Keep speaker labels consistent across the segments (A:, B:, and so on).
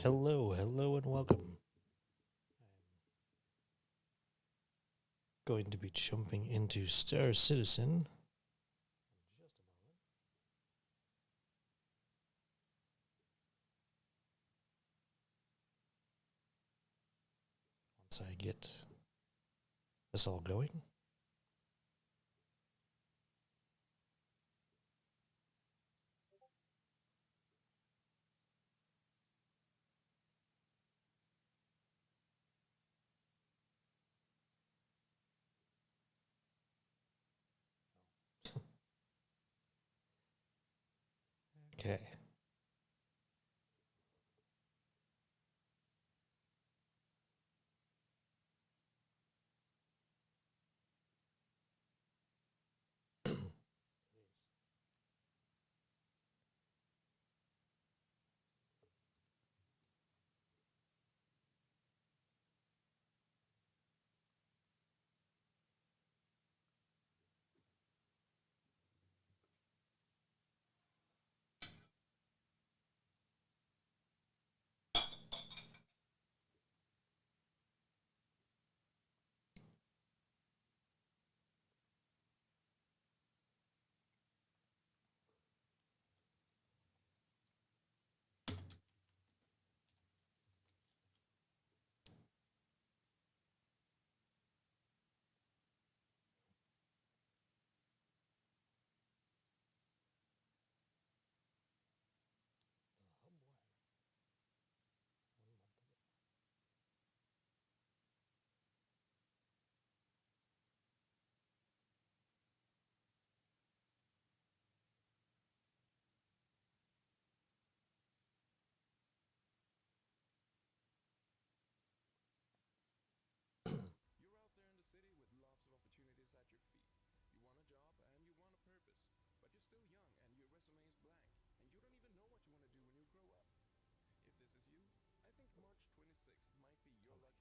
A: Hello, hello, and welcome. I'm going to be jumping into Star Citizen. Once I get this all going. Okay.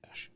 A: Gosh.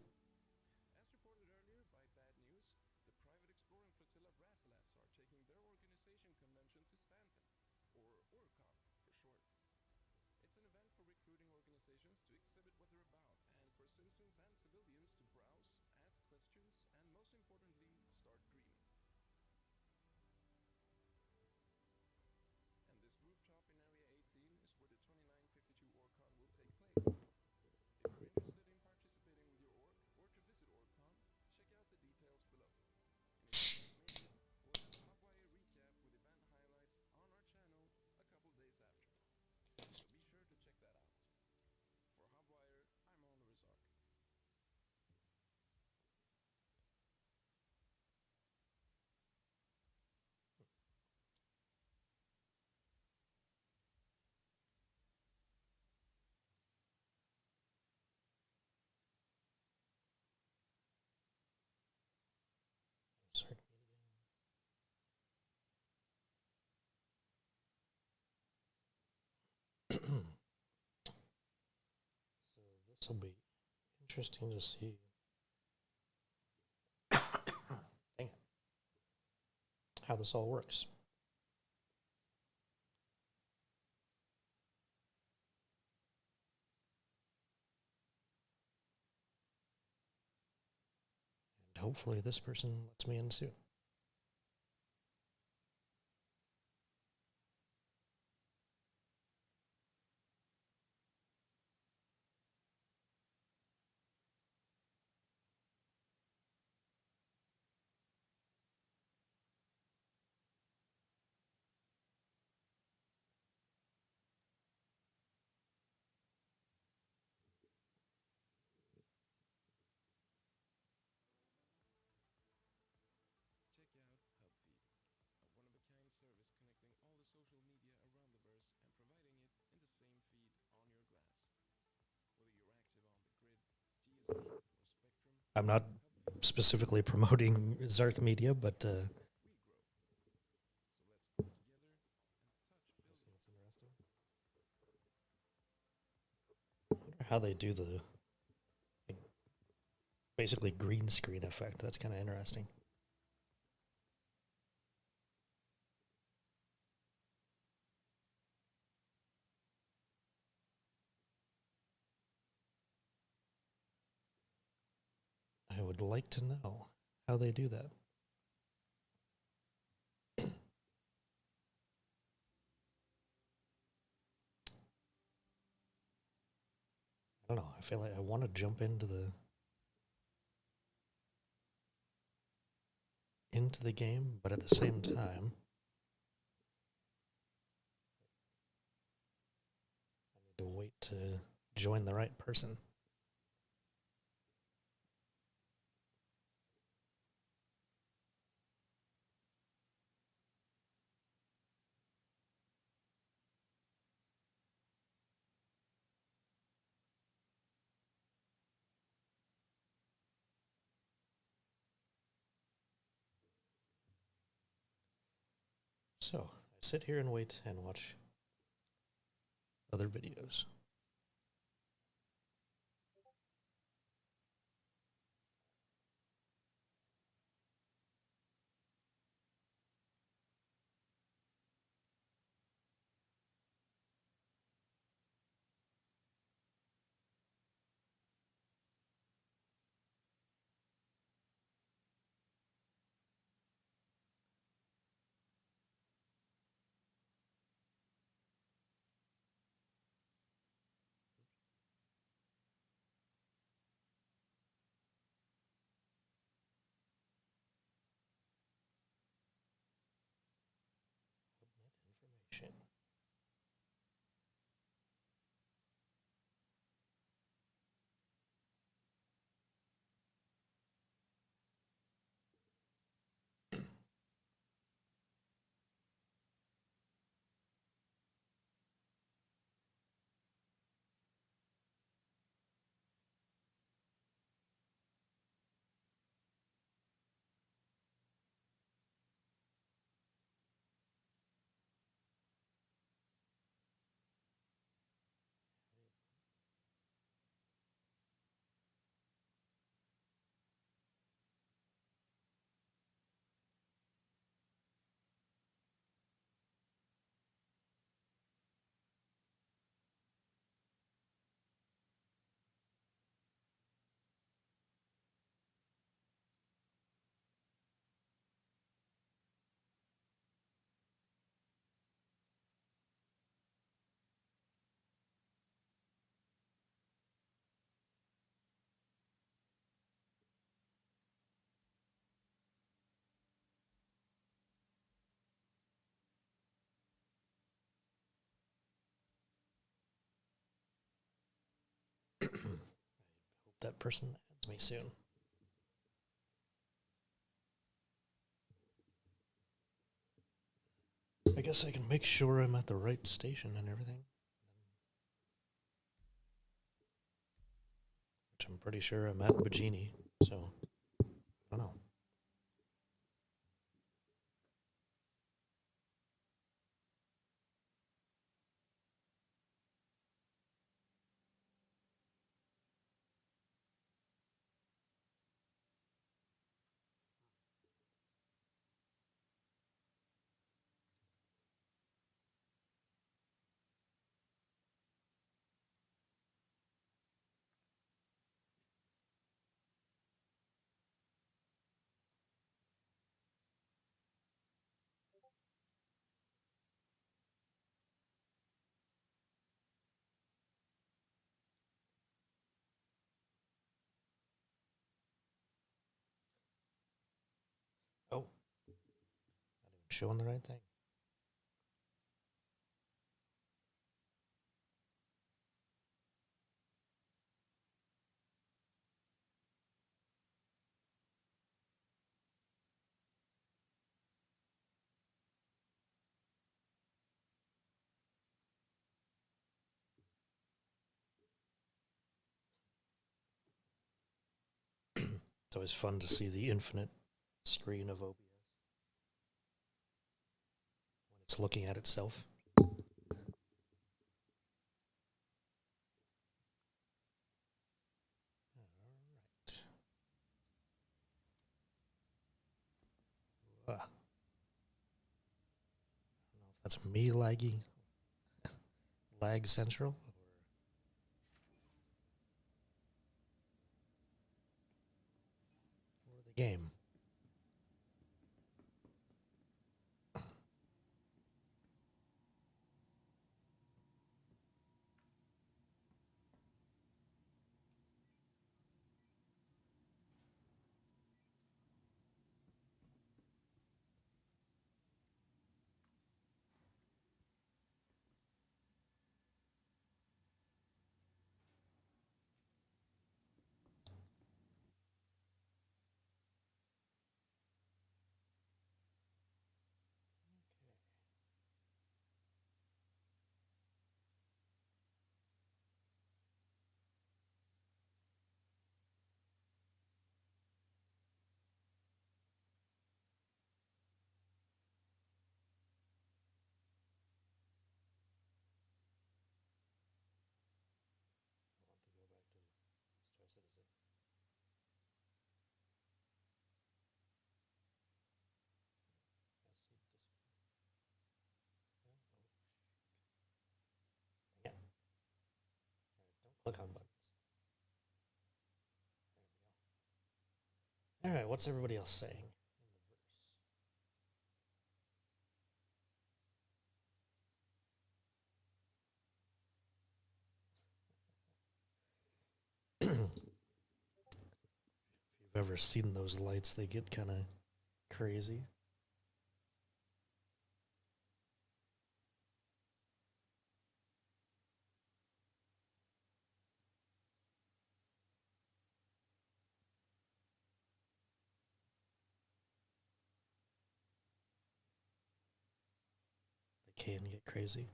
A: Sorry. So this will be interesting to see. Dang it. How this all works. And hopefully this person lets me in soon. I'm not specifically promoting Zarth Media, but how they do the like, basically green screen effect. That's kind of interesting. would like to know how they do that. I don't know. I feel like I want to jump into the game, but at the same time, I need to wait to join the right person. So I sit here and wait and watch other videos. Information. I hope that person adds me soon. I guess I can make sure I'm at the right station and everything. Which I'm pretty sure I'm at Bajini, so I don't know. Oh, not even showing the right thing. It's always fun to see the infinite screen of OBS when it's looking at itself. All right. I don't know if that's me lagging, lag central. game. Click on buttons. All right, what's everybody else saying in the verse? If you've ever seen those lights, they get kind of crazy. They can get crazy.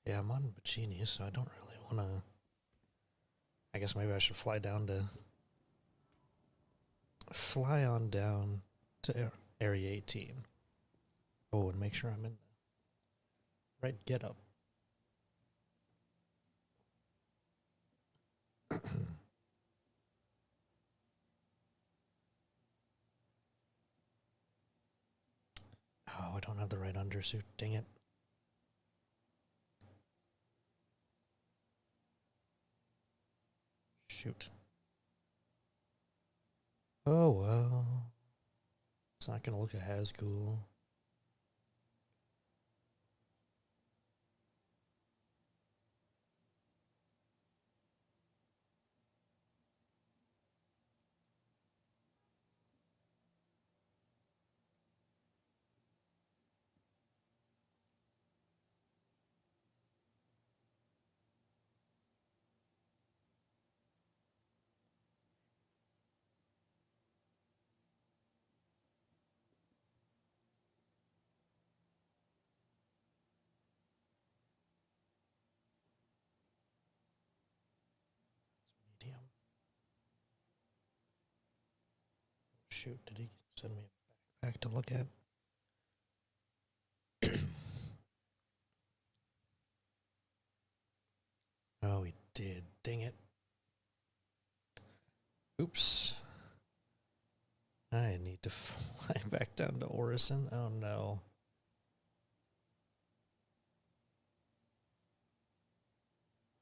A: Yeah, I'm on Bacini, so I don't really want to. I guess maybe I should fly on down to Area 18. Oh, and make sure I'm in the right getup. Oh, I don't have the right undersuit. Dang it. Shoot. Oh, well. It's not going to look as cool. Medium. Shoot, did he send me a backpack to look at? Oh, he did. Dang it. Oops. I need to fly back down to Orison. Oh, no.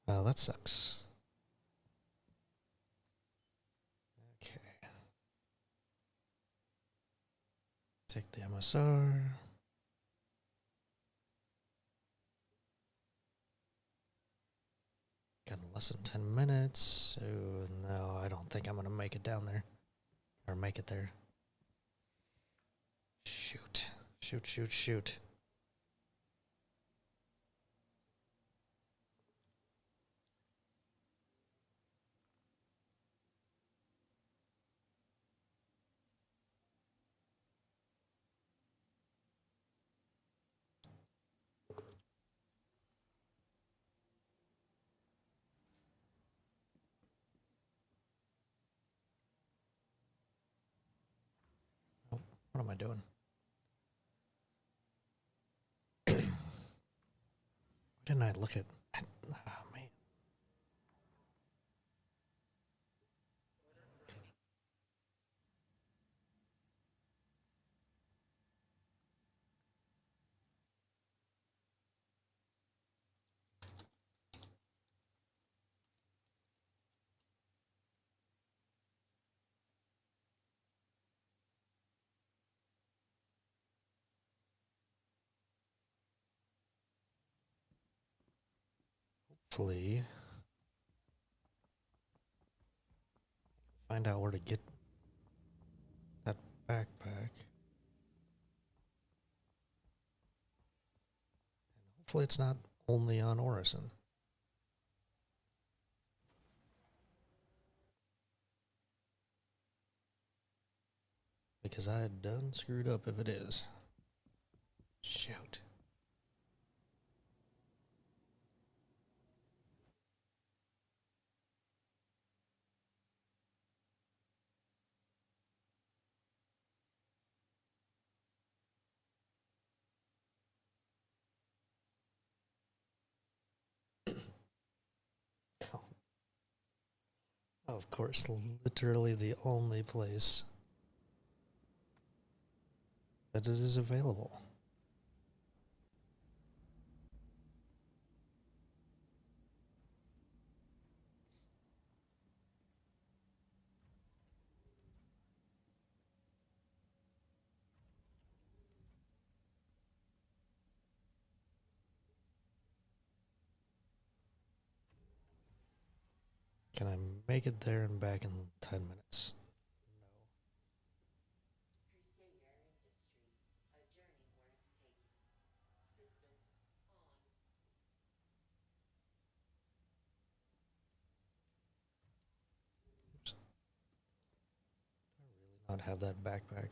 A: Oh, that sucks. Okay. Take the MSR. Got less than 10 minutes. So, no, I don't think I'm going to make it down there. Or make it there. Shoot. Shoot, shoot, shoot. Oh, what am I doing? Why didn't I look at... Oh, man. hopefully find out where to get that backpack. Hopefully it's not only on Orison. Because I done screwed up if it is. Shoot. Of course, literally the only place that it is available. Can I make it there and back in 10 minutes? Oops. I really not have that backpack.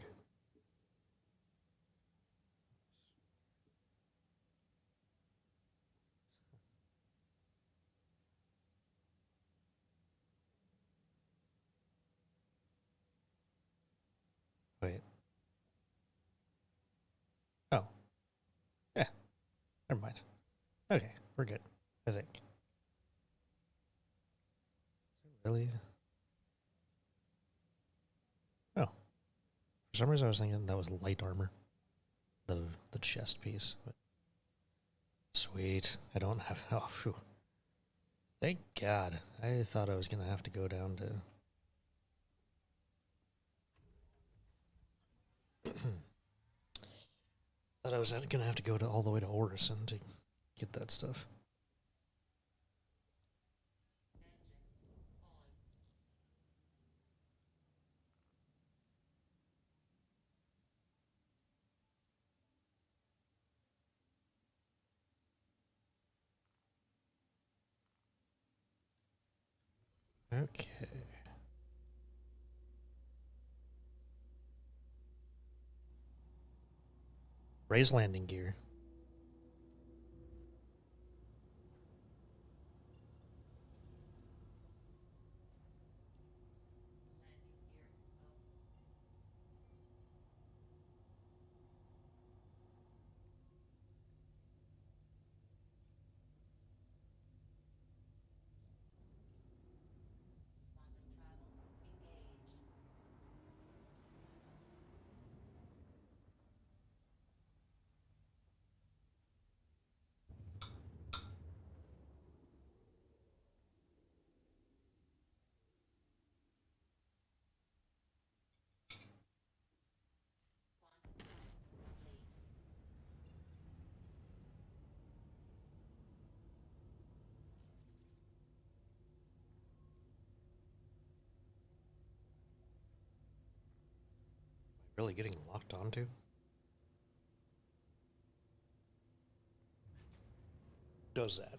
A: Wait. Oh. Yeah. Never mind. Okay, we're good. I think. Really? Oh. For some reason I was thinking that was light armor. The chest piece. But sweet. I don't have oh phew. Thank God. I thought I was gonna have to go down to thought I was gonna have to go to all the way to Orison to get that stuff. Okay. Raise landing gear. Really getting locked onto? Does that?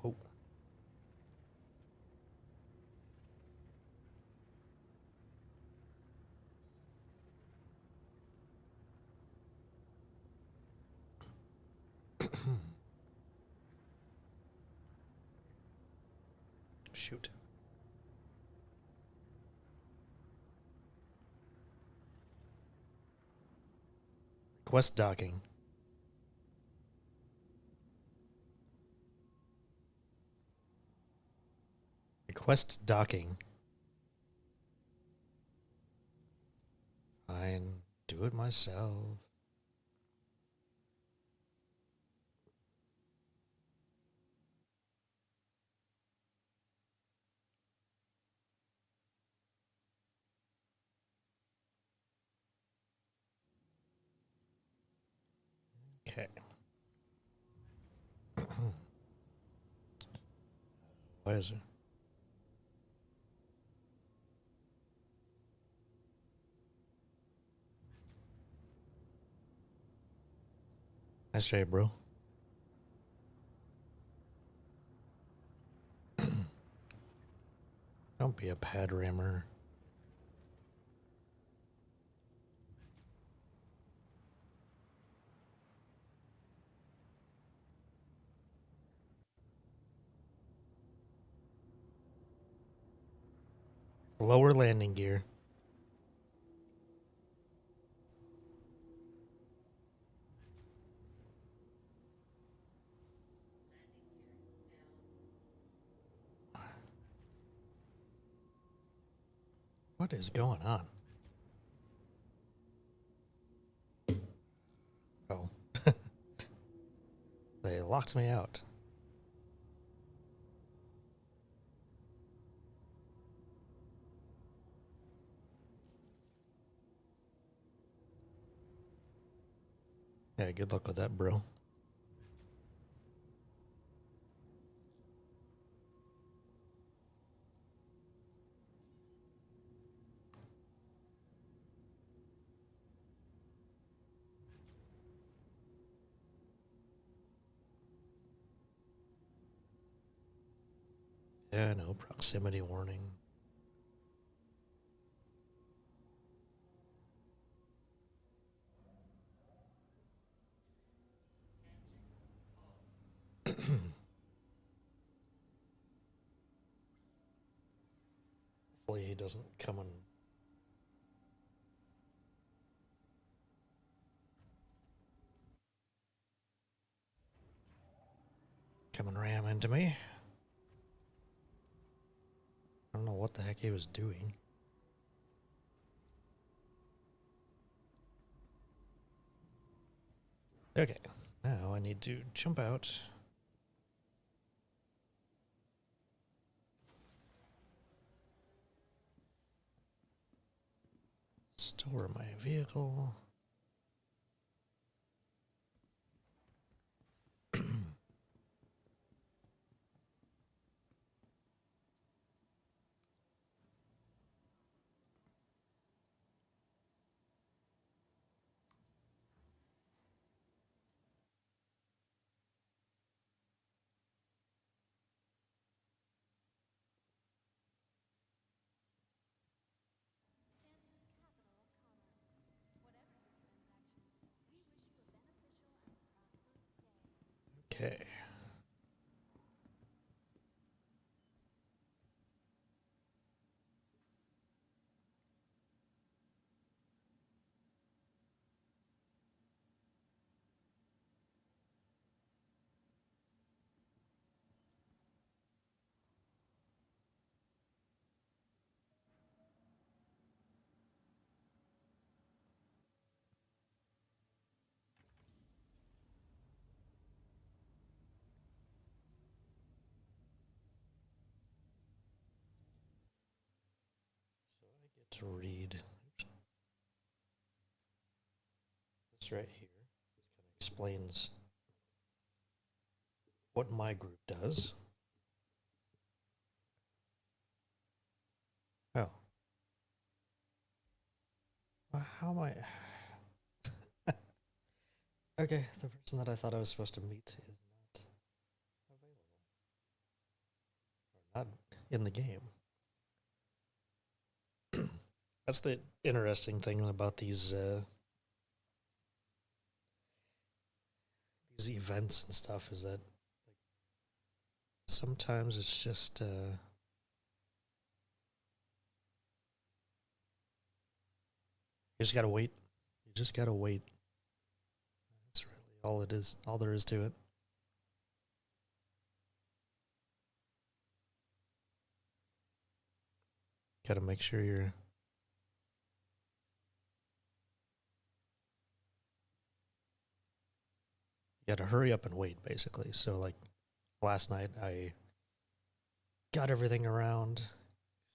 A: Oh. Shoot. Request docking. Request docking. Fine. Do it myself. Okay. What is it? Nice try, bro. Don't be a pad rammer. Lower landing gear. What is going on? Oh. They locked me out. Yeah, good luck with that, bro. Yeah, no proximity warning. Hopefully he doesn't come and ram into me. I don't know what the heck he was doing. Okay, now I need to jump out. Store my vehicle. Okay. So I get to read this right here. This kind of explains what my group does. Oh. Well, how am I? Okay, the person that I thought I was supposed to meet is not available. Or not in the game. That's the interesting thing about these events and stuff is that sometimes it's just you just gotta wait. You just gotta wait. That's really all it is. All there is to it. Gotta make sure you're. You gotta hurry up and wait, basically. So, like, last night I got everything around,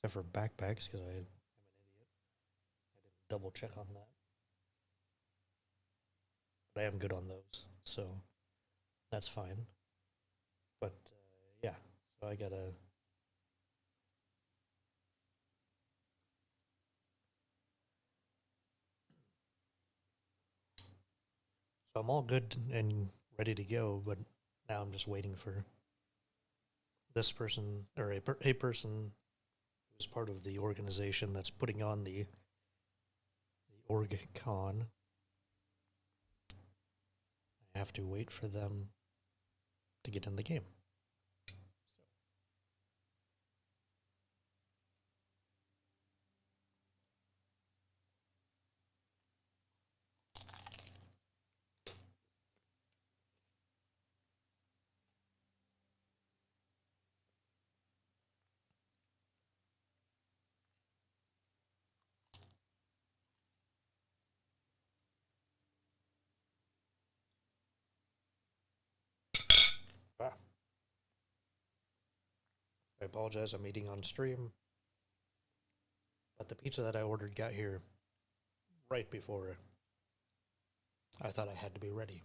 A: except for backpacks, because I'm an idiot. I didn't double check on that. But I am good on those, so that's fine. But yeah, so I gotta. So I'm all good and ready to go, but now I'm just waiting for this person or a person who's part of the organization that's putting on the OrgCon. I have to wait for them to get in the game. Ah, I apologize. I'm eating on stream, but the pizza that I ordered got here right before I thought I had to be ready.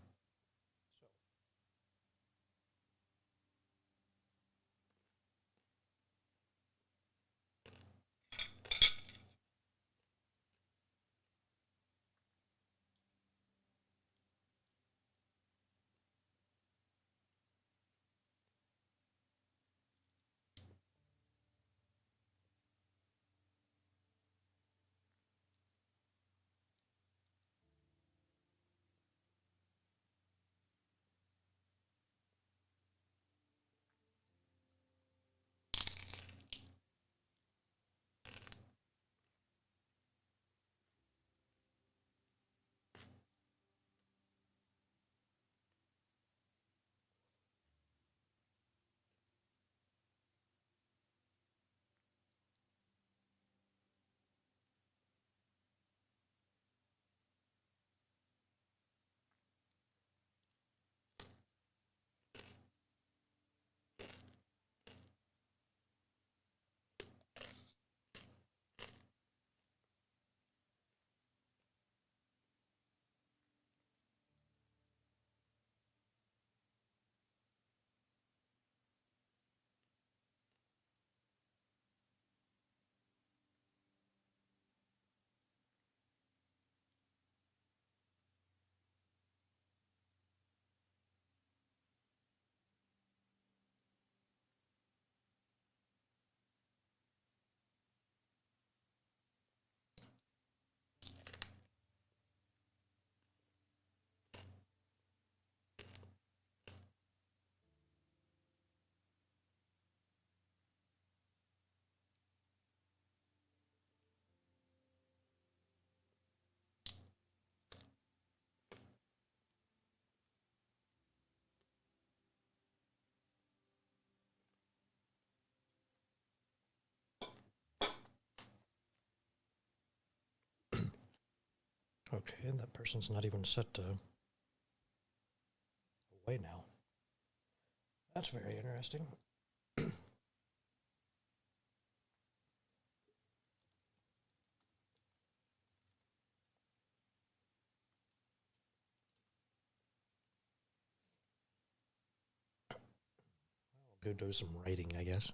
A: Okay, that person's not even set to away now. That's very interesting. I'll go do some writing, I guess.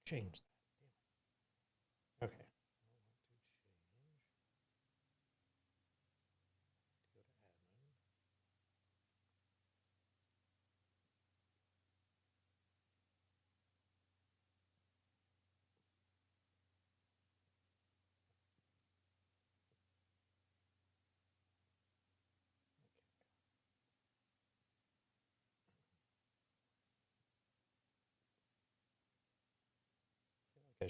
A: Change that. Okay.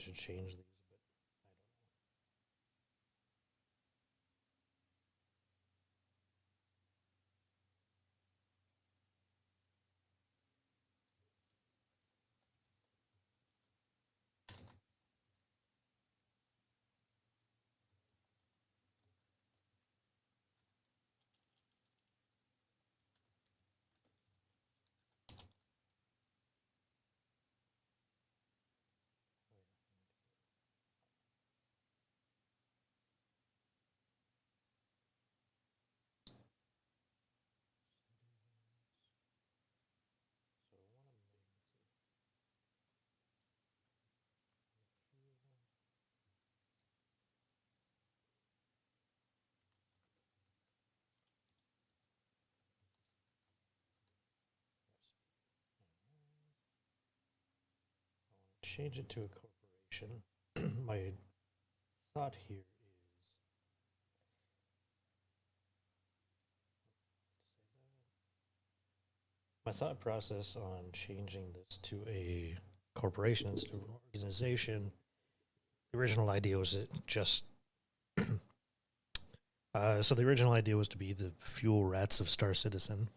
A: should change these, but change it to a corporation. My thought here is my thought process on changing this to a corporation instead of an organization. The original idea was it just so the original idea was to be the fuel rats of Star Citizen,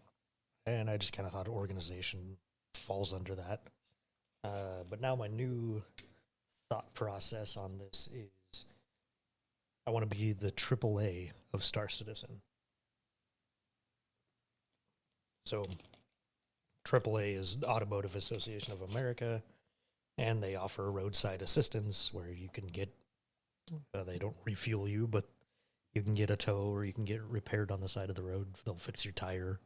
A: and I just kind of thought organization falls under that. But now my new thought process on this is I want to be the AAA of Star Citizen. So AAA is Automotive Association of America, and they offer roadside assistance where you can get, they don't refuel you, but you can get a tow or you can get repaired on the side of the road. They'll fix your tire,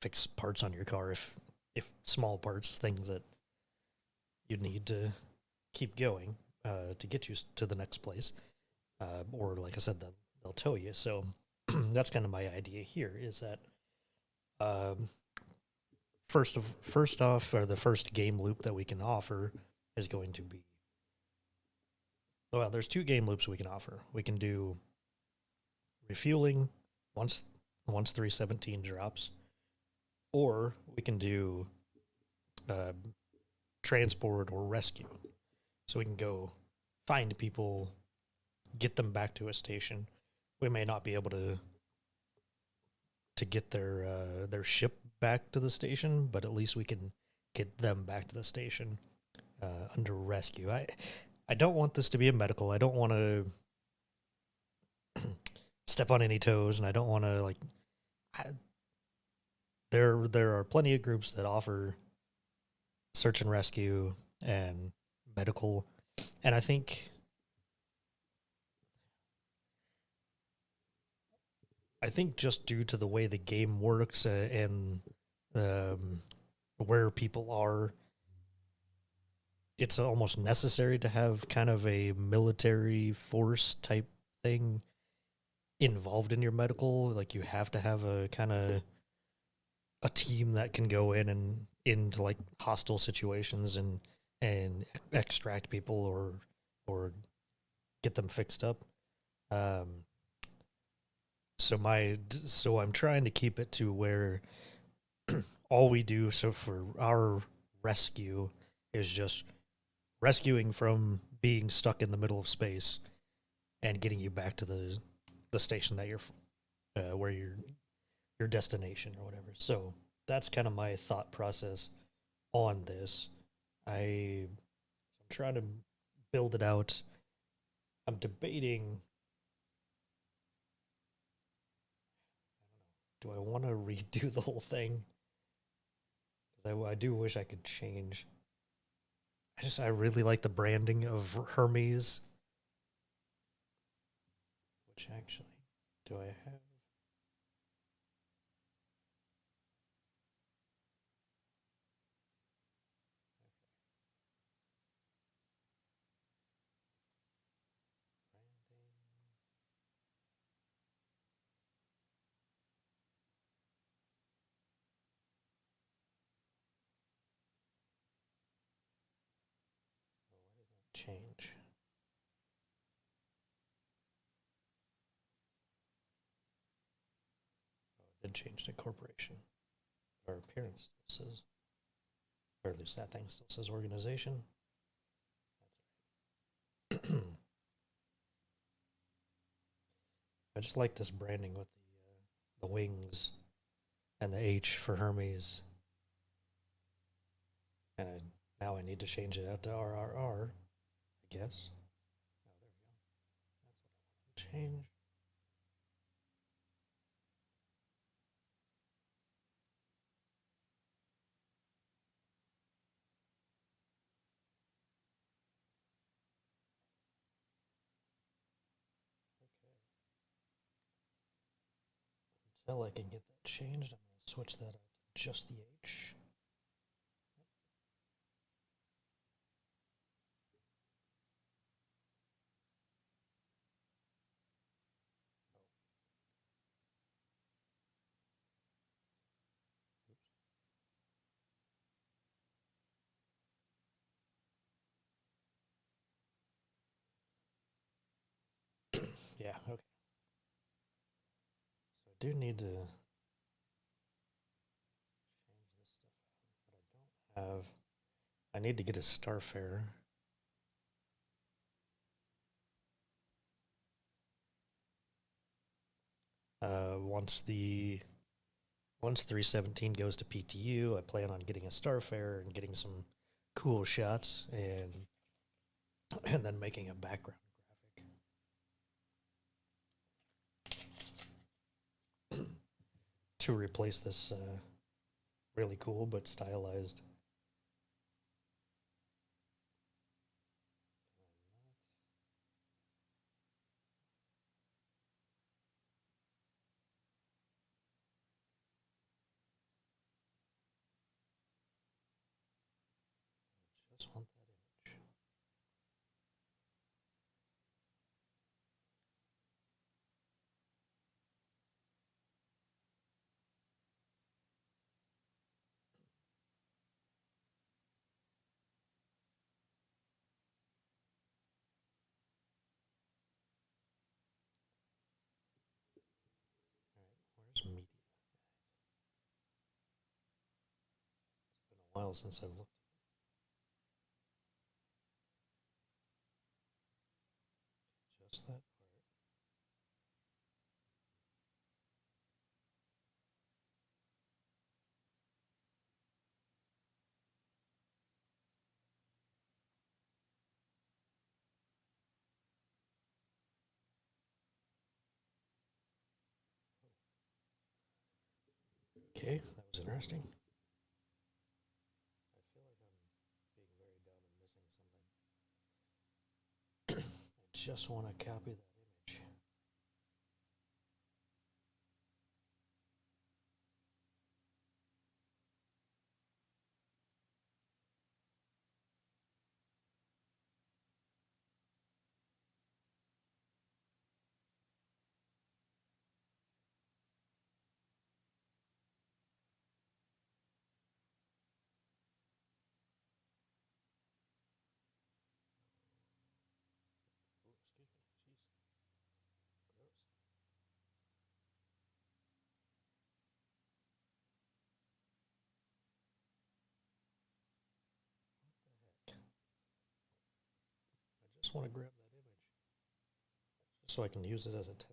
A: fix parts on your car if small parts, things that you need to keep going to get you to the next place. Or like I said, they'll tow you. So that's kind of my idea here is that first off, or the first game loop that we can offer is going to be, well, there's two game loops we can offer. We can do refueling once 317 drops, or we can do transport or rescue. So we can go find people, get them back to a station. We may not be able to get their ship back to the station, but at least we can get them back to the station under rescue. I don't want this to be a medical. I don't want to step on any toes, and I don't want to like. There are plenty of groups that offer search and rescue and medical, and I think just due to the way the game works and where people are, it's almost necessary to have kind of a military force type thing involved in your medical. Like you have to have a kind of a team that can go in and into like hostile situations and extract people or get them fixed up. So I'm trying to keep it to where all we do so for our rescue is just rescuing from being stuck in the middle of space and getting you back to the station that you're where your destination or whatever. So that's kind of my thought process on this. I'm trying to build it out. I'm debating, do I want to redo the whole thing? Because I do wish I could change. I really like the branding of Hermes. Which actually, do I have? Change. Did change to corporation. Our appearance still says, or at least that thing still says organization. I just like this branding with the wings and the H for Hermes. And now I need to change it out to RRR, I guess. Oh, there we go. That's what I want to change. Okay. Until I can get that changed, I'm going to switch that out to just the H. Yeah, okay. So I do need to change this stuff out, but I don't have. I need to get a Starfare. Once 317 goes to PTU, I plan on getting a Starfare and getting some cool shots and then making a background graphic to replace this really cool but stylized. Just want that image. Where's media? It's been a while since I've looked at just that part. Okay, that was interesting. I feel like I'm being very dumb and missing something. I just want to copy that image. Ooh, excuse me. Jeez. Gross. What the heck? I just want to grab that image just so I can use it as a template.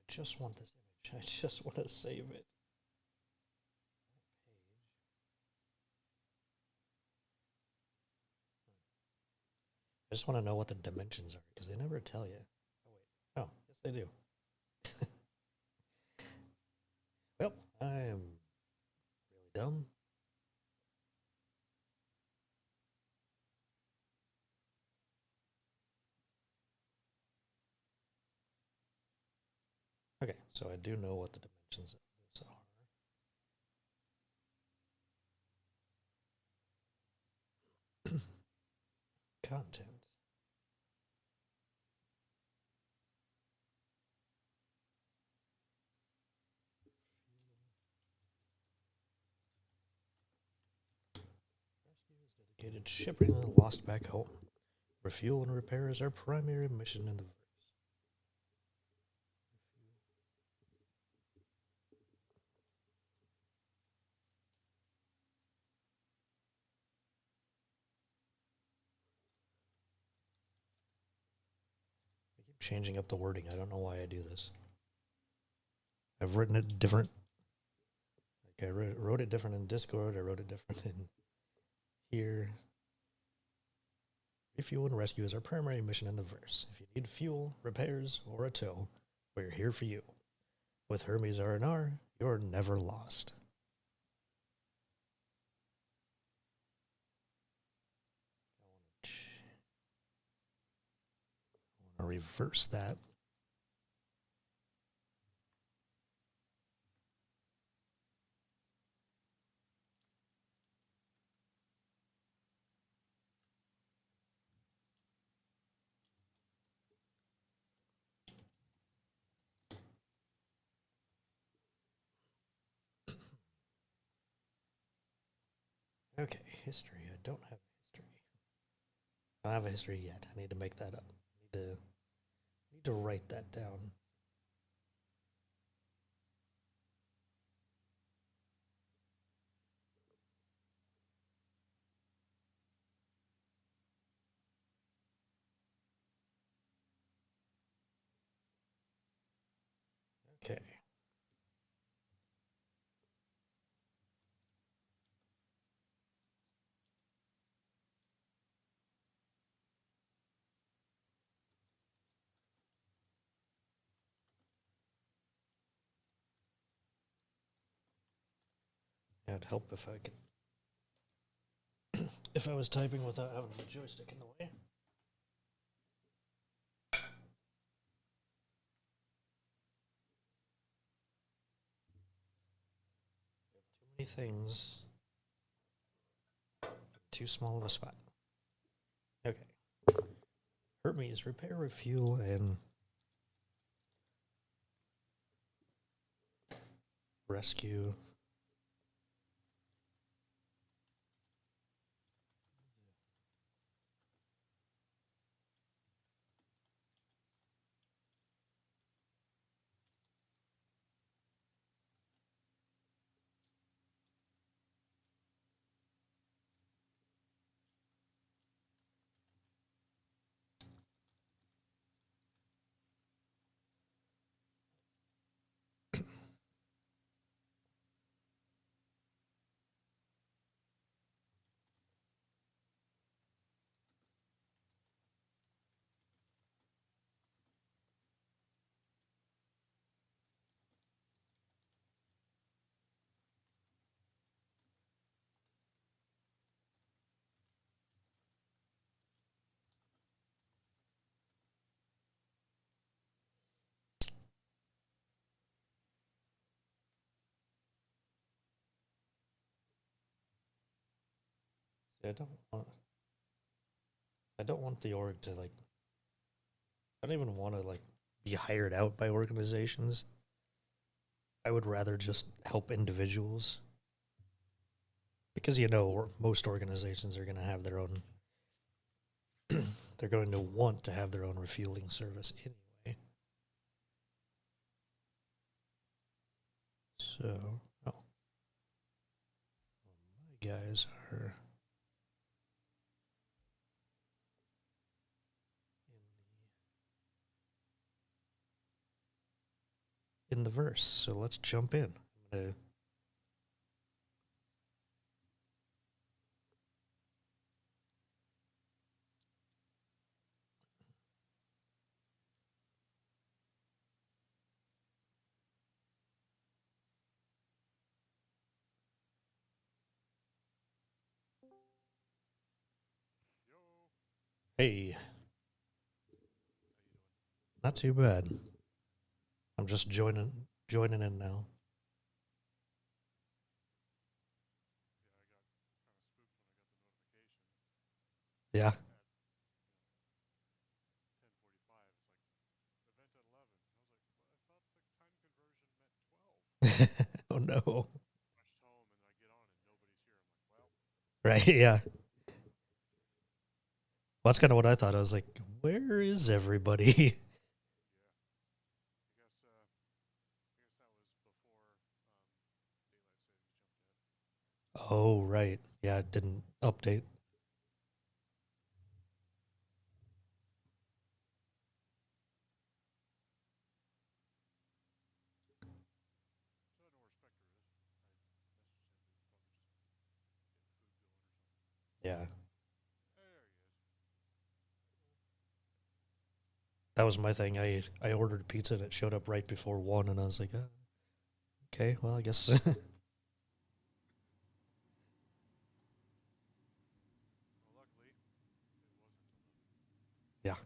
A: I just want this image. I just want to save it. I just want to know what the dimensions are because they never tell you. Oh, wait. Oh, yes, they do. Well, I am really dumb. Okay, so I do know what the dimensions of this are. Content. Rescue is dedicated to shipping the lost back home. Refuel and repair is our primary mission in the verse. I keep changing up the wording. I don't know why I do this. I've written it different. Like I wrote it different in Discord. I wrote it different in here. Refuel and rescue is our primary mission in the verse. If you need fuel, repairs, or a tow, we're here for you. With Hermes R&R, you're never lost. I want to reverse that. Okay, history. I don't have history. I don't have a history yet. I need to make that up. I need to write that down. Okay. It'd help if I could, if I was typing without having the joystick in the way. Too many things. Too small of a spot. Okay. Hermes, repair, refuel, and rescue. See, I don't want the org to like, I don't even want to like be hired out by organizations. I would rather just help individuals. Because, you know, most organizations are going to have their own, they're going to want to have their own refueling service anyway. So, oh, my guys are in the verse. So let's jump in. I'm going to Hey, not too bad. I'm just joining in now. Yeah. Oh no. Right, yeah. Well, that's kind of what I thought. I was like, where is everybody? Oh, right. Yeah, it didn't update. Yeah. That was my thing. I ordered pizza and it showed up right before 1 and I was like, okay, well, I guess yeah. What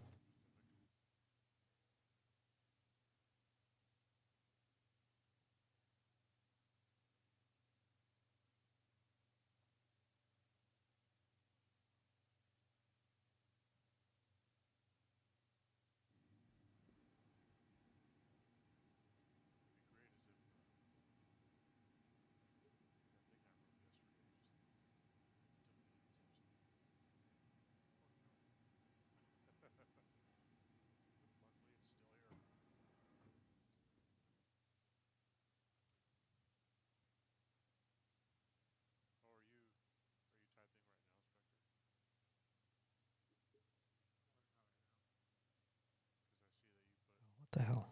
A: the hell?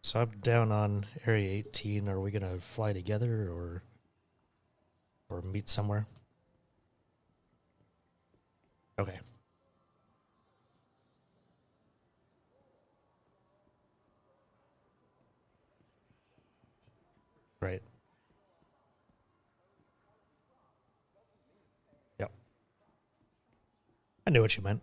A: So I'm down on Area 18. Are we gonna fly together or meet somewhere? Okay. Right. Yep. I knew what you meant.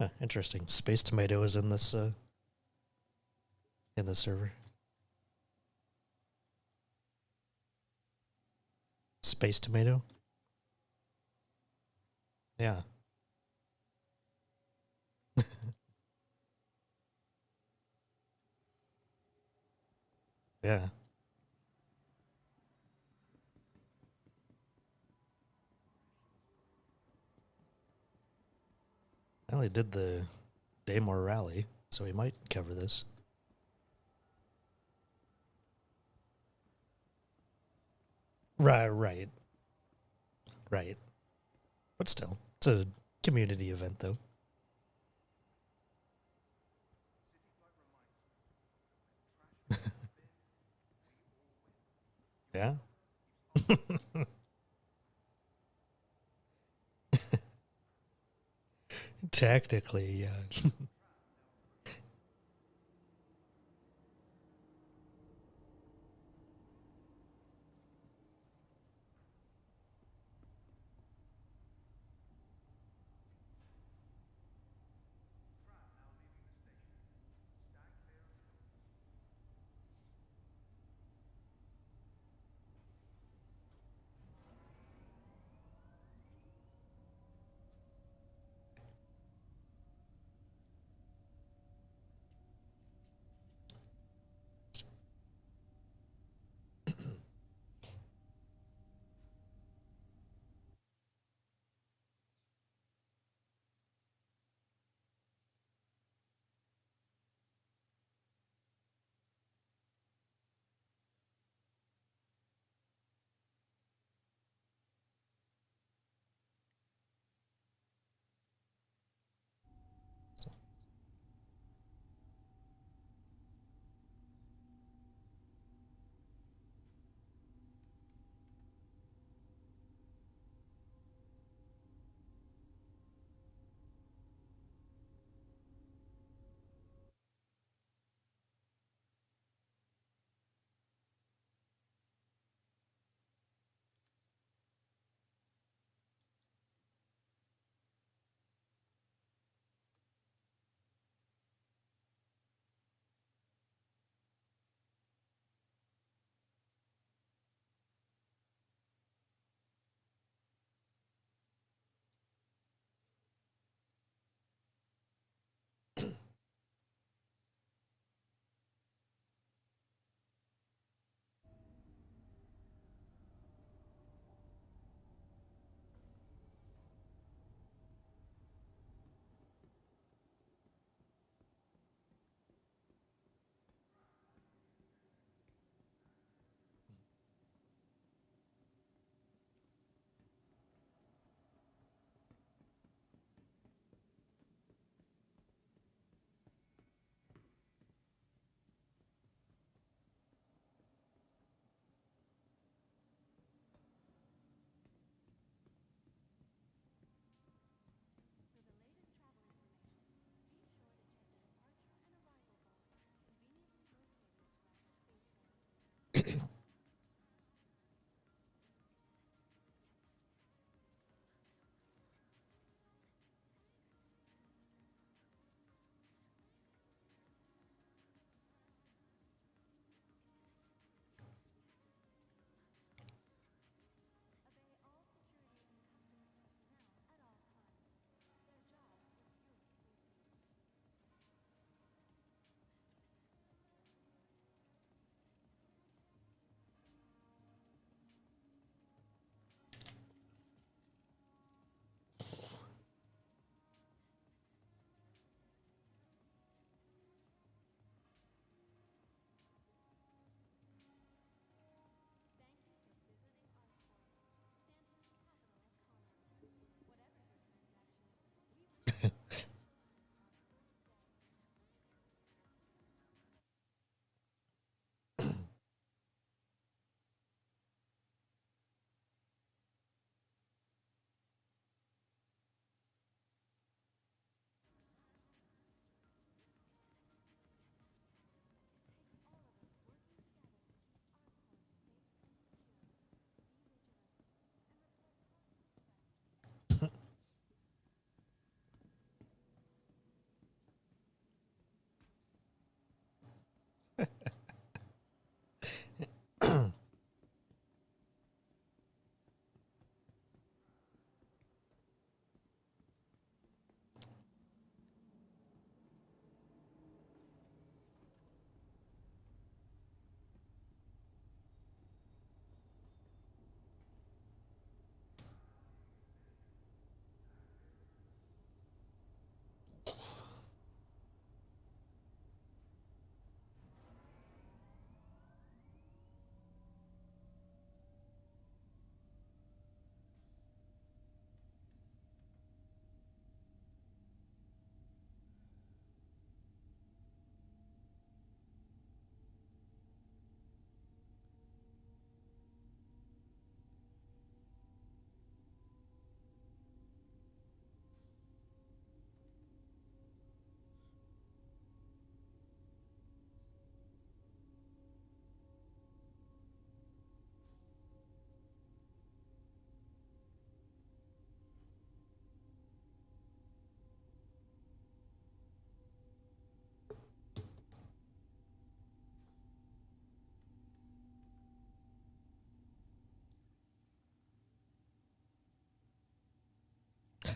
A: Huh, interesting. Space Tomato is in this server. Space Tomato? Yeah. Yeah. I only did the Daymore rally, so we might cover this. Right. But still, it's a community event, though. Yeah. Technically, yeah.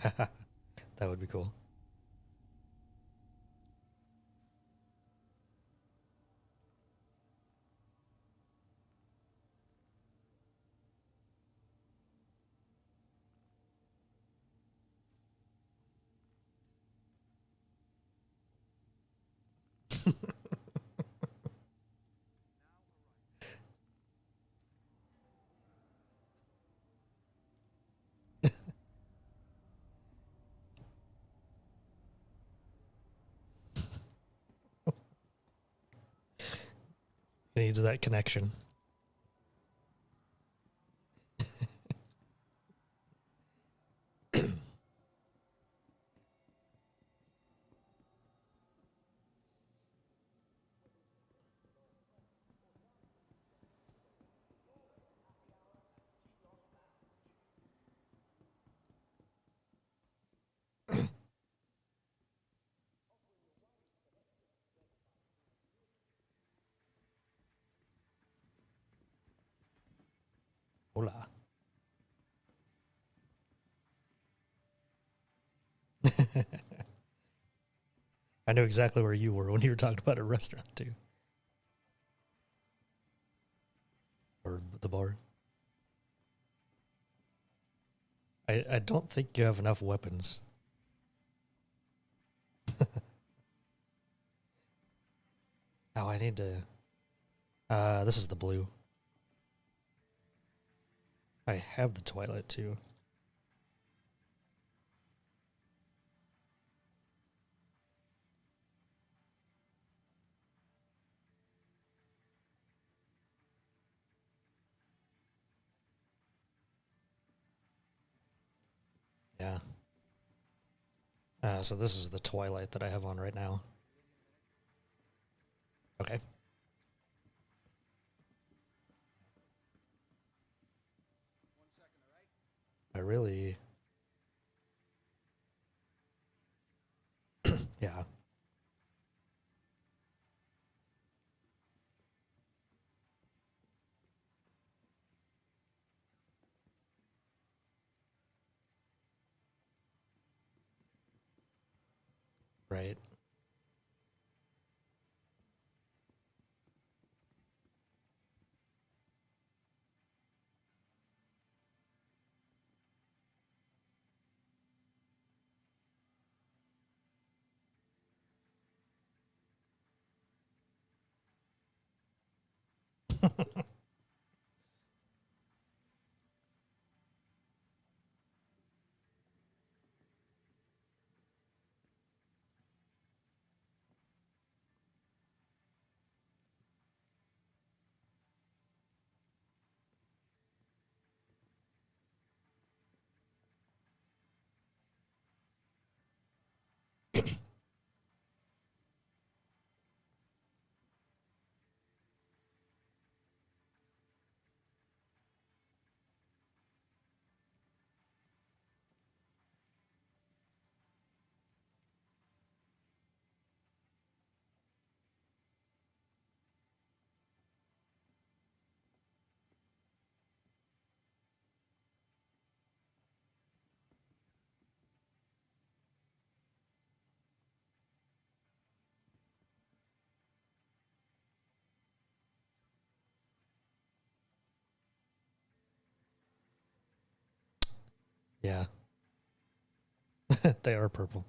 A: That would be cool. It needs that connection. Hola. I know exactly where you were when you were talking about a restaurant too, or the bar. I don't think you have enough weapons. Oh, I need to. This is the blue. I have the Twilight too. Yeah. So this is the Twilight that I have on right now. Okay. I really. Yeah. Right. Yeah. They are purple.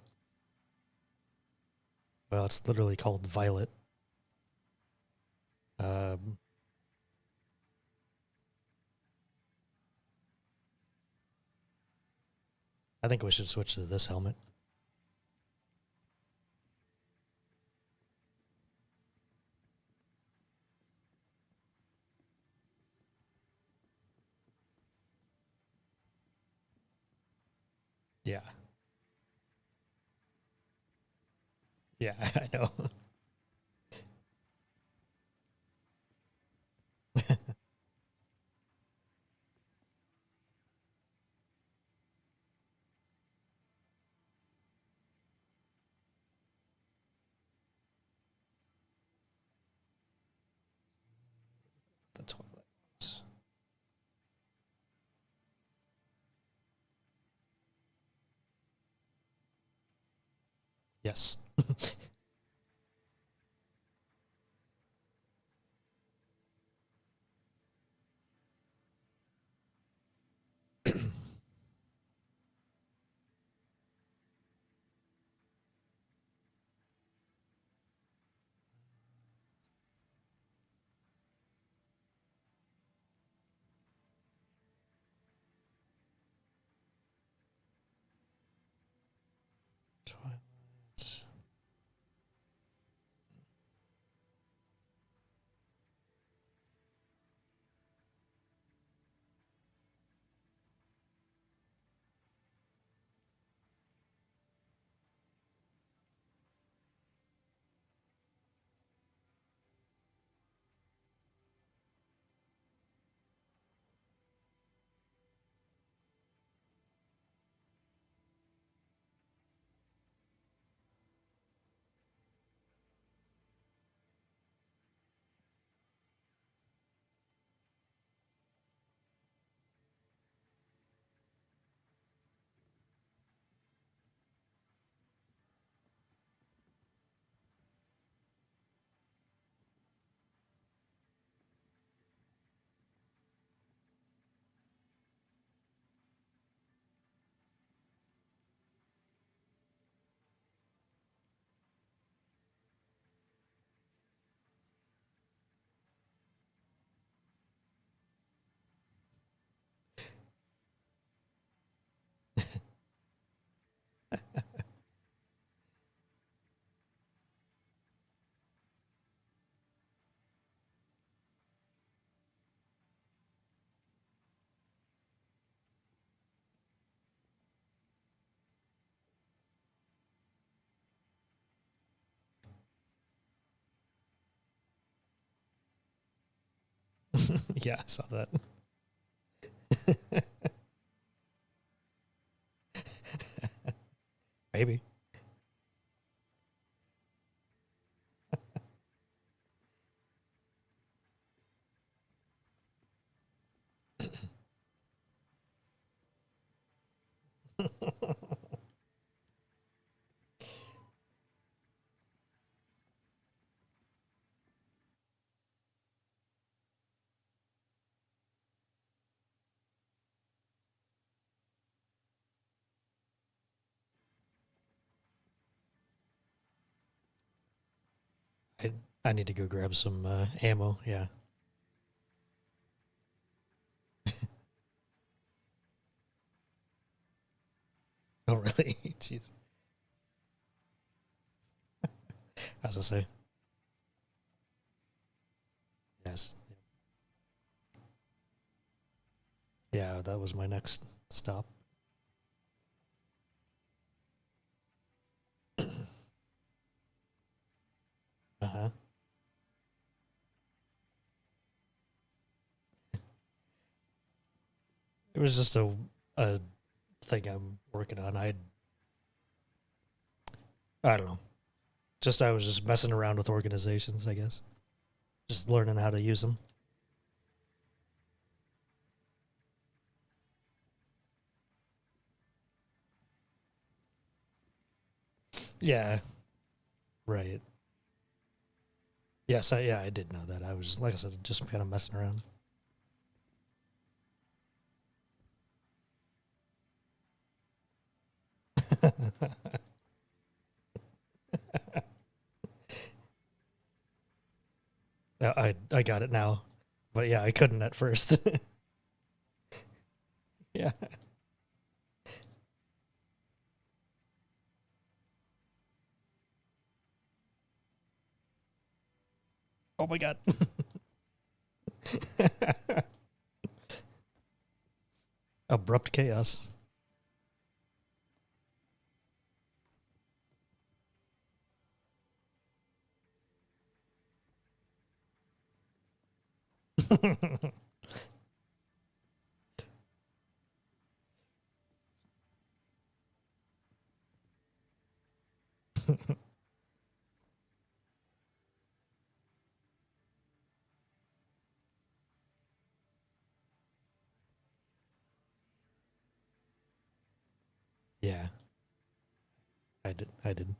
A: Well, it's literally called Violet. Um, I think we should switch to this helmet. Yeah. Yeah, I know. The Twilight. Yes. Twilight. Yeah, I saw that. Maybe. I, I need to go grab some ammo. Yeah. Oh, really? Jeez. I was gonna say yes. Yeah, that was my next stop. Uh huh. It was just a thing I'm working on. I don't know. Just I was just messing around with organizations, I guess. Just learning how to use them. Yeah. Right. Yes. Yeah. I did know that. I was like I said, just kind of messing around. Yeah, I got it now, but yeah, I couldn't at first. Yeah. Oh my god. Abrupt chaos. Yeah, I did. I did.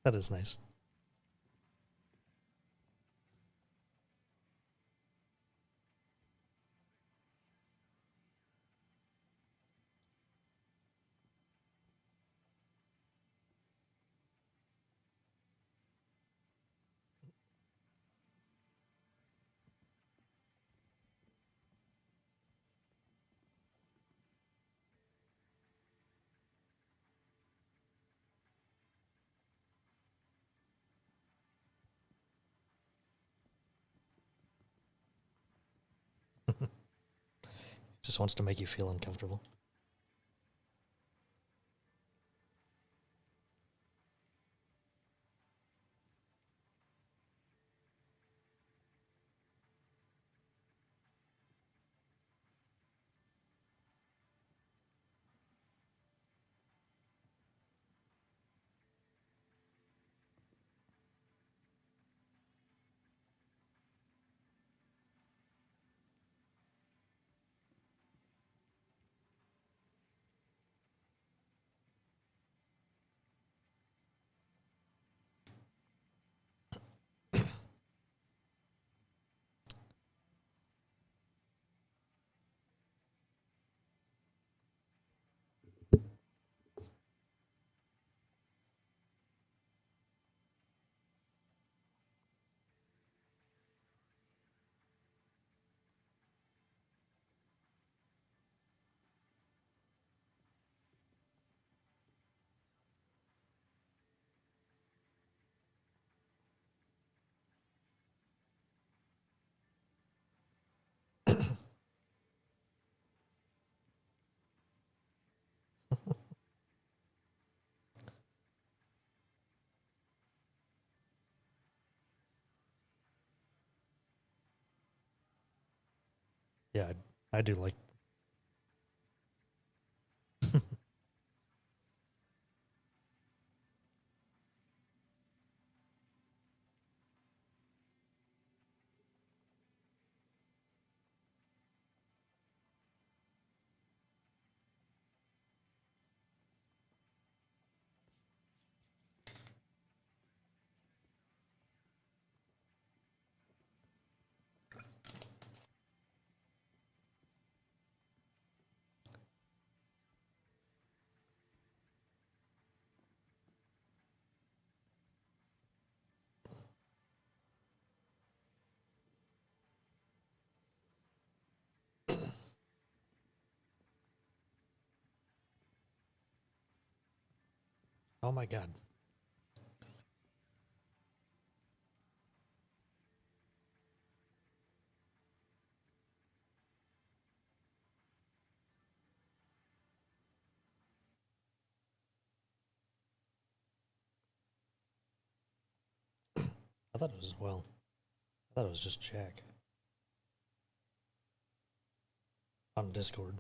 A: That is nice. Just wants to make you feel uncomfortable. Yeah, I do like. Oh my god. I thought it was, well, I thought it was just Jack on Discord.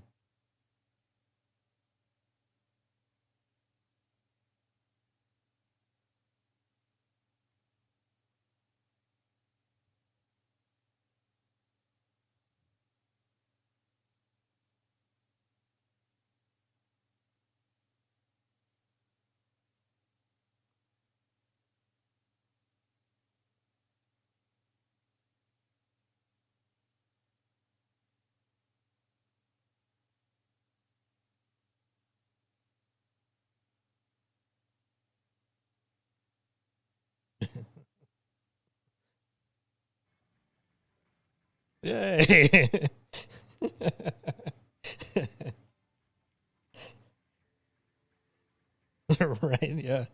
A: Yay! Right, yeah.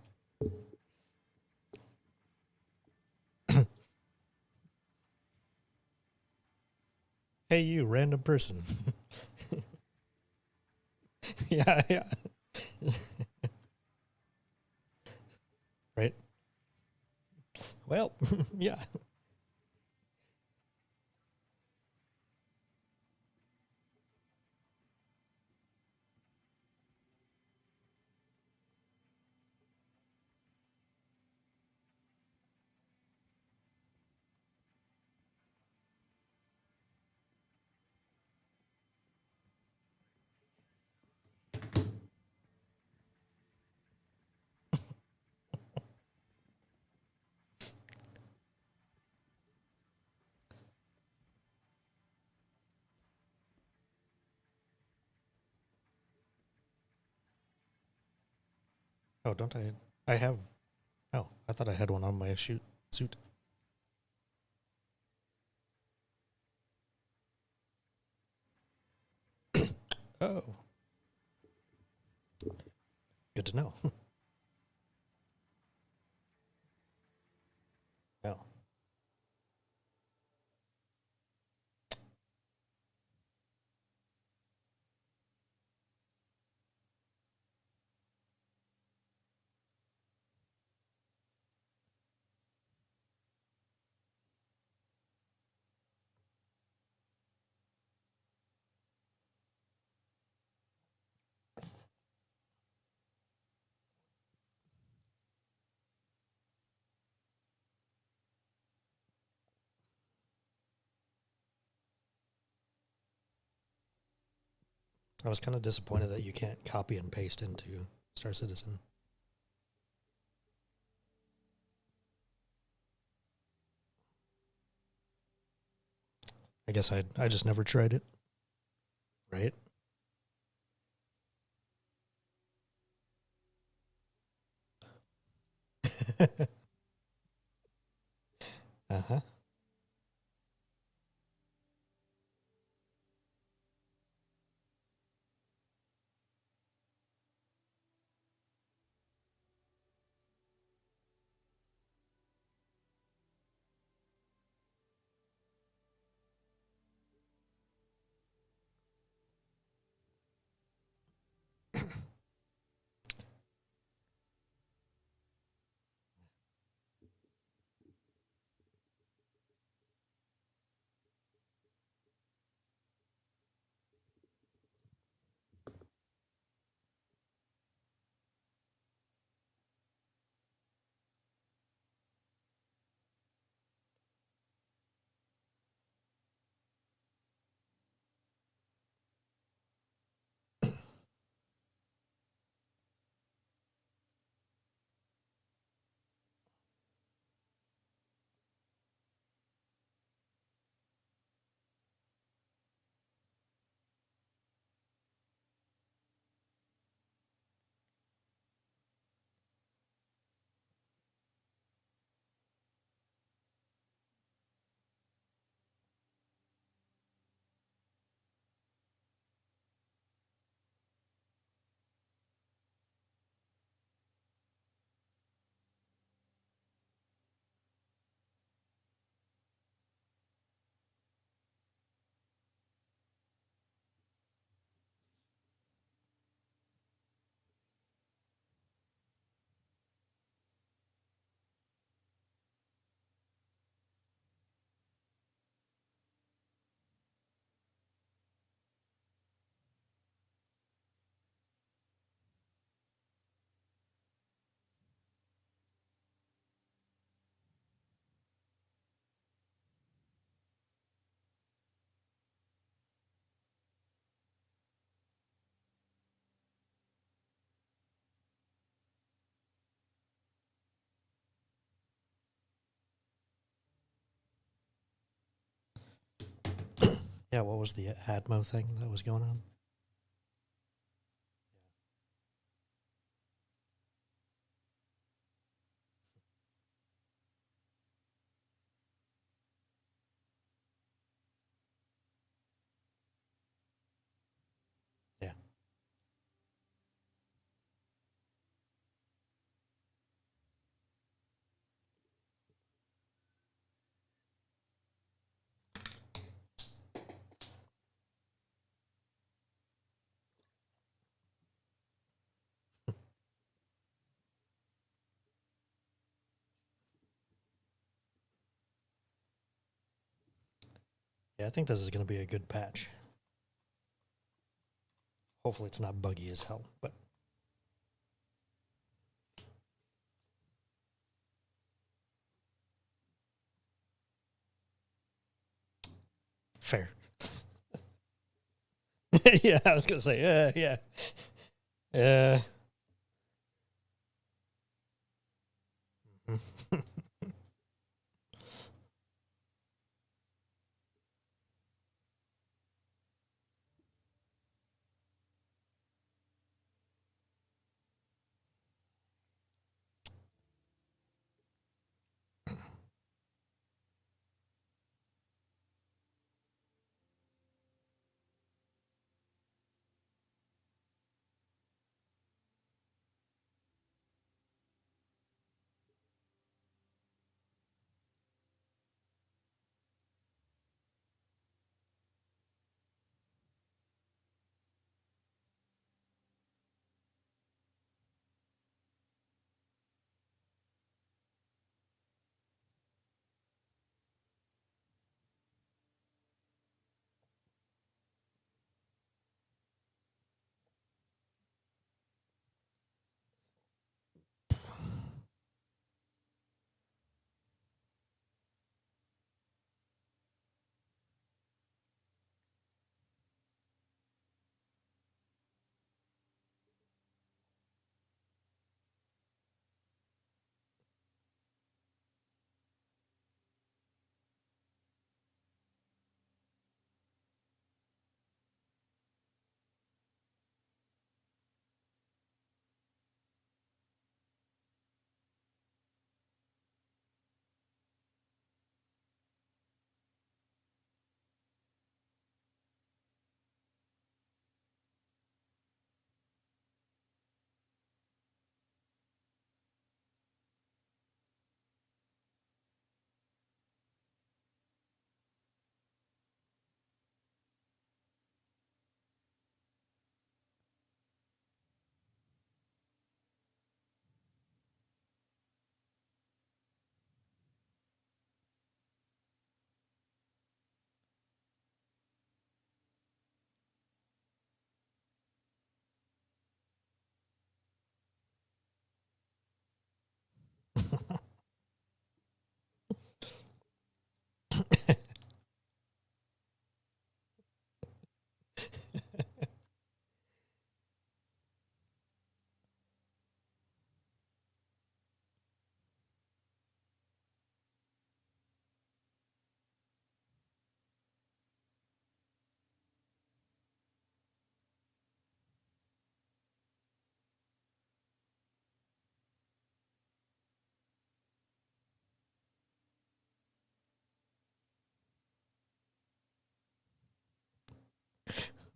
A: Hey, you, random person. Yeah, yeah. Right. Well, yeah. Oh, don't I? I have. Oh, I thought I had one on my suit. Oh, good to know. Oh. I was kind of disappointed that you can't copy and paste into Star Citizen. I guess I just never tried it. Right? Uh huh. Yeah, what was the Atmo thing that was going on? Yeah. Yeah, I think this is going to be a good patch. Hopefully, it's not buggy as hell, but fair. Yeah, I was going to say, yeah.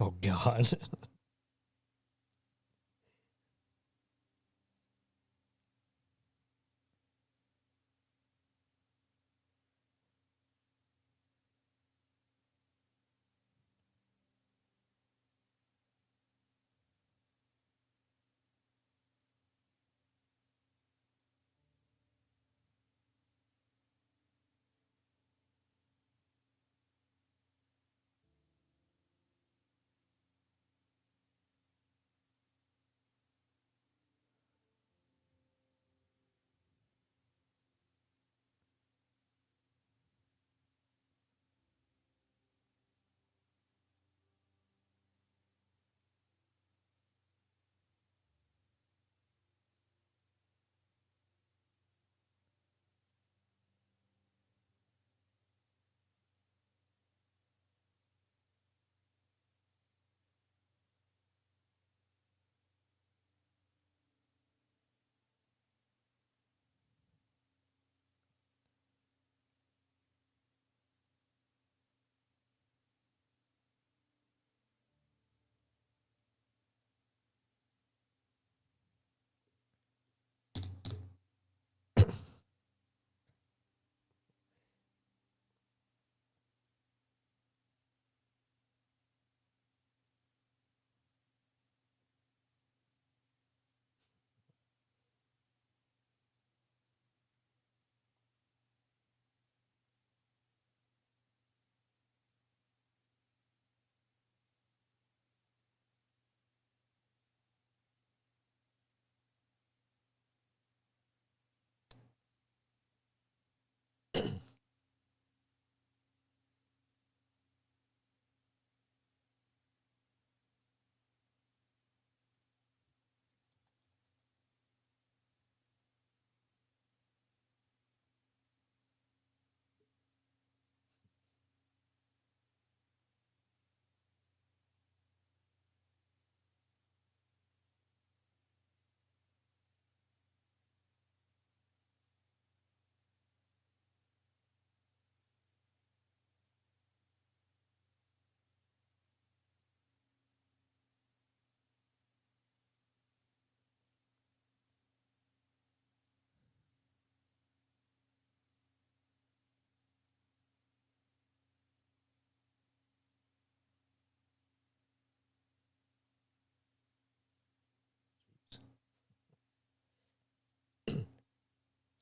A: Oh God.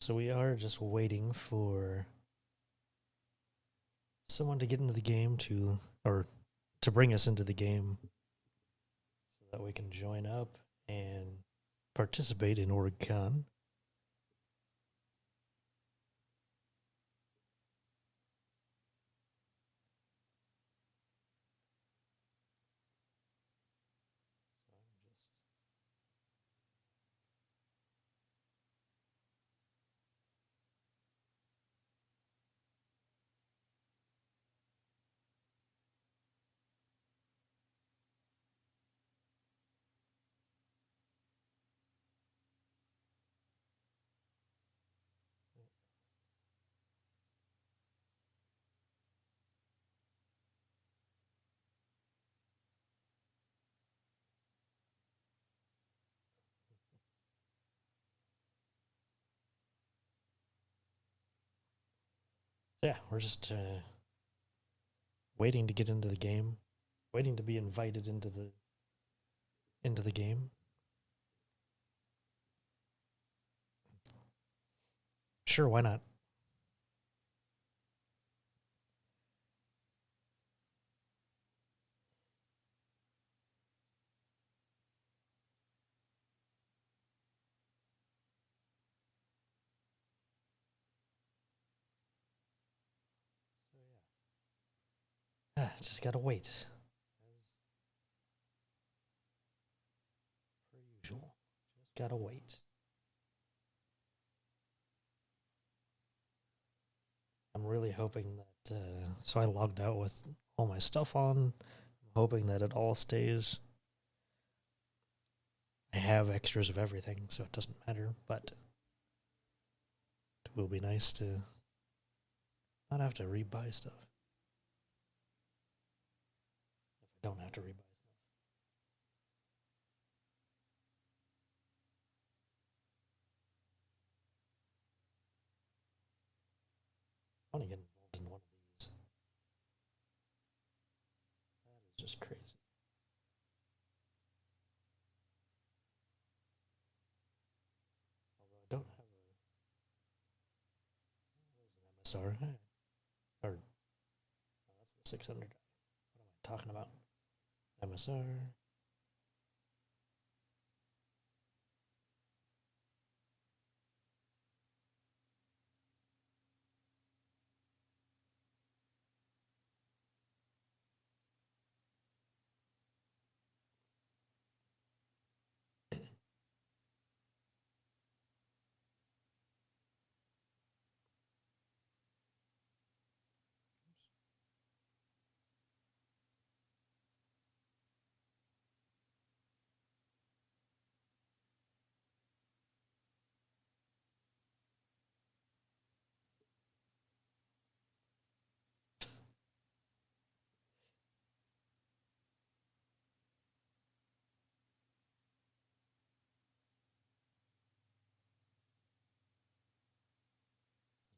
A: So we are just waiting for someone to get into the game or to bring us into the game so that we can join up and participate in OrgCon. Yeah, we're just waiting to get into the game, waiting to be invited into the game. Sure, why not? Just gotta wait. As per usual. Just gotta wait. I'm really hoping that. So I logged out with all my stuff on. I'm hoping that it all stays. I have extras of everything, so it doesn't matter, but it will be nice to not have to rebuy stuff if I don't have to rebuy stuff. I want to get involved in one of these. That is just crazy. Although I don't have a. There's an MSR. Or, no, that's the 600 guy. What am I talking about? MSR.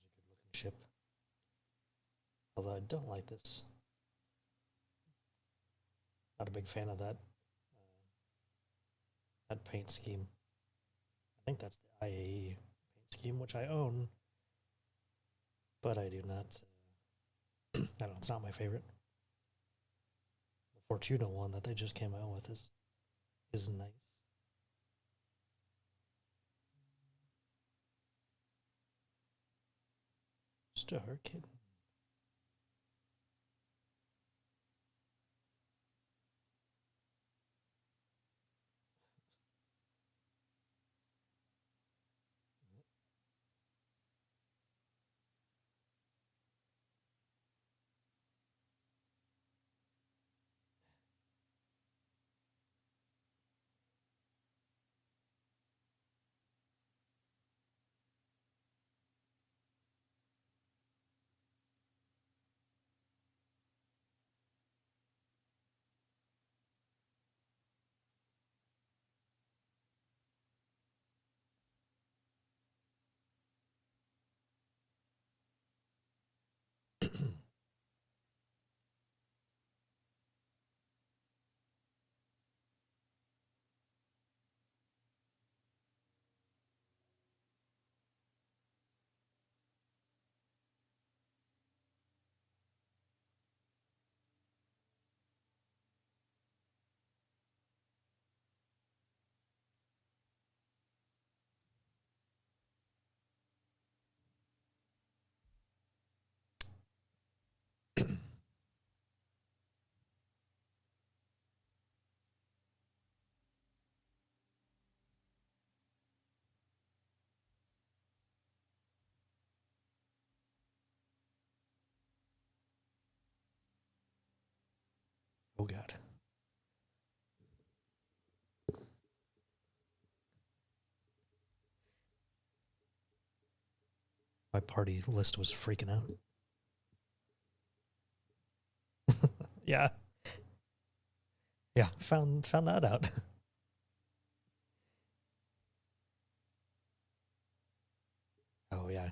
A: Such a good looking ship. Although I don't like this. Not a big fan of that paint scheme. I think that's the IAE paint scheme, which I own, but I do not. I don't know. It's not my favorite. The Fortuna one that they just came out with is nice. Star Kitten. Oh God. My party list was freaking out. Yeah. Yeah, found that out. Oh yeah.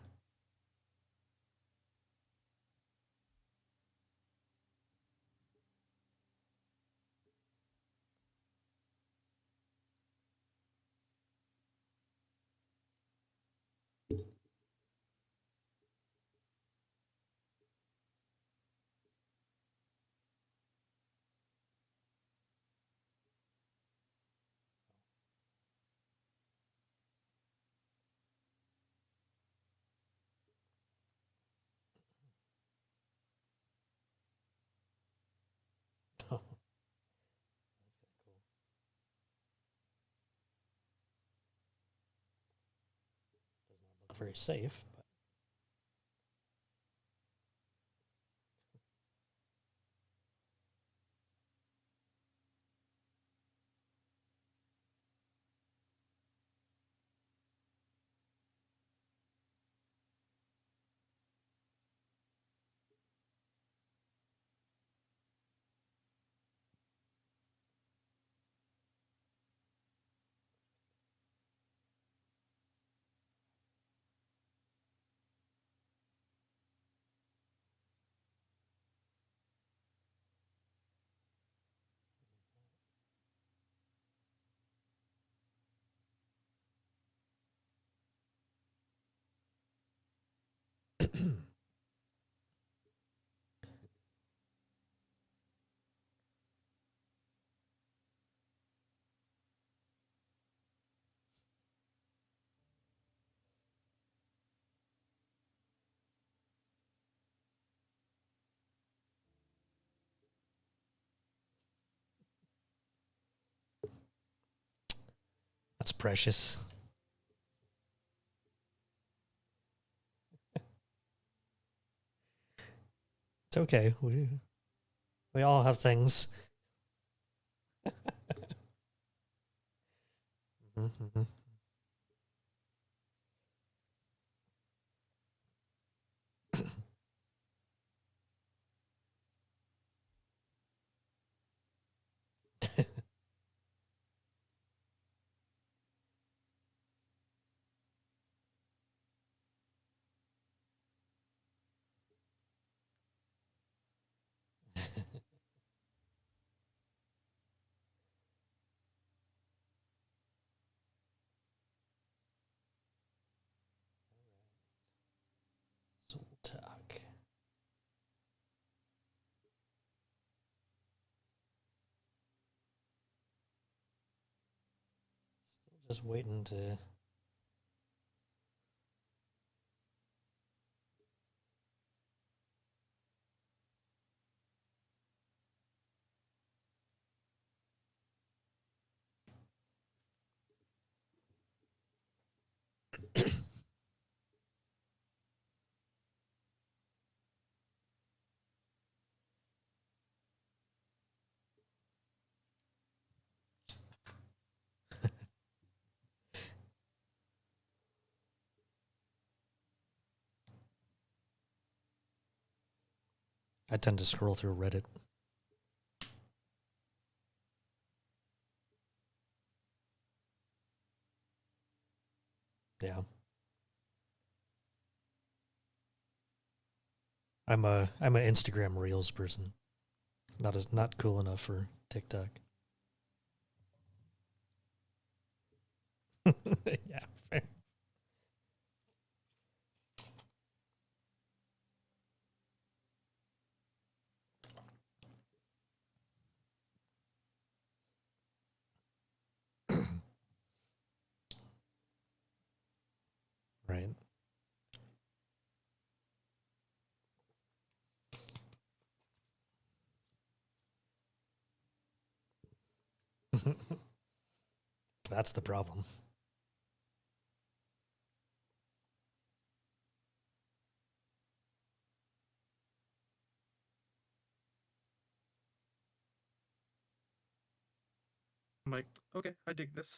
A: Oh, that's kind of cool. Does not look very safe, but precious. It's okay. We all have things. Mm-hmm. Zoltak. Still just waiting to. I tend to scroll through Reddit. Yeah. I'm an Instagram Reels person. Not cool enough for TikTok. Yeah, fair. Right. That's the problem.
B: I'm like, okay, I dig this.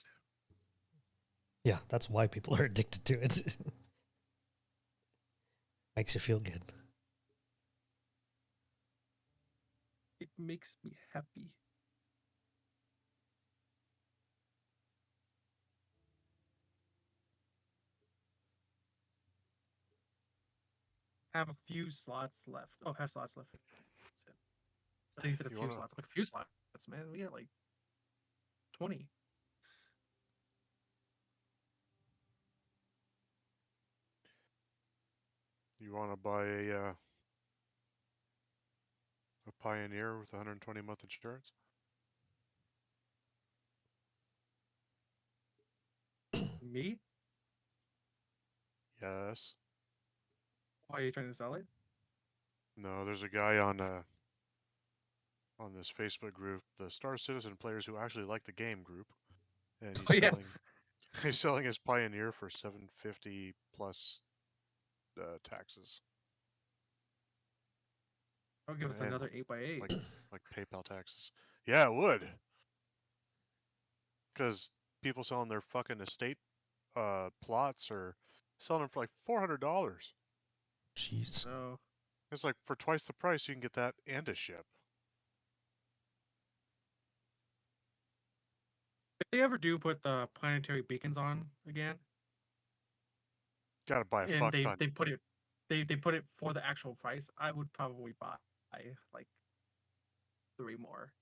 A: Yeah, that's why people are addicted to it. Makes you feel good.
B: It makes me happy. Have a few slots left. Oh, have slots left. So, I think he said a few slots. I'm like, a few slots, man. We got like 20.
C: You want to buy a Pioneer with 120 month insurance?
B: Me?
C: Yes.
B: Why are you trying to sell it?
C: No, there's a guy on this Facebook group, the Star Citizen players who actually like the game group, and he's
B: Oh yeah.
C: selling he's selling his Pioneer for 750 plus taxes
B: I'll give us
C: and
B: another 8x8.
C: like PayPal taxes. Yeah, it would, because people selling their fucking estate plots are selling them for like $400.
A: Jeez.
B: So
C: It's like for twice the price you can get that and a ship.
B: if they ever do put the planetary beacons on again,
C: Got to buy a
B: and
C: fuck
B: they
C: ton.
B: they put it they put it for the actual price, I would probably buy like 3 more.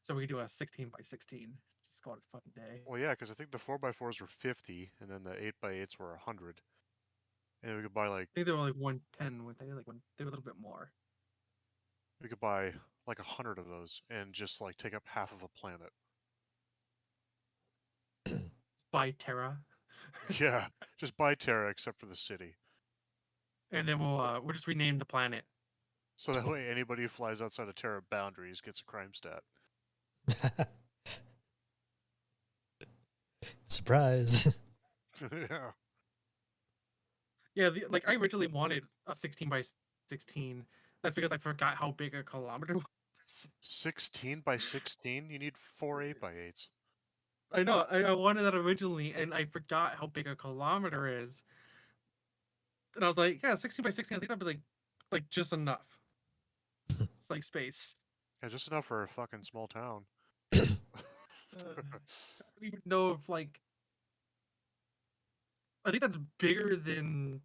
B: So we could do a 16 by 16. Just call it a fucking day.
C: Well, yeah, because I think the 4x4s were 50, and then the 8x8s were 100. And we could buy like
B: I think they were like 110. When they like when they were a little bit more.
C: we could buy like 100 of those and just like take up half of a planet.
B: Buy Terra.
C: Yeah, just buy Terra except for the city.
B: And then we'll just rename the planet.
C: So that way anybody who flies outside of Terra boundaries gets a crime stat.
A: Surprise.
C: Yeah.
B: Yeah, like I originally wanted a 16 by 16. That's because I forgot how big a kilometer was.
C: 16 by 16? You need 4 8x8s.
B: I know, I wanted that originally, and I forgot how big a kilometer is. And I was like, yeah, 16 by 16. I think that'd be like just enough. It's like space.
C: Yeah, just enough for a fucking small town.
B: I don't even know if like I think that's bigger than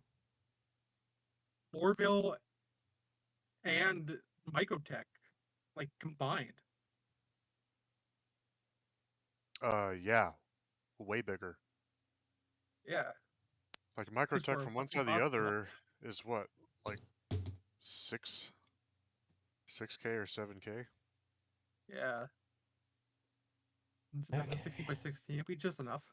B: Orville and Microtech, like combined.
C: Yeah, way bigger.
B: Yeah,
C: Like
B: because
C: Microtech
B: for a
C: from one
B: fucking
C: side to the
B: hospital.
C: other is what, like 6K or 7K?
B: Yeah, a
A: Okay.
B: 16 by 16 it'd be just enough.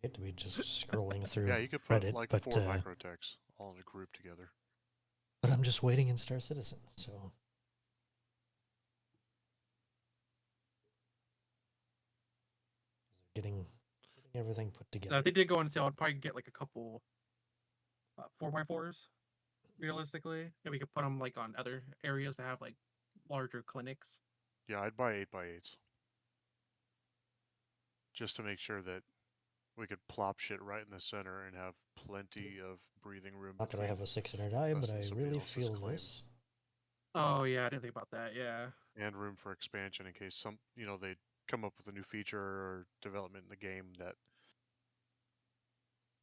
A: I hate to be just scrolling through
C: Yeah, you could put
A: Reddit,
C: like
A: but
C: 4 Microtechs all in a group together.
A: I'm just waiting in Star Citizen, so getting everything put together.
B: If they did go on sale, I'd probably get like a couple 4x4s realistically, and we could put them like on other areas that have like larger clinics.
C: Yeah, I'd buy 8x8s. Just to make sure that we could plop shit right in the center and have plenty of breathing room
A: Not that I
C: between
A: have a 600i,
C: us
A: but
C: and
A: I
C: somebody
A: really
C: else's
A: feel
C: claims.
A: this.
B: Oh yeah, I didn't think about that. Yeah.
C: And room for expansion in case they come up with a new feature or development in the game that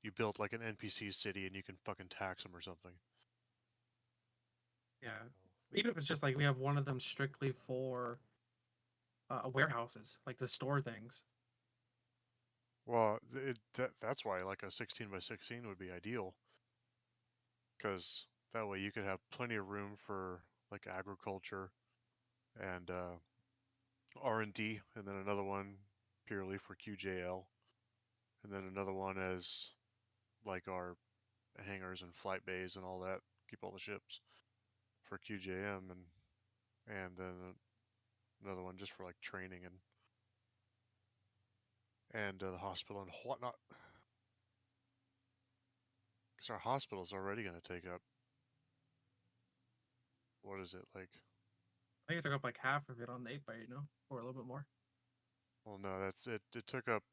C: you built like an NPC city and you can fucking tax them or something.
B: Yeah. Even if it's just like we have one of them strictly for warehouses, like to store things.
C: Well, that's why like a 16 by 16 would be ideal, because that way you could have plenty of room for like agriculture and R&D, and then another one purely for QJL, and then another one as like our hangars and flight bays and all that, keep all the ships for QJM, and then another one just for like training and the hospital and whatnot. Because our hospital's already going to take up, what is it, like,
B: I think it took up like half of it on the 8x8, or a little bit more.
C: well, no, that's it. It took up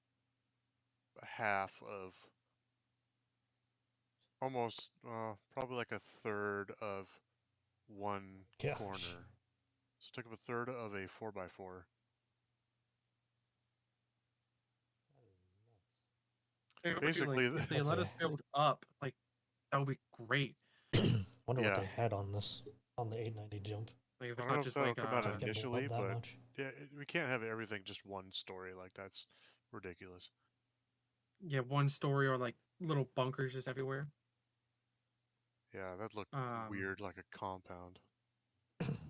C: half of, almost, probably like a third of one
A: Gosh.
C: corner. So it took up a third of a 4x4. Basically,
B: If they let
A: Okay.
B: us build up, like that would be great.
A: Wonder what
C: yeah.
A: they had on this, on the 890 jump.
B: Like if
C: I
B: it's
C: don't know
B: not
C: if
B: just
C: that'll
B: like
C: come out
A: Did it get blown
C: initially,
A: up that
C: but
A: much?
C: yeah, we can't have everything just one story. Like, that's ridiculous.
B: one story or like little bunkers just everywhere.
C: Yeah, that'd look weird, like a compound.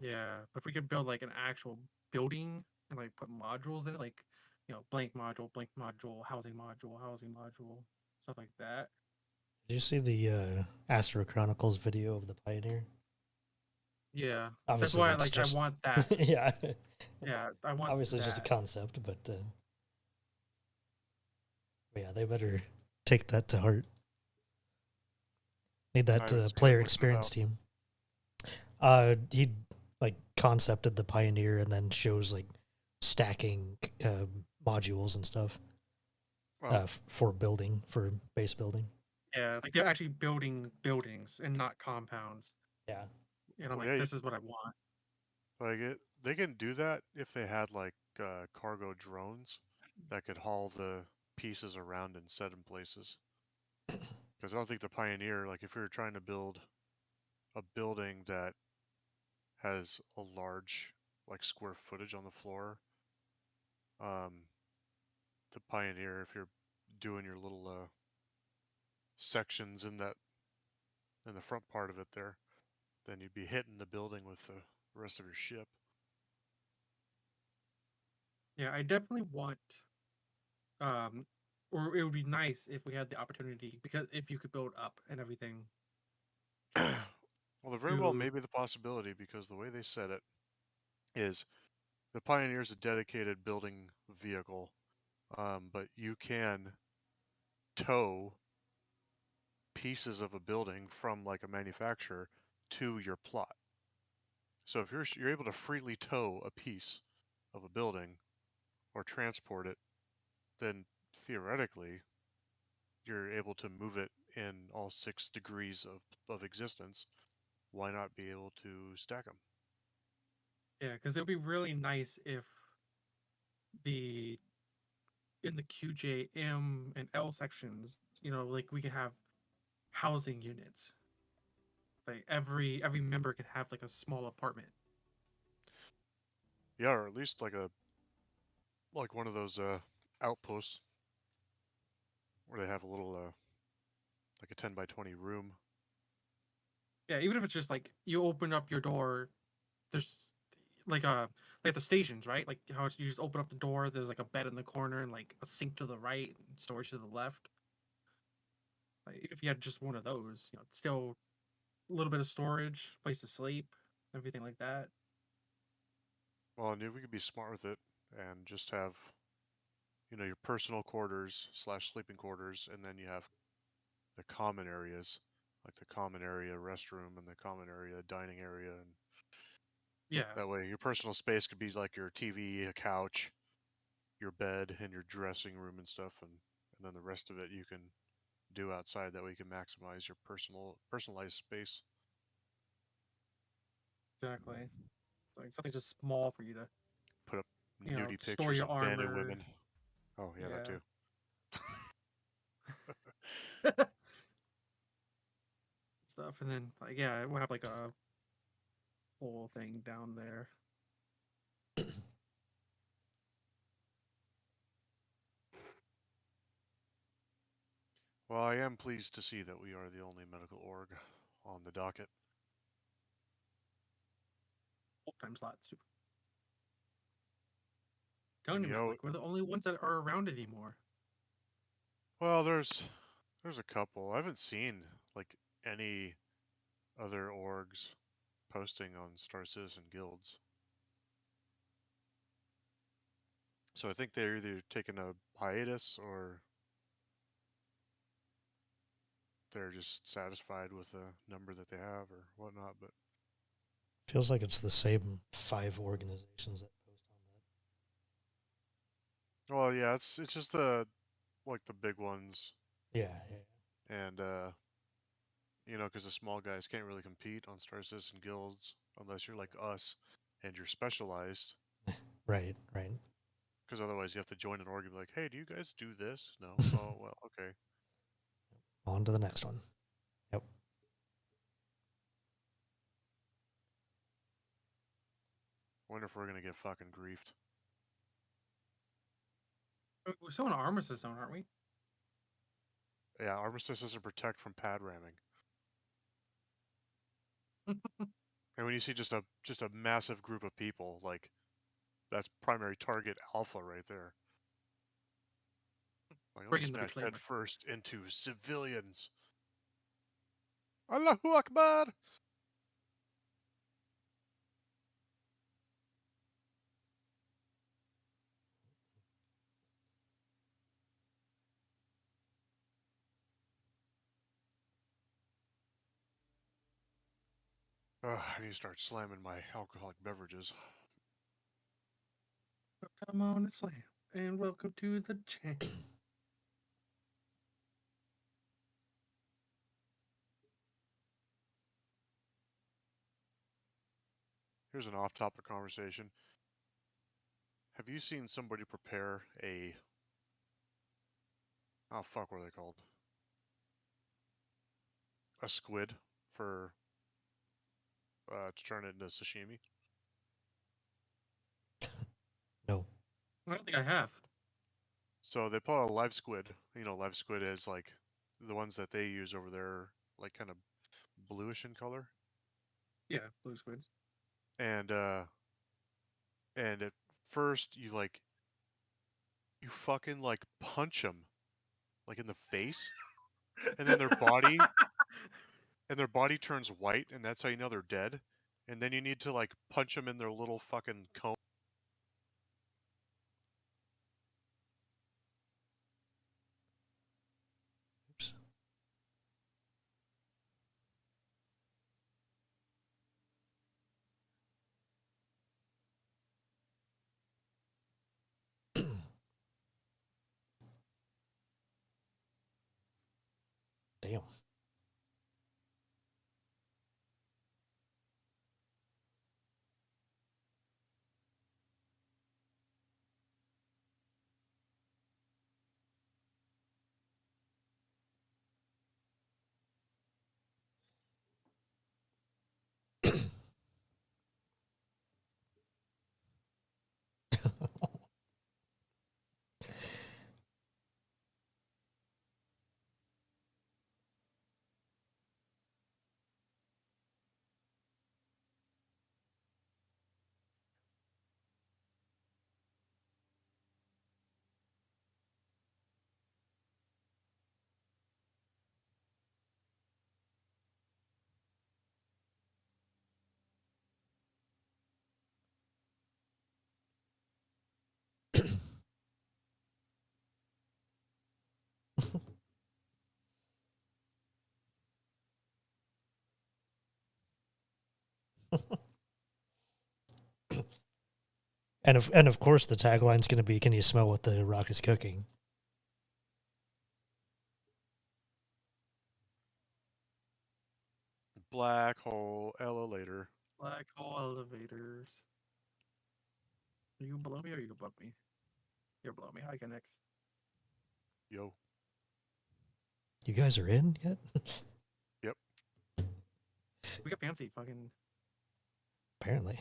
B: Yeah, but if we could build like an actual building and like put modules in it, like blank module, housing module, stuff like that.
A: Did you see the Astro Chronicles video of the Pioneer?
B: Yeah, that's
A: Obviously,
B: why
A: that's
B: I
A: just
B: want that.
A: yeah.
B: Yeah, I want
A: Obviously, it's just a
B: that.
A: concept, but yeah, they better take that to heart. Need
C: I
A: that
C: haven't seen it.
A: player
C: What's it
A: experience
C: about?
A: team. He like concepted the Pioneer and then shows like stacking modules and stuff
C: Oh,
A: for building, for base building.
B: Yeah, like they're actually building buildings and not compounds.
A: Yeah.
B: And I'm
C: well,
B: like,
C: yeah,
B: this is what I want.
C: like they can do that if they had like cargo drones that could haul the pieces around and set in places. Because I don't think the Pioneer, like if you're trying to build a building that has a large like square footage on the floor, um, the Pioneer, if you're doing your little sections in the front part of it there, then you'd be hitting the building with the rest of your ship.
B: Yeah, I definitely want um or it would be nice if we had the opportunity, because if you could build up and everything.
C: Well, there very well may be the possibility, because the way they said it is the Pioneer is a dedicated building vehicle, but you can tow pieces of a building from like a manufacturer to your plot. So if you're able to freely tow a piece of a building or transport it, then theoretically you're able to move it in all 6 degrees of existence. Why not be able to stack them?
B: Yeah, because it would be really nice if the in the QJ, M, and L sections, like we could have housing units. Like every member could have like a small apartment.
C: Yeah, or at least like one of those outposts where they have a little like a 10 by 20 room.
B: Yeah, even if it's just like you open up your door, there's like the stations, right? Like how you just open up the door, there's like a bed in the corner and like a sink to the right and storage to the left. Like if you had just one of those, still a little bit of storage, place to sleep, everything like that.
C: Well, and we could be smart with it and just have, your personal quarters slash sleeping quarters, and then you have the common areas, like the common area restroom and the common area dining area, and
B: Yeah,
C: that way your personal space could be like your TV, a couch, your bed, and your dressing room and stuff, and then the rest of it you can do outside. That way you can maximize your personalized space.
B: exactly. Like something just small for you to,
C: Put up nudie
B: store
C: pictures
B: your
C: of men and
B: armor.
C: women. Oh yeah, that
B: Yeah.
C: too.
B: Stuff, and then like yeah, we'll have like a whole thing down there.
C: Well, I am pleased to see that we are the only medical org on the docket.
B: Full time slots too. Telling
C: And
B: you, man, like we're the only ones that are around anymore.
C: well, there's a couple. I haven't seen like any other orgs posting on Star Citizen guilds. So I think they're either taking a hiatus or they're just satisfied with the number that they have or whatnot. But
A: Feels like it's the same 5 organizations that post on
C: well, yeah, it's just the like the big ones,
A: that. Yeah, yeah.
C: and because the small guys can't really compete on Star Citizen guilds unless you're like us and you're specialized.
A: Right, right.
C: Because otherwise you have to join an org and be like, hey, do you guys do this? No. Oh well, okay.
A: On to the next one. Yep.
C: Wonder if we're gonna get fucking griefed.
B: We're still in an armistice zone, aren't we?
C: Yeah, armistice doesn't protect from pad ramming. And when you see just a massive group of people, like that's primary target alpha right there. Like I'm gonna
B: Bringing the big
C: smash head
B: flavor.
C: first into civilians. Allahu Akbar! I need to start slamming my alcoholic beverages.
B: Come on and slam, and welcome to the jam.
C: Here's an off-topic conversation. Have you seen somebody prepare oh fuck, what are they called? A squid for to turn it into sashimi?
A: No.
B: I don't think I have.
C: So they pull out a live squid. Live squid is like the ones that they use over there, like kind of bluish in color.
B: Yeah, blue squids.
C: And at first you fucking like punch them like in the face, and then their body turns white, and that's how you know they're dead. And then you need to like punch them in their little fucking cone.
A: Damn. And of course the tagline's going to be, "Can you smell what the rock is cooking?"
C: Black hole elevator.
B: Black hole elevators. Are you below me or are you above me? You're below me. Hi, Connects.
C: Yo.
A: You guys are in yet?
C: Yep.
B: We got fancy fucking.
A: Apparently.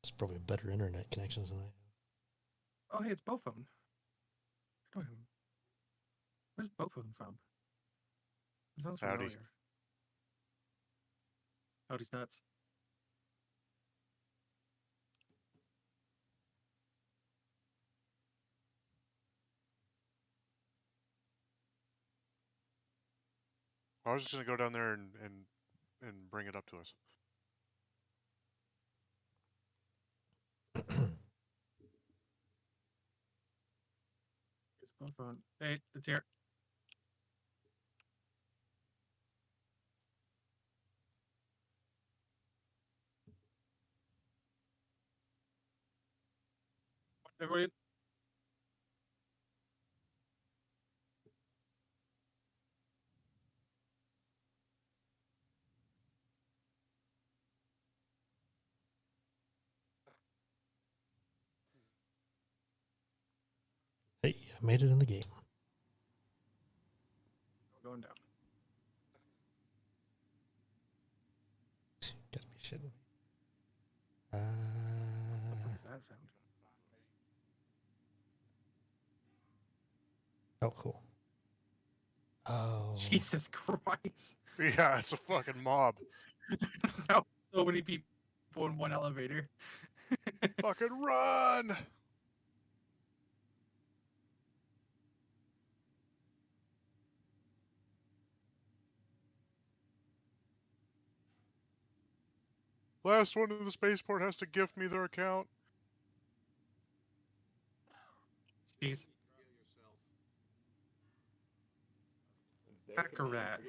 A: It's probably better internet connections than I have.
B: Oh, hey, it's Bowphone. Where's Bowphone from? It sounds
C: Howdy.
B: familiar. Howdy's nuts.
C: I was just gonna go down there and bring it up to us.
B: Here's Bowphone. Hey, it's here. Everybody.
A: Hey, I made it in the game.
B: We're going down.
A: Gotta be shitting me.
B: What the fuck is that sound?
A: Oh, cool. Oh.
B: Jesus Christ.
C: Yeah, it's a fucking mob.
B: That was so many people in one elevator.
C: Fucking run! Last one in the spaceport has to gift me their account.
B: Jeez. Hacker-rat.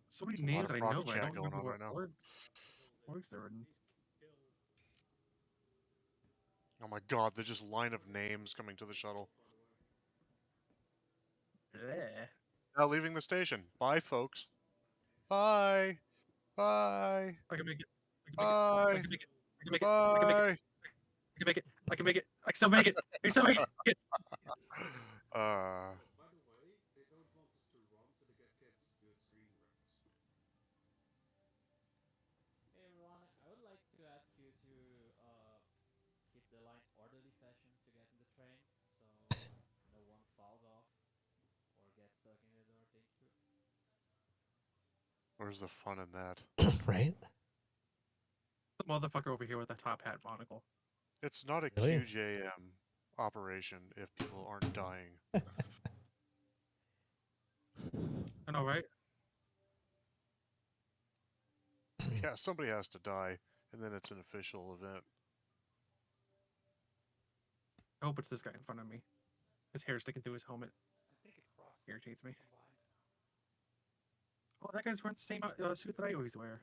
B: So many
C: There's a lot
B: names
C: of
B: that I
C: proc
B: know, but I
C: chat
B: don't
C: going
B: remember
C: on
B: what
C: right now.
B: orgs they're in.
C: Oh my god, there's just line of names coming to the shuttle.
B: Bleh.
C: Now leaving the station. Bye, folks. Bye. Bye.
B: I can make it. I
C: Bye.
B: can make it. I can make it. I can make it. I can make it. I can make it. I can still make it. I can still make it.
C: Uh,
D: Hey everyone, I would like to ask you to keep the line orderly fashion to get in the train, so no one falls off or gets stuck in the door. Thank you.
C: where's the fun in that?
A: Right?
B: The motherfucker over here with the top hat monocle.
C: It's not a
A: Really?
C: QJM operation if people aren't dying.
B: I know, right?
C: Yeah, somebody has to die, and then it's an official event.
B: I hope it's this guy in front of me. His hair sticking through his helmet. Irritates me. Oh, that guy's wearing the same suit that I always wear.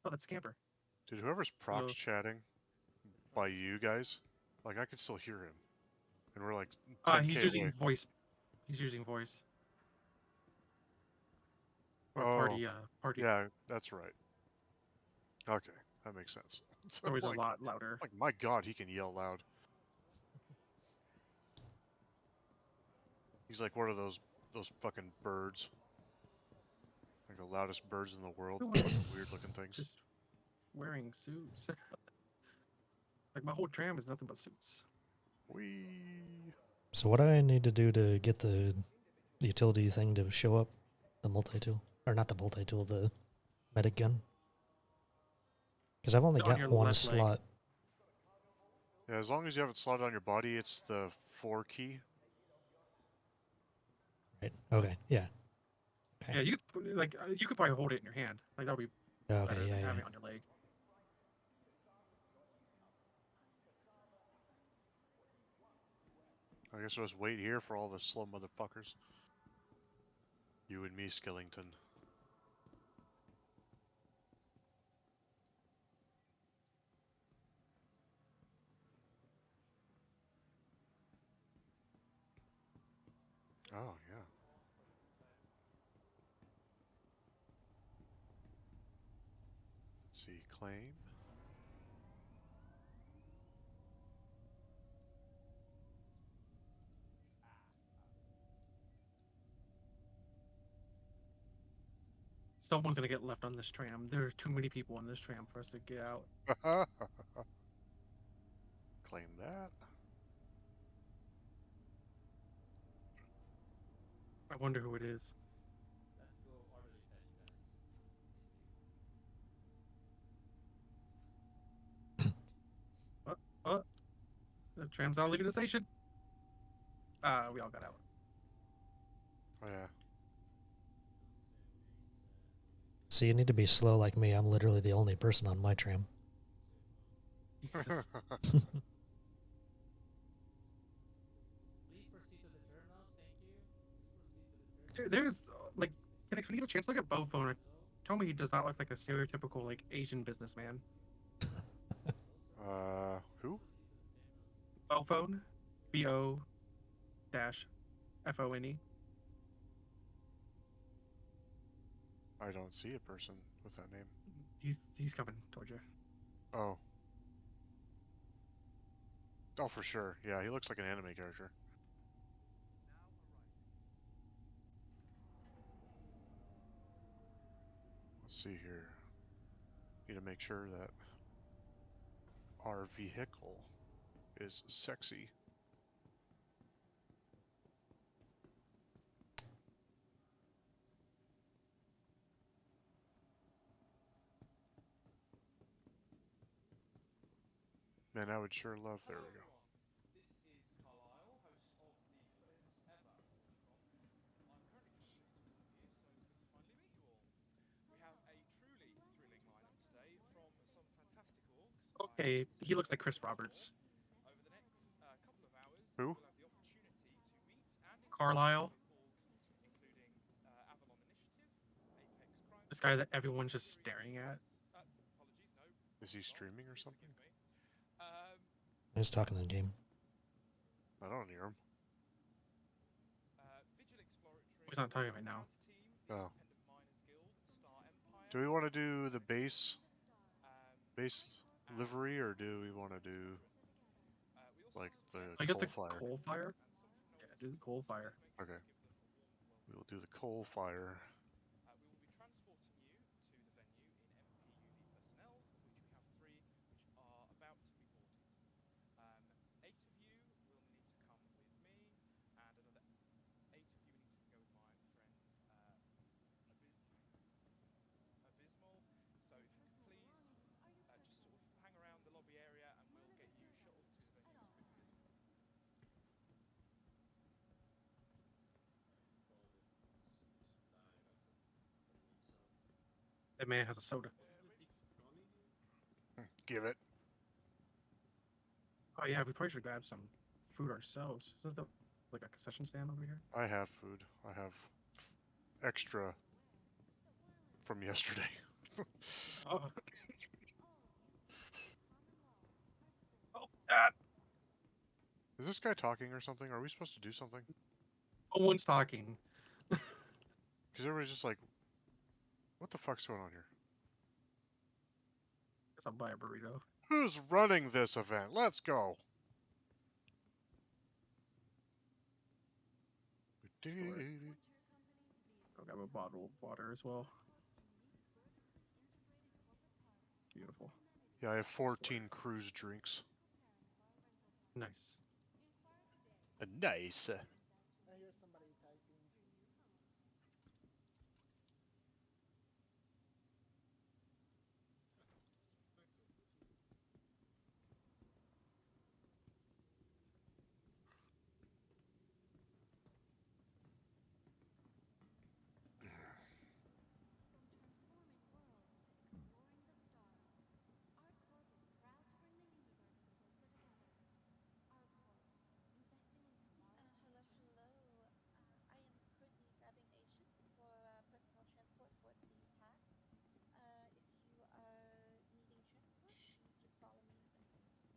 B: Oh, that's Scamper.
C: Dude, whoever's prox
B: Hello.
C: chatting by you guys, Like I could still hear him, and we're like 10K
B: He's using
C: away.
B: voice. He's using voice. Or
C: Oh,
B: party.
C: yeah, that's right. Okay, that makes sense. So,
B: Always a lot louder.
C: like my God, he can yell loud. He's like one of those fucking birds, like the loudest birds in the world. Weird looking things.
B: Just wearing suits. Like my whole tram is nothing but suits.
C: Wee.
A: So what do I need to do to get the utility thing to show up? The multi-tool? Or not the multi-tool, the medic gun? Because I've only
B: On your
A: got one
B: left leg.
A: slot.
C: Yeah, as long as you have it slotted on your body, it's the 4 key.
A: Right. Okay. Yeah. Okay.
B: Yeah, you could probably hold it in your hand. Like that would be better
A: Okay.
B: than
A: Yeah.
B: having
A: Yeah.
B: it on your leg.
C: I guess we'll just wait here for all the slow motherfuckers. You and me, Skellington. Oh, yeah. Let's see, claim.
B: Someone's gonna get left on this tram. There's too many people on this tram for us to get out.
C: Claim that.
B: I wonder who it is.
D: Let's go orderly fashion, guys.
B: The tram's not leaving the station. We all got out.
C: Oh, yeah.
A: So you need to be slow like me. I'm literally the only person on my tram.
B: Jesus.
D: Please proceed to the terminals. Thank you. Please proceed to the terminals.
B: There's like, Kenix, when you get a chance, look at Bo Phone. Tell me he does not look like a stereotypical like Asian businessman.
C: Who?
B: Bo Phone, BO-FONE.
C: I don't see a person with that name.
B: He's coming towards you.
C: Oh. Oh, for sure. Yeah, he looks like an anime character. Let's see here. Need to make sure that our vehicle is sexy. Man, I would sure love. There we go.
D: This is Carlisle, host of the first ever OrgCon. I'm currently just returning to work here, so it's good to finally meet you all. We have a truly thrilling lineup today from some fantastic orgs.
B: Okay, he looks like Chris Roberts.
D: Over the next couple of hours,
C: Who?
D: we'll have the opportunity to meet and
B: Carlisle.
D: orgs, including Avalon Initiative, Apex Crime.
B: This guy that everyone's just staring at.
D: Apologies, no.
C: Is he streaming or something?
D: Forgive me.
A: He's talking in game.
C: I don't hear him.
D: Vigil Exploratory.
B: He's not talking right now.
D: Team,
C: Oh.
D: Independent Miners Guild, Star Empire.
C: Do we want to do the base
D: Um,
C: livery, or do we want to do
D: we also
C: like the
B: I get
C: coal
B: the
C: fire?
B: coal fire. Yeah, do the coal fire.
C: Okay. We will do the coal fire.
D: We will be transporting you to the venue in MPUV personnels, of which we have 3, which are about to be boarding. 8 of you will need to come with me, and another 8 of you need to go with my friend Abysmal. So if you could please just sort of hang around the lobby area, and we'll get you shuttled to the venue as quickly as possible.
B: That man has a soda.
C: Give it.
B: Oh yeah, we probably should grab some food ourselves. Isn't there like a concession stand over here?
C: I have food. I have extra from yesterday.
B: Oh. Oh, God.
C: this guy talking or something? Are we supposed to do something?
B: No one's talking.
C: Because everybody's just like, what the fuck's going on here?
B: Guess I'll buy a burrito.
C: Who's running this event? Let's go.
B: Store. I'll grab a bottle of water as well. Beautiful.
C: Yeah, I have 14 cruise drinks.
B: Nice.
C: Nice.
E: I hear somebody typing.
F: Hello, hello. I am currently grabbing a ship for personal transport towards the pack. If you are needing transport, please just follow me inside.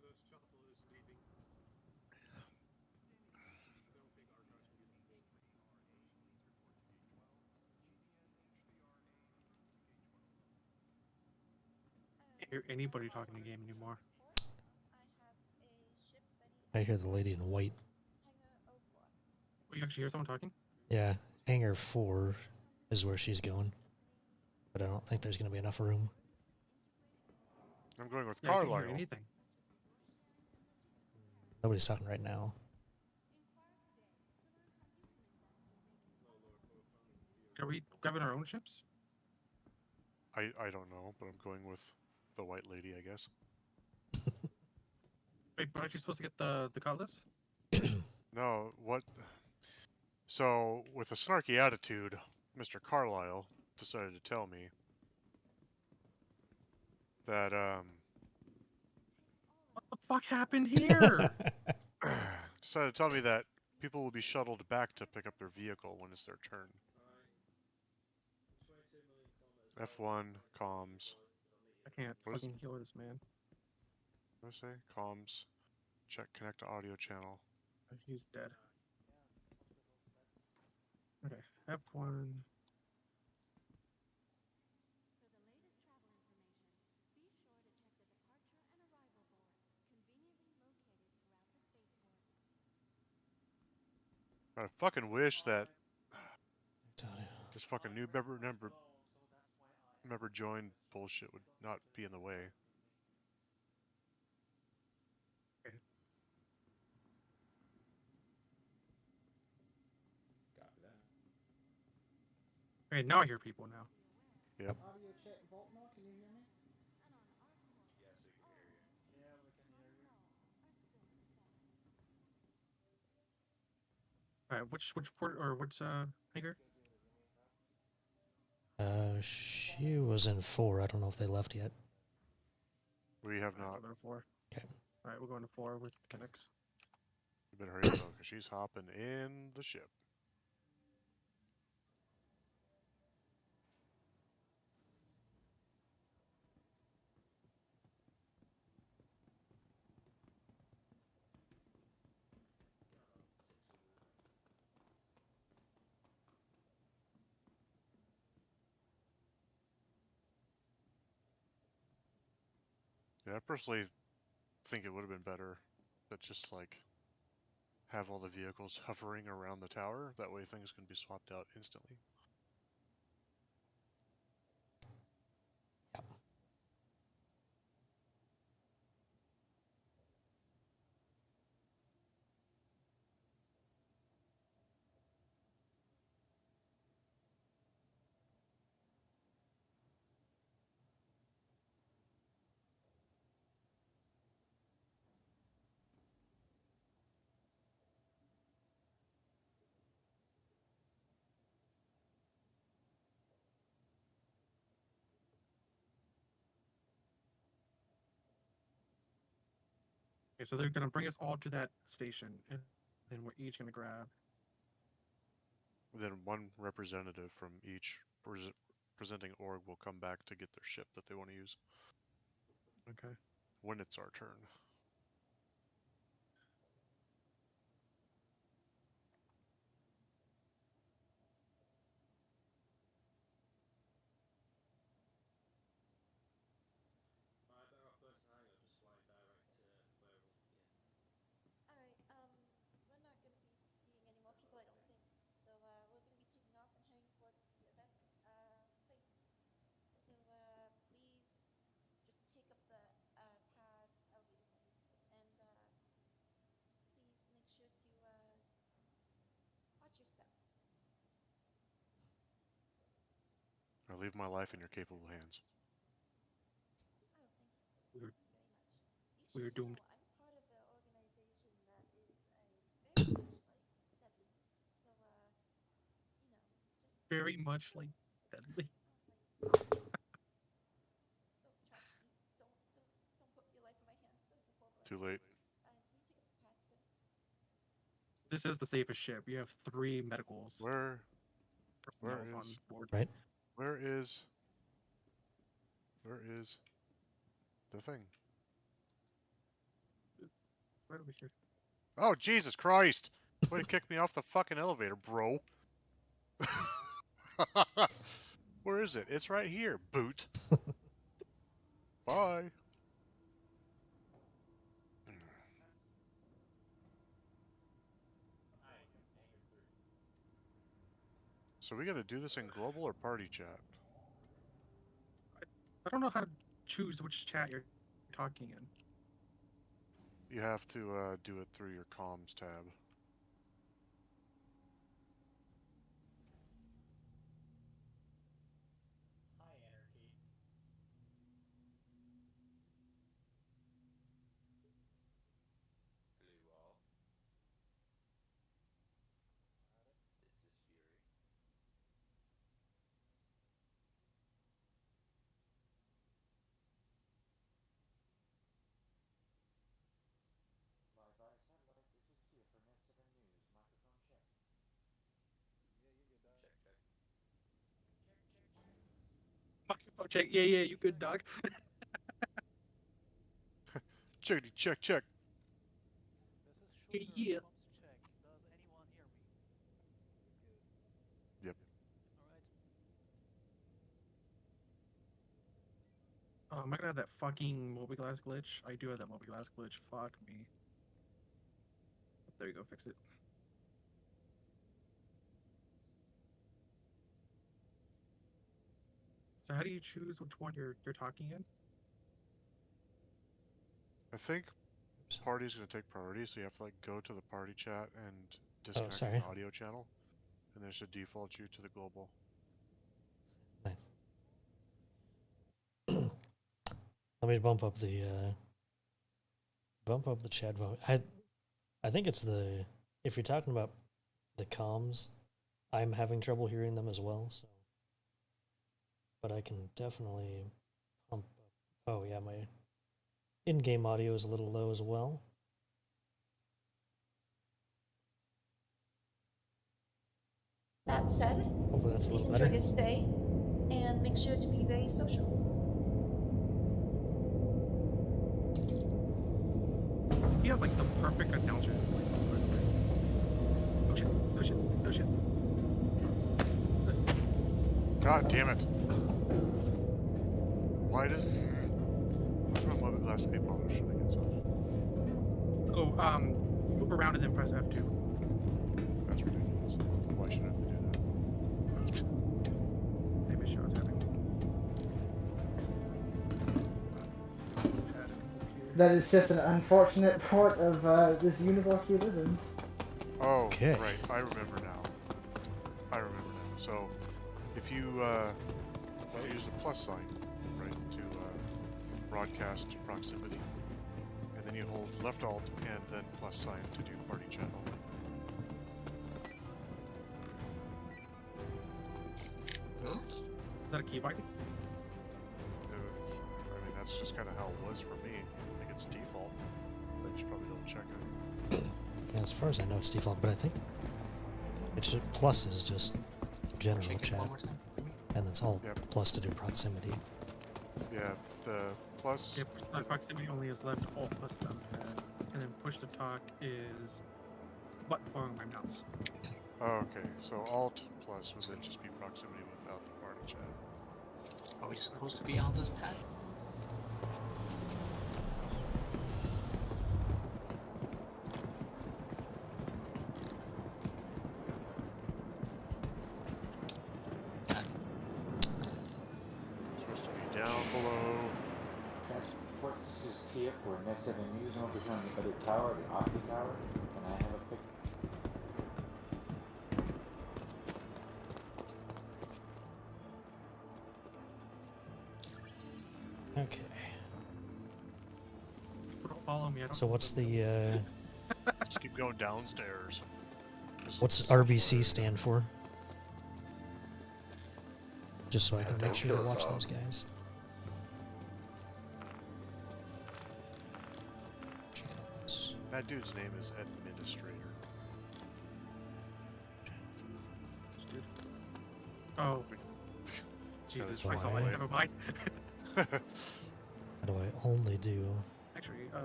G: The shuttle is leaving. I don't think Archives will be leaving.
B: Hear anybody talking in the game anymore.
F: I have a ship ready.
A: I hear the lady in white.
F: Hangar 04.
B: Oh, you actually hear someone talking?
A: Yeah, hangar 4 is where she's going. But I don't think there's going to be enough room.
C: I'm going with
B: Yeah, I can't hear
C: Carlisle.
B: anything.
A: Nobody's talking right now.
B: Are we grabbing our own ships?
C: I don't know, but I'm going with the white lady, I guess.
B: Wait, but aren't you supposed to get the cutlass?
C: No, what? So, with a snarky attitude, Mr. Carlisle decided to tell me that,
B: What the fuck happened here?
C: decided to tell me that people will be shuttled back to pick up their vehicle when it's their turn. F1, comms.
B: I can't
C: What is-
B: fucking heal this man.
C: What did I say? Comms. Check connect to audio channel.
B: He's dead. Okay, F1.
C: But I fucking wish that
A: Got it.
C: this fucking new member join bullshit would not be in the way.
B: Okay, now I hear people now.
C: Yep.
E: Audio check. Voltmore, can you hear me?
D: Yeah, we can hear you.
B: Alright, which port or which hangar?
A: She was in 4. I don't know if they left yet.
C: We have
B: Alright,
C: not.
B: we'll go to 4.
A: Okay.
B: Alright, we're going to 4 with Kennex.
C: You better hurry up though, because she's hopping in the ship. Yeah, I personally think it would have been better that just like have all the vehicles hovering around the tower. That way things can be swapped out instantly.
B: Okay, so they're gonna bring us all to that station, and then we're each gonna grab.
C: Then one representative from each presenting org will come back to get their ship that they want to use
B: Okay.
C: when it's our turn. leave my life in your capable hands.
F: Oh, thank you
B: We're,
F: very much. You
B: we're
F: should
B: doomed.
F: know I'm part of an organization that is very much like deadly. So, you know, just
B: Very much like deadly.
F: don't trust me. Don't put your life in my hands. That's a horrible
C: Too
F: idea.
C: late.
F: Can you take a pass, sir?
B: This is the safest ship. You have 3 medicals
C: Where
B: personnels on
C: is
B: board.
A: Right?
C: where is the thing?
B: Right over here.
C: Oh Jesus Christ! Way to kick me off the fucking elevator, bro. Where is it? It's right here, boot. Bye. So we gotta do this in global or party chat?
B: I don't know how to choose which chat you're talking in.
C: You have to do it through your comms tab.
D: Hi, Anarchy. Hello, all. This is Fury. Live via satellite, this is Tia for Net 7 News. Microphone check. Yeah, you good, dog. Check, check. Check, check, check.
B: Microphone check. Yeah, you good, dog.
C: Checkity check check.
H: This is
B: Hey,
H: Shooter.
B: yeah.
H: Comms check. Does anyone hear me? You're good.
C: Yep.
H: Alright.
B: Oh, am I gonna have that fucking mobiGlass glitch? I do have that mobiGlass glitch. Fuck me. There you go, fix it. So how do you choose which one you're talking in?
C: I think party's gonna take priority, so you have to like go to the party chat and disconnect
A: sorry.
C: the audio channel, and then it should default you to the global.
A: Let me bump up the chat volume. I think it's the, if you're talking about the comms, I'm having trouble hearing them as well. So, but I can definitely pump up. Oh yeah, my in-game audio is a little low as well.
F: That said,
A: Hopefully that's a
F: please
A: little
F: enjoy
A: better.
F: your stay and make sure to be very social.
B: He has like the perfect announcer voice. By the way. Oh shit! Oh shit! Oh shit!
C: God damn it! Why does my mobiGlass 8 bottle shutting itself?
B: Oh, move around and then press F2.
C: That's ridiculous. Why should I have to do that?
B: Maybe show us having.
E: That is just an unfortunate part of this universe we live in.
C: Oh,
A: Okay.
C: right. I remember now. So, if you use the plus sign, right, to broadcast proximity, and then you hold left alt and then plus sign to do party chat only.
B: Is that a keybind?
C: I mean, that's just kind of how it was for me. I think it's default. I should probably double check it.
A: Yeah, as far as I know, it's default, but I think it's plus is just general
I: Check it
A: chat,
I: one more time for me.
A: and it's all
C: Yep.
A: plus to do proximity.
C: Yeah, the plus.
B: Yeah, push to talk proximity only is left, alt plus numpad, and then push to talk is button following my mouse.
C: Oh, okay, so alt plus would then just be proximity without the party chat.
I: Are we supposed to be on this pad?
C: Supposed to be down below.
J: Transport, this is Tia for Net 7 News. I'm over here on the other tower, the Oxy Tower. Can I have a pic?
A: Okay.
B: Don't follow me. I don't
A: So what's the
C: Just keep going downstairs. This is
A: what's
C: the social
A: RBC
C: area.
A: stand for? Just so I can make
J: Don't
A: sure to
J: kill us
A: watch
J: all.
A: those guys. Channels.
C: That dude's name is Administrator.
B: Oh,
C: That
B: Jesus.
C: is
B: I saw
A: why.
B: it. Never mind.
A: How do I only do
B: Actually,
A: red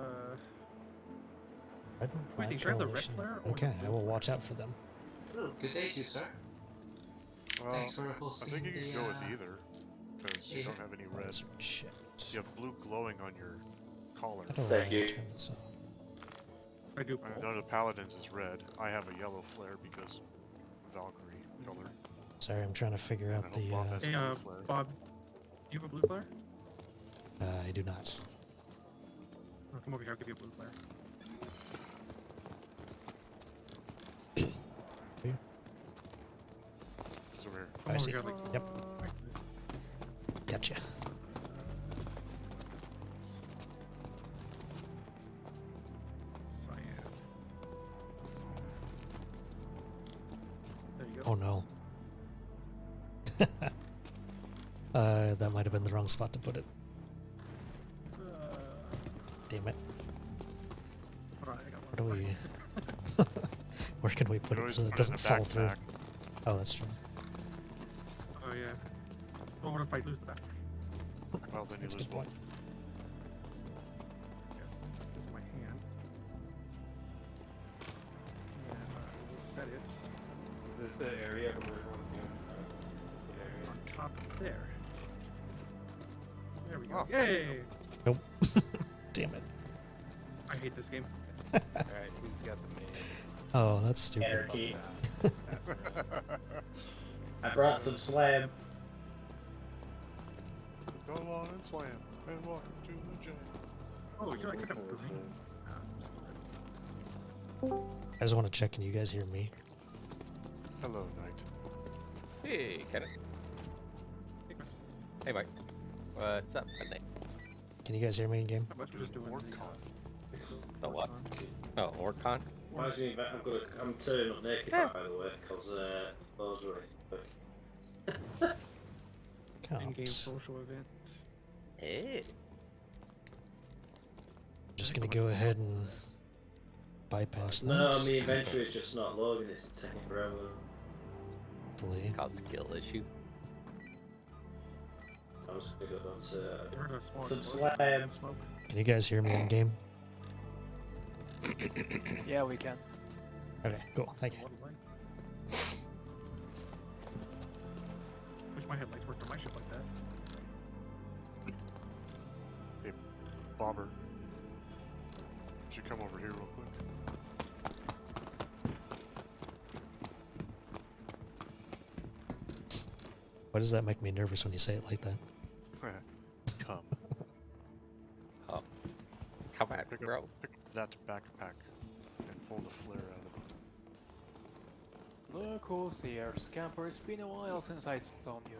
A: and
B: Wait,
A: black
B: they try the red
A: coalition?
B: flare or
A: Okay,
B: the
A: I
B: blue
A: will watch
B: flare?
A: out for them.
I: Good day to you, sir.
C: Well,
I: Thanks for
C: I
I: hosting
C: think you
I: the,
C: can go with either, because you
I: yeah.
C: don't have any red.
A: Those are shit.
C: You have blue glowing on your collar.
A: How do
J: Thank
A: I
J: you.
A: turn this off?
B: I do.
C: And none of the paladins is red. I have a yellow flare because Valkyrie color.
A: Sorry, I'm trying to figure
C: And
A: out
C: I hope Bob has
B: Hey,
C: a blue flare.
B: Bob, do you have a blue flare?
A: I do not.
B: Oh, come over here. I'll give you a blue flare.
C: It's over here.
B: Come
A: I
B: over
A: see.
B: here. Like,
A: Yep. Gotcha.
B: Cyan. There you go.
A: Oh no. That might have been the wrong spot to put it. Damn it.
B: Hold on, I got
A: Where
B: one.
A: do we... Where can we put
C: You
A: it
C: always
A: so
C: put
A: it
C: in
A: doesn't
C: a
A: fall through?
C: backpack.
A: Oh, that's true.
B: Oh yeah. Oh, what if I lose that?
C: Well, then you
A: That's a
C: lose
A: good
C: both.
A: point.
B: This is my hand. And we'll set it
J: Is this the area where everyone's doing the area?
B: on top of there. There we go.
C: Oh.
B: Yay!
A: Nope. Damn it.
B: I hate this game.
G: Alright, who's got the maze?
A: Oh, that's stupid.
E: Anarchy.
G: That's right.
E: I brought some slab.
C: Go on and slam, and welcome to the jail.
B: Oh, you know, I could have green.
A: I just want to check, can you guys hear me?
C: Hello, knight.
K: Hey, Kenneth.
B: Hey, Chris.
K: Hey, Mike. What's up, Monday?
A: Can you guys hear me in game?
B: How much we're just doing
C: OrgCon.
K: The what? Oh, OrgCon?
L: Reminds me that I'm turning up naked by the way, because those were
B: in-game
A: Counts.
B: social event.
K: Hey.
A: Just gonna go ahead and bypass that.
L: No, my inventory is just not loading, it's taking forever.
A: Hopefully.
K: Called skill issue.
L: I'm just gonna go down to
B: Heard a small
E: Some
B: explosion
E: slab.
B: and smoke.
A: Can you guys hear me in game?
H: Yeah, we can.
A: Okay, cool. Thank you.
B: What a light. Wish my headlights worked on my ship like that.
C: Bobber. Should come over here real quick.
A: Why does that make me nervous when you say it like that?
C: Come.
K: Oh. Come on,
C: Pick
K: bro.
C: up that backpack and pull the flare out of it.
H: Look who's here. Scamper, it's been a while since I saw you.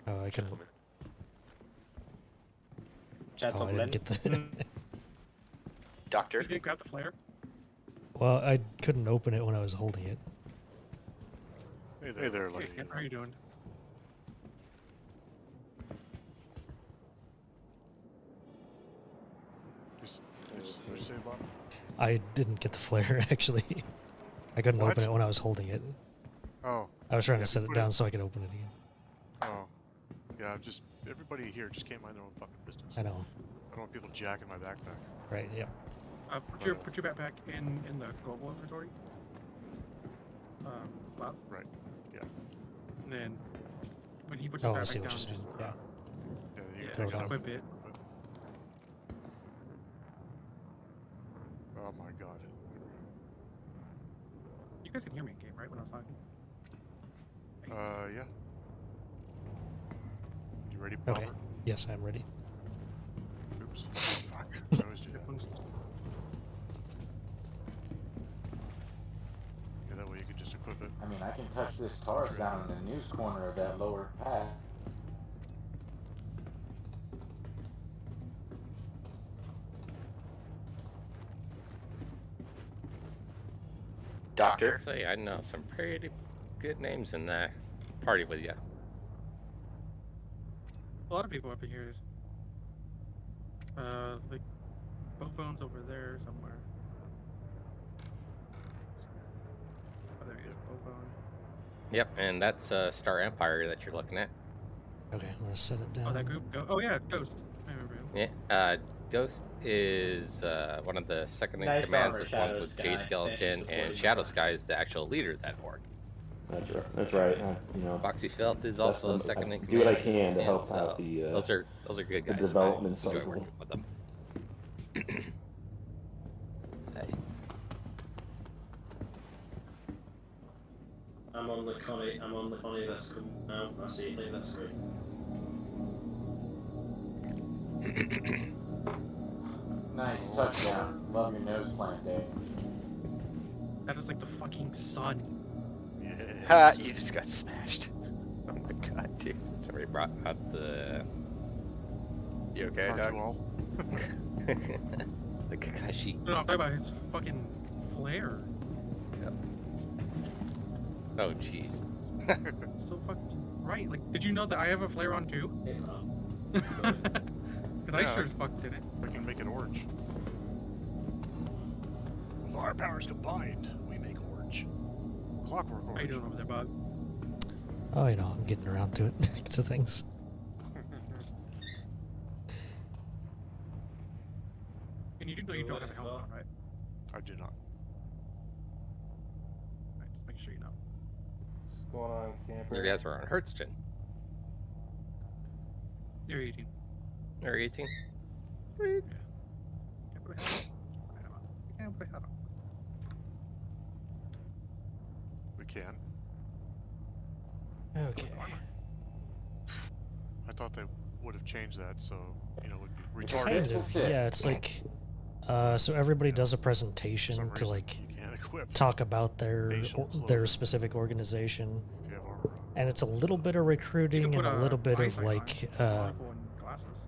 A: Oh, I couldn't. Oh, I
E: Gentlemen.
A: didn't get the.
B: You didn't grab the flare?
A: Well, I couldn't open it when I was holding it.
C: Hey there,
B: Hey,
C: lady.
B: Skip, how are you doing?
C: What'd you say, Bob?
A: I didn't get the flare actually. I couldn't
C: What?
A: open it when I was holding it.
C: Oh,
A: I was trying
C: Yeah,
A: to set
C: you
A: it
C: put it-
A: down so I could open it again.
C: oh. Yeah, just everybody here just can't mind their own fucking business.
A: I know.
C: I don't want people jacking my backpack.
A: Right, yep.
B: Put your backpack in the global inventory. Bob.
C: Right. Yeah.
B: And then when he puts his
A: Oh, I
B: backpack
A: see
B: down,
A: what you're saying.
B: just
A: Yeah.
C: Yeah, you
B: yeah,
C: can
A: throw it
B: just
A: on.
B: equip it.
C: Oh my god.
B: You guys can hear me in game, right? When I was talking.
C: Yeah. You ready,
A: Okay.
C: Palmer?
A: Yes, I'm ready.
C: Oops. Fuck. I always do that. Yeah, that way you can just equip it.
J: I mean, I can touch this Taurus
C: Trade
J: down
C: it.
J: in the news corner of that lower path.
I: Doctor.
K: Say, I know some pretty good names in that party with you.
B: A lot of people up in here. Like, both phones over there somewhere. Oh, there he is, both phone.
K: Yep, and that's Star Empire that you're looking at.
A: Okay, I'm gonna set it down.
B: Oh, that group? Oh, yeah, Ghost. I remember him.
K: Yeah, Ghost is one of the second in
I: Nice
K: commands
I: armor,
K: of
I: Shadow
K: ones with
I: Sky.
K: Jay
I: Thank you
K: Skeleton,
I: for
K: and
I: supporting
K: Shadow
I: the
K: Sky is the actual leader of that org.
M: That's right. That's right. You know,
K: Foxy Felt is
M: that's
K: also
M: the,
K: second
M: I
K: in
M: do what I
K: command.
M: can to
K: and
M: help
K: so
M: out the
K: those are good guys.
M: development
K: I enjoy
M: cycle.
K: working with them. Hey.
L: I'm on the Connie that's come now. I see it, that's great.
J: Nice touchdown. Love your nose plant, Dave.
B: That is like the fucking sun.
C: Yeah.
I: You just got smashed. Oh my god, dude.
K: Somebody brought out the
I: You okay,
C: Aren't
I: Doc?
C: you all?
K: the Kakashi.
B: No, I'm talking about his fucking flare.
K: Yep. Oh jeez.
B: So fucking right. Like, did you know that I have a flare on too? Because I
C: Yeah.
B: sure as fuck did it.
C: I can make it orange. With our powers combined, we make orange. Clockwork
B: How you
C: orange.
B: doing over there, bud?
A: Oh, you know, I'm getting around to it. To things.
B: And you do know you don't have a helmet on, right?
C: I do not.
B: Right, just make sure you know.
M: What's going on, Scamper?
K: You guys were on Hearthstone.
B: You're 18.
K: Or 18?
B: Can't put a hat on. Can't put a hat on.
C: We can.
A: Okay.
C: I thought they would have changed that, so you know, would be
A: Kind
C: retarded.
A: of. Yeah, it's like, so everybody does a
C: For
A: presentation
C: some
A: to
C: reason,
A: like
C: you can't equip.
A: talk about their
C: facial
A: their
C: clothing
A: specific organization,
C: if you have armor on.
A: and it's a little bit of
B: You
A: recruiting
B: can
A: and
B: put
A: a little bit of
B: eyesight
A: like
B: on, monocle and glasses.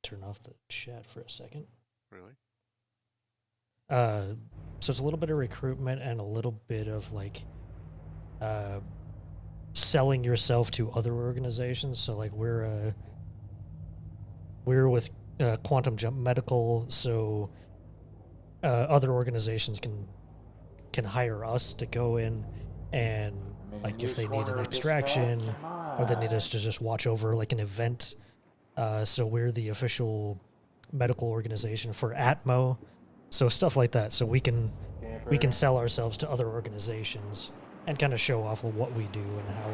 A: turn off the chat for a second.
C: Really?
A: So it's a little bit of recruitment and a little bit of like selling yourself to other organizations. So like we're with Quantum Jump Medical, so other organizations can hire us to go in and like if they need an extraction or they need us to just watch over like an event. So we're the official medical organization for Atmo, so stuff like that. So we can sell ourselves to other organizations and kind of show off of what we do and how.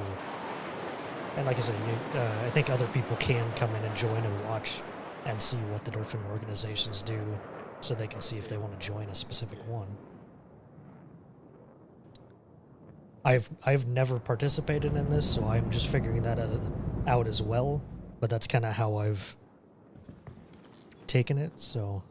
A: And like I said, I think other people can come in and join and watch and see what the different organizations do, so they can see if they want to join a specific one. I've never participated in this, so I'm just figuring that out as well. But that's kind of how I've taken it. So.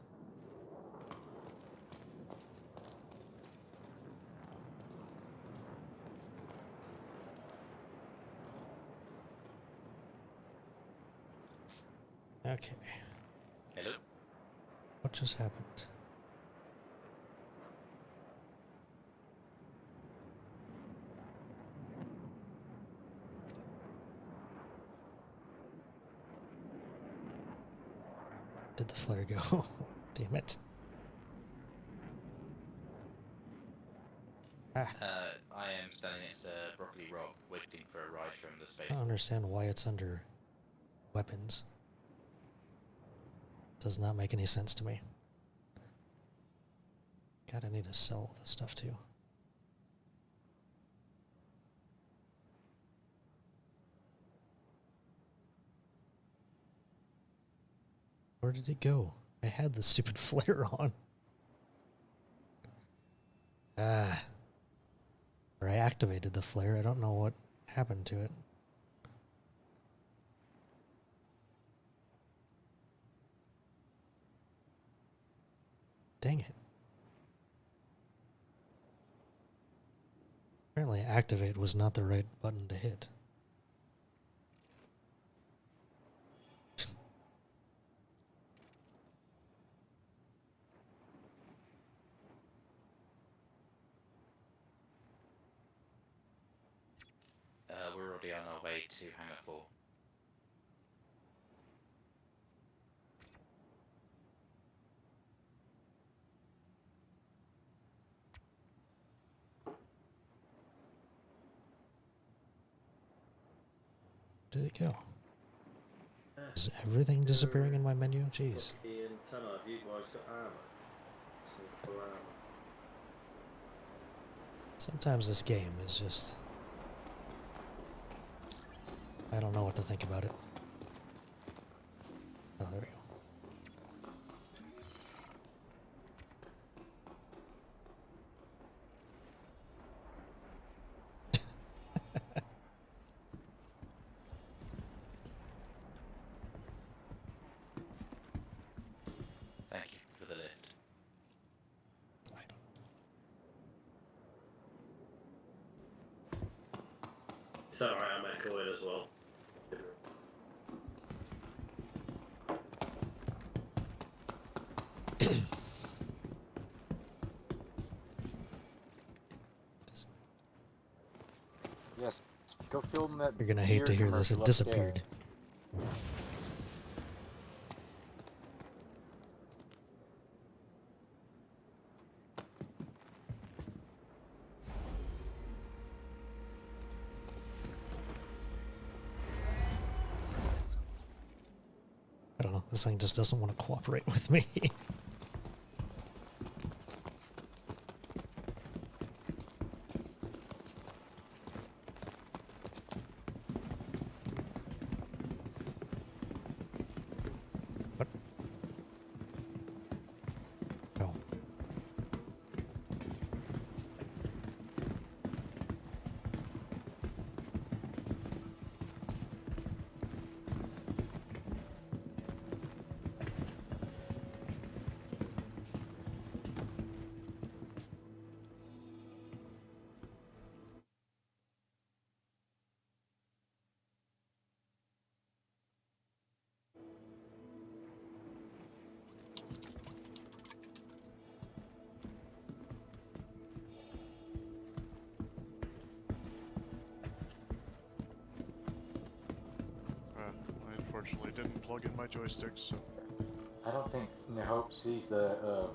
A: Okay.
I: Hello?
A: What just happened? Did the flare go? Damn it. Ah.
I: I am standing next to Broccoli Rock, waiting for a ride from the space.
A: I don't understand why it's under weapons. Does not make any sense to me. God, I need to sell all this stuff too. Where did it go? I had the stupid flare on. Ah. Or I activated the flare. I don't know what happened to it. Dang it. Apparently activate was not the right button to hit.
I: We're already on our way to Hangar 4.
A: Did it go? Is everything disappearing in my menu? Jeez.
L: Lucky antenna, have you guys got armor? Some full armor.
A: Sometimes this game is just... I don't know what to think about it. Oh, there we go.
I: Thank you for the lift.
L: It's alright, I'm echoing as well.
J: Yes, go film that.
A: You're gonna hate to hear this. It disappeared. I don't know. This thing just doesn't want to cooperate with me. What? Oh.
C: I unfortunately didn't plug in my joysticks, so...
J: I don't think New Hope sees the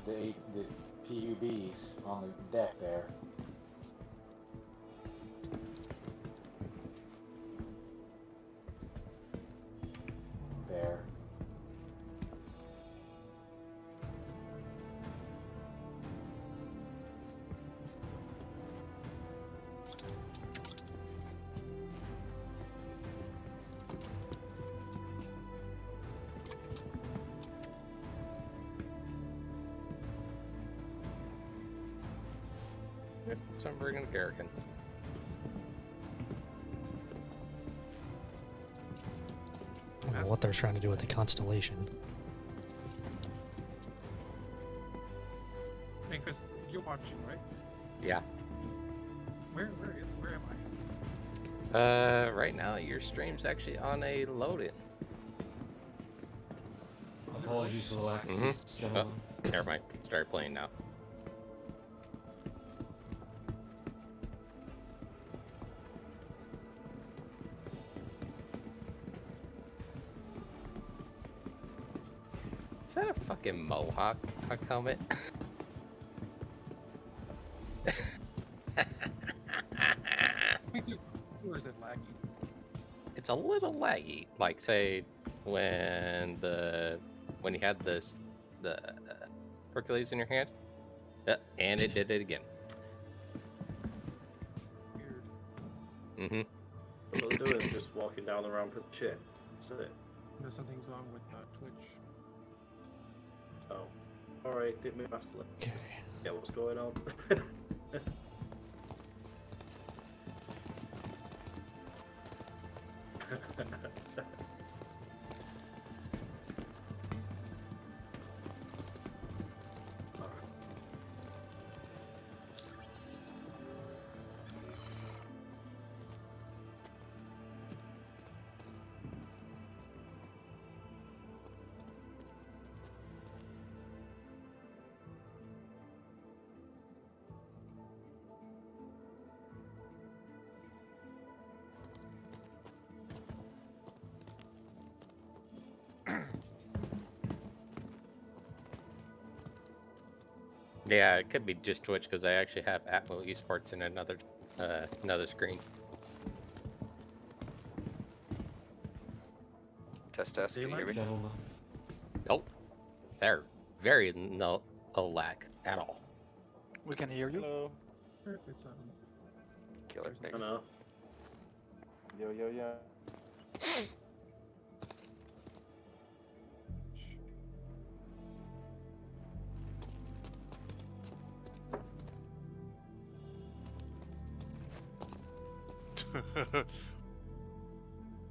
J: PUBs on the deck there. There.
K: So I'm bringing Garrican.
A: I don't know what they're trying to do with the constellation.
B: Hey Chris, you're watching, right?
K: Yeah.
B: Where am I?
K: Right now your stream's actually on a load-in.
M: Apologies for the lack of
K: Oh,
M: gentlemen.
K: never mind. Start playing now. Is that a fucking Mohawk helmet?
B: Or is it laggy?
K: It's a little laggy. Like say when you had the Hercules in your hand, and it did it again.
B: Weird.
K: Mm-hmm.
L: What I'm doing is just walking down the ramp of the ship. That's it.
B: There's something's wrong with Twitch.
L: Oh. Alright, give me a fast look.
A: Okay.
L: get what's going on.
K: Yeah, it could be just Twitch because I actually have Atmo Esports in another screen.
G: Test, test. Can you hear me?
M: Gentlemen.
K: Nope. They're very no lag at all.
H: We can hear you.
B: Hello. Perfect sound.
G: Killer.
B: There's
G: Thanks.
L: I know.
J: Yo, yo, yo.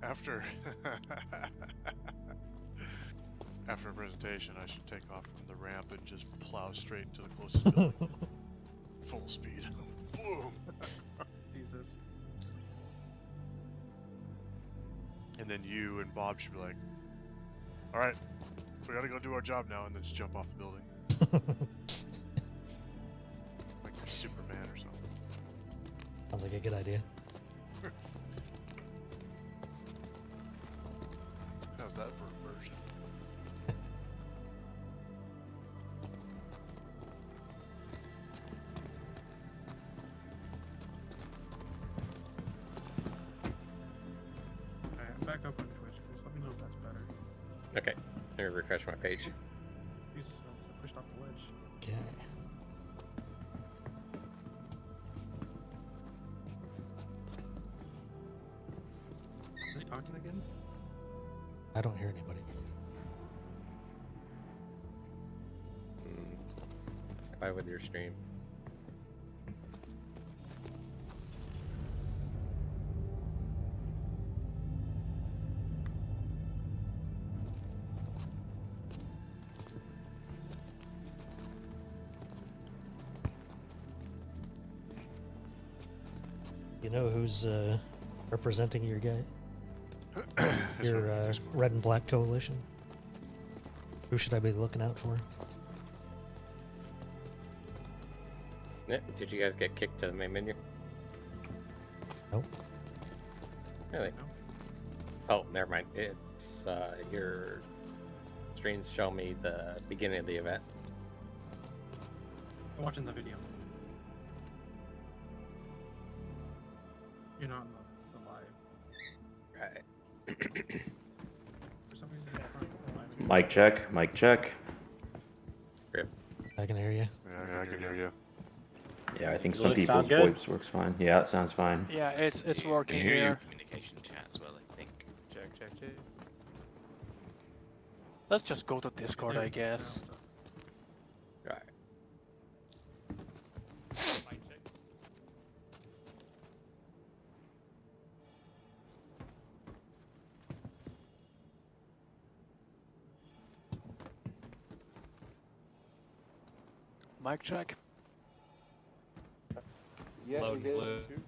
C: After after a presentation, I should take off from the ramp and just plow straight into the closest building. Full speed. Boom!
B: Jesus.
C: And then you and Bob should be like, alright, we gotta go do our job now, and then just jump off the building. Like you're Superman or something.
A: Sounds like a good idea.
C: How's that for immersion?
B: Alright, I'm back up on Twitch. Just let me know if that's better.
K: Okay, let me refresh my page.
B: Jesus, I pushed off the ledge.
A: Okay.
B: Are they talking again?
A: I don't hear anybody.
K: Why with your stream?
A: You know who's representing your guy?
C: Is
A: Your
C: there Discord?
A: red and black coalition? Who should I be looking out for?
K: Yeah, did you guys get kicked to the main menu?
A: Nope.
K: Really? Oh, never mind. It's your streams show me the beginning of the event.
B: I'm watching the video. You're not in the live.
K: Right.
B: For some reason, it's not in the live.
M: Mic check, mic check.
K: Rip.
A: I can hear you.
C: Yeah, I can hear you.
M: Yeah, I think
L: Does
M: some
L: it
M: people's
L: sound good?
M: voice works fine. Yeah, it sounds fine.
H: Yeah, it's
I: You
H: working
I: can hear your
H: here.
I: communication chat as well, I think.
G: Check, check, check.
H: Let's just go to Discord, I guess.
K: Right.
H: Mic check.
J: Yeah,
M: Loud
J: you
M: and
J: get
M: clear.
J: it. Shoot.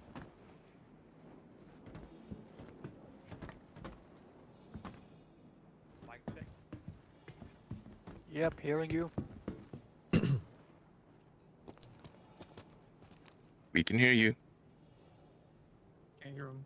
H: Yep, hearing you.
I: We can hear you.
B: Can't hear him.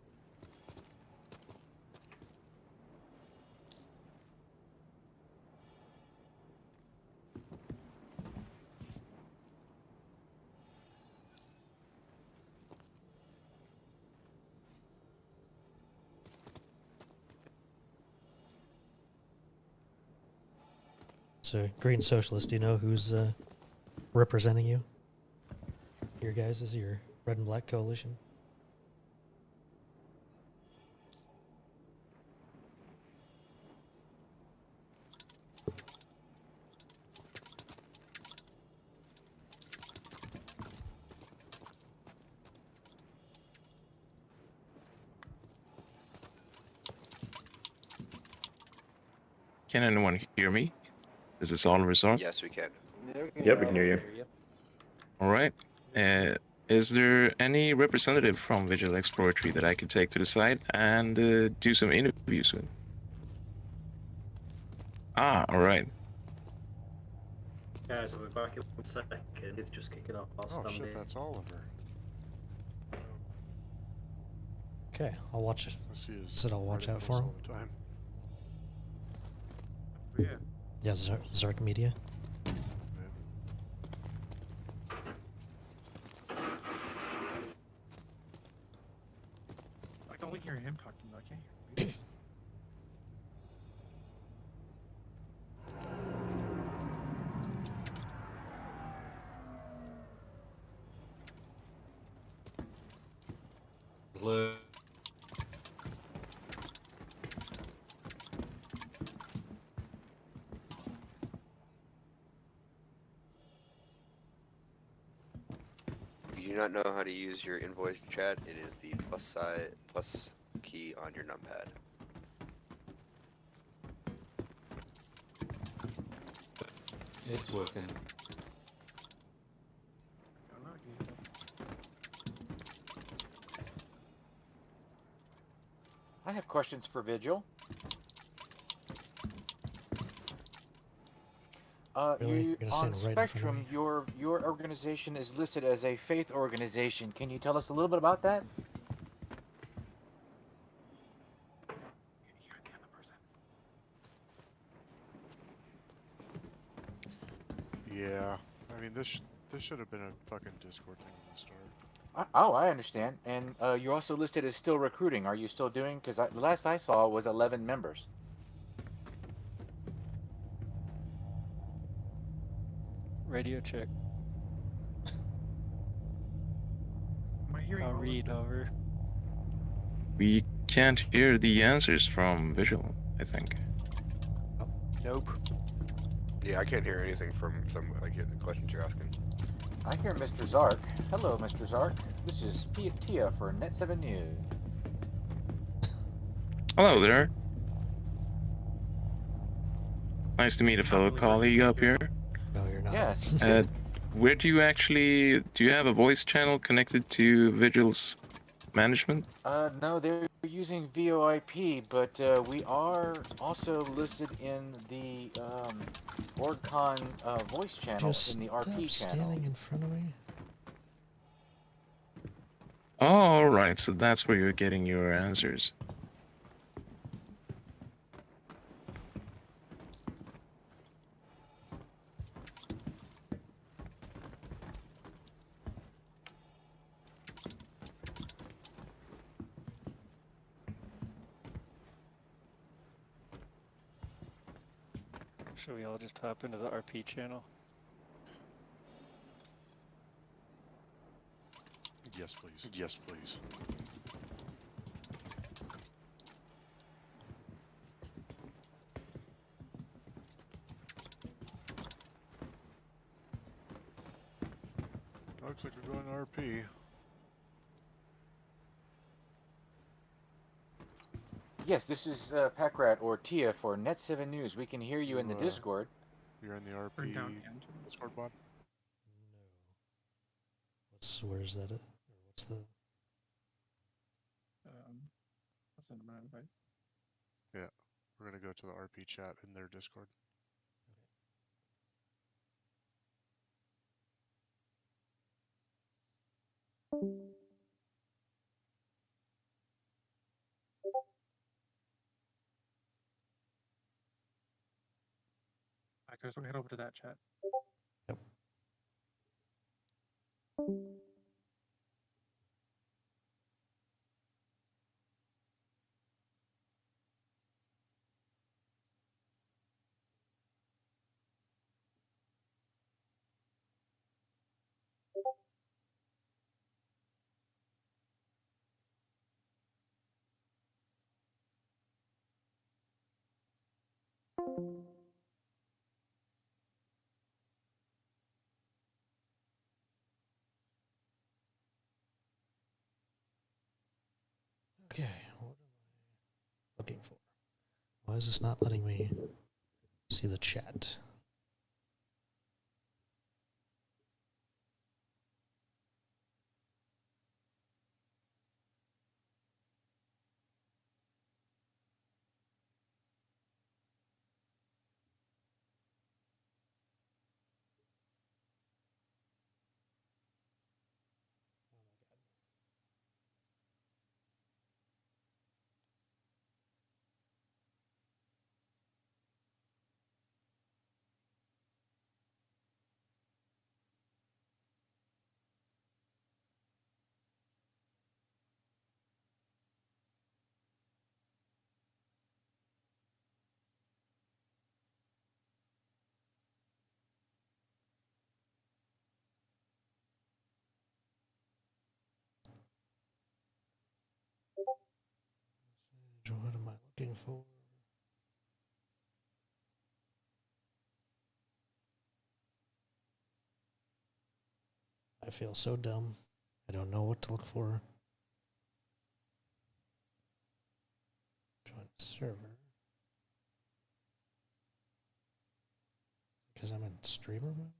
A: So, Green Socialist, do you know who's representing you? Your guys is your red and black coalition?
N: can anyone hear me? This is Oliver Zark.
G: Yes, we can.
M: Yep, we can hear you.
N: All right. Is there any representative from Vigil Exploratory that I could take to the side and do some interviews with? Ah, all right.
L: Guys, I'll be back in 1 second. It's just kicking off. I'll
C: Oh
L: stand
C: shit,
L: here.
C: that's Oliver.
A: Okay, I'll watch it.
C: I see his
A: Said I'll watch
C: Reddit
A: out
C: posts
A: for him.
C: all the time.
B: Yeah.
A: Yeah, Zark Media.
B: I can only hear him talking, though. I can't hear you.
J: Blue.
G: If you do not know how to use your invoice chat, it is the plus key on your numpad.
J: It's working.
O: I have questions for Vigil.
A: Really?
O: You,
A: You're gonna
O: on
A: stand right in front of
O: Spectrum,
A: me?
O: your organization is listed as a faith organization. Can you tell us a little bit about that?
C: Yeah, I mean this should have been a fucking Discord thing from the start.
O: Oh, I understand. And you're also listed as still recruiting. Are you still doing? Because the last I saw was 11 members.
P: Radio check.
B: Am I hearing all of
P: Read over.
N: We can't hear the answers from Visual, I think.
O: Nope.
G: Yeah, I can't hear anything from some like the questions you're asking.
O: I hear Mr. Zark. Hello, Mr. Zark. This is Tia for Net 7 News.
N: Hello there. Nice to meet a fellow colleague up here.
A: No, you're not.
O: Yes.
N: Where do you actually... Do you have a voice channel connected to Vigil's management?
O: No, they're using VoIP, but we are also listed in the OrgCon voice channel
A: Just
O: in the RP channel.
A: standing in front of me.
N: Oh, alright, so that's where you're getting your answers.
P: Should we all just hop into the RP channel?
C: Yes, please. Yes, please. Looks like we're going to RP.
O: Yes, this is Packrat or Tia for Net 7 News. We can hear you in the Discord.
C: You're in the RP Discord bot?
A: Where's that at? Or what's the...
B: I'll send them an invite.
C: Yeah, we're gonna go to the RP chat in their Discord.
B: Alright, guys, we'll head over to that chat.
A: Yep. Okay, what am I looking for? Why is this not letting me See the chat. What am I looking for? I feel so dumb. I don't know what to look for. Join server. Because I'm in streamer mode?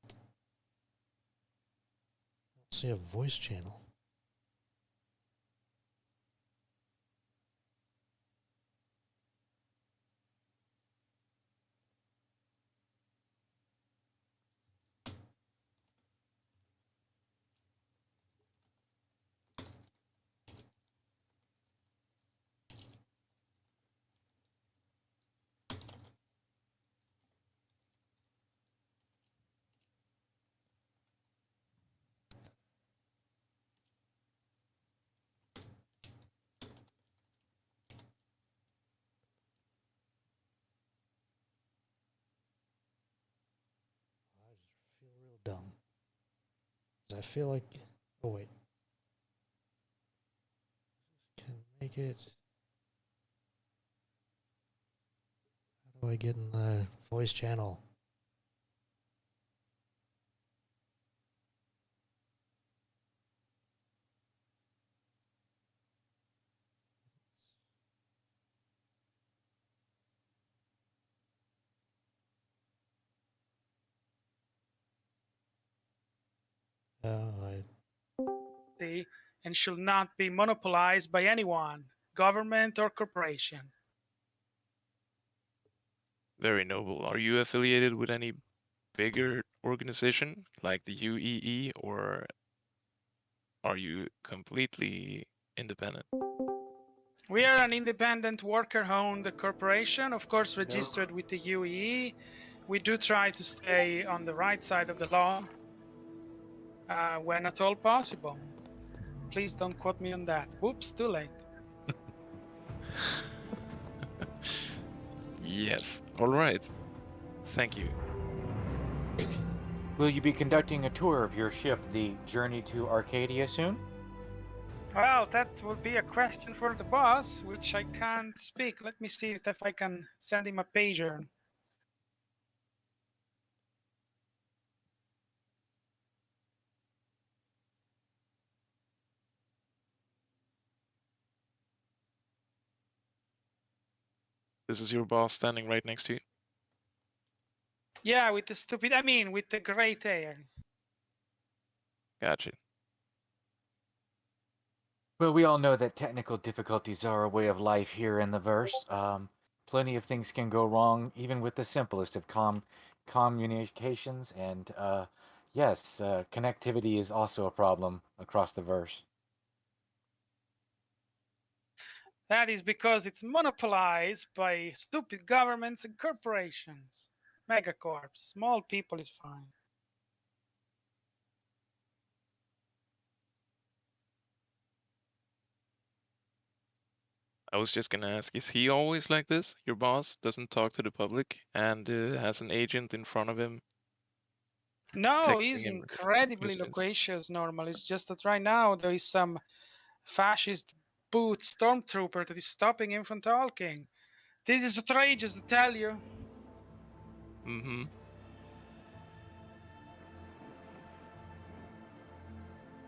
A: I don't see a voice channel. I feel real dumb. I feel like, oh wait, can make it. How do I get in the voice channel?
Q: And should not be monopolized by anyone, government or corporation.
N: Very noble. Are you affiliated with any bigger organization like the UEE, or are you completely independent?
Q: We are an independent worker-owned corporation, of course registered with the UEE. We do try to stay on the right side of the law when at all possible. Please don't quote me on that. Whoops, too late.
N: Yes. All right. Thank you.
O: Will you be conducting a tour of your ship, the Journey to Arcadia, soon?
Q: Well, that would be a question for the boss, which I can't speak. Let me see if I can send him a pager.
N: This is your boss standing right next to you?
Q: Yeah, with the great hair.
N: Gotcha.
O: Well, we all know that technical difficulties are a way of life here in the verse. Plenty of things can go wrong, even with the simplest of communications, and yes, connectivity is also a problem across the verse.
Q: That is because it's monopolized by stupid governments and corporations. Megacorps. Small people is fine.
N: I was just gonna ask, is he always like this? Your boss doesn't talk to the public and has an agent in front of him?
Q: No,
N: texting
Q: he's
N: him
Q: incredibly
N: messages?
Q: loquacious normally. It's just that right now there is some fascist boot stormtrooper that is stopping him from talking. This is outrageous, I tell you.
N: Mm-hmm.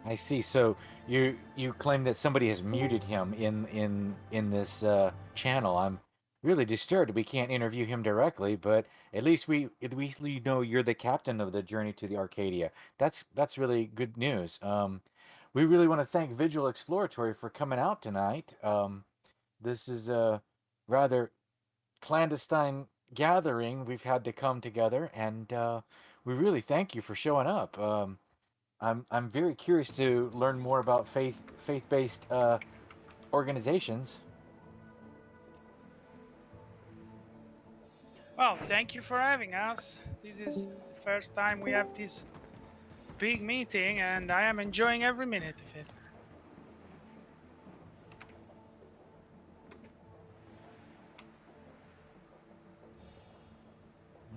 O: I see. So you claim that somebody has muted him in this channel. I'm really disturbed. We can't interview him directly, but at least we know you're the captain of the journey to the Arcadia. That's really good news. We really want to thank Vigil Exploratory for coming out tonight. This is a rather clandestine gathering. We've had to come together, and we really thank you for showing up. I'm very curious to learn more about faith-based organizations.
Q: Well, thank you for having us. This is the first time we have this big meeting, and I am enjoying every minute of it.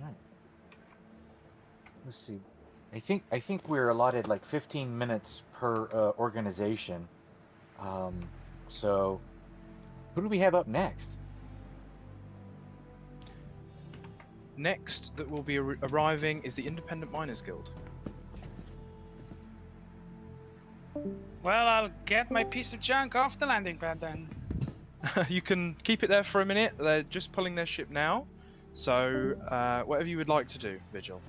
O: Right. Let's see. I think we're allotted like 15 minutes per organization. So who do we have up next?
R: Next that will be arriving is the Independent Miners Guild.
Q: Well, I'll get my piece of junk off the landing pad then.
R: You can keep it there for a minute. They're just pulling their ship now. So, whatever you would like to do, Vigil.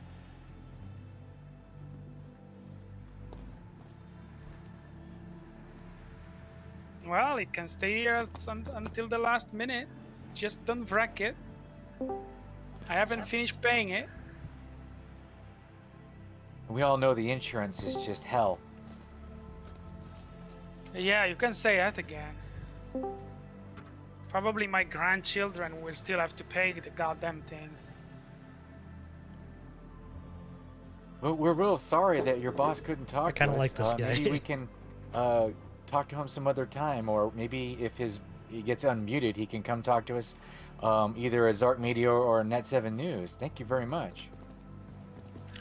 Q: Well, it can stay here until the last minute. Just don't wreck it. I haven't finished paying it.
O: We all know the insurance is just hell.
Q: Yeah, you can say that again. Probably my grandchildren will still have to pay the goddamn thing.
O: Well, we're real sorry that your boss couldn't talk to us.
A: I kind of like this guy.
O: Maybe we can talk to him some other time, or maybe if he gets unmuted, he can come talk to us either at Zark Media or Net 7 News. Thank you very much.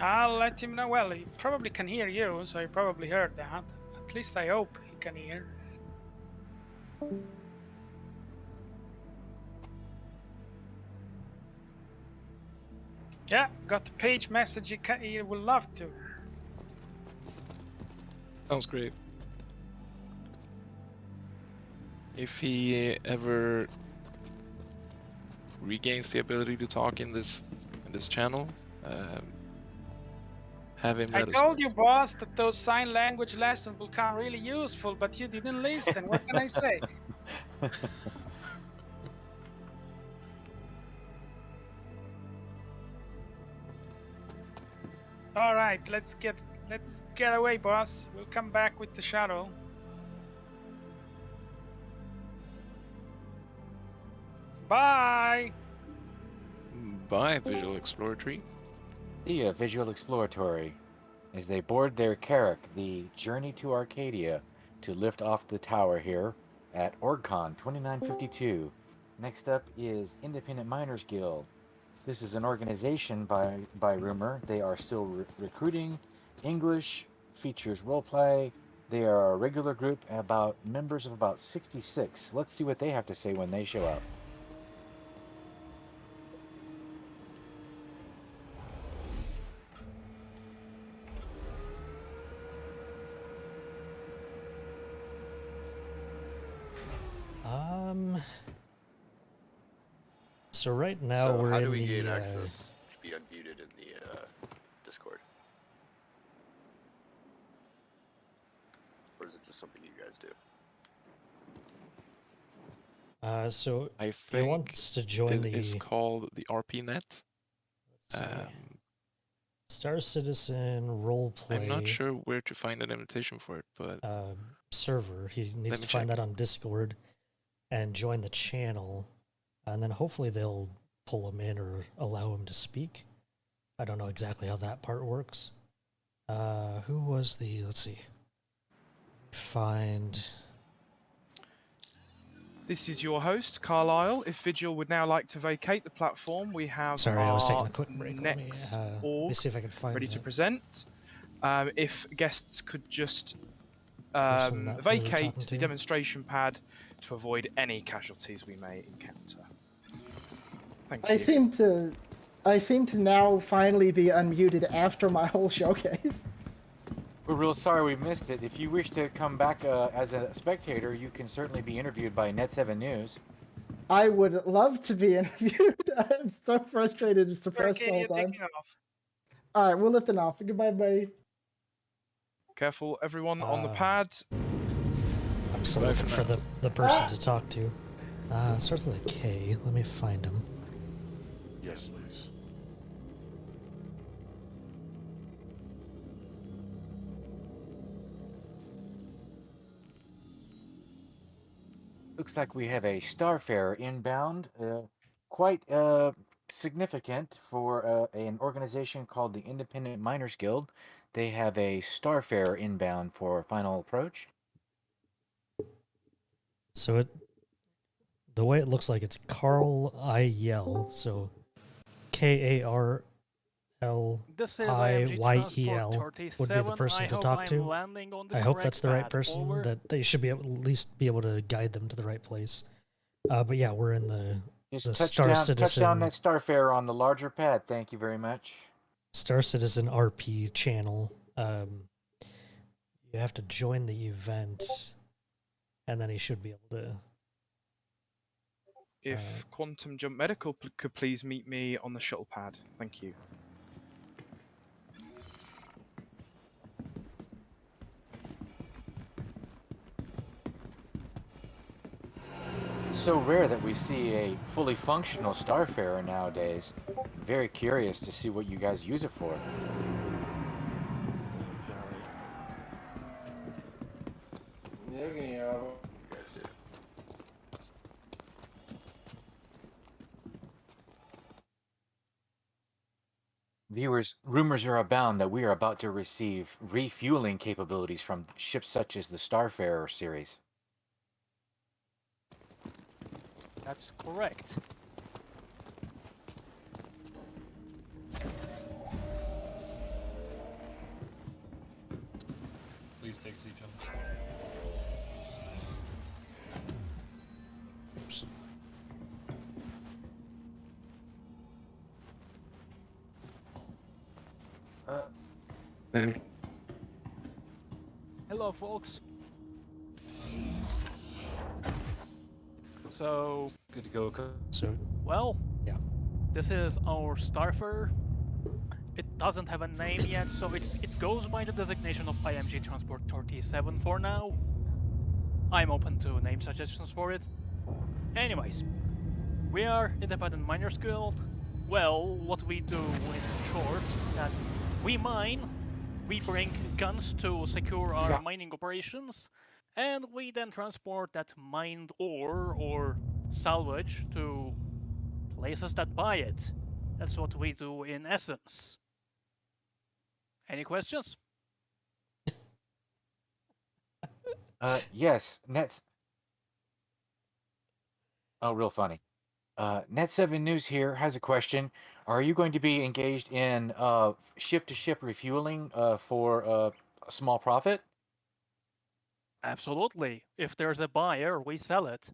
Q: I'll let him know. Well, he probably can hear you, so he probably heard that. At least I hope he can hear. Yeah, got the page message. He will love to.
N: Sounds great. If he ever regains the ability to talk in this channel, have him
Q: I
N: let us
Q: told you, boss, that those sign language lessons will come really useful, but you didn't listen. What can I say? All right, let's get away, boss. We'll come back with the shuttle. Bye.
N: Bye, Visual Exploratory.
O: See ya, Visual Exploratory. As they board their Carrack, the journey to Arcadia, to lift off the tower here at OrgCon 2952. Next up is Independent Miners Guild. This is an organization by rumor. They are still recruiting. English, features roleplay. They are a regular group, about members of about 66. Let's see what they have to say when they show up.
A: So right now
G: So
A: we're
G: how
A: in
G: do we
A: the
G: gain access to be unmuted in the Discord? Or is it just something you guys do?
A: so
N: I
A: he
N: think
A: wants to join
N: it is
A: the
N: called the RPNet.
A: Star Citizen roleplay.
N: I'm not sure where to find an invitation for it, but
A: server. He needs
N: me
A: to find
N: check.
A: that on Discord and join the channel, and then hopefully they'll pull him in or allow him to speak. I don't know exactly how that part works. Who was the? Let's see. Find.
R: This is your host, Carlisle. If Vigil would now like to vacate the platform, we have
A: Sorry,
R: our
A: I was taking a quick break.
R: next
A: Let
R: org
A: me see if I can find
R: ready to
A: that
R: present. If guests could just
A: person that we were
R: vacate
A: talking
R: the
A: to.
R: demonstration pad to avoid any casualties we may encounter. Thank
E: I
R: you.
E: seem to now finally be unmuted after my whole showcase.
O: We're real sorry we missed it. If you wish to come back as a spectator, you can certainly be interviewed by Net7 News.
E: I would love to be interviewed. I'm so frustrated and suppressed all
Q: Arcadia
E: the time.
Q: taking off.
E: All right, we're lifting off. Goodbye, buddy.
R: Careful, everyone on the
A: Uh,
R: pad.
A: I'm still looking for the person to talk to. Starts with a K. Let me find him.
C: Yes, please.
O: Looks like we have a Starfarer inbound. Quite significant for an organization called the Independent Miners Guild. They have a Starfarer inbound for final approach.
A: So the way it looks like it's Carl Yell. So KARLIYEL
H: This is IMG
A: would be the person to talk to. I hope that's the right person.
H: Over.
A: That they should be able, at least be able to guide them to the right place. But yeah, we're in the Star Citizen.
O: Touchdown that Starfarer on the larger pad. Thank you very much.
A: Star Citizen RP channel. You have to join the event, and then he should be able to.
R: If Quantum Jump Medical could please meet me on the shuttle pad. Thank you.
O: It's so rare that we see a fully functional Starfarer nowadays. I'm very curious to see what you guys use it for. Viewers, rumors are abound that we are about to receive refueling capabilities from ships such as the Starfarer series.
H: That's correct.
S: Please take seat, gentlemen.
A: Oops.
H: Hello, folks. So,
S: Good to go.
A: So,
H: well,
A: yeah.
H: This is our Starfarer. It doesn't have a name yet, so it goes by the designation of IMG Transport 37 for now. I'm open to name suggestions for it. Anyways, we are Independent Miners Guild. Well, what we do in short, that we mine, we bring guns to secure our mining operations, and we then transport that mined ore or salvage to places that buy it. That's what we do in essence. Any questions?
O: Yes, Oh, real funny. Net7 News here has a question. Are you going to be engaged in ship-to-ship refueling for a small profit?
H: Absolutely. If there's a buyer, we sell it.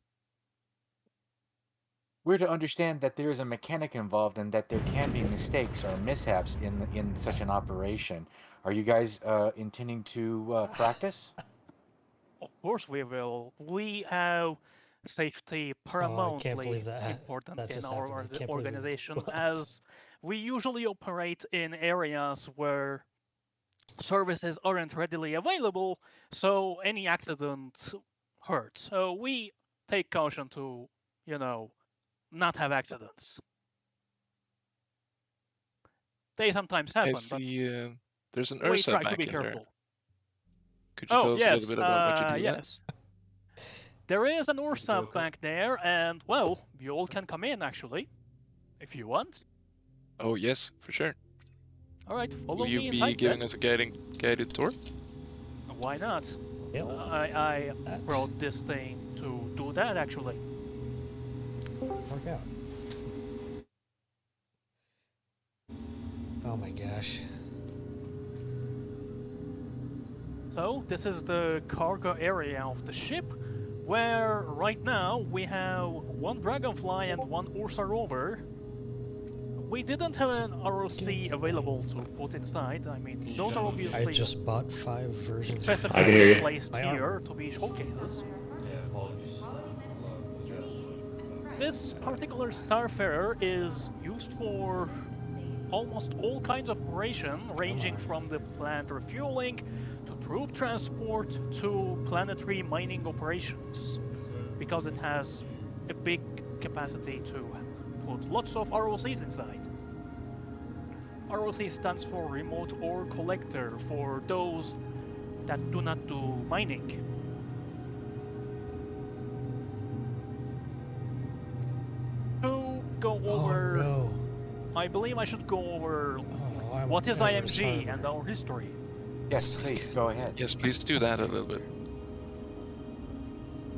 O: We're to understand that there is a mechanic involved and that there can be mistakes or mishaps in such an operation. Are you guys intending to practice?
H: Of course we will. We have safety paramountly important in our organization, as we usually operate in areas where services aren't readily available, so any accident hurts. So we take caution to, not have accidents. They sometimes happen,
N: I see, there's an
H: but we
N: Ursa
H: try
N: back
H: to be
N: in there.
H: careful.
N: Could you tell us a little bit about what you do there?
H: Yes. There is an Ursa back there, and, well, you all can come in, actually, if you want.
N: Oh, yes, for sure.
H: Alright, follow
N: Will you
H: me
N: be
H: inside
N: giving
H: then.
N: us a guided tour?
H: Why not? I brought this thing to do that, actually.
A: Work out. Oh my gosh.
H: So, this is the cargo area of the ship, where right now we have one Dragonfly and one Ursa rover. We didn't have an ROC available to put inside. I mean, those are obviously
A: I just bought 5 versions.
H: specifically placed here to be showcases.
L: Yeah, apologies.
H: This particular Starfarer is used for almost all kinds of operation, ranging from the plant refueling to troop transport to planetary mining operations, because it has a big capacity to put lots of ROCs inside. ROC stands for Remote Ore Collector, for those that do not do mining. To go over...
A: no.
H: I believe I should go over
A: I'm
H: what is
A: ever
H: IMG
A: sorry.
H: and our history.
O: Yes, please, go ahead.
N: Yes, please do that a little bit.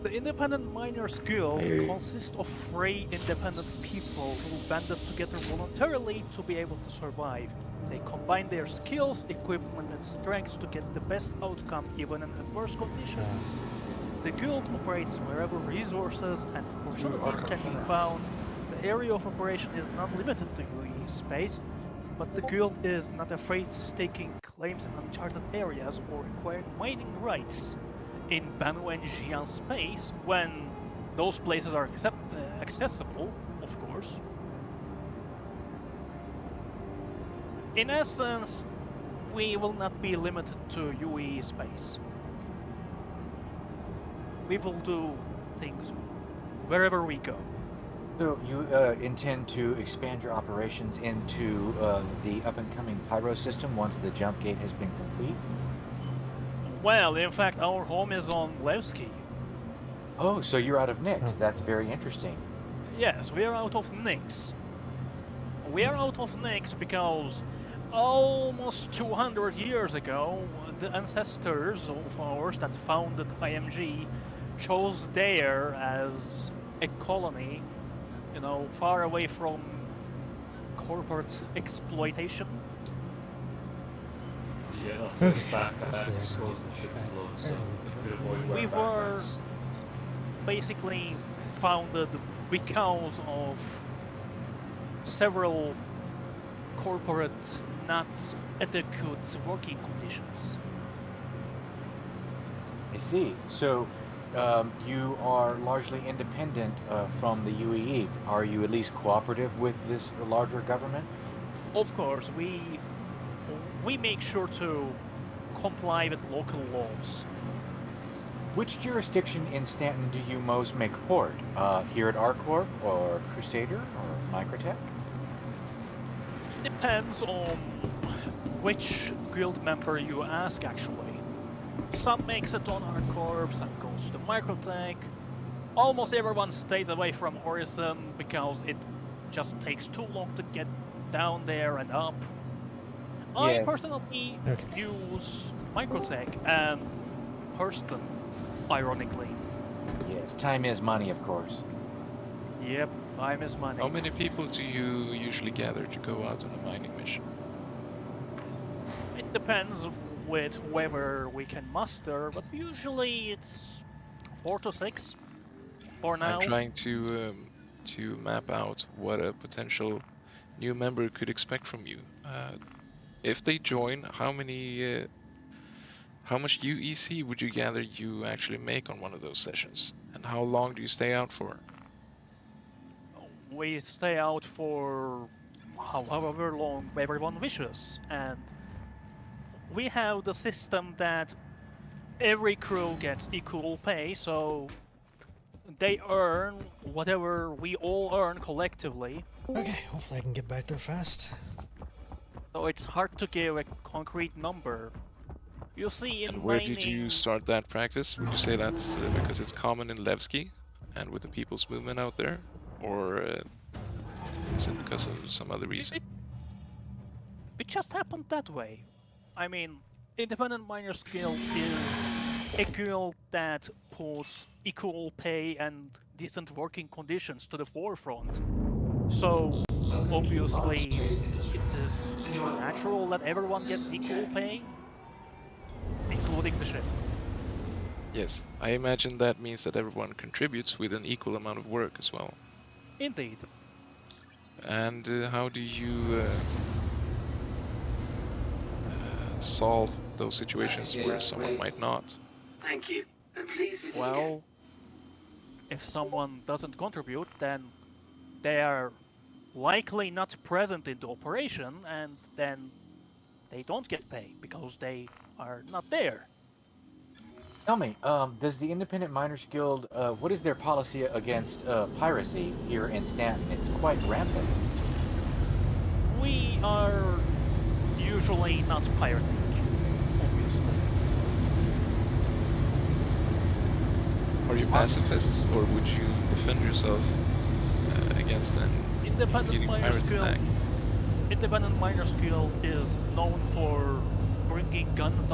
H: The Independent Miners Guild consists of free independent people who banded together voluntarily to be able to survive. They combine their skills, equipment, and strengths to get the best outcome even in adverse conditions. The guild operates wherever resources and opportunities can be found. The area of operation is not limited to UE space, but the guild is not afraid staking claims in uncharted areas or acquiring mining rights in Banu and Xi'an space when those places are accessible, of course. In essence, we will not be limited to UE space. We will do things wherever we go.
O: So you intend to expand your operations into the up-and-coming Pyro system once the jump gate has been complete?
H: Well, in fact, our home is on Levski.
O: Oh, so you're out of Nyx. That's very interesting.
H: Yes, we are out of Nyx. We are out of Nyx because almost 200 years ago, the ancestors of ours that founded IMG chose there as a colony, you know, far away from corporate exploitation.
L: Yeah, that's the back close the ship closed, so you could avoid
H: We were basically founded because of several corporate not adequate working conditions.
O: I see. So you are largely independent from the UEE. Are you at least cooperative with this larger government?
H: Of course, we make sure to comply with local laws.
O: Which jurisdiction in Stanton do you most make port? Here at ArcCorp, or Crusader, or Microtech?
H: Depends on which guild member you ask, actually. Some makes it on ArcCorp, some goes to Microtech. Almost everyone stays away from Horizon because it just takes too long to get down there and up. I personally use Microtech and Hurston, ironically.
O: Yes, time is money, of course.
H: Yep, time is money.
N: How many people do you usually gather to go out on a mining mission?
H: It depends with whoever we can muster, but usually it's 4 to 6 for now.
N: I'm trying to map out what a potential new member could expect from you. If they join, how much UEC would you gather you actually make on one of those sessions? And how long do you stay out for?
H: We stay out for however long everyone wishes, and we have the system that every crew gets equal pay, so they earn whatever we all earn collectively.
A: Okay, hopefully I can get back there fast.
H: So it's hard to give a concrete number. You see, in
N: And where
H: mining...
N: did you start that practice? Would you say that's because it's common in Levski and with the People's Movement out there? Or is it because of some other reason?
H: It just happened that way. I mean, Independent Miners Guild is a guild that puts equal pay and decent working conditions to the forefront. So, obviously, it is natural that everyone gets equal pay, including the ship.
N: Yes, I imagine that means that everyone contributes with an equal amount of work as well.
H: Indeed.
N: And how do you solve those situations where someone might not?
S: Thank you, and please visit again.
H: Well, if someone doesn't contribute, then they are likely not present in the operation, and then they don't get paid because they are not there.
O: Tell me, does the Independent Miners Guild, what is their policy against piracy here in Stanton? It's quite rampant.
H: We are usually not pirating, obviously.
N: Are you pacifists, or would you defend yourself against an
H: Independent Miners
N: pirate
H: Guild.
N: attack?
H: Independent Miners Guild is known for bringing guns,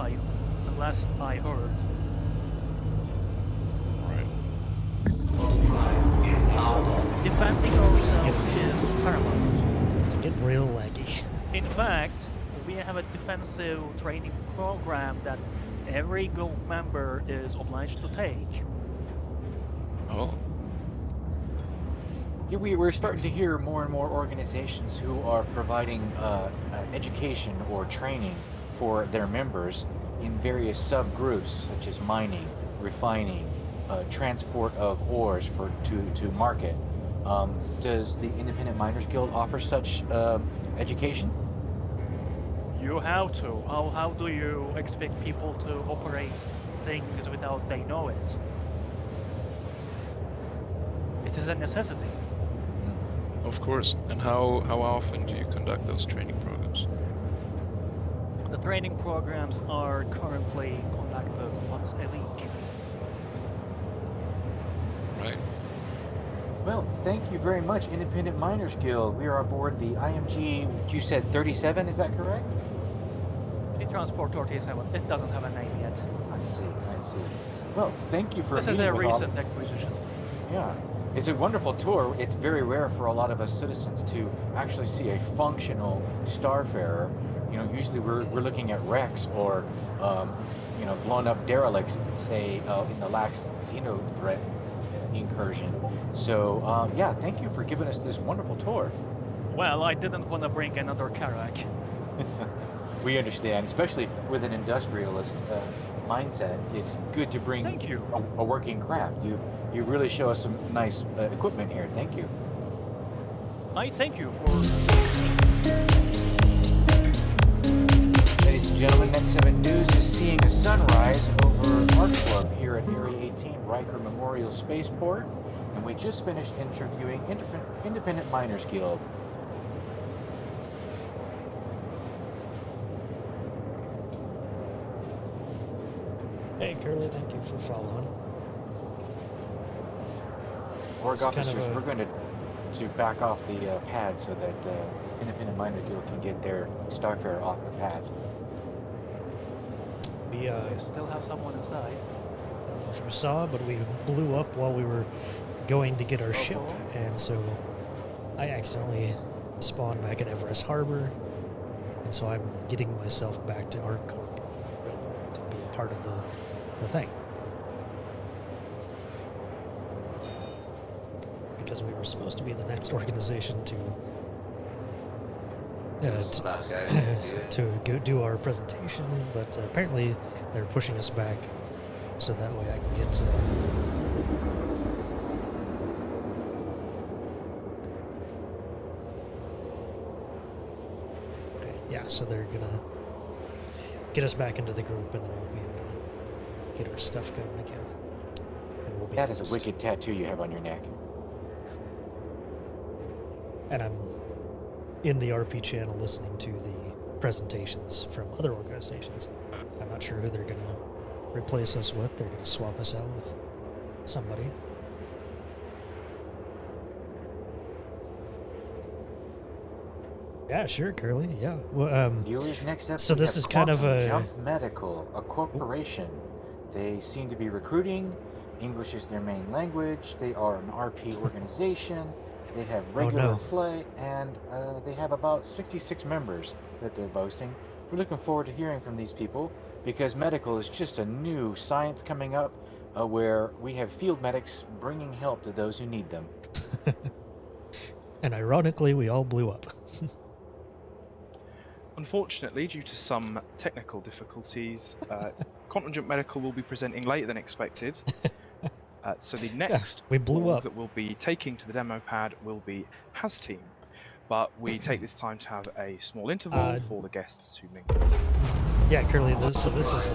H: unless I heard. Defending ourselves is paramount.
A: It's getting real laggy.
H: In fact, we have a defensive training program that every guild member is obliged to take.
N: Oh.
O: Yeah, we're starting to hear more and more organizations who are providing education or training for their members in various subgroups, such as mining, refining, transport of ores to market. Does the Independent Miners Guild offer such education?
H: You have to. How do you expect people to operate things without they know it? It is a necessity.
N: Of course. And how often do you conduct those training programs?
H: The training programs are currently conducted once a week.
N: Right.
O: Well, thank you very much, Independent Miners Guild. We are aboard the IMG, you said 37, is that correct?
H: The Transport 37, it doesn't have a name yet.
O: I see. Well, thank you for
H: This is
O: meeting
H: a
O: with all-
H: recent acquisition.
O: Yeah. It's a wonderful tour. It's very rare for a lot of us citizens to actually see a functional starfarer. You know, usually we're looking at wrecks or, you know, blown up derelicts, say, in the last Xeno threat incursion. So, yeah, thank you for giving us this wonderful tour.
H: Well, I didn't want to bring another Karak.
O: We understand, especially with an industrialist mindset. It's good to bring a working craft. You really show us some nice equipment here. Thank you.
H: I thank you for...
O: Ladies and gentlemen, Net 7 News is seeing a sunrise over Arc Club here at Area 18 Riker Memorial Spaceport, and we just finished interviewing Independent Miners Guild.
A: Hey, Curly, thank you for following.
O: Org
A: It's kind of
O: officers,
A: a-
O: we're going to back off the pad so that Independent Miner Guild can get their Starfarer off the pad.
A: We
H: still have someone inside.
A: I don't know if you saw, but we blew up while we were going to get our ship, and so I accidentally spawned back at Everest Harbor, and so I'm getting myself back to OrgCon to be a part of the thing. Because we were supposed to be the next organization to to go do our presentation, but apparently they're pushing us back so that way I can get okay, yeah, so they're gonna get us back into the group, and then we'll be able to get our stuff going again. And we'll be
O: That is a
A: host.
O: wicked tattoo you have on your neck.
A: And I'm in the RP channel listening to the presentations from other organizations. I'm not sure who they're going to replace us with. They're going to swap us out with somebody. Yeah, sure, Curly. Yeah. Well,
O: Viewers, next up,
A: so
O: we
A: this
O: have
A: is kind of
O: Quantum
A: a
O: Jump Medical, a corporation. They seem to be recruiting. English is their main language. They are an RP organization. They have regular
A: no.
O: play, and they have about 66 members that they're boasting. We're looking forward to hearing from these people because medical is just a new science coming up where we have field medics bringing help to those who need them.
A: And ironically, we all blew up.
R: Unfortunately, due to some technical difficulties, Quantum Jump Medical will be presenting later than expected. So the next
A: we blew
R: org
A: up.
R: that we'll be taking to the demo pad will be Has Team. But we take this time to have a small interval for the guests to mingle.
A: Yeah, Curly, this is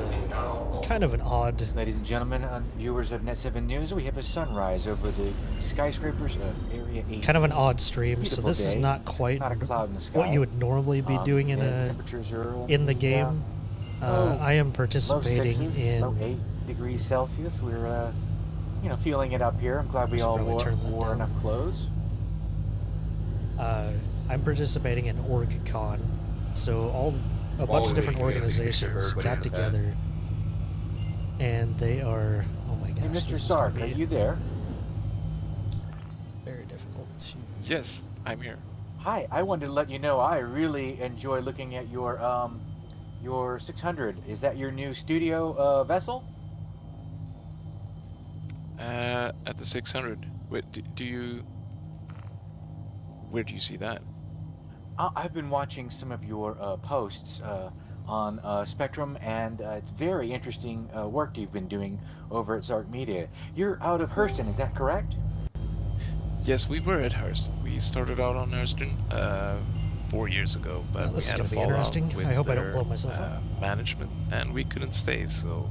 A: kind of an odd...
O: Ladies and gentlemen, viewers of Net7 News, we have a sunrise over the skyscrapers of Area 8.
A: Kind of an odd stream, so this is not quite what you would normally be doing in the game. I am participating
O: low 6s,
A: in...
O: low 8 degrees Celsius. We're, feeling it up here. I'm glad we all wore enough clothes.
A: I'm participating in OrgCon, so a bunch of different organizations got together, and they are, oh my gosh.
O: Hey, Mr. Sark, are you there?
A: Very difficult to...
N: Yes, I'm here.
O: Hi, I wanted to let you know I really enjoy looking at your 600. Is that your new studio vessel?
N: At the 600. Wait, where do you see that?
O: I've been watching some of your posts on Spectrum, and it's very interesting work you've been doing over at Zark Media. You're out of Hurston, is that correct?
N: Yes, we were at Hurston. We started out on Hurston 4 years ago, but
A: this is
N: we had
A: gonna
N: a
A: be
N: fallout
A: interesting.
N: with
A: I hope I don't
N: their,
A: blow myself up.
N: management, and we couldn't stay. So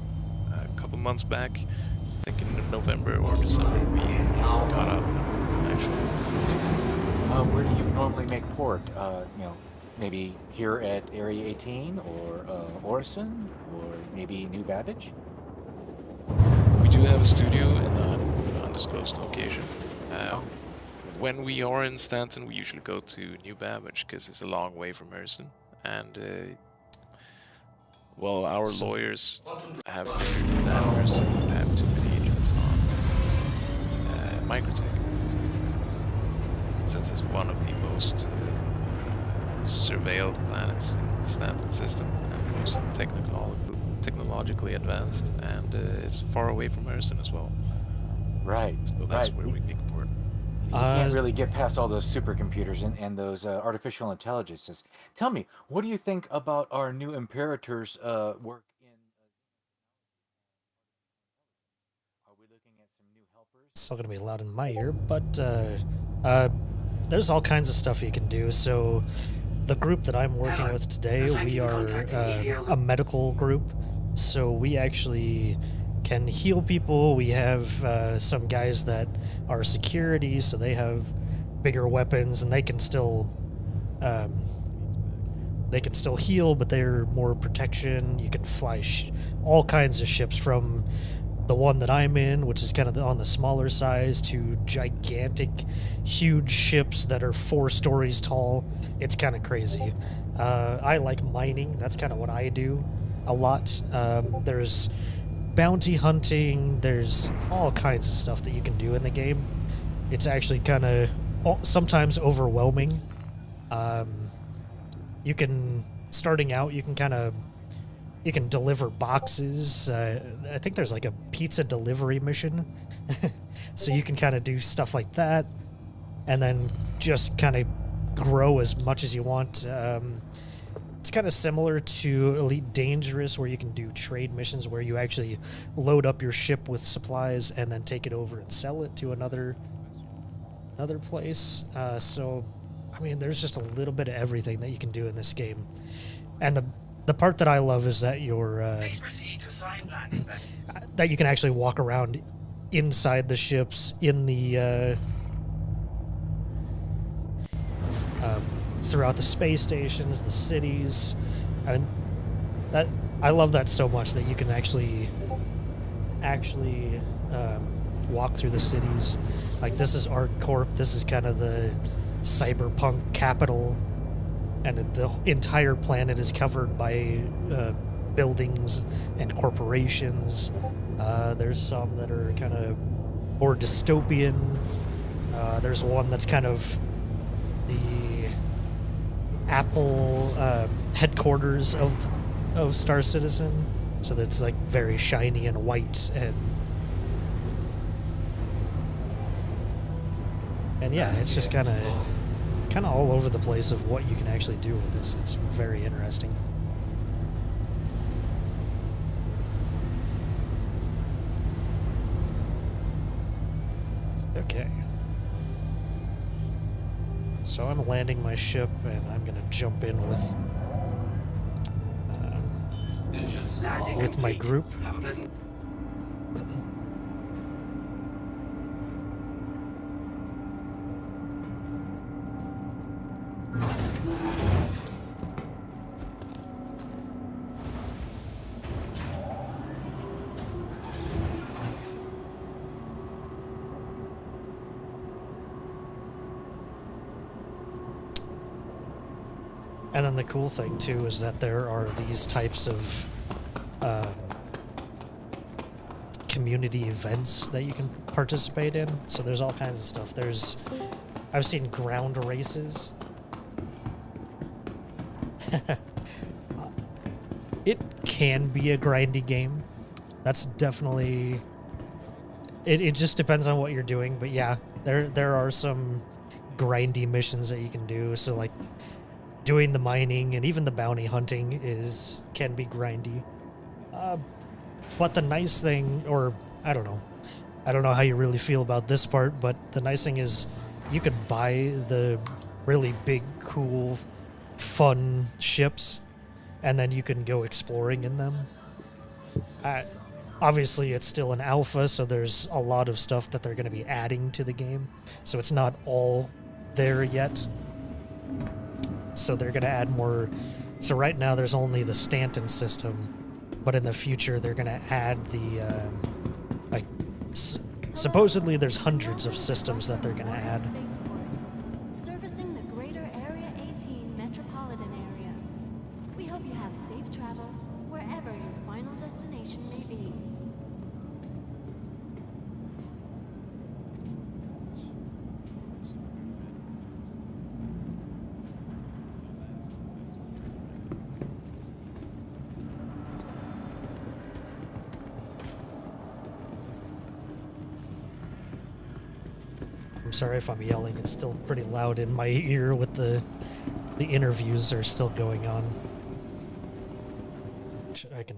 N: a couple months back, I think in November or December, we got out. Actually.
O: Where do you normally make port? Maybe here at Area 18 or Orison or maybe New Babbage?
N: We do have a studio in an undisclosed location. When we are in Stanton, we usually go to New Babbage because it's a long way from Hurston. And, our lawyers have figured that Hurston would have too many agents on Microtech. Since it's one of the most surveilled planets in the Stanton system and most technologically advanced, and it's far away from Hurston as well.
O: Right.
N: So that's where we make port.
O: You can't really get past all those supercomputers and those artificial intelligences. Tell me, what do you think about our new Imperator's work in... Are we looking at some new helpers?
A: It's still going to be loud in my ear, but there's all kinds of stuff you can do. So the group that I'm working with today, we are a medical group. So we actually can heal people. We have some guys that are security, so they have bigger weapons, and they can still heal, but they're more protection. You can fly all kinds of ships, from the one that I'm in, which is kind of on the smaller size, to gigantic, huge ships that are 4 stories tall. It's kind of crazy. I like mining. That's kind of what I do a lot. There's bounty hunting. There's all kinds of stuff that you can do in the game. It's actually kind of sometimes overwhelming. Starting out, you can deliver boxes. I think there's like a pizza delivery mission. So you can kind of do stuff like that, and then just kind of grow as much as you want. It's kind of similar to Elite Dangerous, where you can do trade missions where you actually load up your ship with supplies and then take it over and sell it to another place. So, I mean, there's just a little bit of everything that you can do in this game. And the part that I love is that that you can actually walk around inside the ships, in the throughout the space stations, the cities. I love that so much, that you can actually walk through the cities. Like, this is ArcCorp. This is kind of the cyberpunk capital, and the entire planet is covered by buildings and corporations. There's some that are kind of more dystopian. There's one that's kind of the Apple headquarters of Star Citizen, so that's like very shiny and white, and yeah, it's just kind of kind of all over the place of what you can actually do with this. It's very interesting. Okay. So I'm landing my ship, and I'm gonna jump in with my group.
S: Have a pleasant.
A: And then the cool thing too is that there are these types of community events that you can participate in. So there's all kinds of stuff. I've seen ground races. It can be a grindy game. That's definitely. It just depends on what you're doing, but yeah, there are some grindy missions that you can do. So like, doing the mining and even the bounty hunting can be grindy. But the nice thing, or I don't know how you really feel about this part, but the nice thing is you could buy the really big, cool, fun ships, and then you can go exploring in them. Obviously, it's still an alpha, so there's a lot of stuff that they're going to be adding to the game, so it's not all there yet. So they're going to add more. So right now there's only the Stanton system, but in the future they're going to add the supposedly there's hundreds of systems that they're going to add.
T: Servicing the greater Area 18 metropolitan area. We hope you have safe travels wherever your final destination may be.
A: I'm sorry if I'm yelling. It's still pretty loud in my ear with the interviews are still going on. I can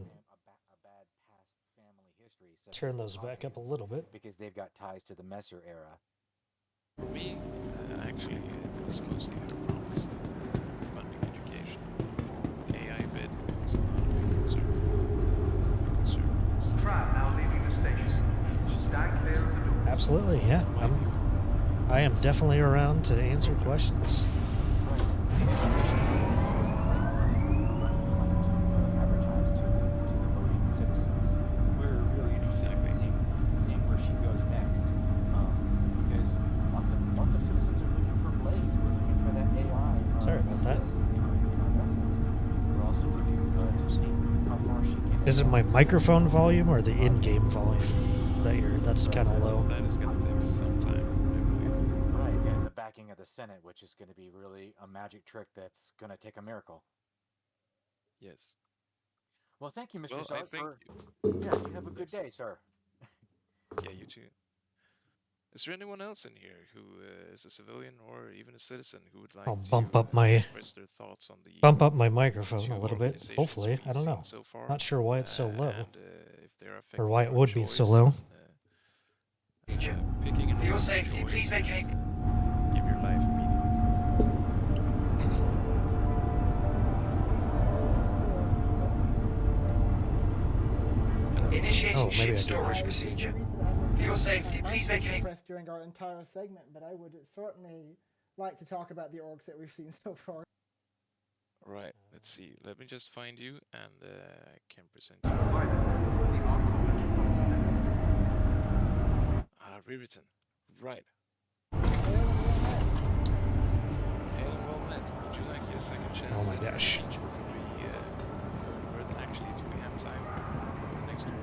A: turn those back up a little bit.
O: Because they've got ties to the Messer era.
N: For me, actually, it was mostly around funding education. AI bit was not conservative.
S: Tram now leaving the station. Stand clear of the door.
A: Absolutely, yeah. I am definitely around to answer questions.
O: We're really interested in seeing where she goes next, because lots of citizens are looking for blades. We're looking for that AI.
A: Sorry about that.
O: We're also looking to see how far she can.
A: Is it my microphone volume or the in-game volume that's kind of low?
N: That is going to take some time, I believe.
O: Right, and the backing of the Senate, which is going to be really a magic trick that's going to take a miracle.
N: Yes.
O: Well, thank you, Mr.
N: Well,
O: Sark,
N: I
O: for...
N: think
O: Yeah, you have a good day, sir.
N: Yeah, you too. Is there anyone else in here who is a civilian or even a citizen who would like
A: I'll
N: to
A: bump up my
N: thoughts on the
A: microphone a little bit. Hopefully, I don't know.
N: So far,
A: Not sure why it's so low,
N: and, if they're
A: or why it would be so
N: choice,
A: low.
N: Picking
S: For your safety, please vacate.
N: Give your life meaning.
S: Initiating ship storage procedure. For your safety, please vacate.
E: During our entire segment, but I would certainly like to talk about the orgs that we've seen so far.
N: Right, let's see. Let me just find you and I can present you. Rewritten. Right. Hail and well met. Would you like a second chance?
A: Oh my gosh.
N: Further, actually, do we have time for the next one?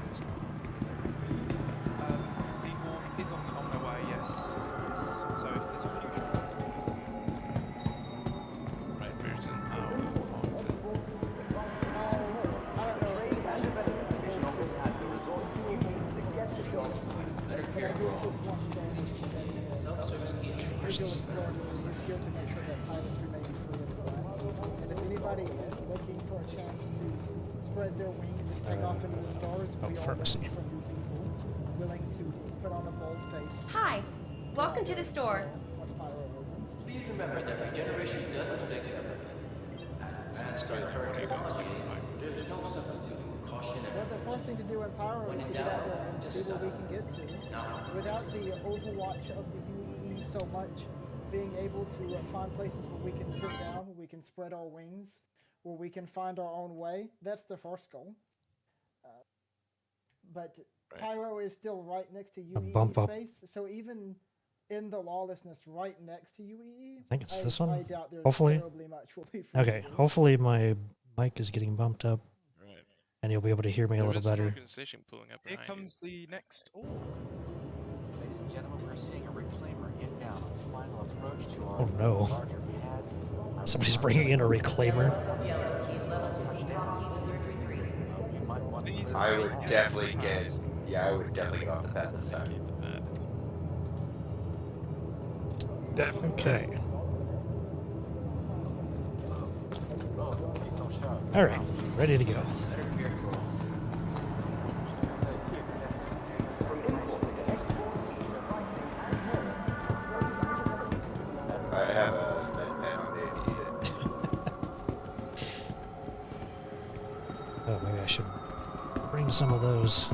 R: The org is on their way, yes. So if there's a future one to be.
N: Right, Burton. How long to...
E: pilots remain free of the black. And if anybody is looking for a chance to spread their wings and take off into the stars, we are looking for new people willing to put on a bold face.
U: Hi, welcome to the store.
E: Once Pyro opens.
V: Please remember that regeneration doesn't fix everything. As advanced our current technology is, there's no substitute for caution and
E: Well, the first thing to do in Pyro is to get out there and see what we can get to. Without the overwatch of the UEE so much, being able to find places where we can sit down, where we can spread our wings, where we can find our own way, that's the first goal. But Pyro is still right next to UEE space, so even in the lawlessness right next to UEE,
A: I think it's this
E: I
A: one.
E: doubt there's
A: Hopefully.
E: terribly much will be free
A: Okay,
E: to do.
A: hopefully my mic is getting bumped up.
N: Right.
A: And you'll be able to hear me a
N: There
A: little
N: is an
A: better.
N: organization pulling up
R: Here
N: behind
R: comes the next org.
O: Ladies and gentlemen, we're seeing a reclaimer inbound on final approach to our
A: Oh no.
O: larger pad.
A: Somebody's bringing in a reclaimer.
V: yellow key level to decom surgery 3.
O: You might want to
G: I would definitely get. Yeah, I would definitely get off the pad this time.
A: Okay.
O: Oh, please don't shout.
A: Alright, ready to go.
G: I have a med on me if you need it.
A: Oh, maybe I should bring some of those.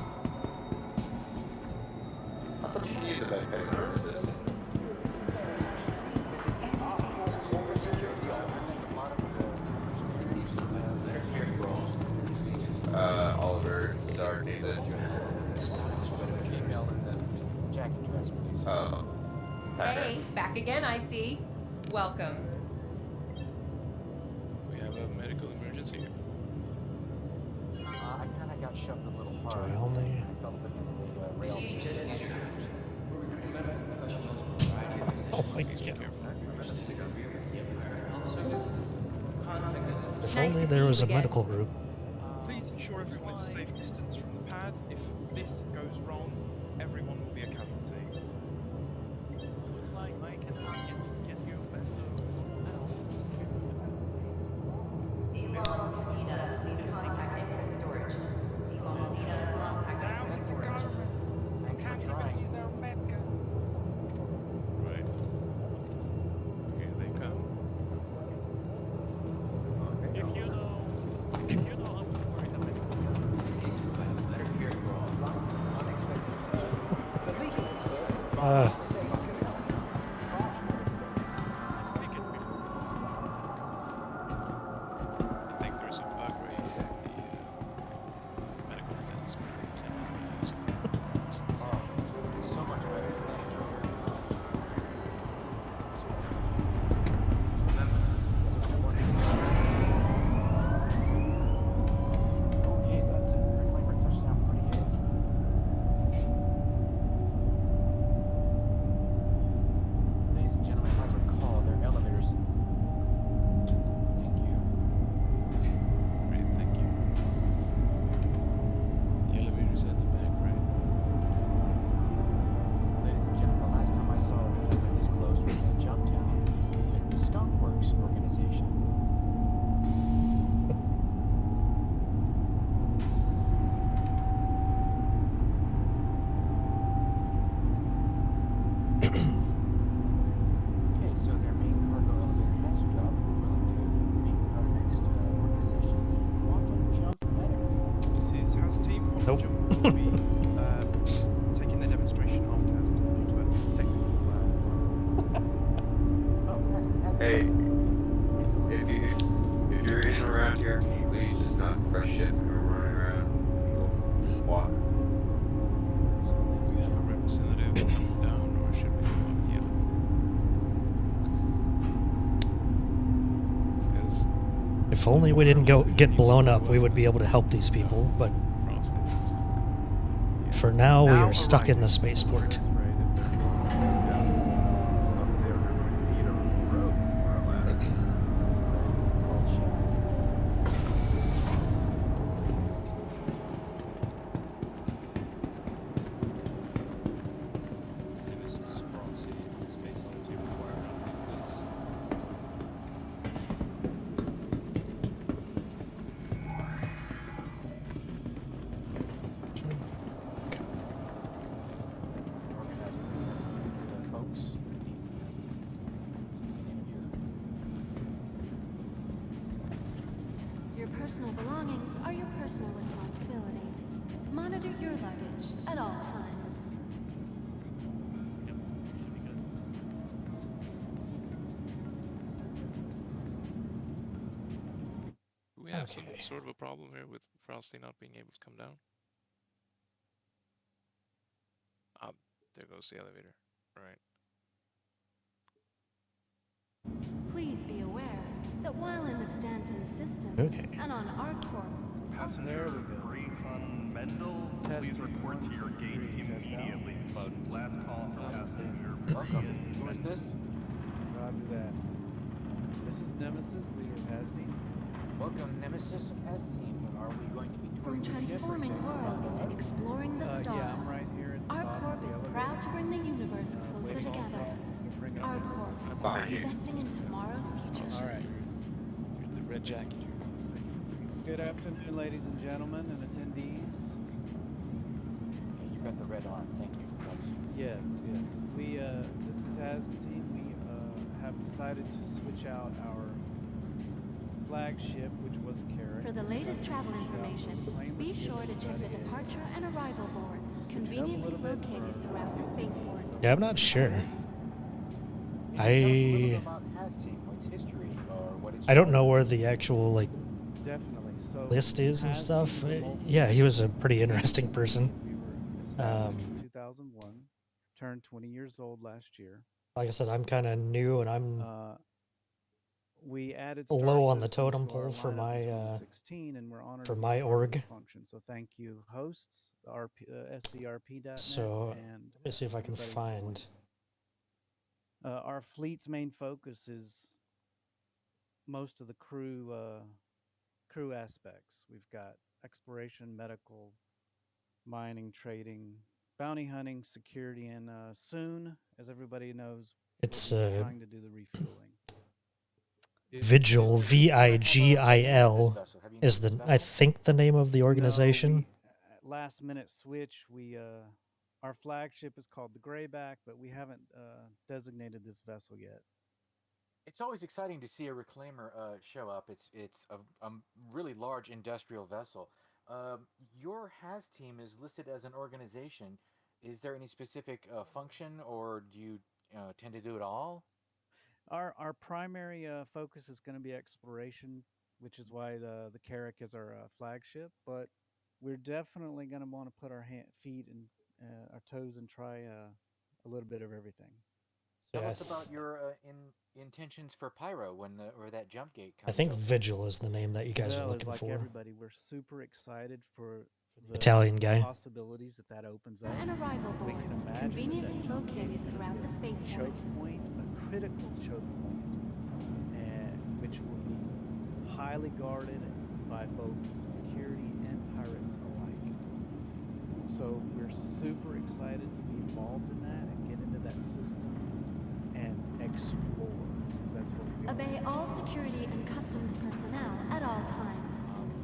G: I thought you could use a med pack for this. Oliver, Sark, Nathan.
O: Email and the jacket dress, please.
G: Oh.
U: Hey, back again, I see. Welcome.
N: We have a medical emergency here.
O: I kind of got shoved a little hard.
A: Do I only...
O: I fell up against the rail.
V: Just use your fingers. We're recruiting medical professionals for a variety of positions.
A: Oh my god.
V: Contact us.
A: If only there was a medical group.
R: Please ensure everyone is a safe distance from the pad. If this goes wrong, everyone will be a casualty.
H: Looks like I can get you back to
V: Elon Medina, please contact input storage. Elon Medina, contact input storage.
O: Thanks for trying.
N: Right. Here they come.
H: If you know how to worry about it.
V: Better care for all.
N: I think there's a bug right in the medical defense.
O: So much better. Okay, that reclaimer touched down pretty good. Ladies and gentlemen, if I recall, their elevators. Thank you.
N: Great, thank you. The elevator's at the back, right?
O: Ladies and gentlemen, the last time I saw a reclaimer this close was in Jumptown, with the Skunkworks organization. Okay, so their main cargo elevator has dropped. We're willing to meet with our next organization, Quantum Jump Medical.
R: This is Has Team. Quantum Jump will be taking their demonstration after Has Team due to a technical
G: Hey, if you're in or around here, can you please just not rush shit when we're running around? Just walk.
N: Do we have a representative coming down, or should we go up here? Because
A: If only we didn't get blown up, we would be able to help these people, but for now we are stuck in the spaceport.
T: personal belongings are your personal responsibility. Monitor your luggage at all times.
N: Do we have some sort of a problem here with Frosty not being able to come down? Ah, there goes the elevator. Right.
T: Please be aware that while in the Stanton system and on ArgCorp,
D: Passenger refund Mendel, please report to your gate immediately. Last call for passenger.
O: Welcome. Who is this?
F: Roger that. This is Nemesis, leader of HAS team.
O: Welcome, Nemesis of HAS team. Are we going to be
T: from transforming worlds to exploring the stars,
F: Yeah, I'm right here at the
T: ArgCorp is proud to bring the universe closer together. ArgCorp, investing in tomorrow's future.
F: All right.
N: Here's the red jacket.
F: Good afternoon, ladies and gentlemen and attendees.
O: Okay, you've got the red on. Thank you. That's...
F: Yes. We, this is HAS team. We have decided to switch out our flagship, which was a Carrack.
T: For the latest travel information, be sure to check the departure and arrival boards, conveniently located throughout the spaceport.
A: Yeah, I'm not sure. I don't know where the actual
F: Definitely. So
A: list is and
F: HAS
A: stuff.
F: team is a
A: Yeah, he was a pretty interesting person.
F: We were established in 2001, turned 20 years old last year.
A: Like I said, I'm kind of new and I'm
F: we added
A: low on the
F: Star
A: totem
F: Citizen to our
A: pole for
F: lineup in
A: my
F: 2016, and we're honored
A: for
F: to be
A: my
F: part of
A: org.
F: this function. So thank you, hosts, SCRP.net.
A: So
F: and
A: let me see if I can
F: everybody
A: find.
F: our fleet's main focus is most of the crew aspects. We've got exploration, medical, mining, trading, bounty hunting, security, and soon, as everybody knows,
A: It's
F: we'll be trying to do the refueling.
A: Vigil, VIGIL, is I think the name of the organization.
F: Last minute switch. We our flagship is called the Greyback, but we haven't designated this vessel yet.
O: It's always exciting to see a reclaimer show up. It's a really large industrial vessel. Your HAS team is listed as an organization. Is there any specific function, or do you tend to do it all?
F: Our primary focus is going to be exploration, which is why the Carrack is our flagship. But we're definitely going to want to put our feet and our toes and try a little bit of everything.
O: Tell us about your intentions for Pyro when that jump gate comes.
A: I think
O: open.
A: Vigil is the name that you guys are looking
F: like
A: for.
F: everybody, we're super excited for the
A: Italian guy.
F: possibilities that opens up.
T: And arrival
F: We can
T: boards,
F: imagine
T: conveniently
F: that jump
T: located
F: gate's gonna
T: throughout
F: be
T: the
F: a
T: spaceport.
F: choke point, a critical choke point, which will be highly guarded by both security and pirates alike. So we're super excited to be involved in that and get into that system and explore, because that's what we
T: Obey all security and customs personnel at all times.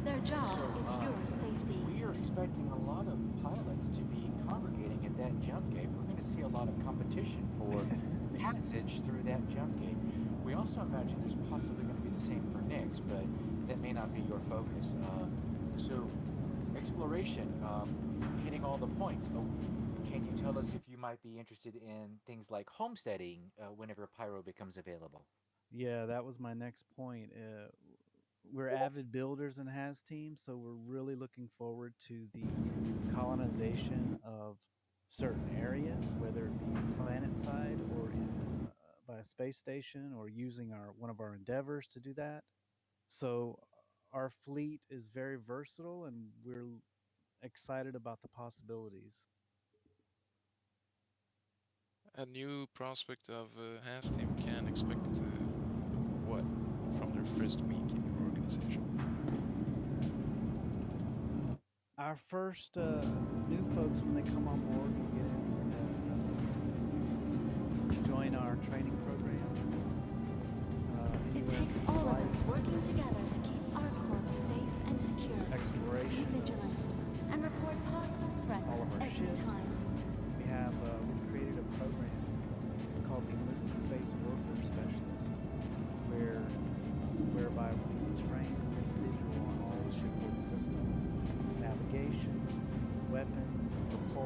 T: Their job is your safety.
O: We are expecting a lot of pilots to be congregating at that jump gate. We're going to see a lot of competition for passage through that jump gate. We also imagine there's possibly going to be the same for Nyx, but that may not be your focus. So, exploration, hitting all the points. Can you tell us if you might be interested in things like homesteading whenever Pyro becomes available?
F: Yeah, that was my next point. We're avid builders in HAS team, so we're really looking forward to the colonization of certain areas, whether it be planet side or by a space station, or using one of our endeavors to do that. So our fleet is very versatile, and we're excited about the possibilities.
N: A new prospect of HAS team can expect what from their first week in your organization?
F: Our first new folks, when they come on board, will get in, join our training program.
T: It takes all of us working together to keep ArgCorp safe and secure.
F: Exploration.
T: Be vigilant and report possible threats
F: All of our
T: every
F: ships.
T: time.
F: We've created a program. It's called the Enlisted Space Warfare Specialist, whereby we train an individual on all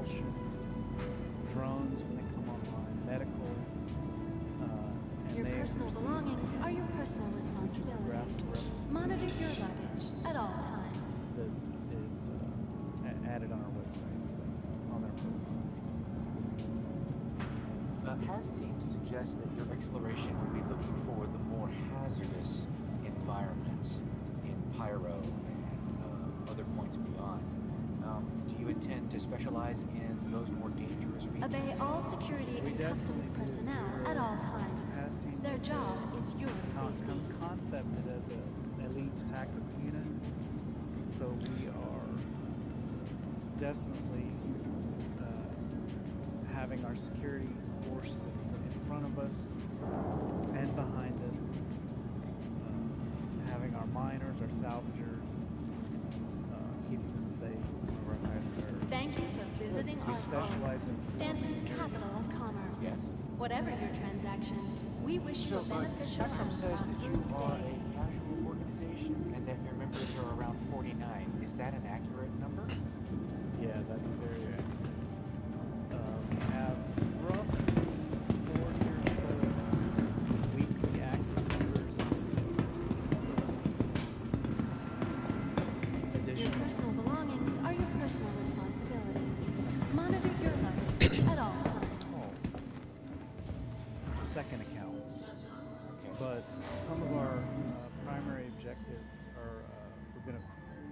F: propulsion, drones when they come online, medical, and
T: Your
F: they
T: personal
F: receive
T: belongings are your personal responsibility.
F: graphical representation
T: Monitor your luggage at all times.
F: that is added on our website, on their profile.
O: Has teams suggest that your exploration will be looking for the more hazardous environments in Pyro and other points beyond. Do you intend to specialize in those more dangerous regions?
T: Obey all security and customs personnel at all times. Their job is your safety.
F: Concepted as an elite tactical unit, so we are definitely having our security forces in front of us and behind us, having our miners, our salvagers, keeping them safe is one of our highest priorities.
T: Thank you for visiting
F: We
T: OrgCon,
F: specialize in
T: Stanton's capital of commerce.
O: Yes.
T: Whatever your transaction, we wish you a beneficial
O: Spectrum
T: and
O: says that you
T: prosperous
O: are
T: day.
O: a casual organization and that your members are around 49. Is that an accurate number?
F: Yeah, that's very accurate. We have roughly 40 or so weekly active members.
T: Your personal belongings are your personal responsibility. Monitor your luggage at all times.
F: Second accounts. But some of our primary objectives are we're going to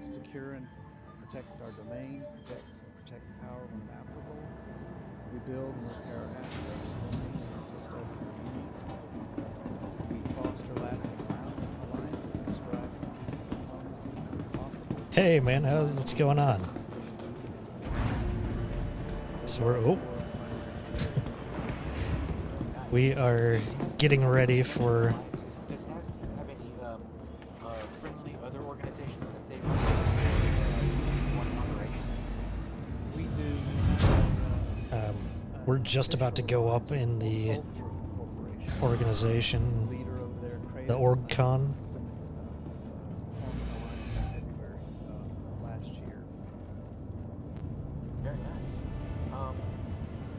F: secure and protect our domain, protect power when applicable. We build and repair assets of the domain and assist others in need. We foster lasting alliances and strive for peace and diplomacy whenever possible.
A: Hey man, what's going on? So we are getting ready for
O: Does Has have any friendly other organizations that they want operations?
F: We do.
A: we're just about to go up in the organization, the OrgCon.
F: Last year.
O: Very nice.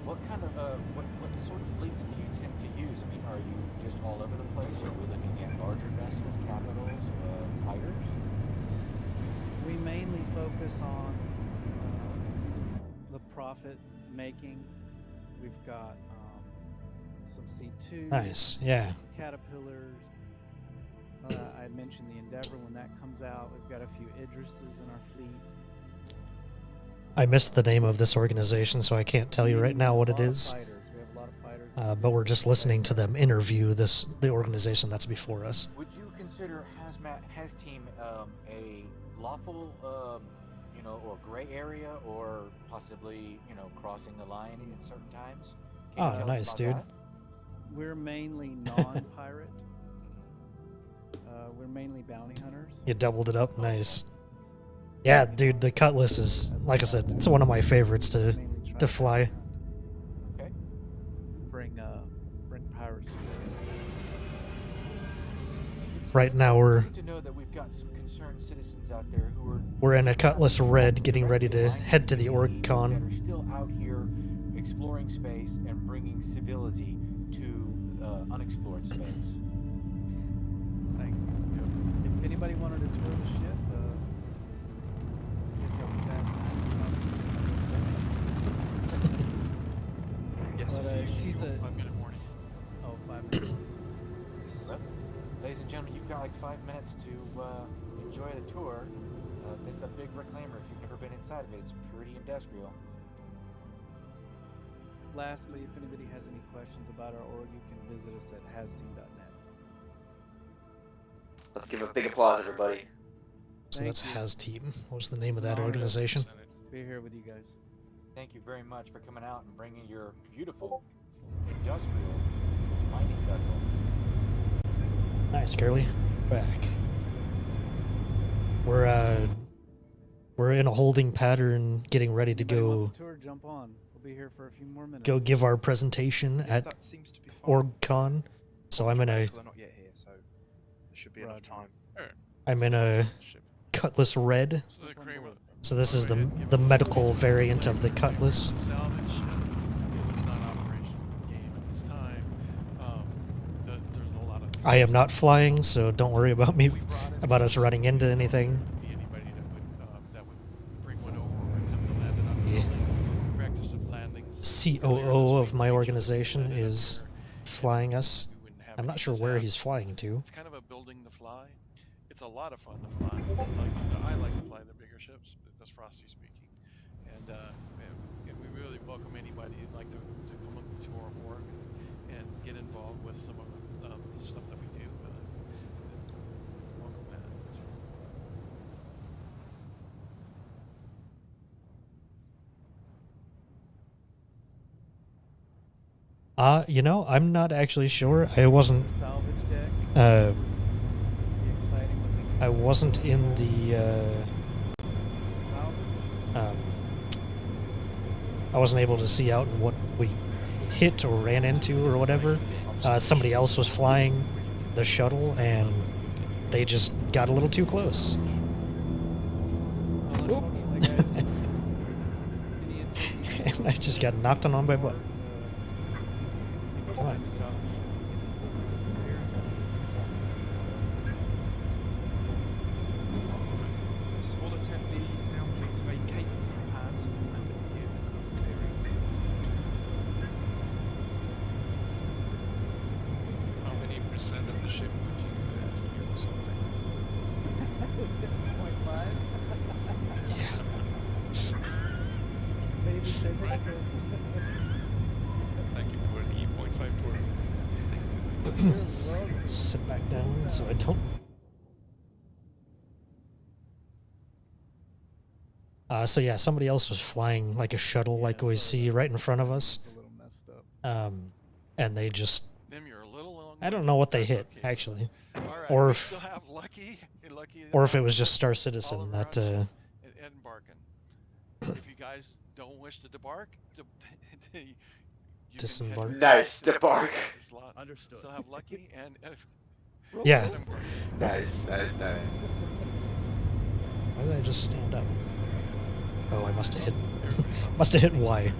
O: What kind of what sort of fleets do you tend to use? I mean, are you just all over the place? Are we looking at larger vessels, capitals, fighters?
F: We mainly focus on the profit making. We've got some C2.
A: Nice, yeah.
F: Caterpillars. I had mentioned the Endeavor when that comes out. We've got a few Idrises in our fleet.
A: I missed the name of this organization, so I can't tell you right now what it is.
F: We have a lot of fighters.
A: But we're just listening to them interview the organization that's before us.
O: Would you consider Has Team a lawful, or gray area, or possibly, crossing the line in certain times? Can you
A: Oh,
O: tell us
A: nice,
O: about
A: dude.
O: that?
F: We're mainly non-pirate. We're mainly bounty hunters.
A: You doubled it up, nice. Yeah, dude, the Cutlass is, like I said, it's one of my favorites to fly.
O: Okay.
F: Bring pirates.
A: Right now we're
O: Good to know that we've got some concerned citizens out there who are
A: we're in a Cutlass Red, getting ready to head to the
O: that
A: OrgCon.
O: are still out here exploring space and bringing civility to unexplored space.
F: Thank you. If anybody wanted to tour the ship,
R: Yes,
F: but,
R: a few.
F: she's a
R: 5-minute warning.
F: Oh, 5 minutes.
O: Well, ladies and gentlemen, you've got like 5 minutes to enjoy the tour. This is a big reclaimer. If you've never been inside of it, it's pretty industrial.
F: Lastly, if anybody has any questions about our org, you can visit us at hasteam.net.
G: Let's give a big applause, everybody.
A: So that's
F: Thank you.
A: Has Team. What was the name of that organization?
F: Be here with you guys.
O: Thank you very much for coming out and bringing your beautiful industrial mining vessel.
A: Nice, Curly. Back. We're in a holding pattern, getting ready to
F: Anybody
A: go
F: wants a tour, jump on. We'll be here for a few more minutes.
A: go give our presentation at
R: That seems to be fine.
A: OrgCon. So I'm in a
R: They're not yet here, so there should be enough time.
A: I'm in a Cutlass Red.
N: So the Kramer,
A: So this is the medical variant of the cutlass.
I: Salvage, it's not operational game at this time. There's a lot of.
A: I am not flying, so don't worry about me, about us running into anything.
I: Anybody that would bring one over or attempt to land it on the building. Practice of landings.
A: COO of my organization is flying us. I'm not sure where he's flying to.
I: It's kind of a building to fly. It's a lot of fun to fly. I like to fly the bigger ships. That's Frosty speaking. And we really welcome anybody who'd like to come up to our org and get involved with some of the stuff that we do. Welcome that.
A: You know, I'm not actually sure. I wasn't. I wasn't in the. I wasn't able to see out what we hit or ran into or whatever. Somebody else was flying the shuttle and they just got a little too close. And I just got knocked on by butt. Come on.
R: All attendees now please vacate the pad and give clearings.
I: How many percent of the ship would you estimate or something?
F: 0.5. Maybe 10%.
I: Thank you for the 8.5 tour.
A: Sit back down so I don't. So yeah, somebody else was flying like a shuttle, like we see right in front of us. And they just. I don't know what they hit actually, or if it was just Star Citizen that.
I: Embarking. If you guys don't wish to debark,
A: Disembark.
G: Nice, debark.
I: Understood. Still have Lucky and.
A: Yeah.
G: Nice.
A: Why did I just stand up? Oh, I must have hit. Must have hit Y.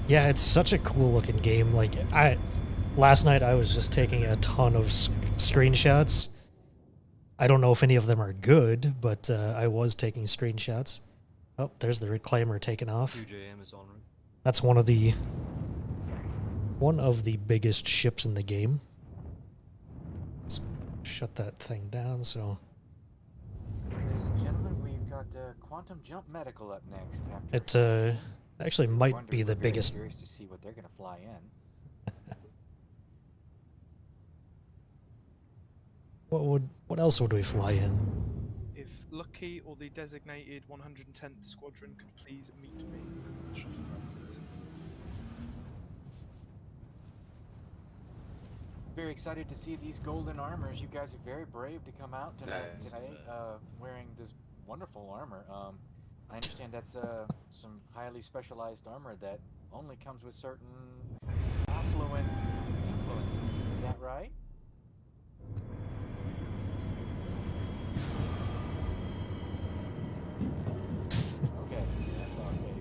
A: Yeah, it's such a cool looking game. Like last night I was just taking a ton of screenshots. I don't know if any of them are good, but I was taking screenshots. Oh, there's the reclaimer taking off. That's one of the biggest ships in the game. Let's shut that thing down. So.
O: Ladies and gentlemen, we've got Quantum Jump Medical up next.
A: It actually might be the biggest.
O: Curious to see what they're going to fly in.
A: What else would we fly in?
R: If Lucky or the designated 110th Squadron could please meet me.
O: Very excited to see these golden armors. You guys are very brave to come out today, wearing this wonderful armor. I understand that's some highly specialized armor that only comes with certain affluent influences. Is that right? Okay, that's okay.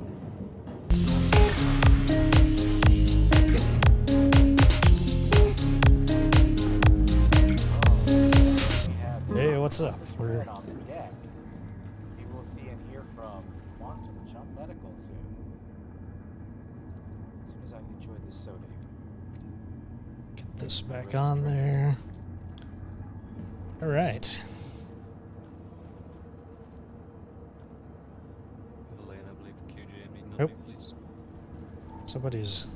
A: Hey, what's up? We're
O: on the deck. We will see and hear from Quantum Jump Medical soon. As soon as I enjoy this soda.
A: Get this back on there. All right. Nope. Somebody's.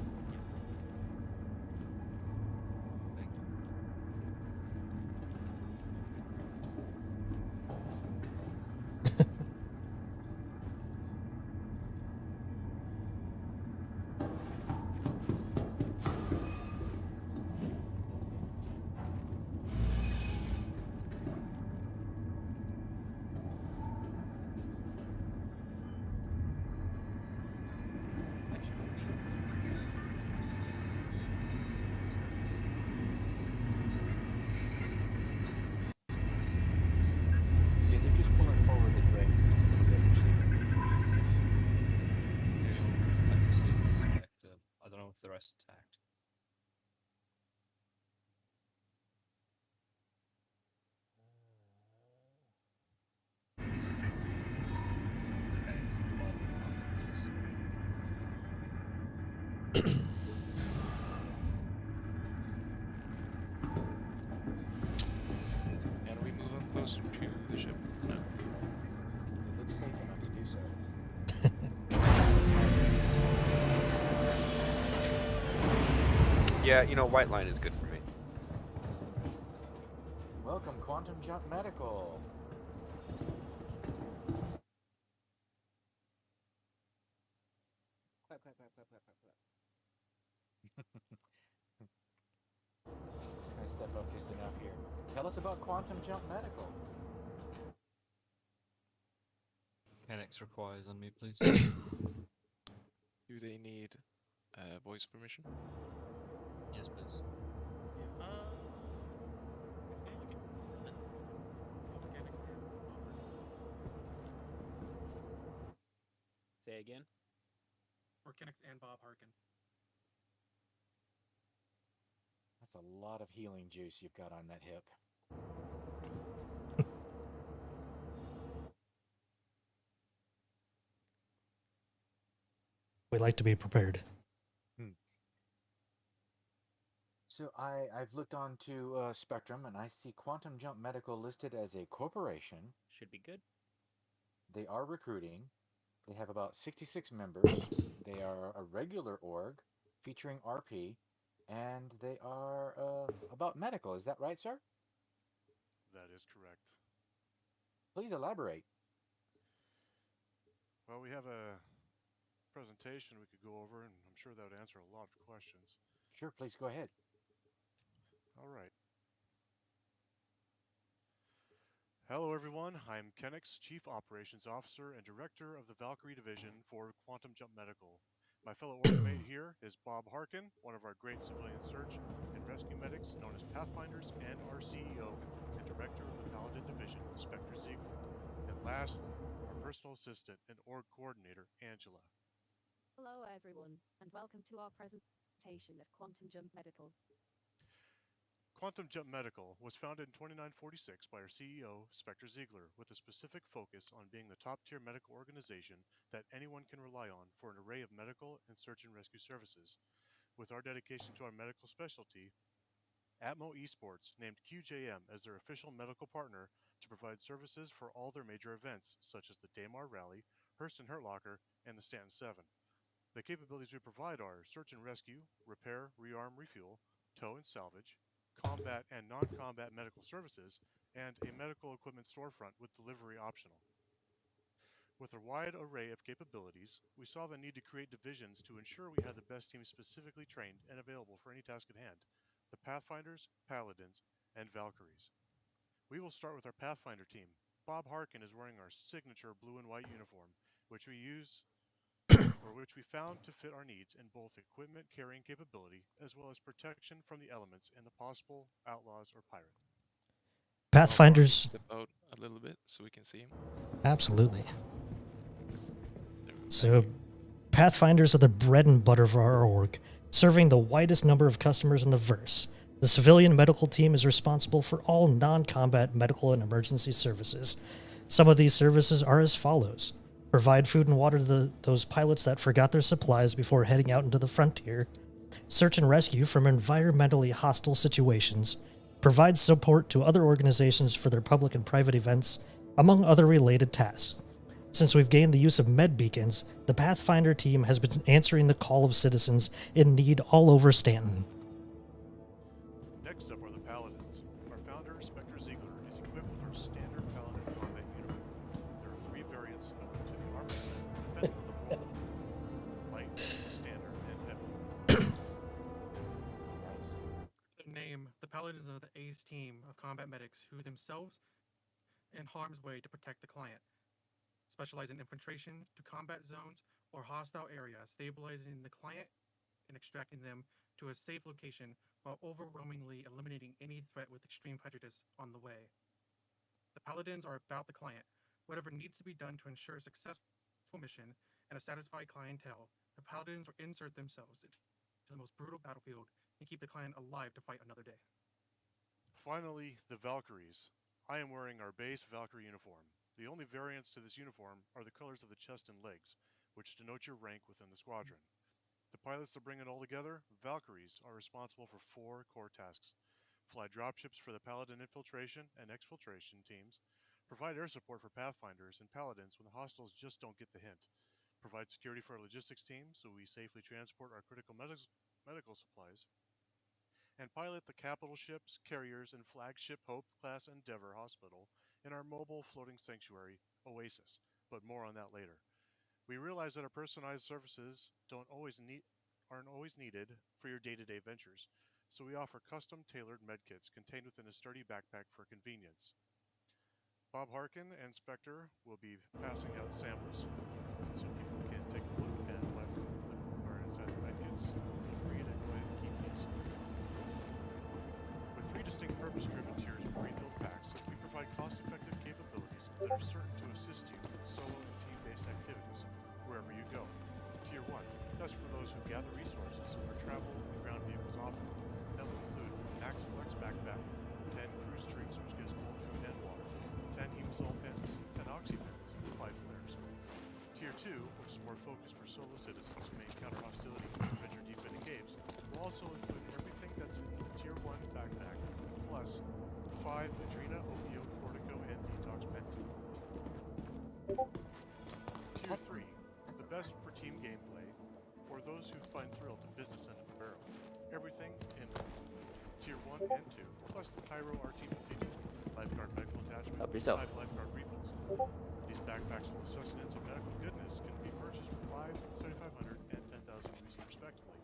K: the rest attacked.
N: Can we move up closer to the ship? No.
O: It looks safe enough to do so.
G: Yeah, you know, white line is good for me.
O: Welcome, Quantum Jump Medical.
K: Clap, clap, clap, clap, clap, clap, clap.
O: Just gonna step up just enough here. Tell us about Quantum Jump Medical.
K: Mechanics requires on me, please.
N: Do they need voice permission?
K: Yes, please.
M: Say again.
B: OrgCon and Bob Harkin.
O: That's a lot of healing juice you've got on that hip.
A: We like to be prepared.
O: So I've looked onto Spectrum, and I see Quantum Jump Medical listed as a corporation.
M: Should be good.
O: They are recruiting. They have about 66 members. They are a regular org featuring RP, and they are about medical. Is that right, sir?
C: That is correct.
O: Please elaborate.
C: Well, we have a presentation we could go over, and I'm sure that would answer a lot of questions.
O: Sure, please go ahead.
C: All right. Hello, everyone. I'm Kenix, Chief Operations Officer and Director of the Valkyrie Division for Quantum Jump Medical. My fellow orgmate here is Bob Harkin, one of our great civilian search and rescue medics known as Pathfinders, and our CEO and Director of the Paladin Division, Spectre Ziegler. And lastly, our personal assistant and org coordinator, Angela.
W: Hello, everyone, and welcome to our presentation of Quantum Jump Medical.
C: Quantum Jump Medical was founded in 2946 by our CEO, Spectre Ziegler, with a specific focus on being the top-tier medical organization that anyone can rely on for an array of medical and search and rescue services. With our dedication to our medical specialty, Atmo Esports named QJM as their official medical partner to provide services for all their major events, such as the Daymar Rally, Hearst and Hurt Locker, and the Stanton 7. The capabilities we provide are search and rescue, repair, rearm, refuel, tow and salvage, combat and non-combat medical services, and a medical equipment storefront with delivery optional. With a wide array of capabilities, we saw the need to create divisions to ensure we had the best team specifically trained and available for any task at hand: the Pathfinders, Paladins, and Valkyries. We will start with our Pathfinder team. Bob Harkin is wearing our signature blue and white uniform, which we found to fit our needs in both equipment carrying capability as well as protection from the elements and the possible outlaws or pirate.
A: Pathfinders.
N: Step out a little bit so we can see him.
A: Absolutely. So, Pathfinders are the bread and butter of our org, serving the widest number of customers in the verse. The civilian medical team is responsible for all non-combat medical and emergency services. Some of these services are as follows: provide food and water to those pilots that forgot their supplies before heading out into the frontier, search and rescue from environmentally hostile situations, provide support to other organizations for their public and private events, among other related tasks. Since we've gained the use of med beacons, the Pathfinder team has been answering the call of citizens in need all over Stanton.
C: Next up are the Paladins. Our founder, Spectre Ziegler, is equipped with our standard Paladin combat uniform. There are three variants of the armor set, depending on the role: light, standard, and heavy.
B: The name, the Paladins are the ace team of combat medics who themselves in harm's way to protect the client. Specialize in infiltration to combat zones or hostile areas, stabilizing the client and extracting them to a safe location while overwhelmingly eliminating any threat with extreme prejudice on the way. The Paladins are about the client. Whatever needs to be done to ensure a successful mission and a satisfied clientele, the Paladins will insert themselves into to the most brutal battlefield and keep the clan alive to fight another day.
C: Finally, the Valkyries. I am wearing our base Valkyrie uniform. The only variants to this uniform are the colors of the chest and legs, which denote your rank within the squadron. The pilots that bring it all together, Valkyries, are responsible for 4 core tasks. Fly dropships for the Paladin infiltration and exfiltration teams, provide air support for Pathfinders and Paladins when the hostiles just don't get the hint, provide security for our logistics team so we safely transport our critical medical supplies, and pilot the capital ships, carriers, and flagship Hope-class Endeavour Hospital in our mobile floating sanctuary, Oasis, but more on that later. We realize that our personalized services aren't always needed for your day-to-day ventures, so we offer custom-tailored medkits contained within a sturdy backpack for convenience. Bob Harkin and Spectre will be passing out samples so people can take a look at what are inside the medkits. Feel free to go ahead and keep these. With 3 distinct purpose-driven tiers of pre-filled packs, we provide cost-effective capabilities that are certain to assist you with solo and team-based activities wherever you go. Tier 1, that's for those who gather resources or travel in ground vehicles often. That will include Max Flex Backpack, 10 Cruise Trees, which gives both food and water, 10 Hemosol Pens, 10 Oxy Pens, and 5 flares. Tier 2, which is more focused for solo citizens who may encounter hostility or venture deep into caves, will also include everything that's in the Tier 1 backpack, plus 5 Adrena, Opio, Cortico, and Detox Pens. Tier 3, the best for team gameplay, or those who find thrill to business end of the barrel. Everything in Tier 1 and 2, plus the Pyro RT multi-tool, lifeguard medical attachment,
O: Help
C: and
O: yourself.
C: 5 lifeguard refills. These backpacks full of sustenance and medical goodness can be purchased for 5, 7,500, and 10,000 UC respectively.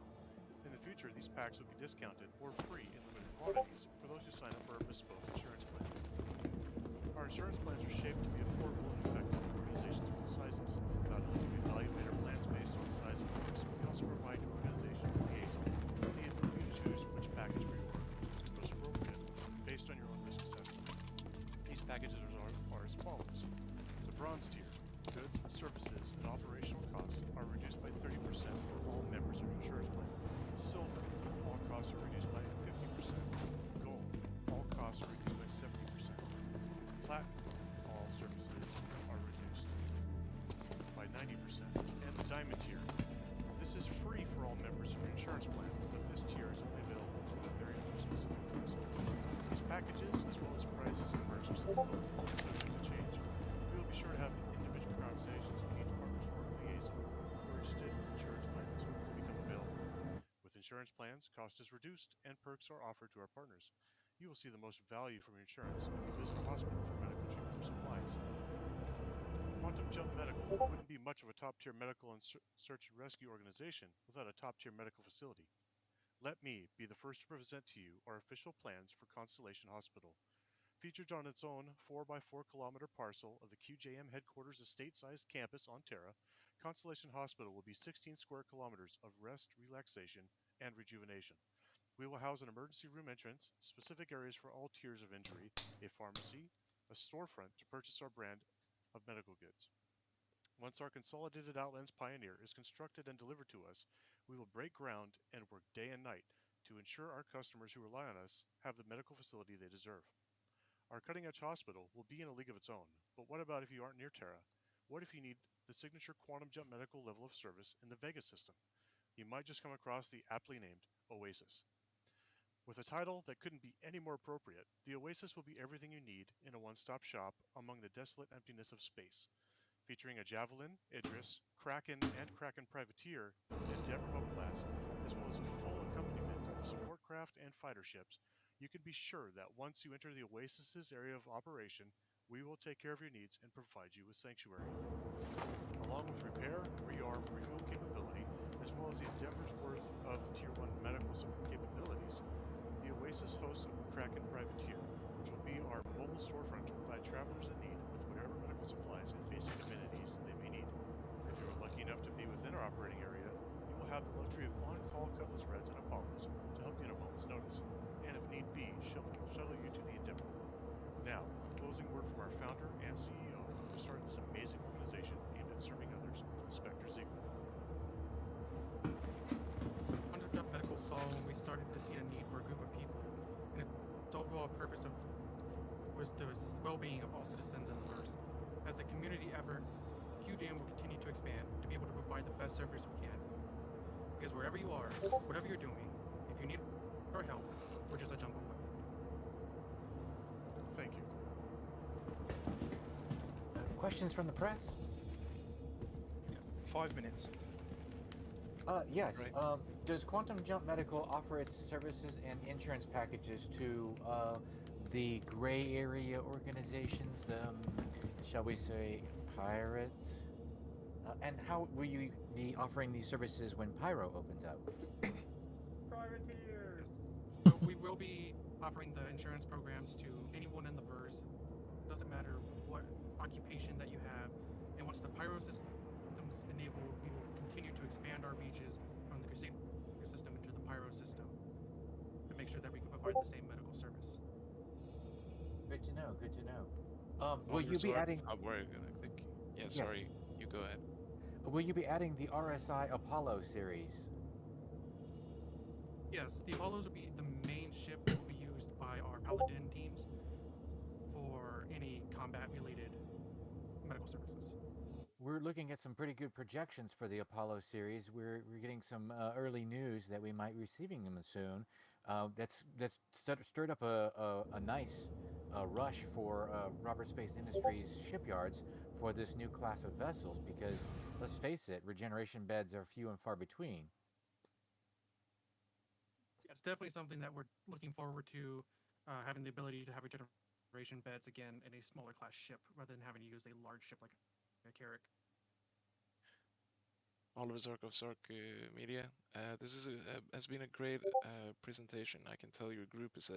C: In the future, these packs will be discounted or free in limited quantities for those who sign up for a bespoke insurance plan. Our insurance plans are shaped to be affordable and effective for organizations of all sizes. Not only do we evaluate our plans based on size of force, we also provide organizations liaison with the ability to choose which package for your work is most appropriate based on your own risk assessment. These packages are as follows. The Bronze tier, goods, services, and operational costs are reduced by 30% for all members of your insurance plan. Silver, all costs are reduced by 50%. Gold, all costs are reduced by 70%. Platinum, all services are reduced by 90%. And the Diamond tier, this is free for all members of your insurance plan, but this tier is only available to a very few specific groups. These packages, as well as prices and perks, are subject to change. We will be sure to have individual conversations with each partner's work liaison who are interested in insurance plans to become available. With insurance plans, cost is reduced and perks are offered to our partners. You will see the most value from your insurance if you visit a hospital for medical treatment or supplies. Quantum Jump Medical wouldn't be much of a top-tier medical and search and rescue organization without a top-tier medical facility. Let me be the first to present to you our official plans for Constellation Hospital. Featured on its own 4x4 kilometer parcel of the QJM headquarters estate-sized campus on Terra, Constellation Hospital will be 16 square kilometers of rest, relaxation, and rejuvenation. We will house an emergency room entrance, specific areas for all tiers of injury, a pharmacy, a storefront to purchase our brand of medical goods. Once our consolidated Outlands Pioneer is constructed and delivered to us, we will break ground and work day and night to ensure our customers who rely on us have the medical facility they deserve. Our cutting-edge hospital will be in a league of its own, but what about if you aren't near Terra? What if you need the signature Quantum Jump medical level of service in the Vega system? You might just come across the aptly named Oasis. With a title that couldn't be any more appropriate, the Oasis will be everything you need in a one-stop shop among the desolate emptiness of space. Featuring a Javelin, Idris, Kraken, and Kraken Privateer, Endeavour Hope class, as well as a full accompaniment of support craft and fighter ships, you can be sure that once you enter the Oasis's area of operation, we will take care of your needs and provide you with sanctuary. Along with repair, rearm, refuel capability, as well as the Endeavour's worth of Tier 1 medical support capabilities, the Oasis hosts a Kraken Privateer, which will be our mobile storefront to provide travelers in need with whatever medical supplies and basic amenities they may need. If you are lucky enough to be within our operating area, you will have the luxury of on-call Cutlass Reds and Apollos to help you at a moment's notice, and if need be, shuttle you to the Endeavour. Now, closing word from our founder and CEO who started this amazing organization aimed at serving others, Spectre Ziegler.
B: Quantum Jump Medical overall purpose of was the well-being of all citizens in the verse. As a community effort, QJM will continue to expand to be able to provide the best service we can. Because wherever you are, whatever you're doing, if you need our help, we're just a jump away.
C: Thank you.
O: Questions from the press?
R: Yes. 5 minutes.
O: Yes.
R: Right.
O: Does Quantum Jump Medical offer its services and insurance packages to the gray area organizations, the, shall we say, pirates? And how will you be offering these services when Pyro opens up?
B: Privateers! So we will be offering the insurance programs to anyone in the verse. Doesn't matter what occupation that you have. And once the Pyro system is enabled, we will continue to expand our reaches from the Crusader system into the Pyro system to make sure that we can provide the same medical service.
O: Good to know. Good to know. Will you be adding?
N: Yeah,
O: Yes.
N: sorry. You go ahead.
O: Will you be adding the RSI Apollo series?
B: Yes, the Apollos will be the main ship that will be used by our Paladin teams for any combat-related medical services.
O: We're looking at some pretty good projections for the Apollo series. We're getting some early news that we might be receiving them soon. That's stirred up a nice rush for Robert Space Industries shipyards for this new class of vessels because, let's face it, regeneration beds are few and far between.
B: It's definitely something that we're looking forward to, having the ability to have regeneration beds again in a smaller class ship rather than having to use a large ship like a Carrack.
N: Oliver Zork of Zork Media. This has been a great presentation. I can tell your group is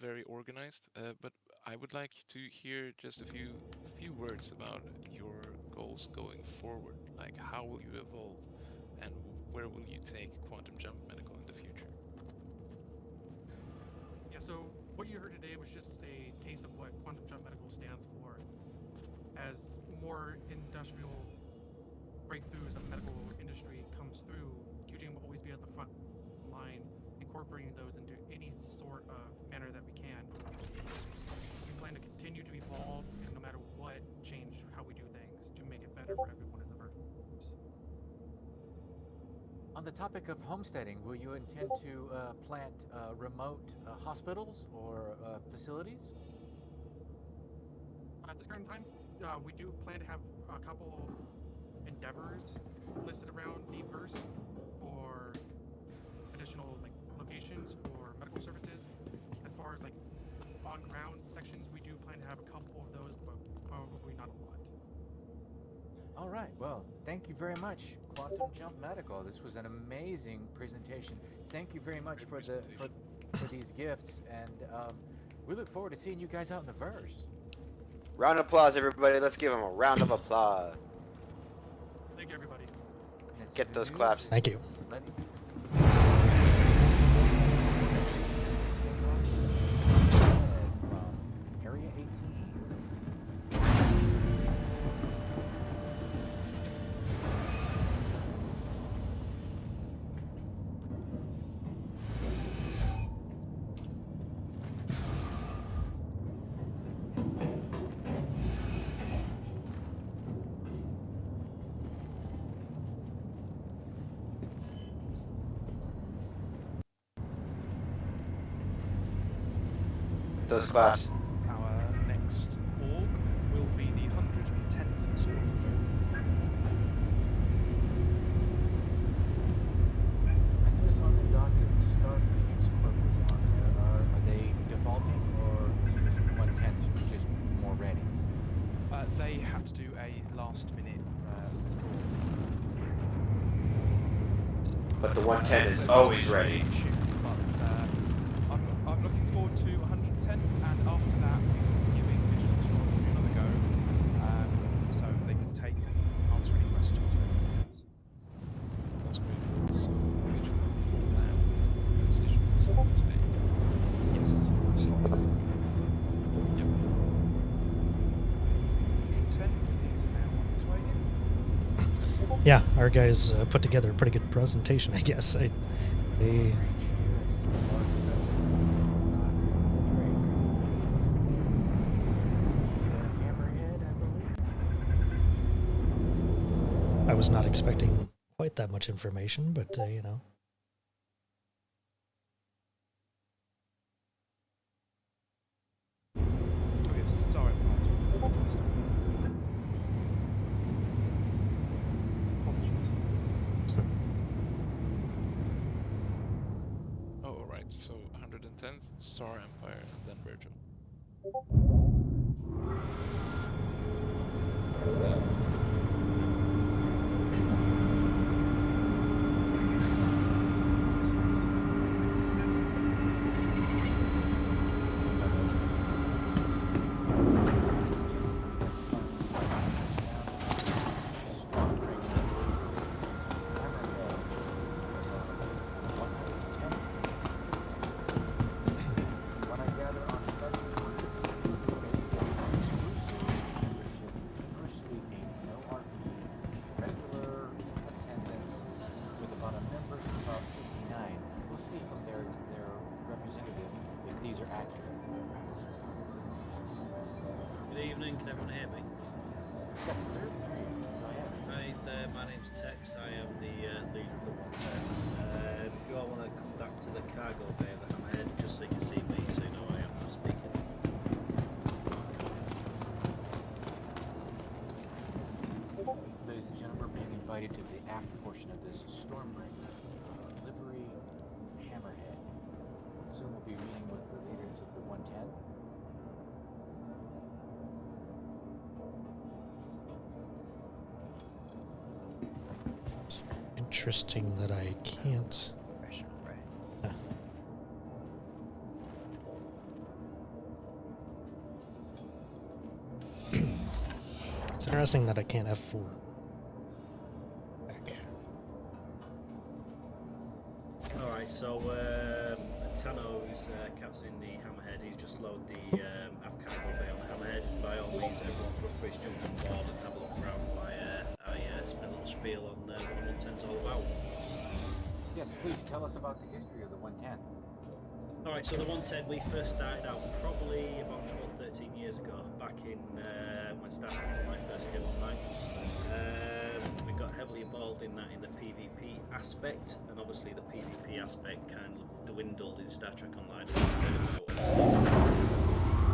N: very organized, but I would like to hear just a few words about your goals going forward. Like, how will you evolve, and where will you take Quantum Jump Medical in the future?
B: Yeah, so what you heard today was just a taste of what Quantum Jump Medical stands for. As more industrial breakthroughs of the medical industry comes through, QJM will always be at the front line, incorporating those into any sort of manner that we can. We plan to continue to evolve, and no matter what, change how we do things to make it better for everyone in the verse.
O: On the topic of homesteading, will you intend to plant remote hospitals or facilities?
B: At this current time, we do plan to have a couple endeavors listed around the verse for additional locations for medical services. As far as on ground sections, we do plan to have a couple of those, but probably not a lot.
O: All right. Well, thank you very much, Quantum Jump Medical. This was an amazing presentation. Thank you very much for these gifts, and we look forward to seeing you guys out in the verse.
G: Round of applause, everybody. Let's give them a round of applause.
B: Thank you, everybody.
G: Get those claps.
A: Thank you.
O: From Area 18.
G: Those claps.
R: Our next org will be the 110th Squadron.
O: I noticed on the docket, Star Phoenix Corp was on there. Are they defaulting, or is 110th just more ready?
R: They had to do a last-minute withdrawal.
G: But the 110 is always ready.
R: But I'm looking forward to 110th, and after that we will be giving Vigilance Squadron another go, so they can answer any questions they can ask.
N: That's great. So, Vigilance last position was today.
R: Yes, slot.
N: Yep.
R: 110th is now on its way in.
A: Yeah, our guys put together a pretty good presentation, I guess. They was not expecting quite that much information, but you know.
R: Oh yes, Star Empires. Apologies.
N: Oh, alright, so 110th, Star Empire, and then Virgil. What's that?
J: Good evening, can everyone hear me?
O: Yes, sir. Go ahead.
J: Hi there, my name's Tex, I am the leader of the 110. If you all want to come back to the cargo bay of the Hammerhead, just so you can see me, so you know I am not speaking.
O: Ladies and gentlemen, we're being invited to the after portion of this Stormbreaker livery Hammerhead. Soon we'll be meeting with the leaders of the 110.
A: It's interesting that I can't. It's interesting that I can't F4. Back.
J: Alright, so Tano, who's captaining the Hammerhead, he's just lowered the aft cargo bay on the Hammerhead. By all means, everyone feel free to jump on board and have a look around while I spin a little spiel on what the 110's all about.
O: Yes, please tell us about the history of the 110.
J: Alright, so the 110, we first started out probably about 12, 13 years ago, back in when Star Trek Online first came online. We got heavily involved in that in the PvP aspect, and obviously the PvP aspect kind of dwindled in Star Trek Online.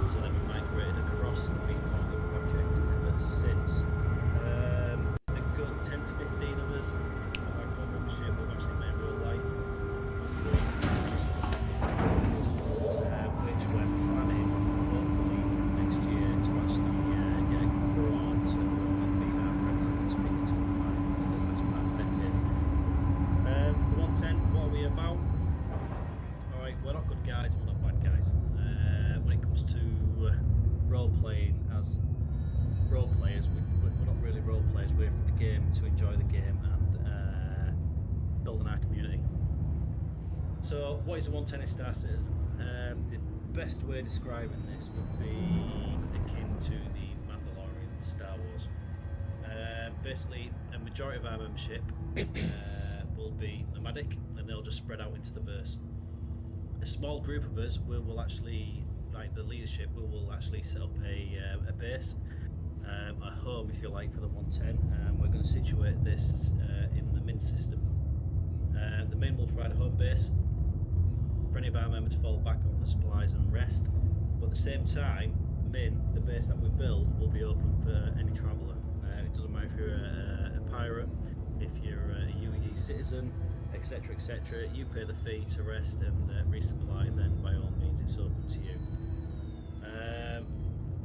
J: So then we migrated across and been part of the project ever since. A good 10 to 15 of us of our core membership we've actually met in real life on the country. Which we're planning, hopefully next year, to actually get abroad to meet our friends I've been speaking to online for the best part of a decade. For 110, what are we about? Alright, we're not good guys and we're not bad guys. When it comes to role-playing as role-players, we're not really role-players, we're for the game, to enjoy the game and building our community. So, what is a 110 in Star Citizen? The best way of describing this would be akin to the Mandalorian Star Wars. Basically, a majority of our membership will be nomadic, and they'll just spread out into the verse. A small group of us will actually, like the leadership, will actually set up a base, a home, if you like, for the 110. We're going to situate this in the Min system. The Min will provide a home base for any of our members to fall back on for supplies and rest, but at the same time, Min, the base that we build, will be open for any traveller. It doesn't matter if you're a pirate, if you're a UEE citizen, etc, etc. You pay the fee to rest and resupply, then by all means it's open to you.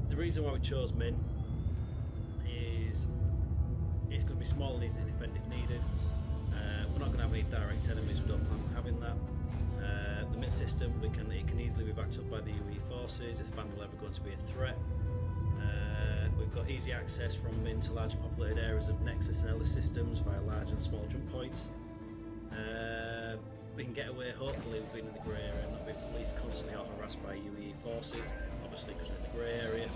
J: The reason why we chose Min is it's going to be small and easy to defend if needed. We're not going to have any direct enemies, we don't plan on having that. The Min system, it can easily be backed up by the UE forces if Vandal ever going to be a threat. We've got easy access from Min to large populated areas of Nexus and Ellis systems via large and small jump points. We can get away, hopefully, with being in the grey area and not be policed constantly or harassed by UE forces, obviously because we're in the grey area.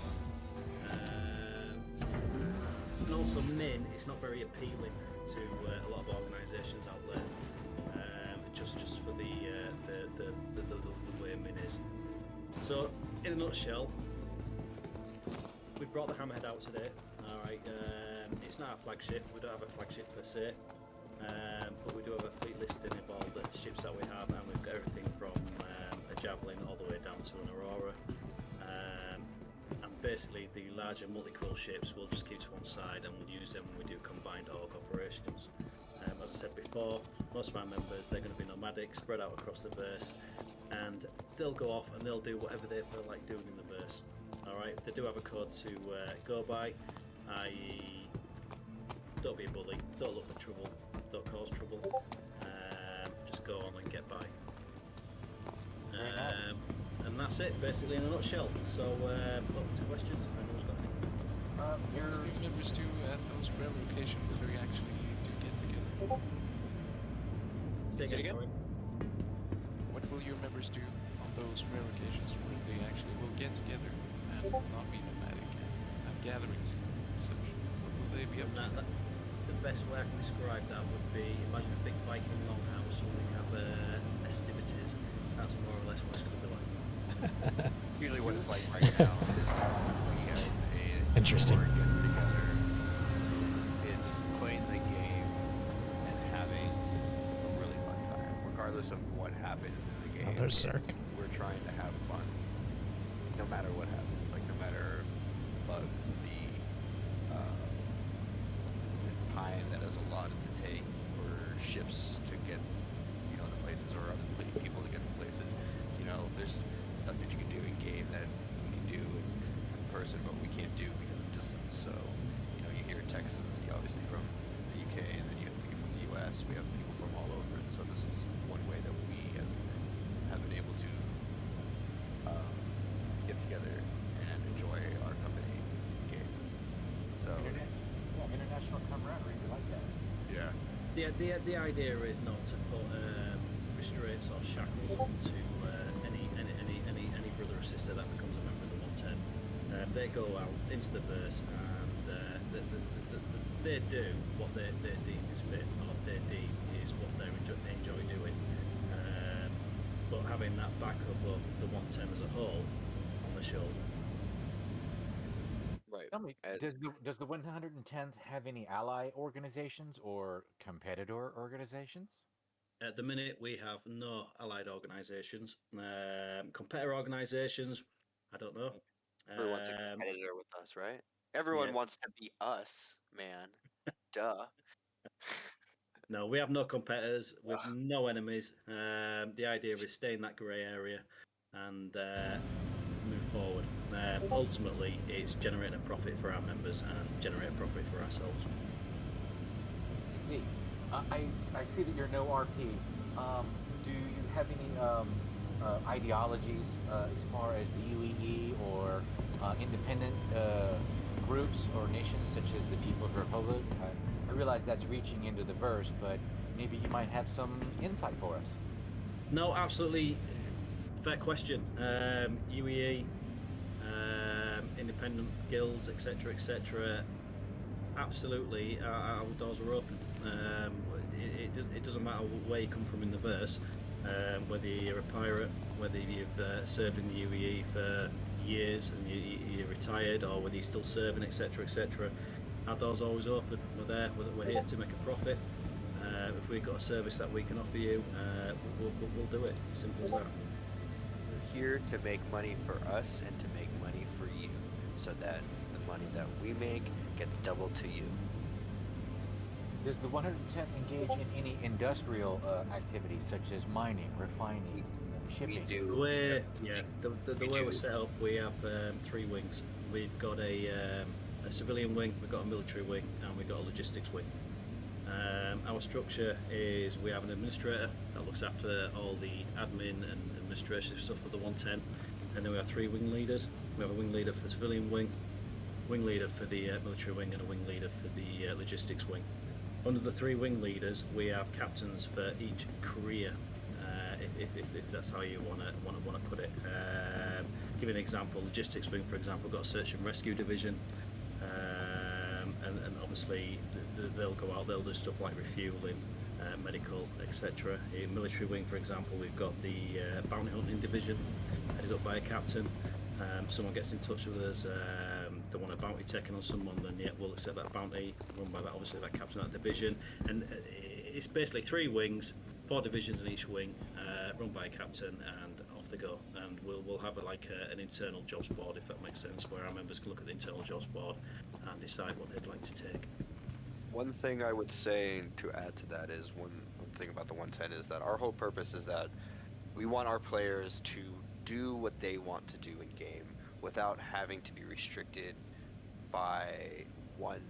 J: And also Min, it's not very appealing to a lot of organisations out there, just for the way Min is. So, in a nutshell, we brought the Hammerhead out today. All right, it's not a flagship. We don't have a flagship per se, but we do have a fleet listing of all the ships that we have, and we've got everything from a Javelin all the way down to an Aurora. And basically, the larger multi-crew ships we'll just keep to one side, and we'll use them when we do combined org operations. As I said before, most of our members, they're going to be nomadic, spread out across the verse, and they'll go off and they'll do whatever they feel like doing in the verse. Alright, they do have a code to go by, i.e. don't be a bully, don't look for trouble, don't cause trouble, just go on and get by. And that's it, basically, in a nutshell. So, open to questions if anyone's got any.
N: What do your members do at those rare locations where they actually do get together?
J: Say again, sorry.
N: What will your members do on those rare occasions where they actually will get together and not be nomadic and have gatherings and such? What will they be up to?
J: The best way I can describe that would be, imagine a big Viking longhouse where we have festivities. That's more or less what it's going to be like.
G: Usually what it's like right now is a
A: Interesting.
G: get together. It's playing the game and having a really fun time, regardless of what happens in the game.
A: Oh, there's Zerk.
G: We're trying to have fun, no matter what happens. Like no matter bugs, the time that is allotted to take for ships to get, to places, or other people to get to places. There's stuff that you can do in game that we can do in person, but we can't do because of distance. So, you hear Texas, obviously from the UK, and then you have people from the US. We have people from all over, and so this is one way that we have been able to get together and enjoy our company game. So,
O: international camaraderie, we like that.
G: Yeah.
J: The idea is not to put restraints or shackles to any brother or sister that becomes a member of the 110. They go out into the verse and they do what they deem is fit, or they deem is what they enjoy doing. But having that backup of the 110 as a whole on the shoulder.
G: Right.
O: Tell me, does the 110th have any ally organizations or competitor organizations?
J: At the minute, we have no allied organisations. Competitor organisations, I don't know.
G: Everyone's a competitor with us, right? Everyone wants to be us, man. Duh.
J: No, we have no competitors. We have no enemies. The idea is stay in that grey area and move forward. Ultimately, it's generating a profit for our members and generate a profit for ourselves.
O: I see. I see that you're no RP. Do you have any ideologies as far as the UEE or independent groups or nations such as the People's Republic? I realize that's reaching into the verse, but maybe you might have some insight for us.
J: No, absolutely fair question. UEE, independent guilds, etc., etc. Absolutely, our doors are open. It doesn't matter where you come from in the verse, whether you're a pirate, whether you've served in the UEE for years and you're retired, or whether you're still serving, etc., etc. Our doors are always open. We're there. We're here to make a profit. If we've got a service that we can offer you, we'll do it. Simple as that.
G: We're here to make money for us and to make money for you, so that the money that we make gets doubled to you.
O: Does the 110th engage in any industrial activities such as mining, refining, shipping?
G: We do.
J: The way we're set up, we have 3 wings. We've got a civilian wing, we've got a military wing, and we've got a logistics wing. Our structure is we have an administrator that looks after all the admin and administrative stuff for the 110, and then we have 3 wing leaders. We have a wing leader for the civilian wing leader for the military wing, and a wing leader for the logistics wing. Under the 3 wing leaders, we have captains for each career, if that's how you want to put it. Give you an example: logistics wing, for example, got a search and rescue division, and obviously they'll go out, they'll do stuff like refueling, medical, etc. In military wing, for example, we've got the bounty hunting division, headed up by a captain. Someone gets in touch with us if they want a bounty taken on someone, then yeah, we'll accept that bounty, run by that, obviously that captain of that division. And it's basically 3 wings, 4 divisions in each wing, run by a captain, and off they go. And we'll have an internal jobs board, if that makes sense, where our members can look at the internal jobs board and decide what they'd like to take.
L: One thing I would say to add to that is one thing about the 110 is that our whole purpose is that we want our players to do what they want to do in game without having to be restricted by one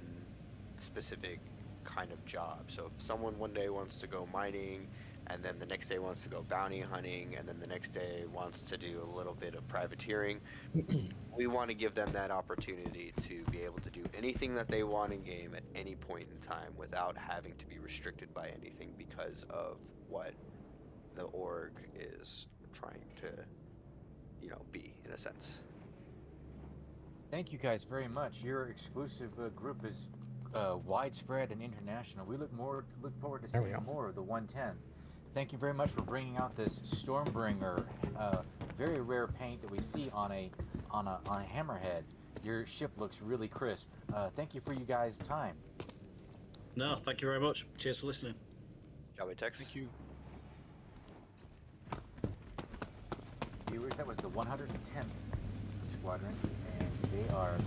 L: specific kind of job. So if someone one day wants to go mining, and then the next day wants to go bounty hunting, and then the next day wants to do a little bit of privateering, we want to give them that opportunity to be able to do anything that they want in game at any point in time without having to be restricted by anything because of what the org is trying to, be, in a sense.
O: Thank you guys very much. Your exclusive group is widespread and international. We look forward to seeing more of the 110th. Thank you very much for bringing out this Stormbringer, very rare paint that we see on a hammerhead. Your ship looks really crisp. Thank you for you guys' time.
J: No, thank you very much. Cheers for listening.
L: Shall we text?
I: Thank you.
O: Viewers, that was the 110th Squadron, and they are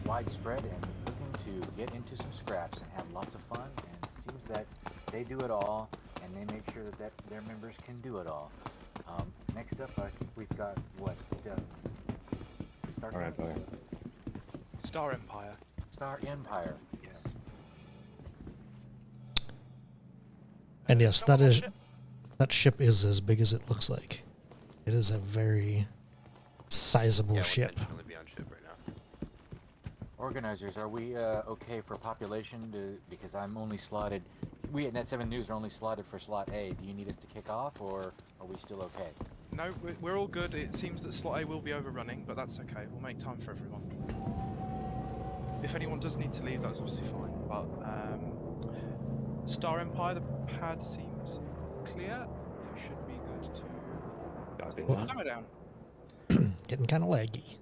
O: widespread and looking to get into some scraps and have lots of fun, and it seems that they do it all, and they make sure that their members can do it all. Next up, I think we've got,
K: Star Empire.
R: Star Empire.
O: Star Empire.
R: Yes.
A: And yes, that ship is as big as it looks like. It is a very sizable ship.
L: Be on ship right now.
O: Organizers, are we okay for population? Because I'm only slotted. We at Net7 News are only slotted for slot A. Do you need us to kick off, or are we still okay?
R: No, we're all good. It seems that slot A will be overrunning, but that's okay. We'll make time for everyone. If anyone does need to leave, that's obviously fine. But Star Empire, the pad seems clear. It should be good to take the timer down.
A: Getting kind of laggy.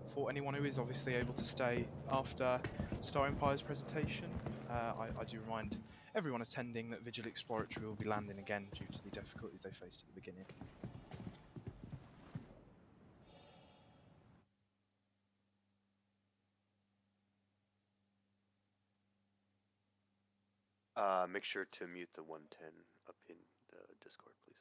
R: For anyone who is obviously able to stay after Star Empire's presentation, I do remind everyone attending that Vigil Exploratory will be landing again due to the difficulties they faced at the beginning.
L: Make sure to mute the 110 up in the Discord, please.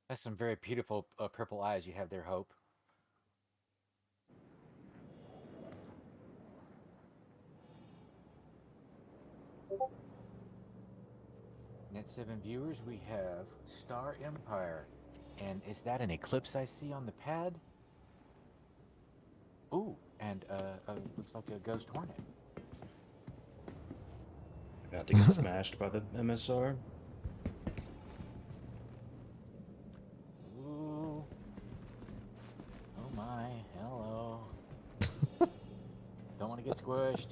O: That's some very beautiful purple eyes you have there, Hope. Net7 viewers, we have Star Empire. And is that an eclipse I see on the pad? Ooh, and looks like a Ghost Hornet.
K: About to get smashed by the MSR.
O: Ooh. Oh my, hello. Don't want to get squished.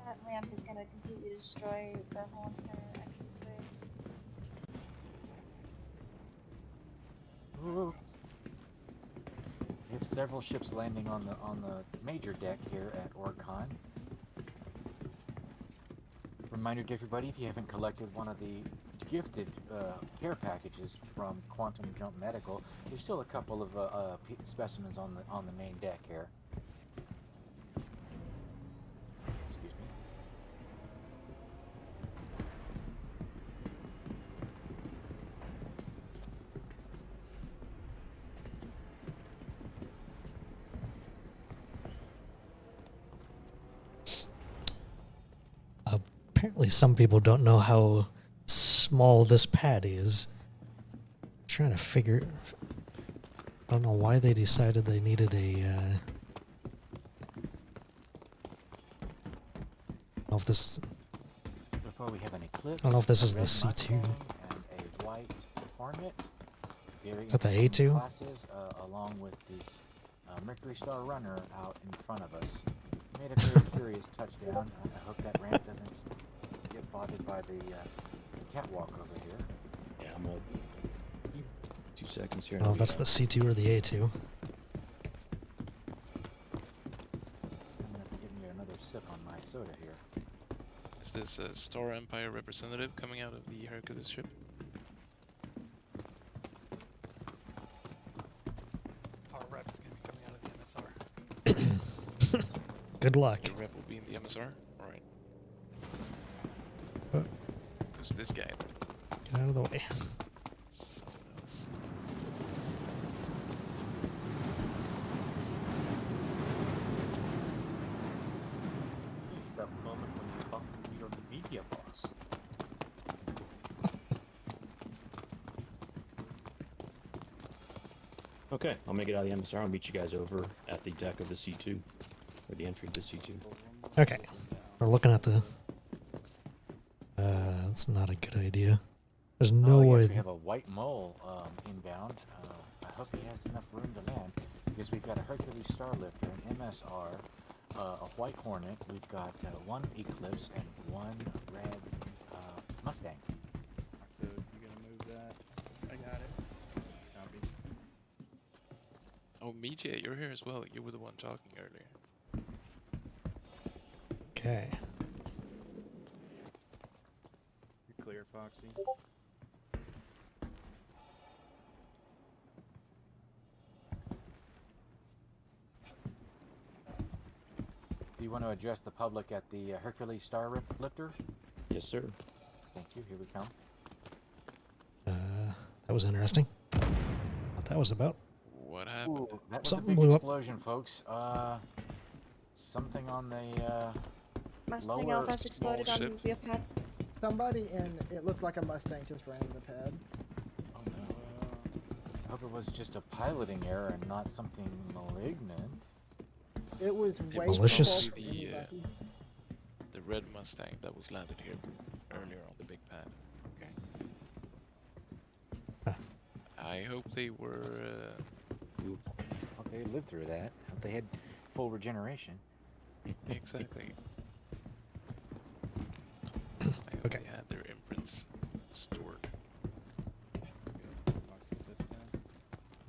P: That ramp is going to completely destroy the whole entire entranceway.
O: Ooh. We have several ships landing on the major deck here at OrgCon. Reminder to everybody, if you haven't collected one of the gifted care packages from Quantum Jump Medical, there's still a couple of specimens on the main deck here. Excuse me.
A: Apparently some people don't know how small this pad is. trying to figure. I don't know why they decided they needed a. I don't know if this.
O: Before we have an eclipse,
A: I don't know if this
O: a
A: is the
O: red
A: C2.
O: Mustang and a white Hornet. Very
A: Is that the
O: interesting
A: A2?
O: Classes, along with this Mercury Star Runner out in front of us. Made a very curious touchdown. I hope that ramp doesn't get bothered by the catwalk over here.
K: Yeah, I'm up. 2 seconds here.
A: I don't know if that's the C2 or the A2.
O: I'm gonna have to give me another sip on my soda here.
N: Is this a Star Empire representative coming out of the Hercules ship?
H: Our rep is going to be coming out of the MSR.
A: Good luck.
N: Your rep will be in the MSR? Alright.
A: What?
N: Who's this guy?
A: Get out of the way.
N: Someone else.
O: That moment when you bump into your media boss.
K: Okay, I'll make it out of the MSR. I'll meet you guys over at the deck of the C2, or the entry of the C2.
A: Okay. We're looking at the. That's not a good idea. There's no
O: yes,
A: way.
O: we have a white mole inbound. I hope he has enough room to land because we've got a Hercules Starlifter, an MSR, a white Hornet. We've got one Eclipse and one red Mustang.
R: So you're gonna move that? I got it. Copy.
N: Oh, Media, you're here as well. You were the one talking earlier.
A: Okay.
R: You're clear, Foxy.
O: Do you want to address the public at the Hercules Starlifter?
K: Yes, sir.
O: Thank you. Here we come.
A: That was interesting. What that was about.
N: What happened?
O: Ooh, that was
A: Something
O: a big
A: blew up.
O: explosion, folks. Something on the
P: Mustang
O: lower
P: Alpha's exploded on
N: ship.
P: your pad.
E: Somebody in it looked like a Mustang just ran the pad.
O: Oh no. I hope it was just a piloting error and not something malignant.
E: It was way
A: malicious?
E: too close for anybody.
N: The red Mustang that was landed here earlier on the big pad. Okay. I hope they were.
O: Hope they lived through that. Hope they had full regeneration.
N: Exactly. I hope
A: Okay.
N: they had their imprints stored.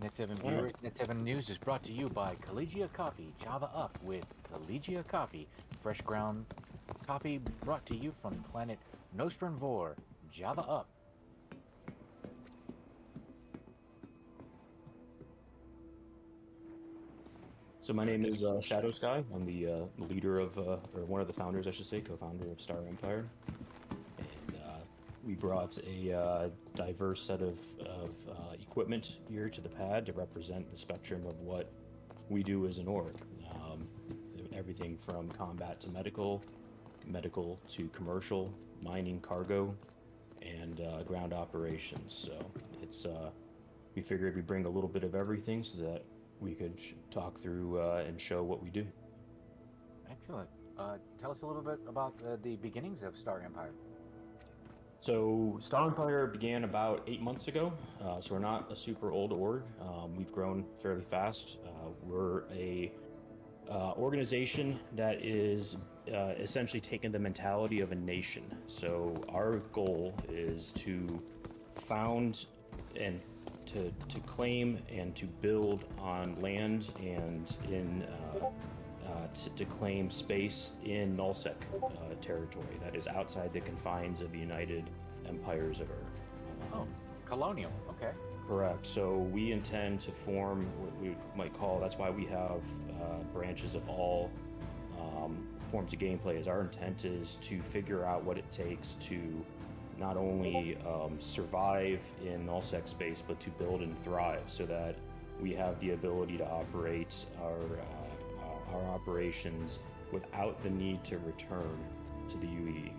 O: Net7 News is brought to you by Collegia Coffee. Java up with Collegia Coffee. Fresh ground coffee brought to you from planet Nostrum Vor. Java up.
K: So my name is Shadow Sky. I'm the leader of, or one of the founders, I should say, co-founder of Star Empire. And we brought a diverse set of equipment here to the pad to represent the spectrum of what we do as an org. Everything from combat to medical, medical to commercial, mining, cargo, and ground operations. So it's we figured we'd bring a little bit of everything so that we could talk through and show what we do.
O: Excellent. Tell us a little bit about the beginnings of Star Empire.
K: So Star Empire began about 8 months ago, so we're not a super old org. We've grown fairly fast. We're a organization that is essentially taking the mentality of a nation. So our goal is to found and to claim and to build on land and to claim space in nullsec territory that is outside the confines of the United Empires of Earth.
O: Oh, colonial. Okay.
K: Correct. So we intend to form what we might call, that's why we have branches of all forms of gameplay, is our intent is to figure out what it takes to not only survive in nullsec space, but to build and thrive so that we have the ability to operate our operations without the need to return to the UE.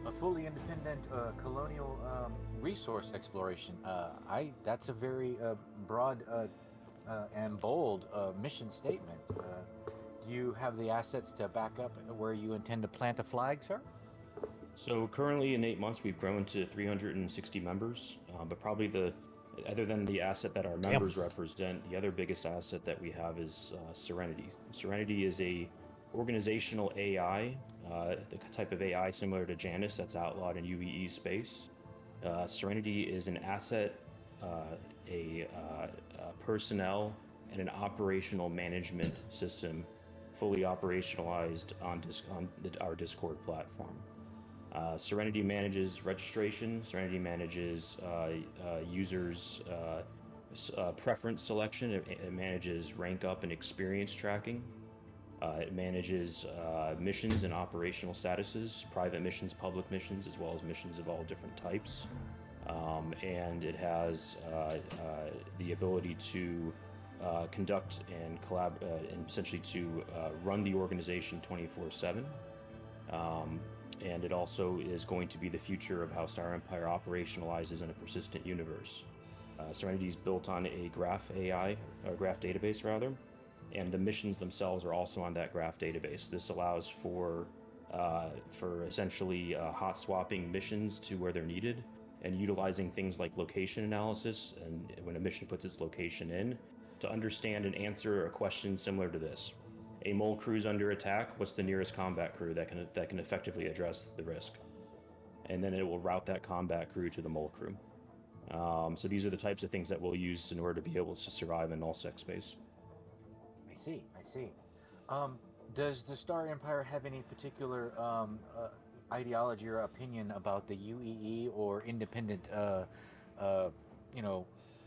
O: a fully independent colonial resource exploration. That's a very broad and bold mission statement. Do you have the assets to back up where you intend to plant a flag, sir?
K: So currently in 8 months, we've grown to 360 members, but probably other than the asset that our members represent, the other biggest asset that we have is Serenity. Serenity is a organizational AI, the type of AI similar to Janus that's outlawed in UEE space. Serenity is an asset, a personnel, and an operational management system fully operationalized on our Discord platform. Serenity manages registration, Serenity manages users' preference selection, it manages rank up and experience tracking. It manages missions and operational statuses, private missions, public missions, as well as missions of all different types. And it has the ability to conduct and and essentially to run the organization 24/7. And it also is going to be the future of how Star Empire operationalizes in a persistent universe. Serenity is built on a graph AI, or graph database rather, and the missions themselves are also on that graph database. This allows for essentially hot swapping missions to where they're needed, and utilizing things like location analysis, and when a mission puts its location in, to understand and answer a question similar to this. A mole crew's under attack, what's the nearest combat crew that can effectively address the risk? And then it will route that combat crew to the mole crew. So these are the types of things that we'll use in order to be able to survive in nullsec space.
O: I see. Does the Star Empire have any particular ideology or opinion about the UEE or independent,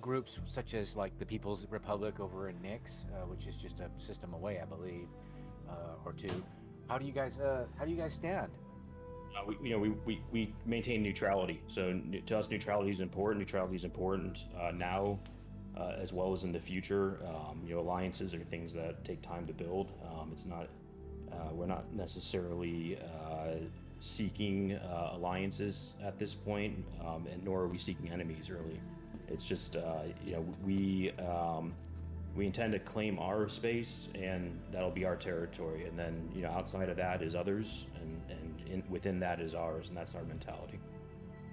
O: groups such as like the People's Republic over in Nyx, which is just a system away, I believe, or two? How do you guys stand?
K: We maintain neutrality. So to us, neutrality is important. Neutrality is important now, as well as in the future. Alliances are things that take time to build. We're not necessarily seeking alliances at this point, and nor are we seeking enemies really. It's just we intend to claim our space, and that'll be our territory. And then outside of that is others, and within that is ours, and that's our mentality.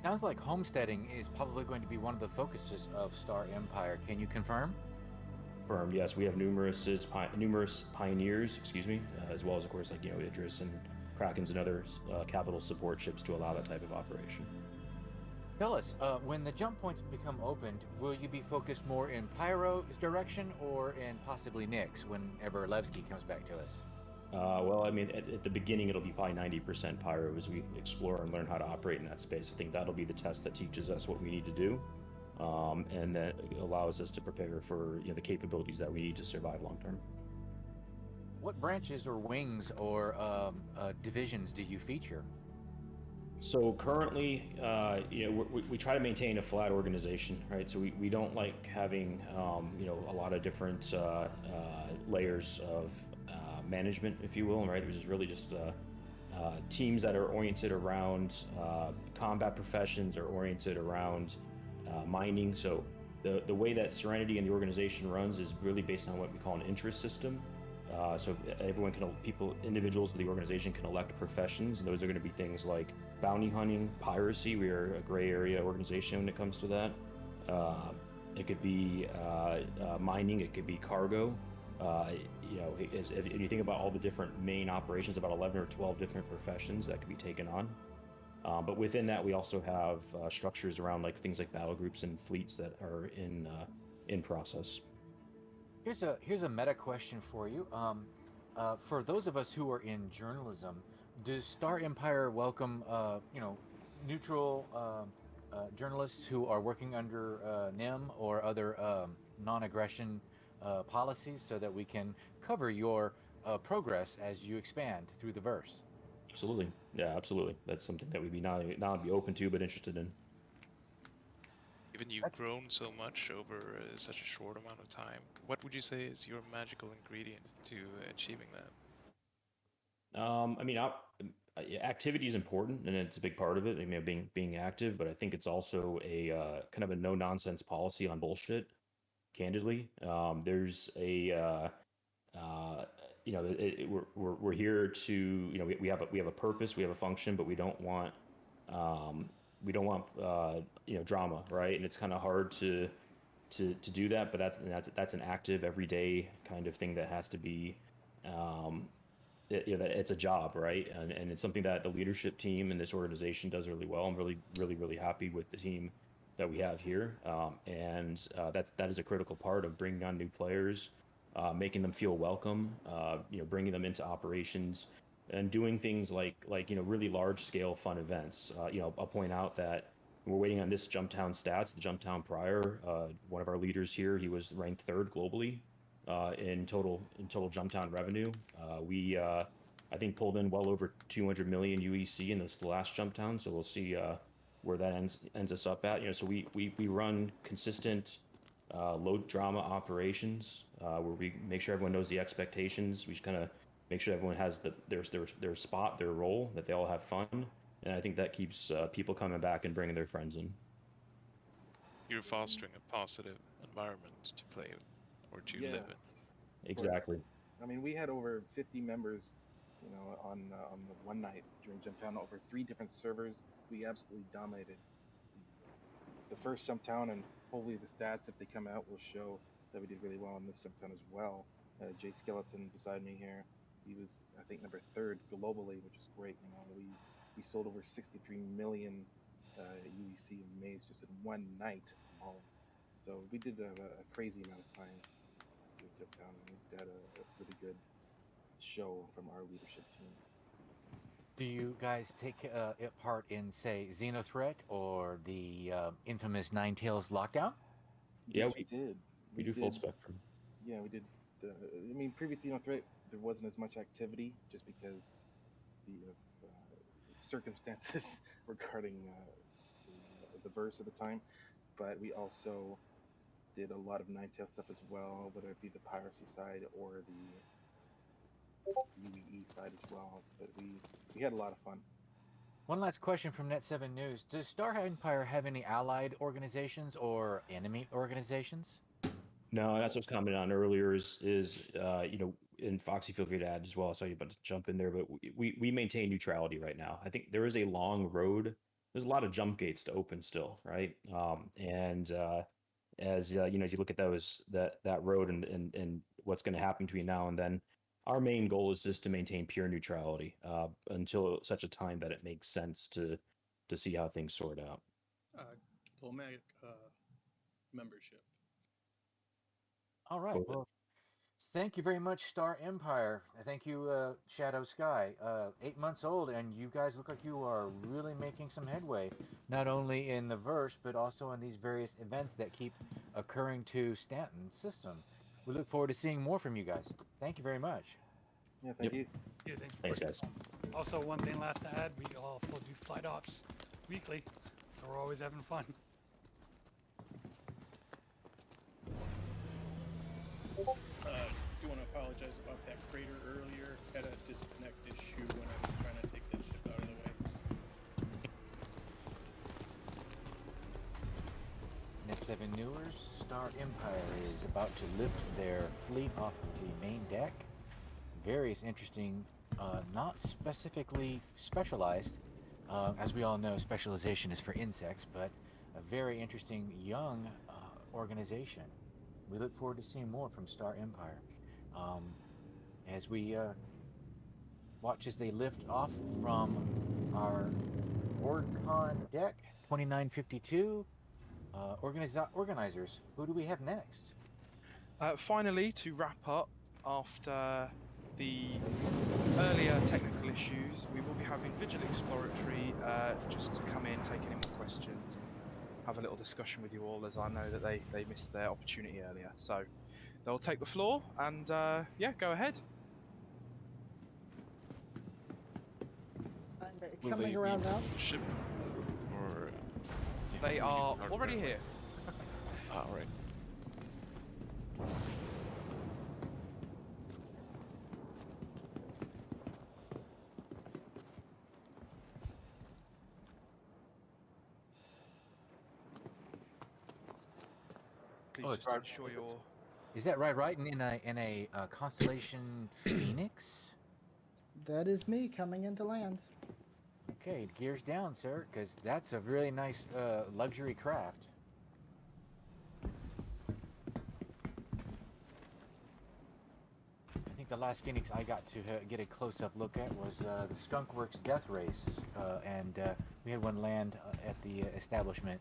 O: Sounds like homesteading is probably going to be one of the focuses of Star Empire. Can you confirm?
K: Confirmed. Yes, we have numerous pioneers, as well as of course like Idris and Krakens and other capital support ships to allow that type of operation.
O: Tell us, when the jump points become opened, will you be focused more in Pyro's direction or in possibly Nyx whenever Levski comes back to us?
K: Well, I mean, at the beginning, it'll be probably 90% Pyro as we explore and learn how to operate in that space. I think that'll be the test that teaches us what we need to do, and that allows us to prepare for the capabilities that we need to survive long term.
O: What branches or wings or divisions do you feature?
K: So currently, we try to maintain a flat organization, right? So we don't like having, a lot of different layers of management, if you will, right? Which is really just teams that are oriented around combat professions or oriented around mining. So the way that Serenity and the organization runs is really based on what we call an interest system. So individuals of the organization can elect professions, and those are going to be things like bounty hunting, piracy. We are a gray area organization when it comes to that. It could be mining, it could be cargo. If you think about all the different main operations, about 11 or 12 different professions that could be taken on. But within that, we also have structures around things like battle groups and fleets that are in process.
O: Here's a meta question for you. For those of us who are in journalism, does Star Empire welcome neutral journalists who are working under NIM or other non-aggression policies, so that we can cover your progress as you expand through the verse?
K: Absolutely, yeah, absolutely. That's something that we'd be not be open to, but interested in.
N: Given you've grown so much over such a short amount of time, what would you say is your magical ingredient to achieving that?
K: I mean, activity is important, and it's a big part of it. I mean, being active, but I think it's also a kind of a no nonsense policy on bullshit. Candidly, there's a we're here to, we have a purpose, we have a function, but we don't want drama, right? And it's kind of hard to do that, but that's an active everyday kind of thing that has to be it's a job, right? And it's something that the leadership team in this organization does really well. I'm really happy with the team that we have here, and that is a critical part of bringing on new players, making them feel welcome, bringing them into operations, and doing things like really large scale fun events. I'll point out that we're waiting on this Jumptown stats. The Jumptown Prior, one of our leaders here, he was ranked third globally in total Jumptown revenue. We I think pulled in well over 200 million UEC in the last Jumptown, so we'll see where that ends us up at. So we run consistent low drama operations where we make sure everyone knows the expectations. We just kind of make sure everyone has their spot, their role, that they all have fun, and I think that keeps people coming back and bringing their friends in.
N: You're fostering a positive environment to play or to live in.
K: Exactly.
Q: I mean, we had over 50 members, on the one night during Jumptown, over 3 different servers. We absolutely dominated the first Jumptown, and hopefully the stats, if they come out, will show that we did really well in this Jumptown as well. Jay Skeleton beside me here, he was, I think, number 3rd globally, which is great. We sold over 63 million UEC in Maze just in one night alone. So we did a crazy amount of time during Jumptown, and we had a really good show from our leadership team.
O: Do you guys take part in, say, Xenothreat or the infamous Ninetales lockdown?
K: Yeah,
Q: we did.
K: We do full spectrum.
Q: Yeah, we did. Previous Xenothreat, there wasn't as much activity just because the circumstances regarding the verse at the time. But we also did a lot of Ninetales stuff as well, whether it be the piracy side or the UEE side as well. But we had a lot of fun.
O: One last question from Net7 News. Does Star Empire have any allied organizations or enemy organizations?
K: No, that's what's commented on earlier is and Foxy, feel free to add as well. I saw you about to jump in there, but we maintain neutrality right now. I think there is a long road. There's a lot of jump gates to open still, right? As you look at that road and what's going to happen between now and then, our main goal is just to maintain pure neutrality until such a time that it makes sense to see how things sort out.
S: Diplomatic membership.
O: All right. Well, thank you very much, Star Empire. Thank you, Shadow Sky. 8 months old, and you guys look like you are really making some headway, not only in the verse, but also in these various events that keep occurring to Stanton's system. We look forward to seeing more from you guys. Thank you very much.
Q: Yeah, thank you.
H: Yeah,
K: Thanks, guys.
H: Also, one thing last to add, we also do flight ops weekly, so we're always having fun.
S: Do want to apologize about that crater earlier. Had a disconnect issue when I was trying to take that ship out of the way.
O: Net7 Newers, Star Empire is about to lift their fleet off of the main deck. Various interesting, not specifically specialized, as we all know, specialization is for insects, but a very interesting young organization. We look forward to seeing more from Star Empire as we watch as they lift off from our OrgCon deck 2952. Organizers, who do we have next?
R: Finally, to wrap up, after the earlier technical issues, we will be having Vigil Exploratory just to come in, take any more questions, have a little discussion with you all, as I know that they missed their opportunity earlier. So they'll take the floor and yeah, go ahead.
E: Coming around now.
N: Ship or
R: they are already here.
N: All right.
R: please
O: Oh,
R: just ensure you're.
O: Is that right? In a constellation Phoenix.
E: That is me coming into land.
O: Okay, gears down, sir, because that's a really nice luxury craft. I think the last Phoenix I got to get a close-up look at was the Skunk Works Death Race, and we had one land at the establishment.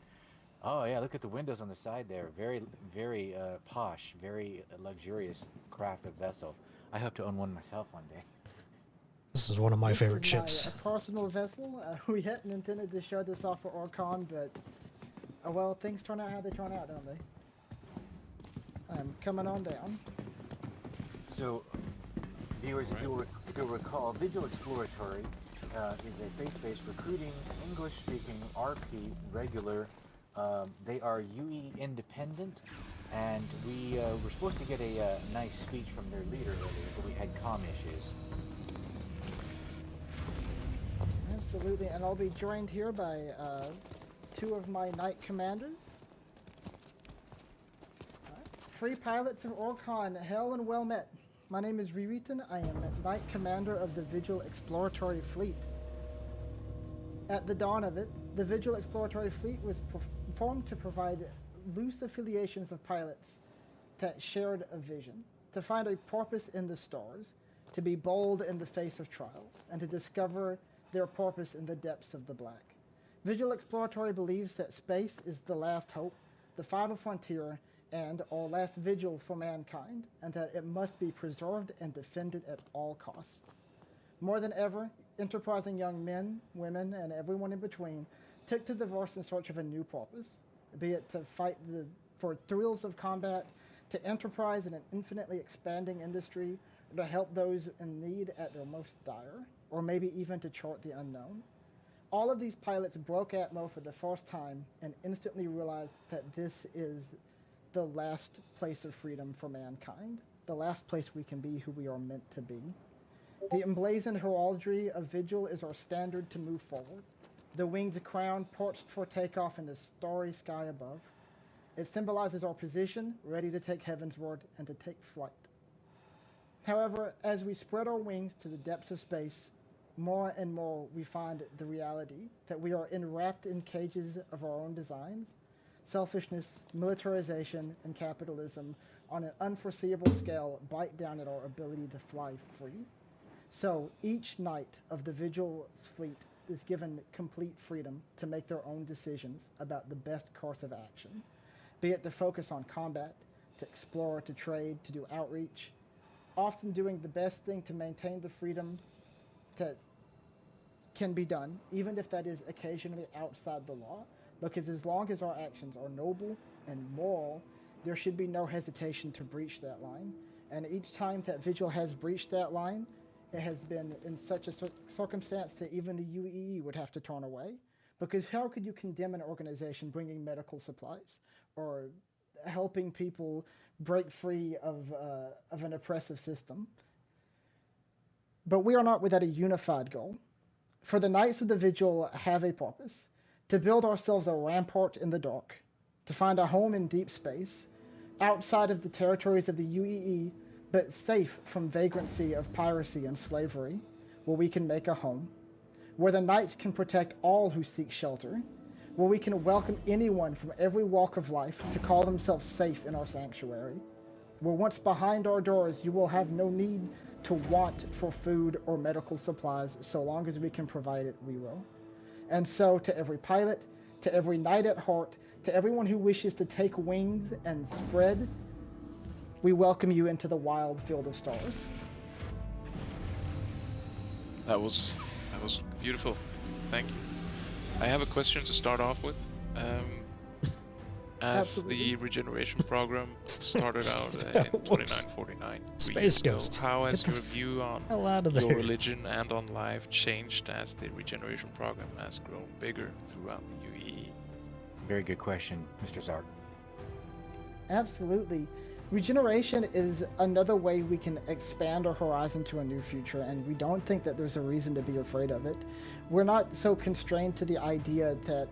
O: Oh yeah, look at the windows on the side there. Very, very posh, very luxurious craft of vessel. I hope to own one myself one day.
A: This is one of my
E: This
A: favorite
E: is
A: ships.
E: a personal vessel. We hadn't intended to show this off for OrgCon, but well, things turn out how they turn out, don't they? I'm coming on down.
O: So, viewers, if you'll recall, Vigil Exploratory is a faith-based recruiting, English-speaking RP regular. They are UE independent, and we were supposed to get a nice speech from their leader earlier, but we had comm issues.
E: Absolutely, and I'll be joined here by two of my knight commanders. Free pilots of OrgCon, hail and well met. My name is Riritan. I am Knight Commander of the Vigil Exploratory Fleet. At the dawn of it, the Vigil Exploratory Fleet was formed to provide loose affiliations of pilots that shared a vision, to find a purpose in the stars, to be bold in the face of trials, and to discover their purpose in the depths of the black. Vigil Exploratory believes that space is the last hope, the final frontier, and our last vigil for mankind, and that it must be preserved and defended at all costs. More than ever, enterprising young men, women, and everyone in between took to the verse in search of a new purpose, be it to fight for thrills of combat, to enterprise in an infinitely expanding industry, or to help those in need at their most dire, or maybe even to chart the unknown. All of these pilots broke Atmo for the first time and instantly realized that this is the last place of freedom for mankind, the last place we can be who we are meant to be. The emblazoned heraldry of Vigil is our standard to move forward. The winged crown perched for takeoff in the starry sky above. It symbolizes our position, ready to take heavensward and to take flight. However, as we spread our wings to the depths of space, more and more we find the reality that we are enwrapped in cages of our own designs. Selfishness, militarization, and capitalism on an unforeseeable scale bite down at our ability to fly free. So each knight of the Vigil's fleet is given complete freedom to make their own decisions about the best course of action, be it to focus on combat, to explore, to trade, to do outreach, often doing the best thing to maintain the freedom that can be done, even if that is occasionally outside the law, because as long as our actions are noble and moral, there should be no hesitation to breach that line. And each time that Vigil has breached that line, it has been in such a circumstance that even the UEE would have to turn away. Because how could you condemn an organization bringing medical supplies or helping people break free of an oppressive system? But we are not without a unified goal. For the Knights of the Vigil have a purpose: to build ourselves a rampart in the dark, to find a home in deep space, outside of the territories of the UEE, but safe from vagrancy of piracy and slavery, where we can make a home, where the Knights can protect all who seek shelter, where we can welcome anyone from every walk of life to call themselves safe in our sanctuary, where once behind our doors you will have no need to want for food or medical supplies. So long as we can provide it, we will. And so to every pilot, to every knight at heart, to everyone who wishes to take wings and spread, we welcome you into the wild field of stars.
N: That was beautiful. Thank you. I have a question to start off with. As
E: Absolutely.
N: the regeneration program started out in 2949,
A: Space Ghost.
N: how has
A: Get the
N: your view on
A: hell out of
N: your
A: there.
N: religion and on life changed as the regeneration program has grown bigger throughout the UEE?
O: Very good question, Mr. Zark.
E: Absolutely. Regeneration is another way we can expand our horizon to a new future, and we don't think that there's a reason to be afraid of it. We're not so constrained to the idea that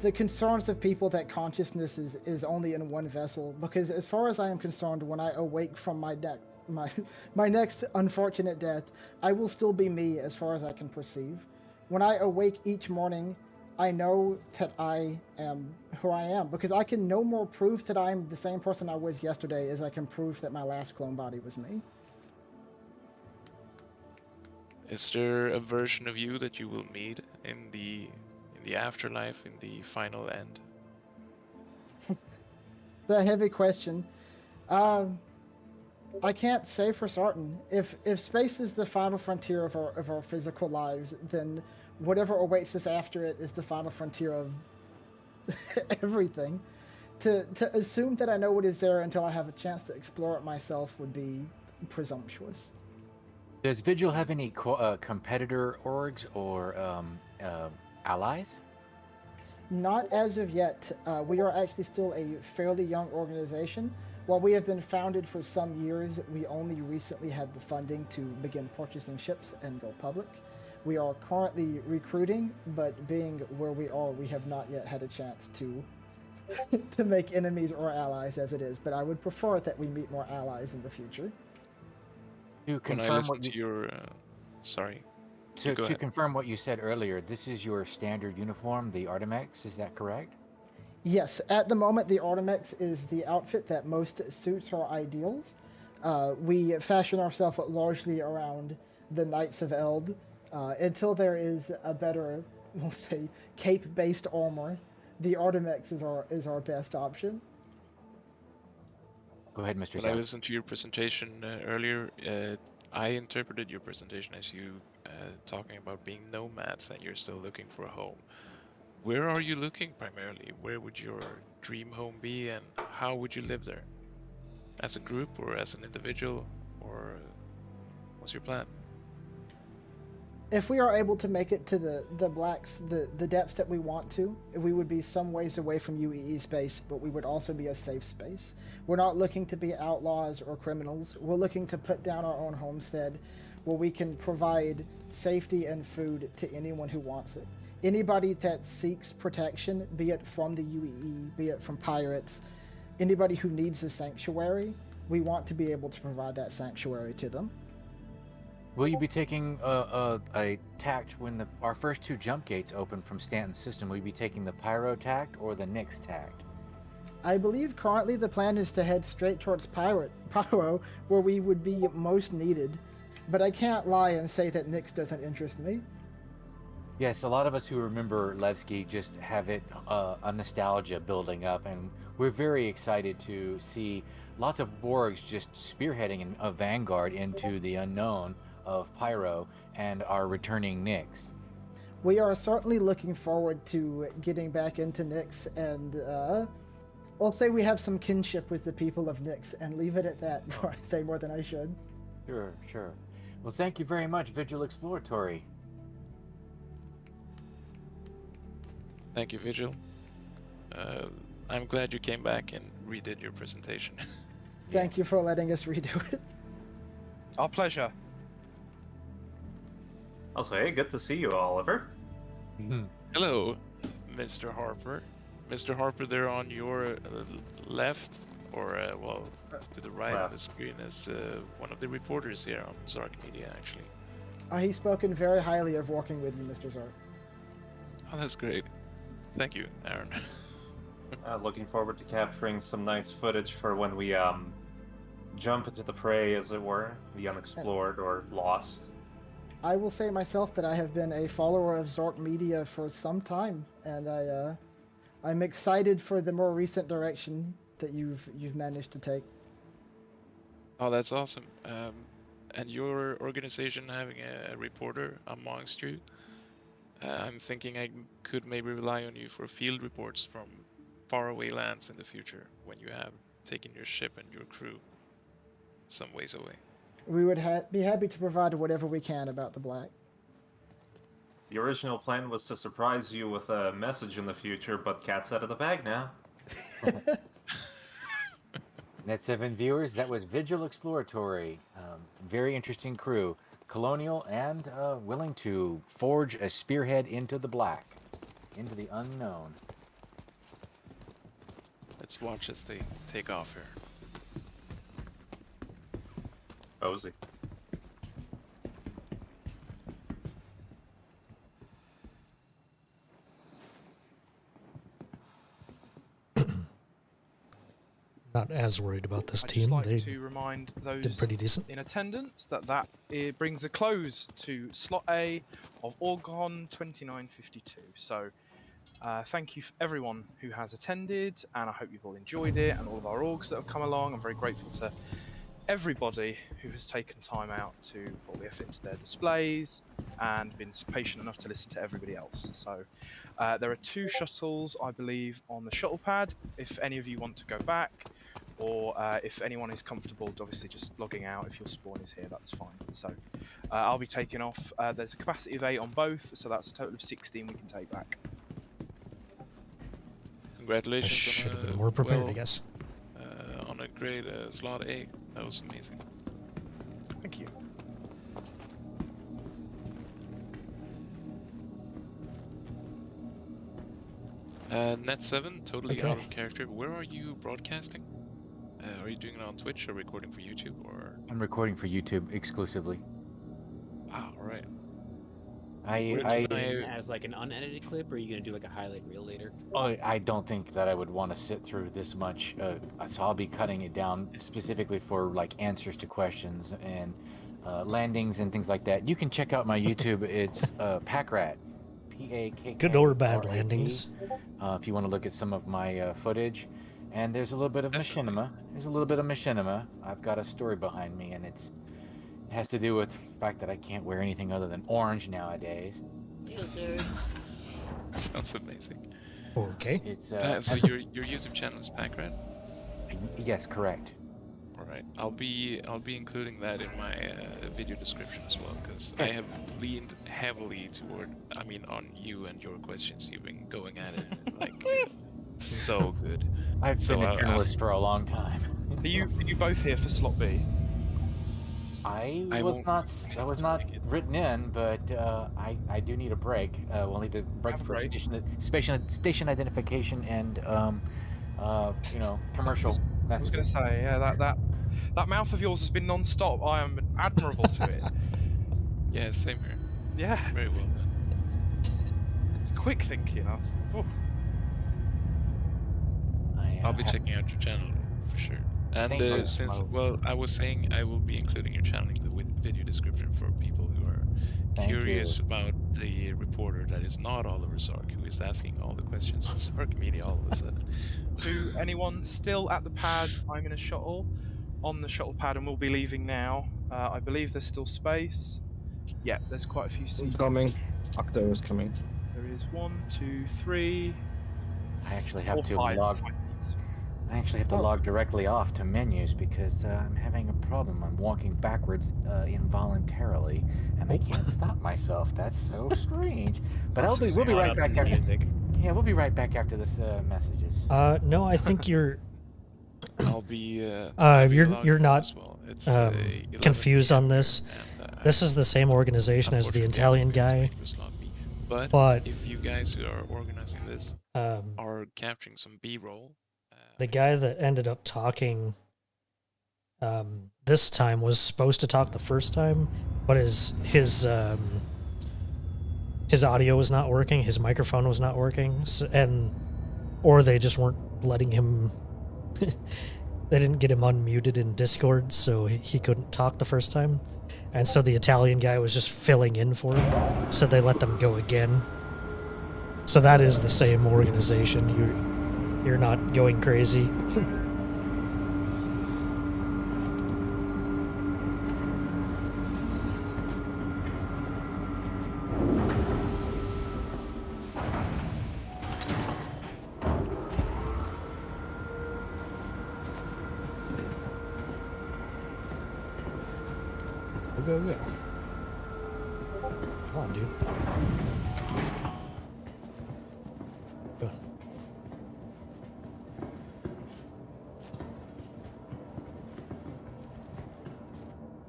E: the concerns of people that consciousness is only in one vessel. Because as far as I am concerned, when I awake from my next unfortunate death, I will still be me as far as I can perceive. When I awake each morning, I know that I am who I am, because I can no more prove that I'm the same person I was yesterday as I can prove that my last clone body was me.
N: Is there a version of you that you will meet in the afterlife, in the final end?
E: The heavy question. I can't say for certain. If space is the final frontier of our physical lives, then whatever awaits us after it is the final frontier of everything. To assume that I know what is there until I have a chance to explore it myself would be presumptuous.
O: Does Vigil have any competitor orgs or allies?
E: Not as of yet. We are actually still a fairly young organization. While we have been founded for some years, we only recently had the funding to begin purchasing ships and go public. We are currently recruiting, but being where we are, we have not yet had a chance to to make enemies or allies as it is. But I would prefer that we meet more allies in the future.
O: To
N: When I
O: confirm
N: listen
O: what
N: to your, sorry.
O: to
N: Go ahead.
O: confirm what you said earlier, this is your standard uniform, the Artemex. Is that correct?
E: Yes, at the moment, the Artemex is the outfit that most suits our ideals. We fashion ourselves largely around the Knights of Eld until there is a better, we'll say, cape-based armor. The Artemex is our best option.
O: Go ahead, Mr.
N: When I listened to your presentation earlier, I interpreted your presentation as you talking about being nomads and you're still looking for a home. Where are you looking primarily? Where would your dream home be, and how would you live there? As a group or as an individual, or what's your plan?
E: If we are able to make it to the blacks, the depths that we want to, we would be some ways away from UEE space, but we would also be a safe space. We're not looking to be outlaws or criminals. We're looking to put down our own homestead where we can provide safety and food to anyone who wants it. Anybody that seeks protection, be it from the UEE, be it from pirates, anybody who needs a sanctuary, we want to be able to provide that sanctuary to them.
O: Will you be taking a tact when our first two jump gates open from Stanton's system? Will you be taking the Pyro tact or the Nyx tact?
E: I believe currently the plan is to head straight towards Pyro, where we would be most needed. But I can't lie and say that Nyx doesn't interest me.
O: Yes, a lot of us who remember Levski just have a nostalgia building up, and we're very excited to see lots of Borgs just spearheading a vanguard into the unknown of Pyro and our returning Nyx.
E: We are certainly looking forward to getting back into Nyx, and I'll say we have some kinship with the people of Nyx, and leave it at that before I say more than I should.
O: Sure, sure. Well, thank you very much, Vigil Exploratory.
N: Thank you, Vigil. I'm glad you came back and redid your presentation.
E: Thank you for letting us redo it.
R: Our pleasure.
D: Also, hey, good to see you, Oliver.
N: Hello, Mr. Harper. Mr. Harper, there on your left, or well, to the right of the screen, is one of the reporters here on Zark Media, actually.
E: He's spoken very highly of working with you, Mr. Zark.
N: Oh, that's great. Thank you, Aaron.
D: Looking forward to capturing some nice footage for when we jump into the fray, as it were, the unexplored or lost.
E: I will say myself that I have been a follower of Zark Media for some time, and I'm excited for the more recent direction that you've managed to take.
N: Oh, that's awesome. And your organization having a reporter amongst you, I'm thinking I could maybe rely on you for field reports from faraway lands in the future when you have taken your ship and your crew some ways away.
E: We would be happy to provide whatever we can about the Black.
D: The original plan was to surprise you with a message in the future, but cat's out of the bag now.
O: Net7 viewers, that was Vigil Exploratory. Very interesting crew. Colonial and willing to forge a spearhead into the black, into the unknown.
N: let's watch as they take off here.
D: Cozy.
A: Not as worried about this
R: I'd
A: team.
R: just like
A: They
R: to remind
A: did
R: those
A: pretty decent.
R: in attendance that it brings a close to slot A of OrgCon 2952. So thank you for everyone who has attended, and I hope you've all enjoyed it, and all of our orgs that have come along. I'm very grateful to everybody who has taken time out to put all the effort into their displays and been patient enough to listen to everybody else. So there are 2 shuttles, I believe, on the shuttle pad. If any of you want to go back, or if anyone is comfortable obviously just logging out, if your spawn is here, that's fine. So I'll be taking off. There's a capacity of 8 on both, so that's a total of 16 we can take back.
N: Congratulations.
A: I should
N: on
A: have been more prepared, I
N: well,
A: guess.
N: On a great slot A. That was amazing.
R: Thank you.
N: Net7, totally
A: Okay.
N: out of character. Where are you broadcasting? Are you doing it on Twitch or recording for YouTube or?
O: I'm recording for YouTube exclusively.
N: Ah, alright.
M: As like an unedited clip, or are you gonna do like a highlight reel later?
O: I don't think that I would want to sit through this much, so I'll be cutting it down specifically for like answers to questions and landings and things like that. You can check out my YouTube. It's Packrat, P-A-K-K.
A: Good or bad landings.
O: If you want to look at some of my footage, and there's a little bit of machinima. I've got a story behind me, and it has to do with the fact that I can't wear anything other than orange nowadays.
N: Sounds amazing.
A: Okay.
O: It's
N: so your YouTube channel is Packrat?
O: Yes, correct.
N: Alright, I'll be including that in my video description as well, because I have leaned heavily on you and your questions. You've been going at it like so good.
O: I've been a journalist for a long time.
R: Are you both here for slot B?
O: That was not written in, but I do need a break. We'll need to break for station identification and commercial messages.
R: I was going to say, yeah, that mouth of yours has been non-stop. I am admirable to it.
N: Yeah, same here.
R: Yeah.
N: Very well done.
R: It's quick thinking.
N: I'll be checking out your channel for sure. And I was saying I will be including your channel in the video description for people who are curious about the reporter that is not Oliver Sark, who is asking all the questions in Sark Media all of a sudden.
R: To anyone still at the pad, I'm in a shuttle on the shuttle pad, and we'll be leaving now. I believe there's still space. Yeah, there's quite a few seats.
T: Coming. Octo is coming.
R: There is 1, 2, 3.
O: I actually have to
R: 5
O: log.
R: seats.
O: I actually have to log directly off to menus because I'm having a problem. I'm walking backwards involuntarily, and I can't stop myself. That's so strange. But we'll be right back after. Yeah, we'll be right back after this messages.
A: No, I think you're.
N: I'll be.
A: You're not
N: as well. It's,
A: confused on this. This is the same organization as the Italian guy.
N: But if you guys who are organizing this are capturing some B-roll.
A: The guy that ended up talking this time was supposed to talk the first time, but his audio was not working, his microphone was not working, or they just weren't letting him. They didn't get him unmuted in Discord, so he couldn't talk the first time, and so the Italian guy was just filling in for him. So they let them go again. So that is the same organization. You're not going crazy. Go. Come on, dude. Go.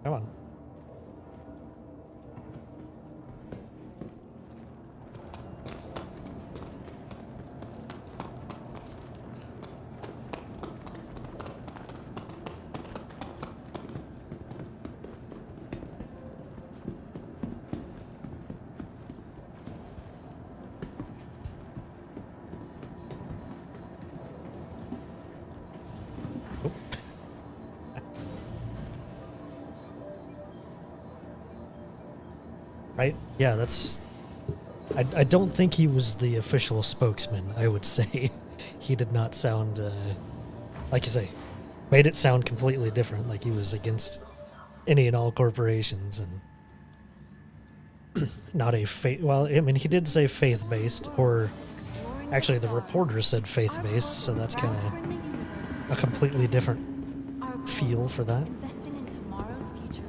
A: Come on. Yeah, that's. I don't think he was the official spokesman. I would say he did not sound like you say, made it sound completely different. Like he was against any and all corporations and not a faith. Well, I mean, he did say faith-based, or actually, the reporter said faith-based, so that's kind of a completely different feel for that.
F: Investing in tomorrow's future.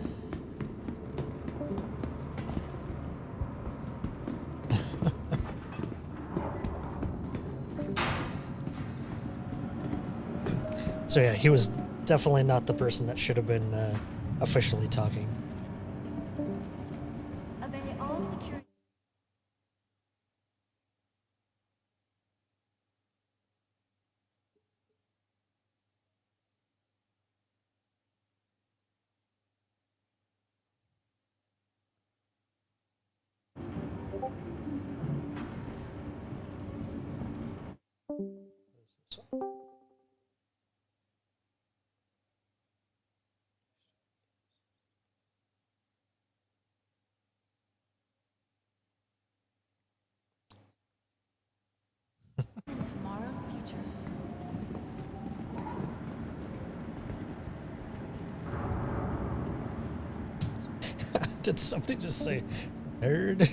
A: So yeah, he was definitely not the person that should have been officially talking.
F: Obey all security. In tomorrow's future.
A: Did somebody just say nerd?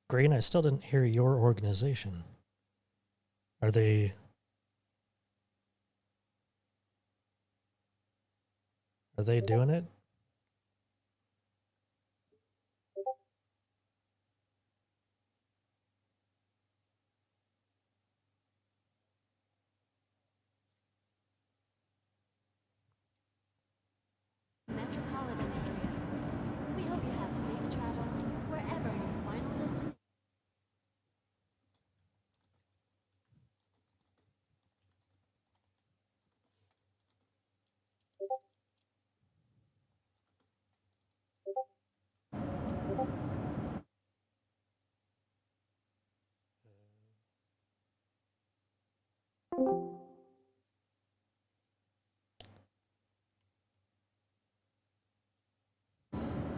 A: Green, I still didn't hear your organization. Are they doing it?
F: Metropolitan area. We hope you have safe travels wherever your final destination.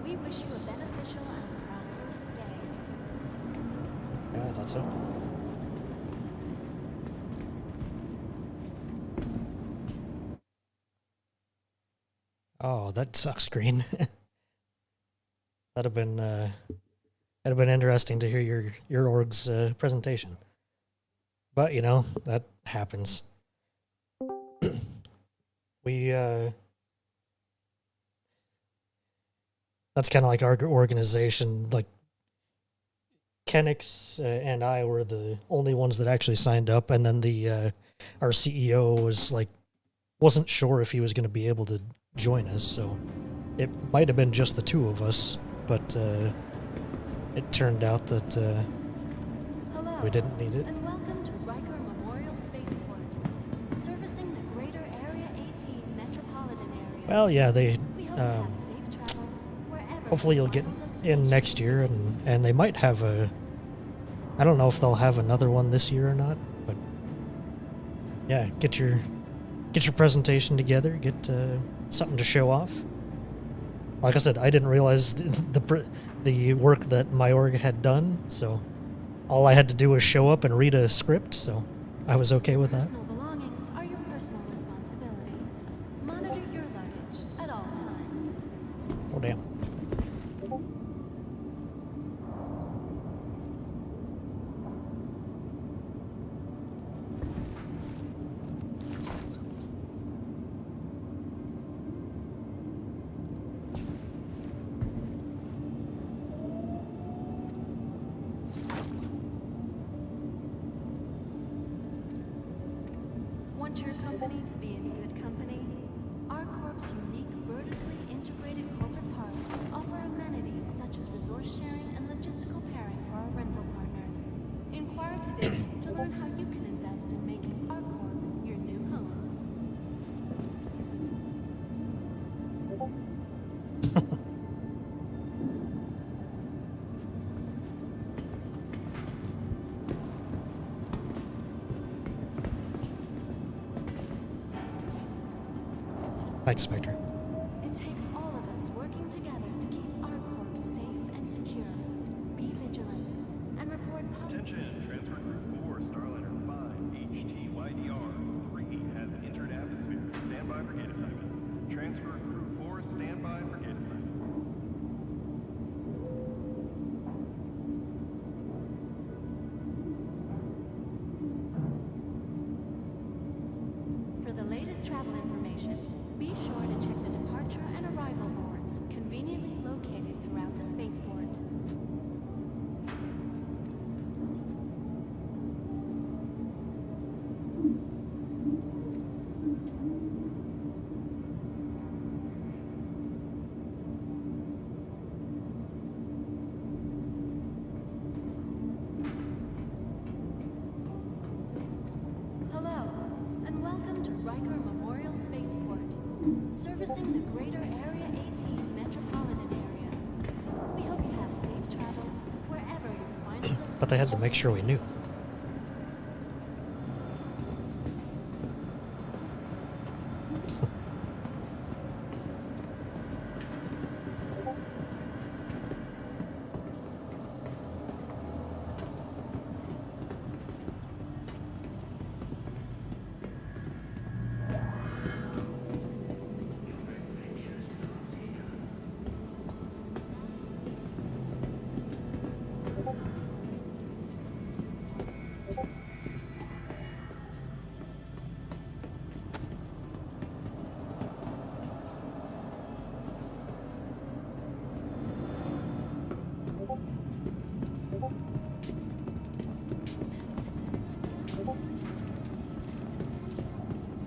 F: We wish you a beneficial and prosperous stay.
A: Yeah, I thought so. Oh, that sucks, Green. That'd have been interesting to hear your org's presentation. But you know, that happens. We that's kind of like our organization. Like Kenix and I were the only ones that actually signed up, and then the our CEO was like wasn't sure if he was going to be able to join us, so it might have been just the two of us, but it turned out that
F: Hello,
A: we didn't need it.
F: and welcome to Riker Memorial Spaceport, servicing the greater Area 18 metropolitan area.
A: Well, yeah, they
F: We hope you have safe travels wherever
A: hopefully
F: your
A: you'll get
F: final
A: in
F: destination.
A: next year, and they might have a. I don't know if they'll have another one this year or not, but yeah, get your presentation together, get something to show off. Like I said, I didn't realize the work that my org had done, so all I had to do was show up and read a script, so I was okay with that.
F: Personal belongings are your personal responsibility. Monitor your luggage at all times.
A: Oh damn.
F: Want your company to be in good company? OrgCorp's unique vertically integrated corporate parks offer amenities such as resource sharing and logistical pairing for our rental partners. Inquire today to learn how you can invest in making OrgCorp your new home.
A: Thanks, Spectre.
F: It takes all of us working together to keep OrgCorp safe and secure. Be vigilant and report
U: Attention, transfer group 4, Starliner 5, HTYDR 3 has entered atmosphere. Standby brigade assignment. Transfer group 4, standby brigade assignment.
F: For the latest travel information, be sure to check the departure and arrival boards conveniently located throughout the spaceport. Hello, and welcome to Riker Memorial Spaceport, servicing the greater Area 18 metropolitan area. We hope you have safe travels wherever your final destination.
A: But they had to make sure we knew.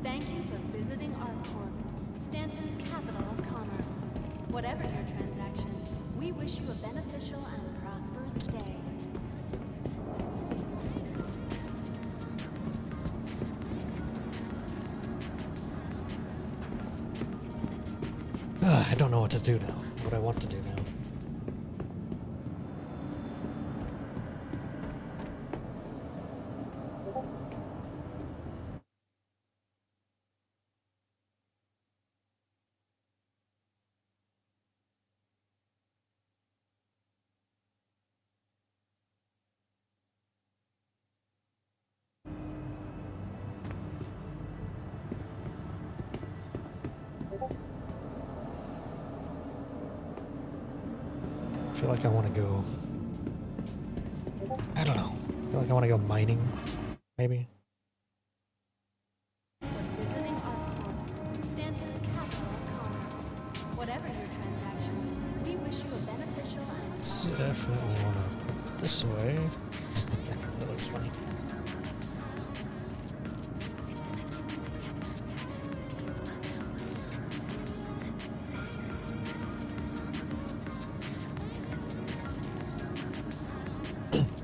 F: Thank you for visiting OrgCorp, Stanton's capital of commerce. Whatever your transaction, we wish you a beneficial and prosperous stay.
A: I don't know what to do now. What I want to do now. I feel like I want to go. I don't know. I feel like I want to go mining, maybe.
F: Visiting OrgCorp, Stanton's capital of commerce. Whatever your transaction, we wish you a beneficial and
A: Definitely want to put it this way. That looks funny.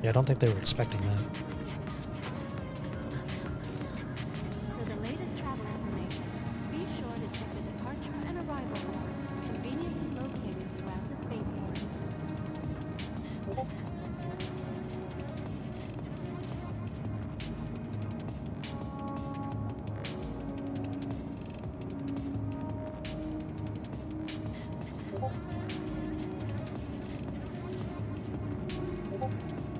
A: Yeah, I don't think they were expecting that.
F: For the latest travel information, be sure to check the departure and arrival boards conveniently located throughout the spaceport.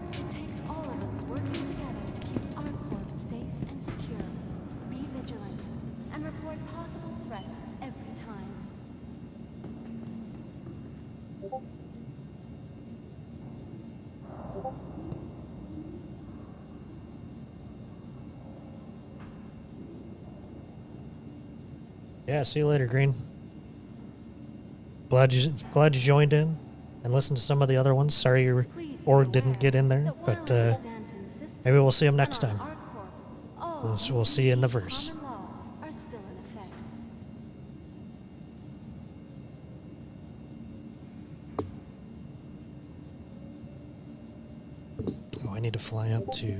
F: It takes all of us working together to keep OrgCorp safe and secure. Be vigilant and report possible threats every time.
A: Yeah, see you later, Green. Glad you joined in and listened to some of the other ones. Sorry your org didn't get in there, but maybe we'll see him next time. We'll see you in the verse.
F: Common law
A: fly up to...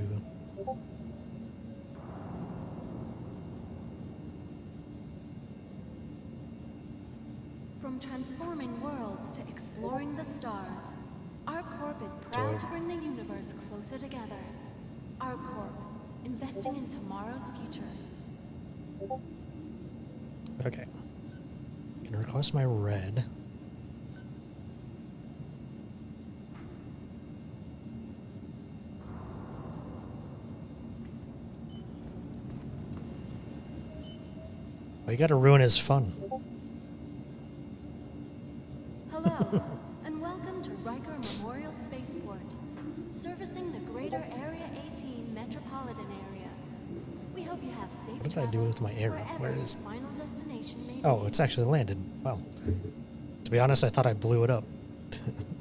F: From transforming worlds to exploring the stars, ArcCorp is proud to bring the universe closer together. ArcCorp, investing in tomorrow's future.
A: Okay. I can request my red. Well, you gotta ruin his fun.
F: Hello, and welcome to Riker Memorial Spaceport, servicing the greater Area 18 metropolitan area. We hope you have safe
A: What did I do with my arrow? Where
F: wherever
A: is
F: your final destination may
A: Oh,
F: be.
A: it's actually landed. Wow. To be honest, I thought I blew it up.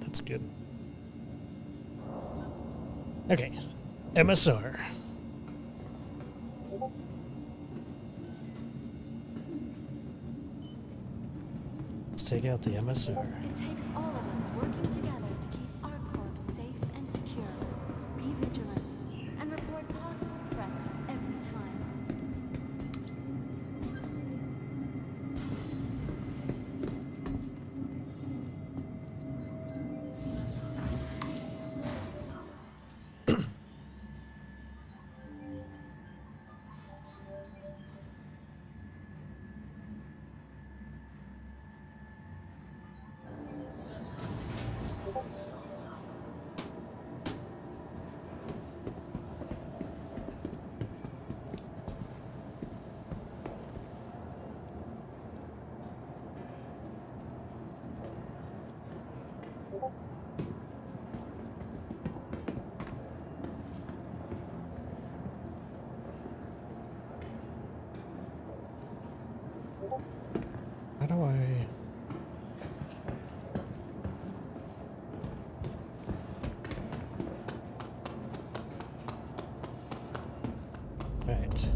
A: That's good. Okay. MSR. Let's take out the MSR.
F: It takes all of us working together to keep ArcCorp safe and secure. Be vigilant and report possible threats every time.
A: How do I... Right.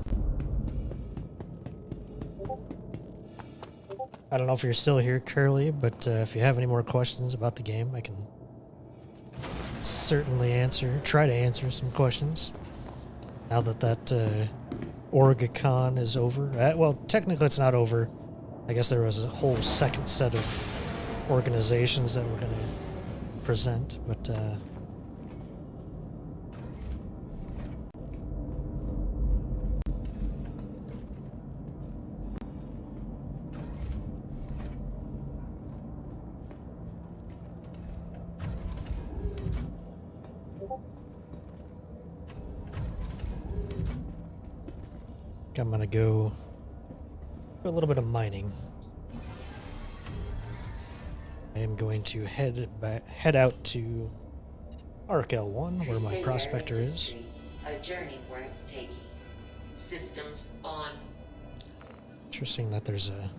A: I don't know if you're still here, Curly, but if you have any more questions about the game, I can certainly try to answer some questions. Now that OrgCon is over. Well, technically it's not over. I guess there was a whole second set of organizations that were going to present, but I'm going to go do a little bit of mining. I am going to head out to Arc L1, where my prospector is.
C: A journey worth taking. Systems on.
A: Interesting that there's a...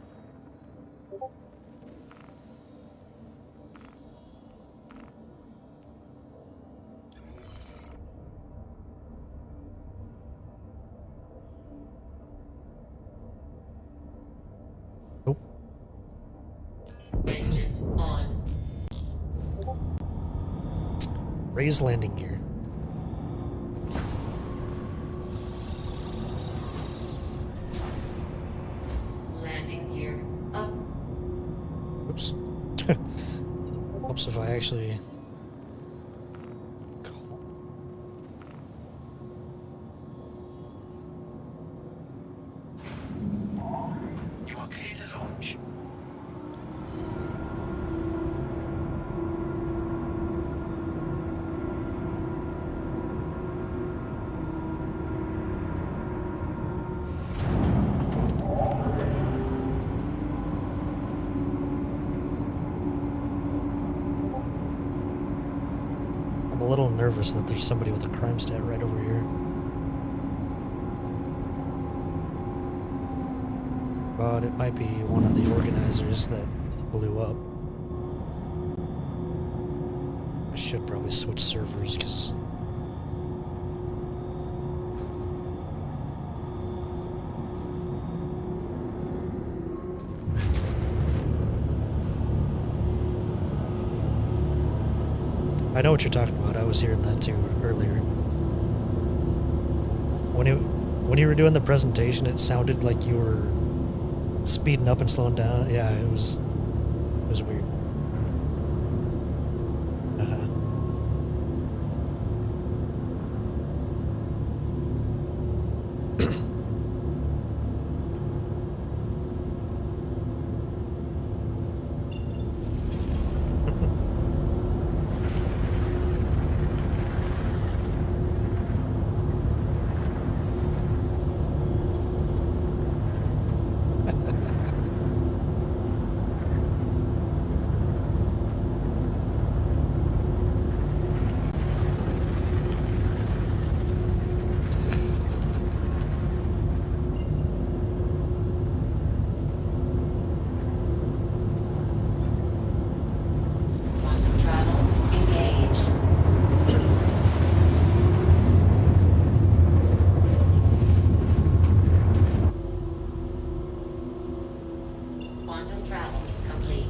C: Engines on.
A: Raise landing gear.
C: Landing gear up.
A: Oops. Oops, if I actually...
U: You are clear to launch.
A: I'm a little nervous that there's somebody with a crime stat right over here. But it might be one of the organizers that blew up. I should probably switch servers because... I know what you're talking about. I was hearing that too earlier. when you were doing the presentation, it sounded like you were speeding up and slowing down. Yeah, it was weird.
C: Quantum travel engaged. Quantum travel complete.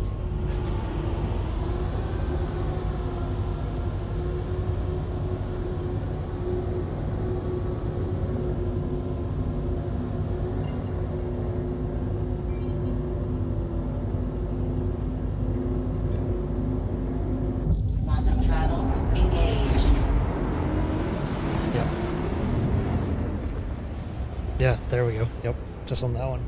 C: Quantum travel engaged.
A: Yep. Yeah, there we go. Yep, just on that one.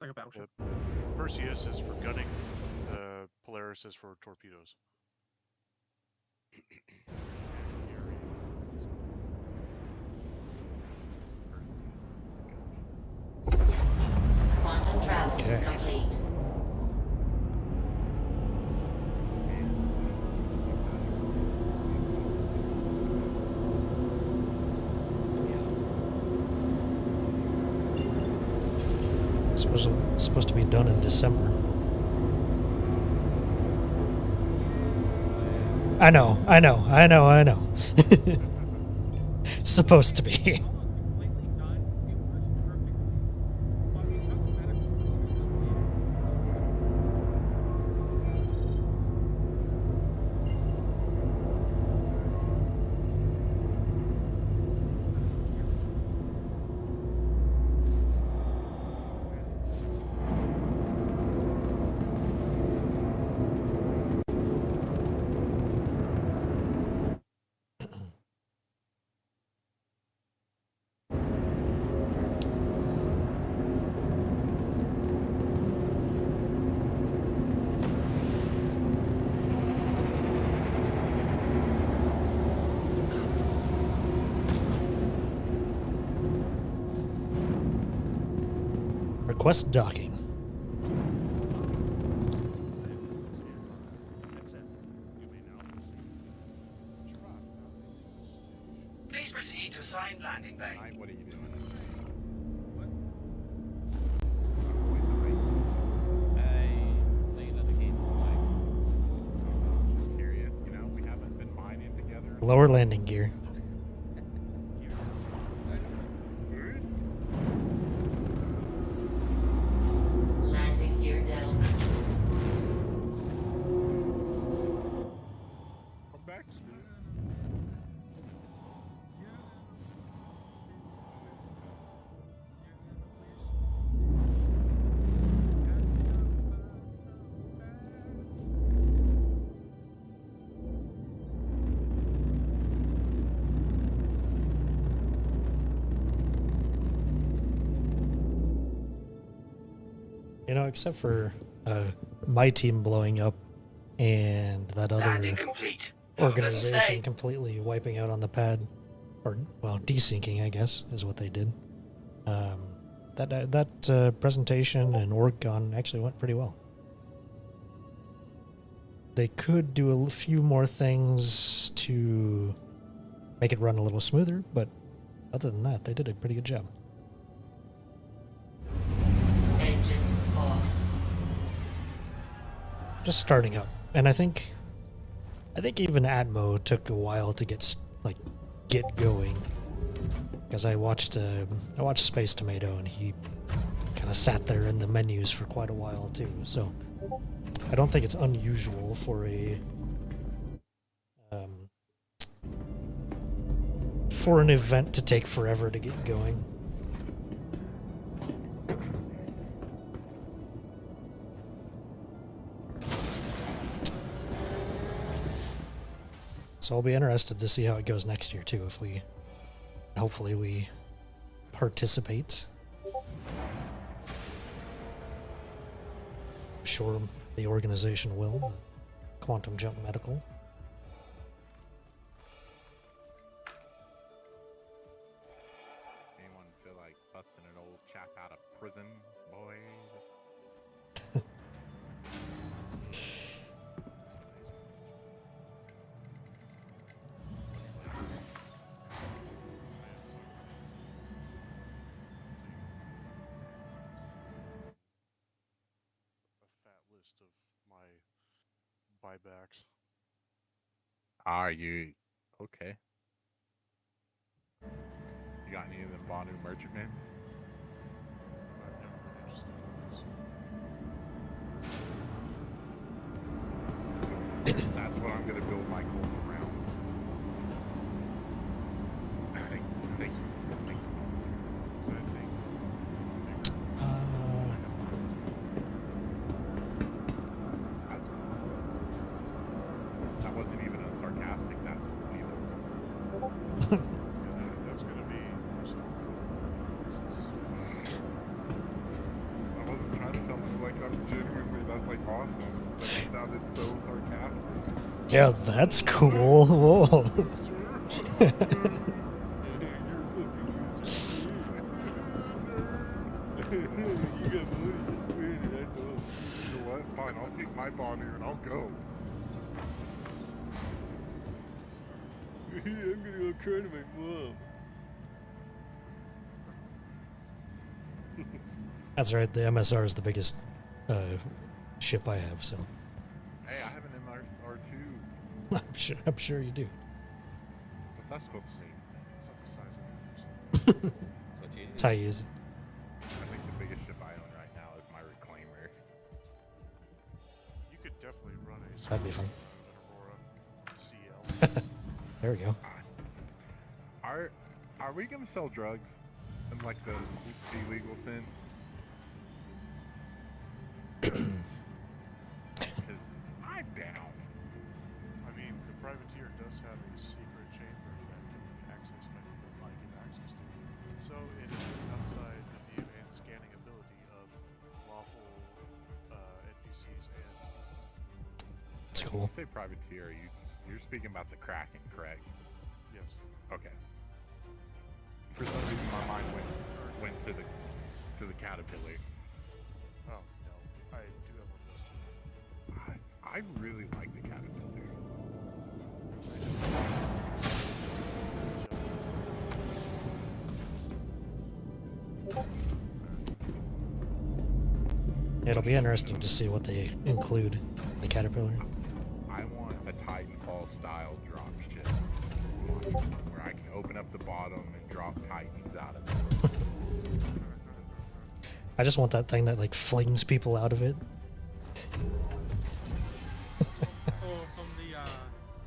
R: Like a battleship.
B: Perseus is for gunning, Polaris is for torpedoes.
C: Quantum travel complete.
A: Supposed to be done in December. I know. Supposed to be. Request docking.
V: Please proceed to assigned landing bay.
R: What are you doing?
A: Lower landing gear.
C: Landing gear down.
R: Come back.
A: You know, except for my team blowing up and that other
V: Landing complete. Have a pleasant
A: organization
V: stay.
A: completely wiping out on the pad, or well, desyncing, I guess, is what they did. That presentation and OrgCon actually went pretty well. They could do a few more things to make it run a little smoother, but other than that, they did a pretty good job. just starting up, and I think even Atmo took a while to get going, because I watched Space Tomato, and he kind of sat there in the menus for quite a while too. So I don't think it's unusual for an event to take forever to get going. So I'll be interested to see how it goes next year too, if hopefully we participate. I'm sure the organization will, the Quantum Jump Medical.
G: Anyone feel like busting an old chap out of prison, boys?
B: List of my buybacks.
G: Are you okay? You got any of them Bonu merchantmans?
B: I've never been interested in this.
G: That's what I'm gonna build my cult around. Thank you. That wasn't even a sarcastic, that's cool either.
B: That's gonna be
G: I wasn't trying to sound like I'm genuinely, that's like awesome. But it sounded so sarcastic.
A: Yeah, that's cool. Whoa.
G: You know what? Fine, I'll take my Bonu and I'll go. I'm gonna go cry to my mom.
A: That's right. The MSR is the biggest ship I have, so
G: Hey, I have an MSR too.
A: I'm sure you do.
G: What's that supposed to mean?
B: It's not the size of it.
A: That's how you use it.
G: I think the biggest ship I own right now is my Reclaimer.
B: You could definitely run a
A: That'd be fun.
B: an Aurora CL.
A: There we go.
G: Are we gonna sell drugs in like the illegal sense? Because I'm down.
B: I mean, the privateer does have a secret chamber that can be accessed by people who might get access to. So it is outside of the advanced scanning ability of lawful NPCs and.
A: That's cool.
G: When you say privateer, you're speaking about the Kraken, correct?
B: Yes.
G: Okay. For some reason, my mind went to the Caterpillar.
B: Oh no, I do have one of those too.
G: I really like the Caterpillar.
A: It'll be interesting to see what they include in the Caterpillar.
G: I want a Titanfall style drop ship where I can open up the bottom and drop Titans out of it.
A: I just want that thing that like flings people out of it.
J: Oh, from the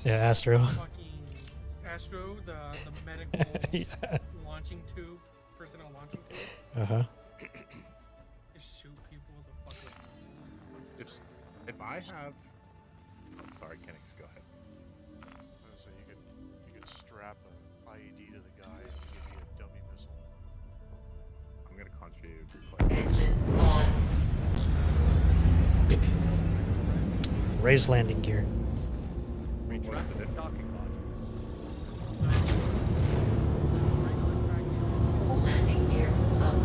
A: Yeah, Astro.
J: fucking Astro, the medical
A: Yeah.
J: launching tube, personal launching tube.
A: Uh-huh.
J: Just shoot people with a fucking.
G: If I have, I'm sorry, Kenix, go ahead.
B: So you could strap an IED to the guy and give you a dummy missile.
G: I'm gonna contribute.
C: Engines on.
A: Raise landing gear.
C: Landing gear up.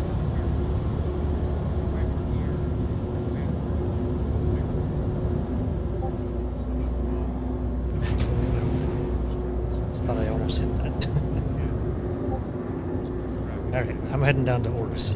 A: Thought I almost hit that. Alright, I'm heading down to Orbis.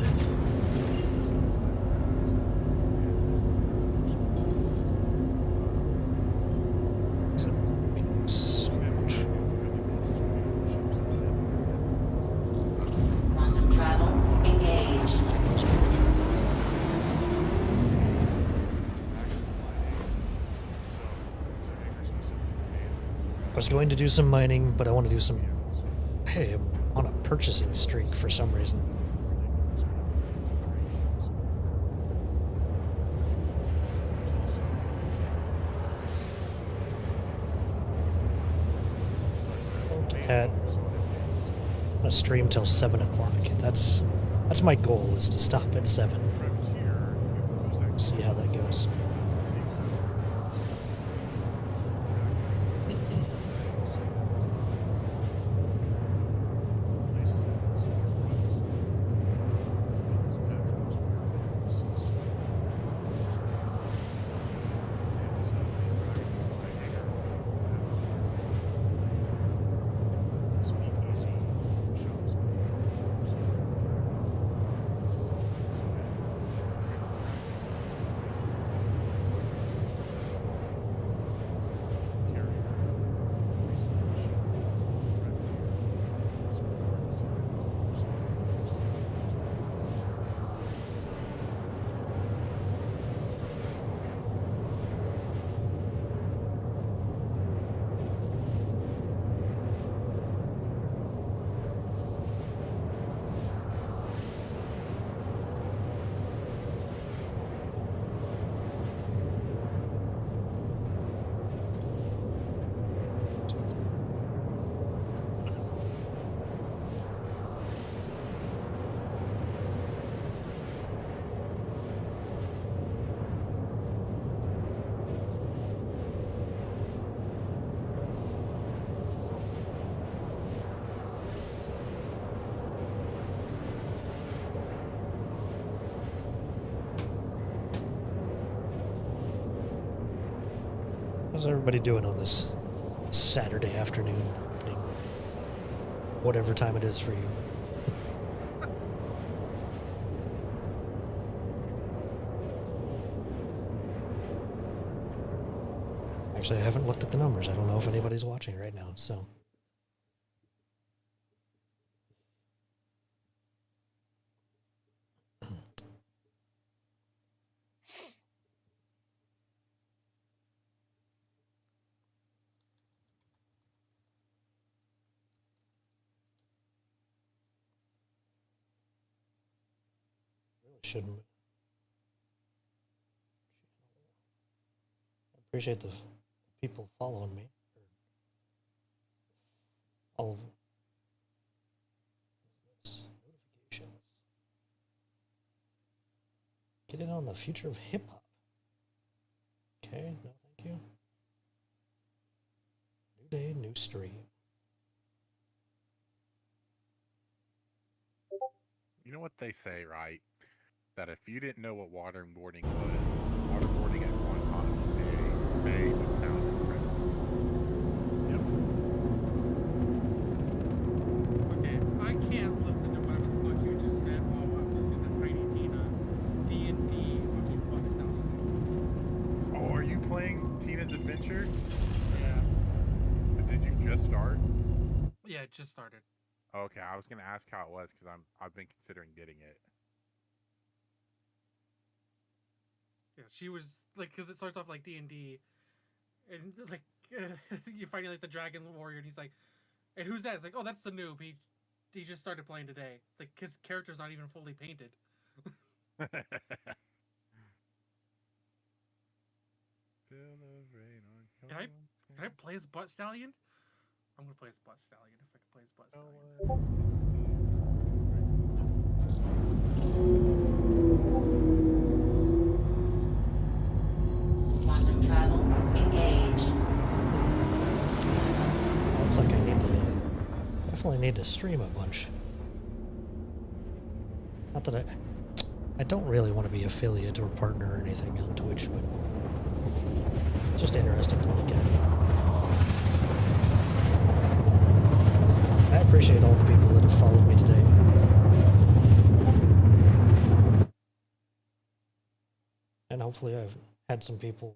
A: I was going to do some mining, but I want to do some... Hey, I'm on a purchasing streak for some reason. At a stream till 7 o'clock. That's my goal, is to stop at 7. See how that goes. How's everybody doing on this Saturday afternoon opening? Whatever time it is for you. Actually, I haven't looked at the numbers. I don't know if anybody's watching right now, so... Shouldn't. I appreciate the people following me. All of notifications. Get in on the future of hip hop. Okay, no, thank you. New day, new stream.
G: You know what they say, right? That if you didn't know what waterboarding was, waterboarding at Guantanamo Bay would sound incredible.
J: Okay, I can't listen to whatever the fuck you just said while I'm listening to Tiny Tina, D&D, fucking Buck Stallion.
G: Oh, are you playing Tina's Adventure?
J: Yeah.
G: Did you just start?
J: Yeah, it just started.
G: Okay, I was gonna ask how it was because I've been considering getting it.
J: Yeah, she was like, because it starts off like D&D, and like you're fighting like the dragon warrior, and he's like, "And who's that?" It's like, "Oh, that's the noob. He just started playing today." It's like his character's not even fully painted. Can I play as Butt Stallion? I'm gonna play as Butt Stallion if I can play as Butt Stallion.
C: Quantum travel engaged.
A: Looks like I definitely need to stream a bunch. Not that I don't really want to be affiliate or partner or anything on Twitch, but it's just interesting to look at. I appreciate all the people that have followed me today. And hopefully I've had some people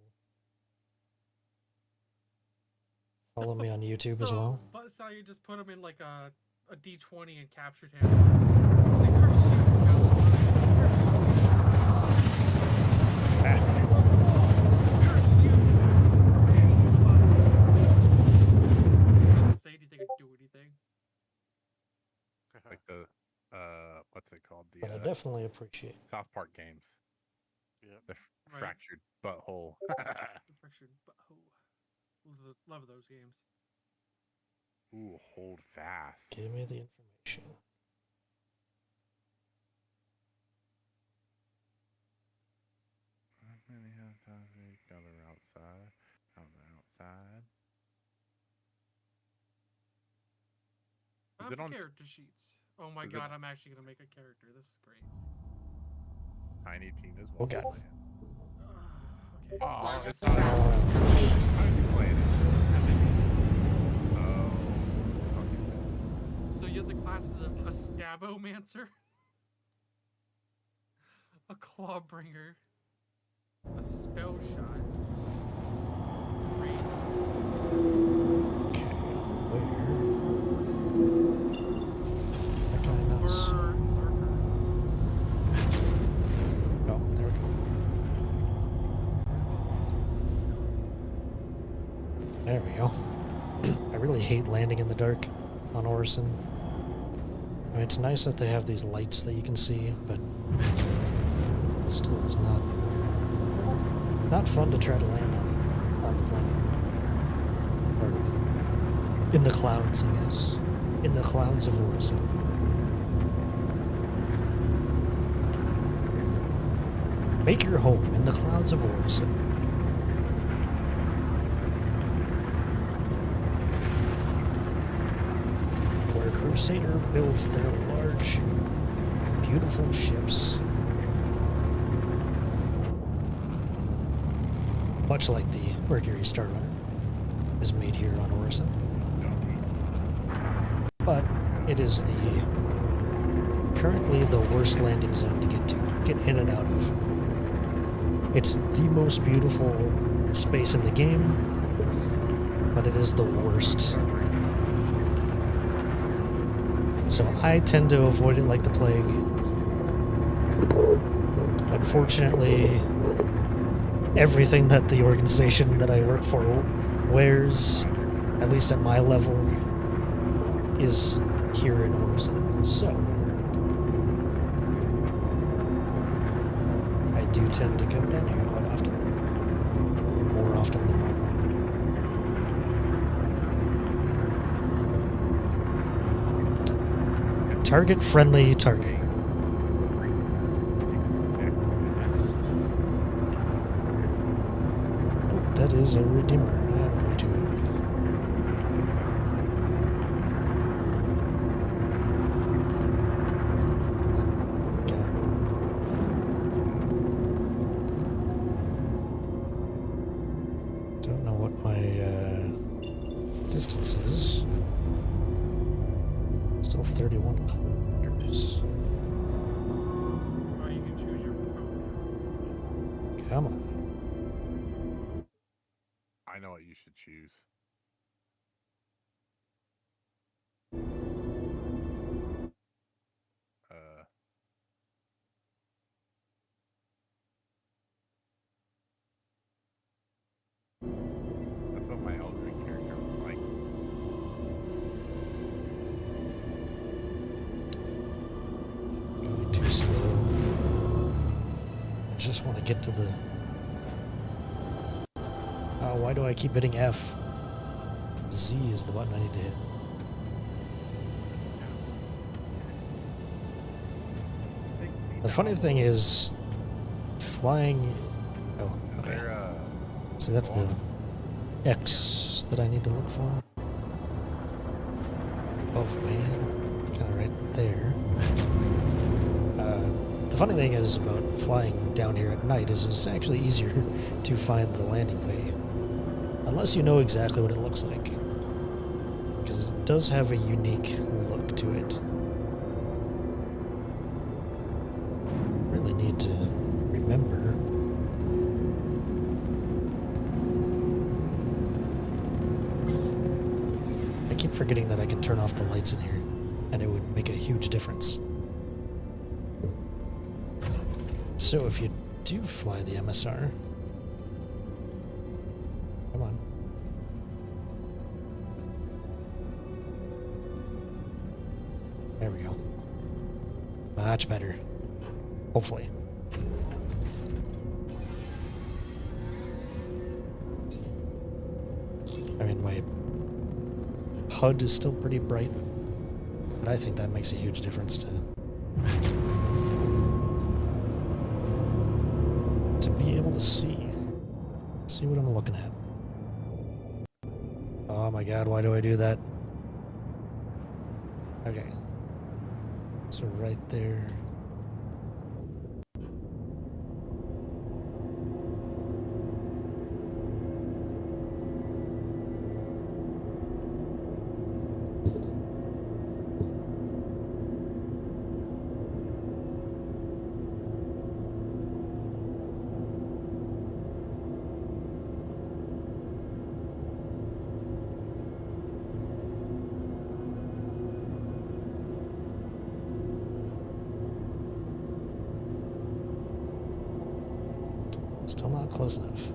A: follow me on YouTube as well.
J: Butt Stallion just put him in like a D20 and captured him.
A: definitely appreciate.
G: South Park games.
B: Yep.
G: The
J: Right.
G: fractured butthole.
J: The fractured butthole. Love those games.
G: Ooh, hold fast.
A: Give me the information.
G: Many times we gather outside, on the outside.
J: Is it on character sheets? Oh my god, I'm actually gonna make a character. This is great.
G: Tiny Tina's well.
A: Okay.
J: Okay.
G: Oh,
C: Quantum
G: it's
C: thrust is complete.
G: I'm playing it. Oh.
J: So you have the classes of a Stabomancer, a Clawbringer, a Spell Shot. Great.
A: Okay, where? How can I not see? Oh, there we go. There we go. I really hate landing in the dark on Orison. I mean, it's nice that they have these lights that you can see, but it still is not fun to try to land on the planet. Or in the clouds, I guess. In the clouds of Orison. Make your home in the clouds of Orison. Where Crusader builds their large, beautiful ships. Much like the Mercury Star Runner is made here on Orison. But it is currently the worst landing zone to get in and out of. It's the most beautiful space in the game, but it is the worst. So I tend to avoid it like the plague. Unfortunately, everything that the organization that I work for wears, at least at my level, is here in Orison. So I do tend to come down here quite often. More often than normal. Target-friendly target. Oh, that is a Redeemer. I'm going to... Don't know what my distance is. Still 31 kilometers.
J: Or you can choose your pronouns.
A: Come on.
G: I know what you should choose. That's what my Eldritch character was like.
A: Going too slow. I just want to get to the... Oh, why do I keep hitting F? Z is the button I need to hit. The funny thing is, flying... Oh, okay. So that's the X that I need to look for. Above me, kind of right there. The funny thing is about flying down here at night is it's actually easier to find the landing bay. Unless you know exactly what it looks like. Because it does have a unique look to it. Really need to remember. I keep forgetting that I can turn off the lights in here, and it would make a huge difference. So if you do fly the MSR, come on. There we go. Much better. Hopefully. I mean, my HUD is still pretty bright, but I think that makes a huge difference to be able to see what I'm looking at. Oh my god, why do I do that? Okay. So right there. Still not close enough.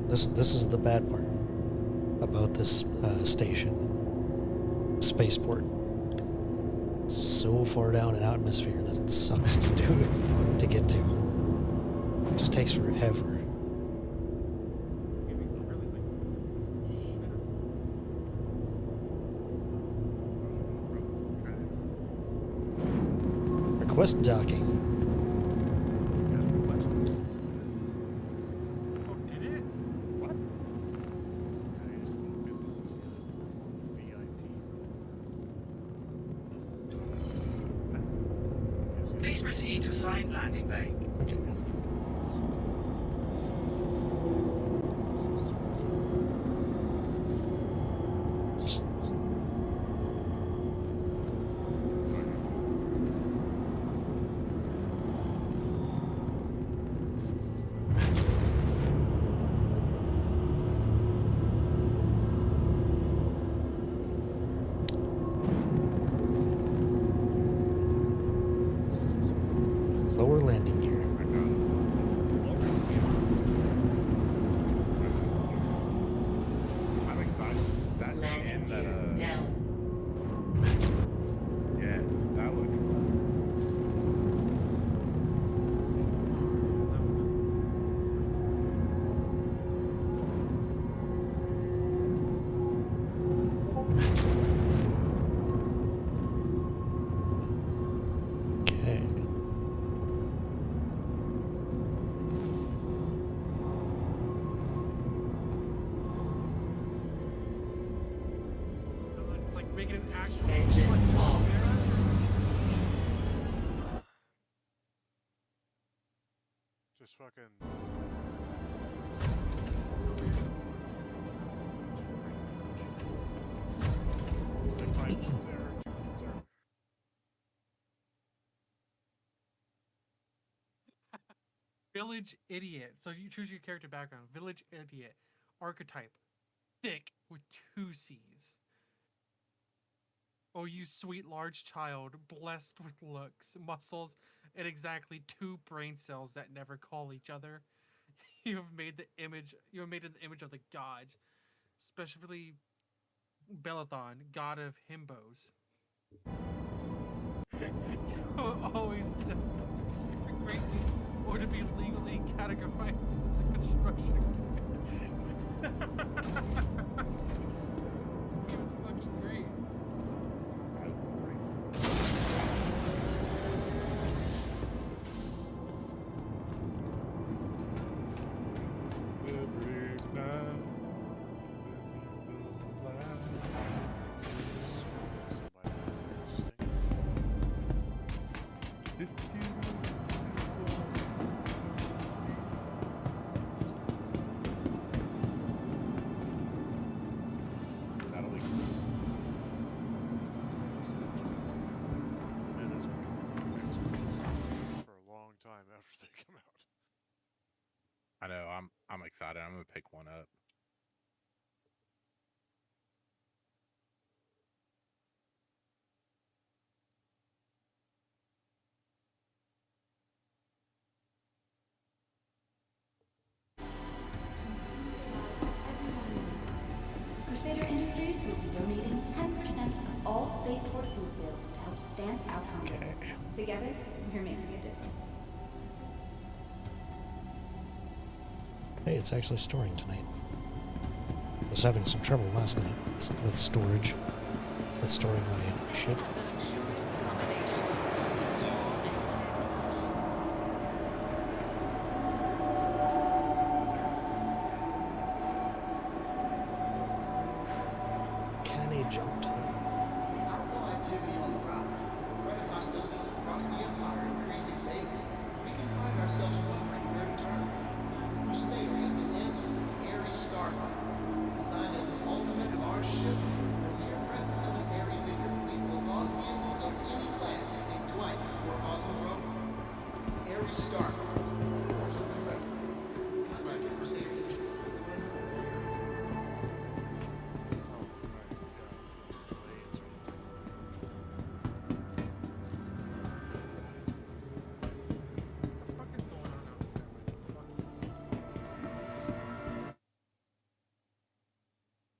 A: This is the bad part about this station, spaceport. It's so far down in atmosphere that it sucks to get to. It just takes forever. Request docking.
V: Please proceed to assigned landing bay.
A: Okay. Lower landing gear.
G: I'm excited. That skin that yes, that looked
A: Okay.
J: It's like making an actual.
C: Engines off.
B: Just fucking. Like 5 minutes there, 2 minutes there.
J: Village idiot. So you choose your character background. Village idiot. Archetype. Thick with 2 C's. Oh, you sweet large child, blessed with looks, muscles, and exactly 2 brain cells that never call each other. You have made the image. You have made in the image of the gods, especially Belathon, god of himbos. Always destined greatly, or to be legally categorized as a construction equipment. This game is fucking great.
B: For a long time after they come out.
G: I know, I'm excited. I'm gonna pick one up.
F: Crusader Together, we're making a difference.
A: Hey, it's actually storing tonight. I was having some trouble last night with storage, with storing my shit. Can he jump to them?
I: Outlaw activity on the rise. The threat of hostilities across the Empire increasing daily. We can find ourselves wondering where to turn. Crusader is the answer with the Ares Starfighter. Designed as the ultimate large ship, the mere presence of an Ares in your fleet will cause vehicles of any class to think twice before causing trouble. The Ares Starfighter. Yours to be reckoned. Contact the Crusader agent.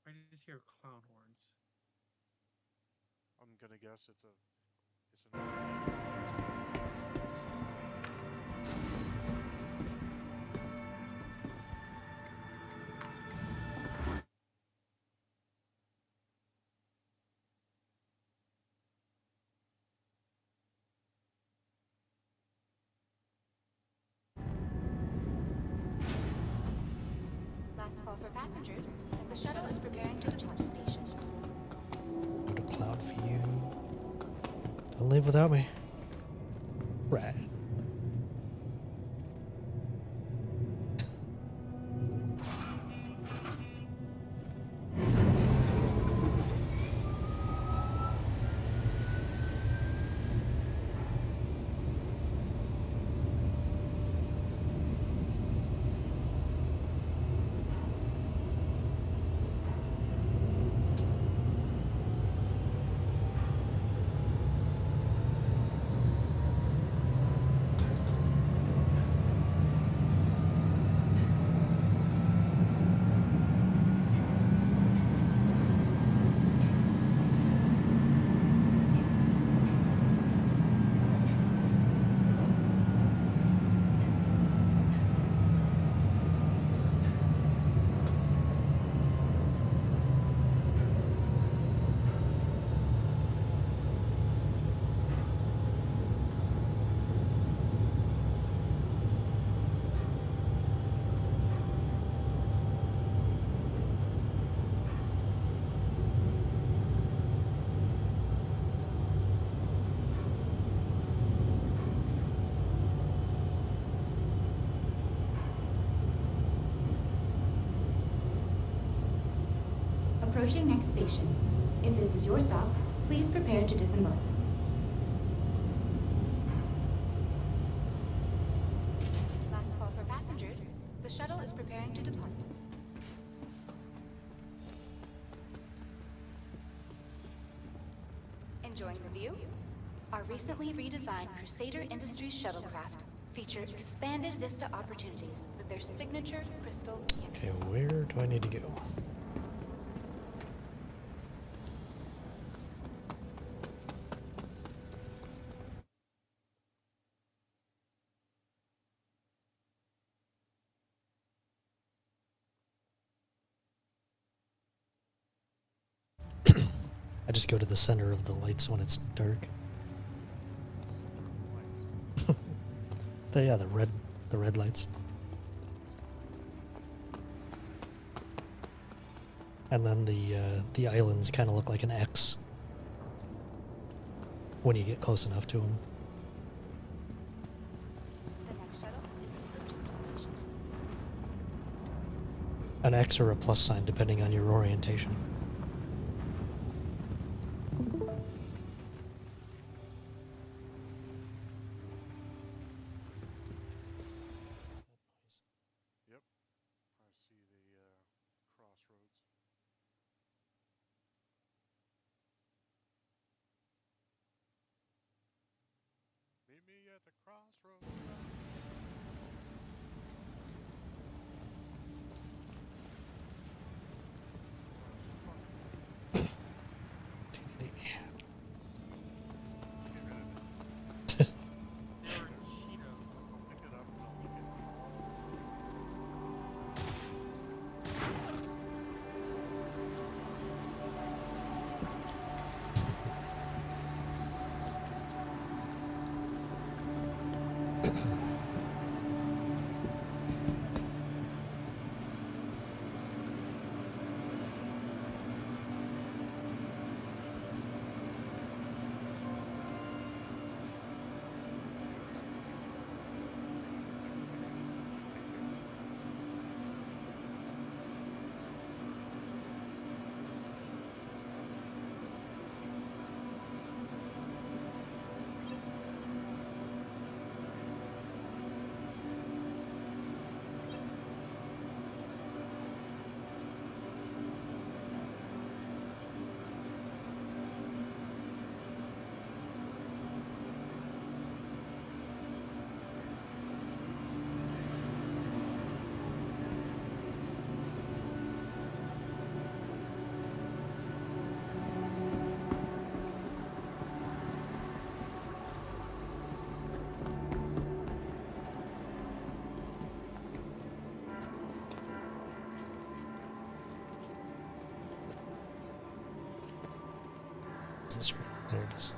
J: I just hear clown horns.
B: I'm gonna guess it's an
F: Last call for passengers. The shuttle is preparing to depart station.
A: Go to cloud for you. Don't leave without me. Right.
F: Approaching next station. If this is your stop, please prepare to disembark. Last call for passengers. The shuttle is preparing to depart. Enjoying the view? Our recently redesigned Crusader Industries shuttlecraft feature expanded vista opportunities with their signature crystal campus.
A: Okay, where do I need to go? I just go to the center of the lights when it's dark. The red lights. And then the islands kind of look like an X when you get close enough to them.
F: The next shuttle is approaching the station.
A: An X or a plus sign depending on your orientation.
B: Yep. I see the crossroads. Meet me at the crossroads.
A: Where's the screen? There it is.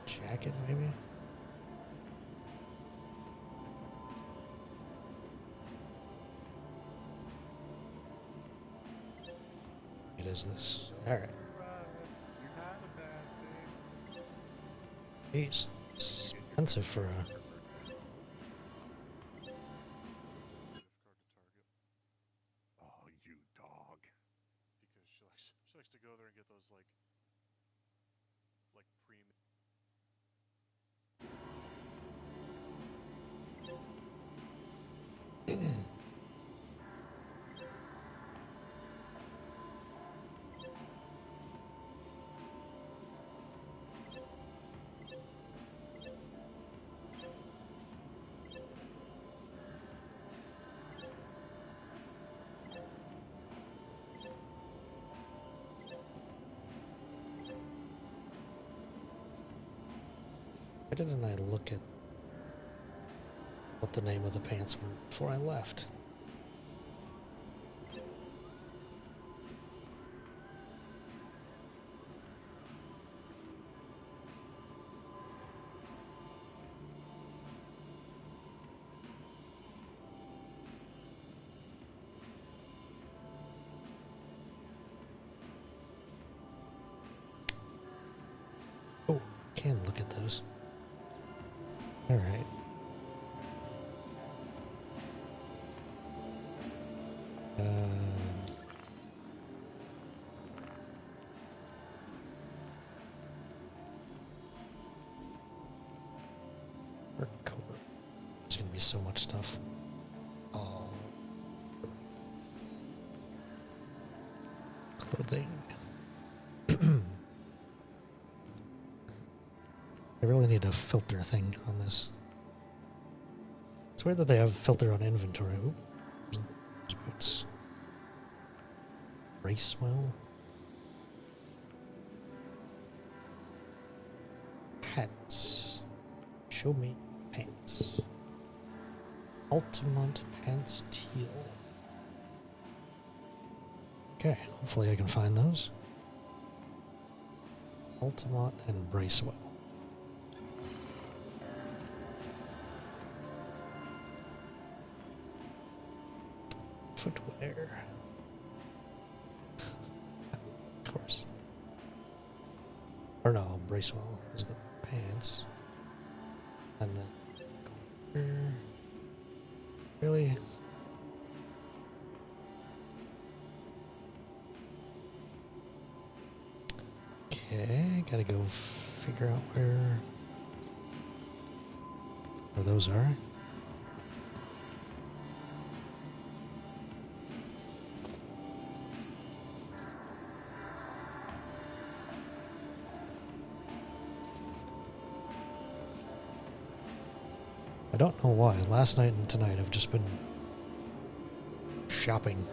A: Jacket, maybe? It is this. Alright. Jeez. Expensive for a...
G: Oh, you dog.
B: Because she likes to go there and get those like premium.
A: Why didn't I look at what the name of the pants were before I left? Oh, can look at those. All right. There's gonna be so much stuff. Oh. Clothing. I really need a filter thing on this. It's weird that they have filter on inventory. Ooh, there's boots. Racewell. Pants. Show me pants. Altamont pants teal. Okay, hopefully I can find those. Altamont and Bracewell. Footwear. Of course. Or no, Bracewell is the pants. And the... Really? Okay, gotta go figure out where those are. I don't know why. Last night and tonight I've just been shopping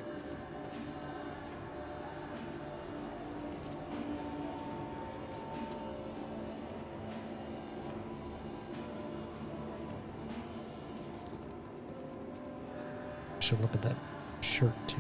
A: should look at that shirt too.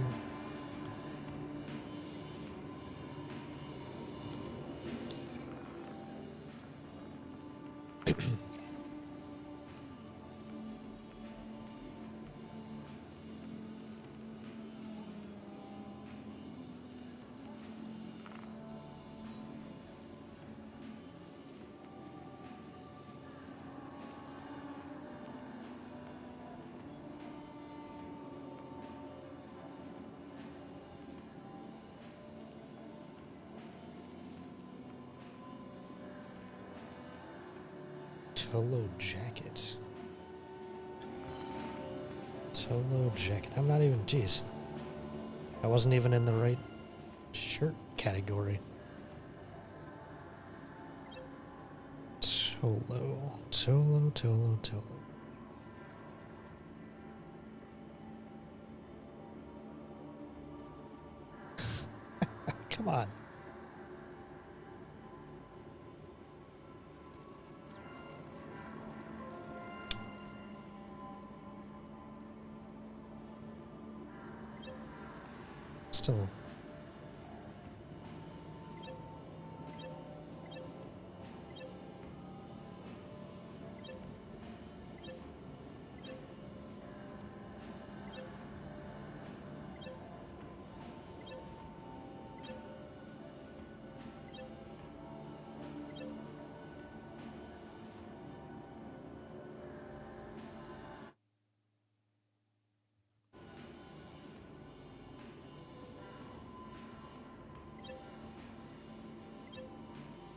A: Tolo jacket. Tolo jacket. I'm not even. Jeez. I wasn't even in the right shirt category. Tolo. Tolo, Tolo, Tolo. Come on. Still.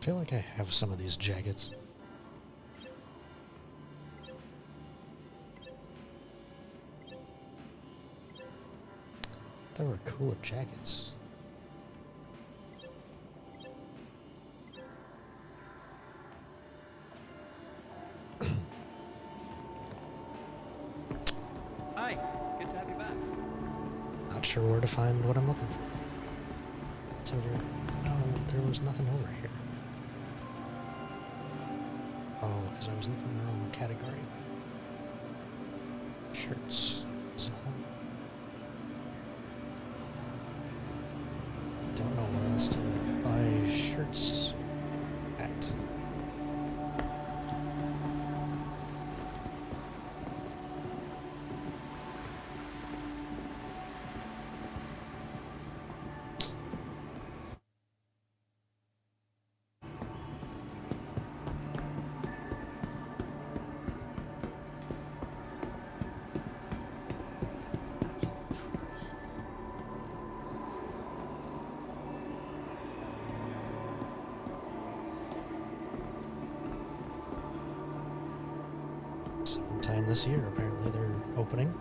A: I feel like I have some of these jackets. They were cooler jackets.
L: Hi, good to have you back.
A: Not sure where to find what I'm looking for. It's over. Oh, there was nothing over here. Oh, because I was looking in the wrong category. Shirts. So, don't know where else to buy shirts at. Sometime this year, apparently they're opening.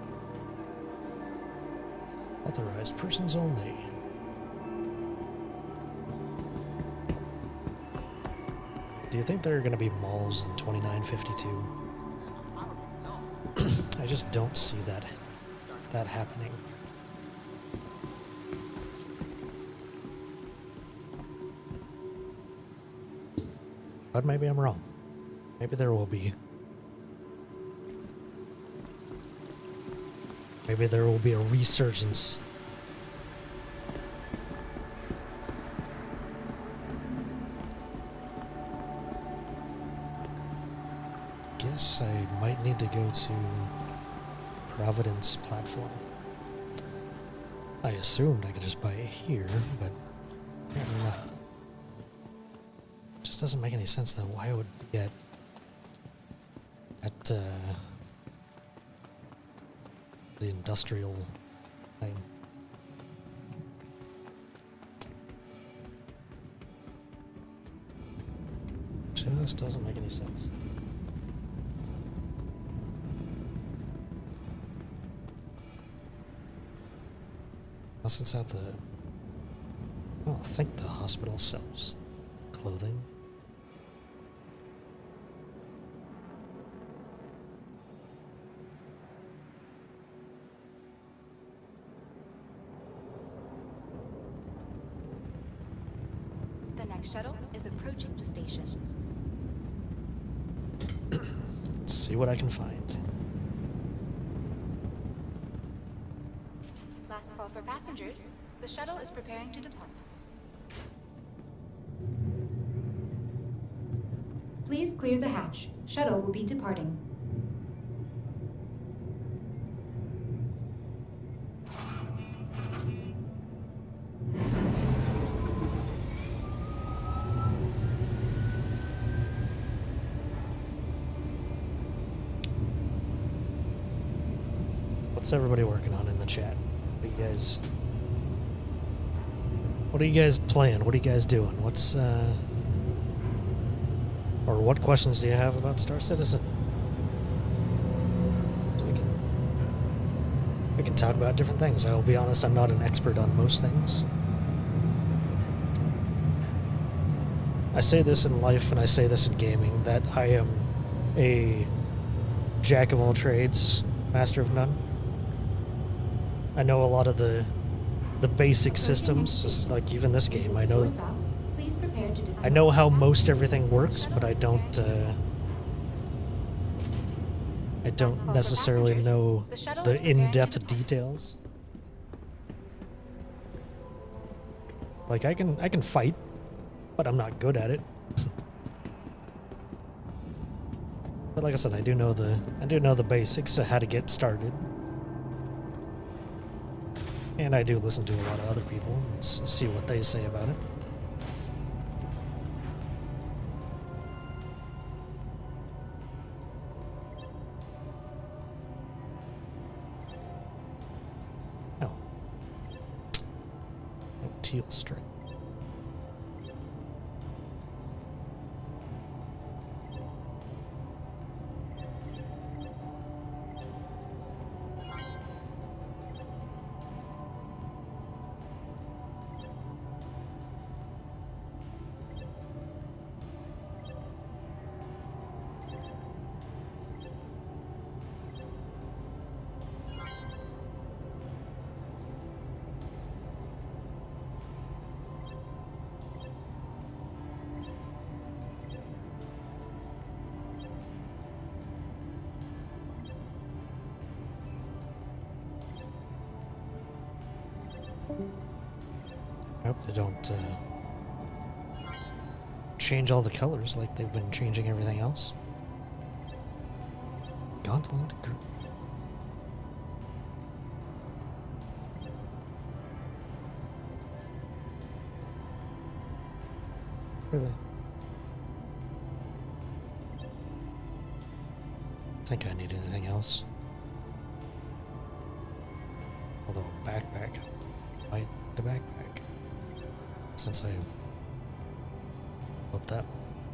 A: Authorized persons only. Do you think there are going to be malls in 2952? I just don't see that happening. But maybe I'm wrong. Maybe there will be. Maybe there will be a resurgence. Guess I might need to go to Providence platform. I assumed I could just buy it here, but apparently not. Just doesn't make any sense though why I would get at the industrial thing. Just doesn't make any sense. Unless it's at the... I don't think the hospital sells clothing.
P: The next shuttle is approaching the station.
A: Let's see what I can find.
P: Last call for passengers. The shuttle is preparing to depart. Please clear the hatch. Shuttle will be departing.
A: What's everybody working on in the chat? What are you guys playing? What are you guys doing? What's or what questions do you have about Star Citizen? So we can talk about different things. I will be honest, I'm not an expert on most things. I say this in life and I say this in gaming, that I am a jack of all trades, master of none. I know a lot of the basic systems, just like even this game. I know how most everything works, but I don't necessarily know the in-depth details. Like I can fight, but I'm not good at it. But like I said, I do know the basics of how to get started. And I do listen to a lot of other people and see what they say about it. No. No teal string. I hope they don't change all the colors like they've been changing everything else. Gauntlet group. Really? Think I need anything else. Although backpack, might the backpack. Since I hope that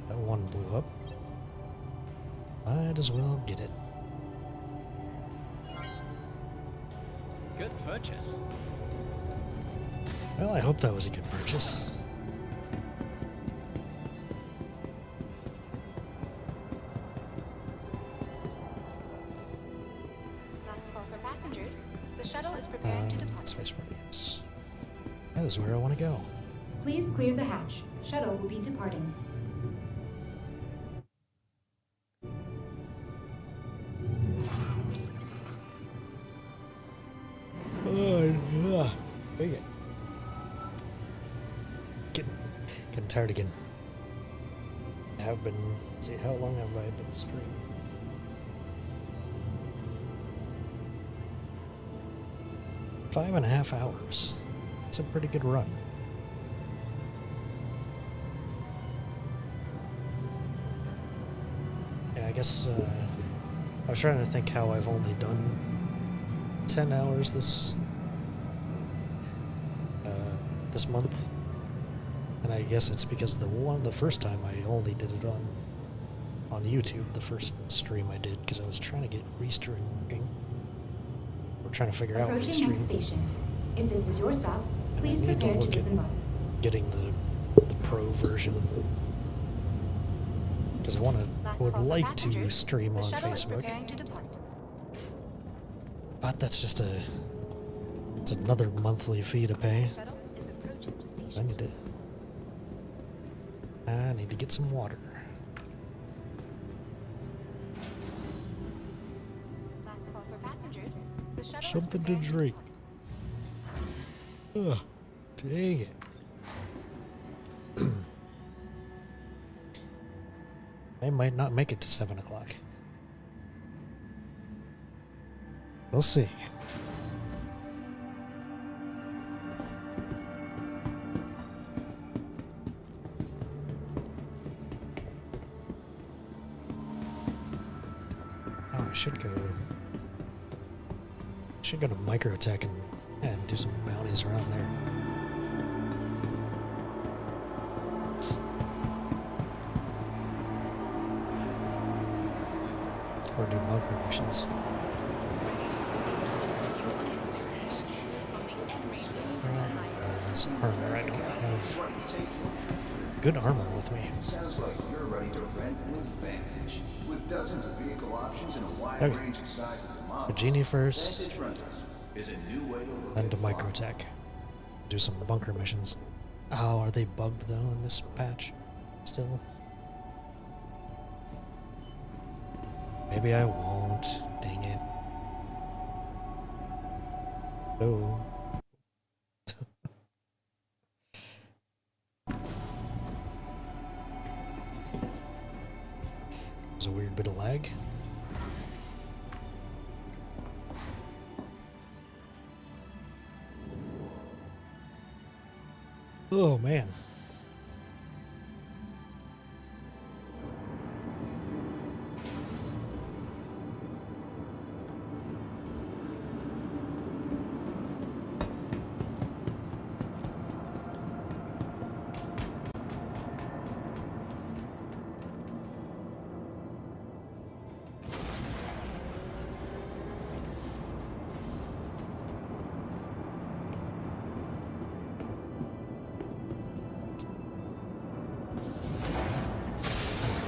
A: one blew up, might as well get it.
L: Good purchase.
A: Well, I hope that was a good purchase.
P: Last call for passengers. The shuttle is preparing to depart.
A: Spaceport, yes. That is where I want to go.
P: Please clear the hatch. Shuttle will be departing.
A: Dang it. Getting tired again. I have been, let's see, how long have I been streaming? Five and a half hours. It's a pretty good run. Yeah, I guess I was trying to think how I've only done 10 hours this month, and I guess it's because the first time I only did it on YouTube, the first stream I did, because I was trying to get restream working. We're trying to figure out
P: Approaching next station. If this is your stop, please prepare to disembark.
A: Getting the pro version, because I would like to stream on Facebook, but that's just it's another monthly fee to pay. I need to get some water.
P: Last call for passengers. The shuttle
A: Something to drink. Ugh, dang it. I might not make it to 7 o'clock. We'll see. Oh, I should go to Microtech and do some bounties around there. Or do bunker missions. Armor. I don't have good armor with me.
I: Sounds like you're ready to rent with Vantage. With dozens of vehicle options and a wide range of sizes and models.
A: Genie first,
I: Vantage Rentals is a new way to look
A: then
I: at
A: to
I: farm.
A: Microtech. Do some bunker missions. Oh, are they bugged though in this patch? Still? Maybe I won't. Dang it. Oh. There's a weird bit of lag. Oh man.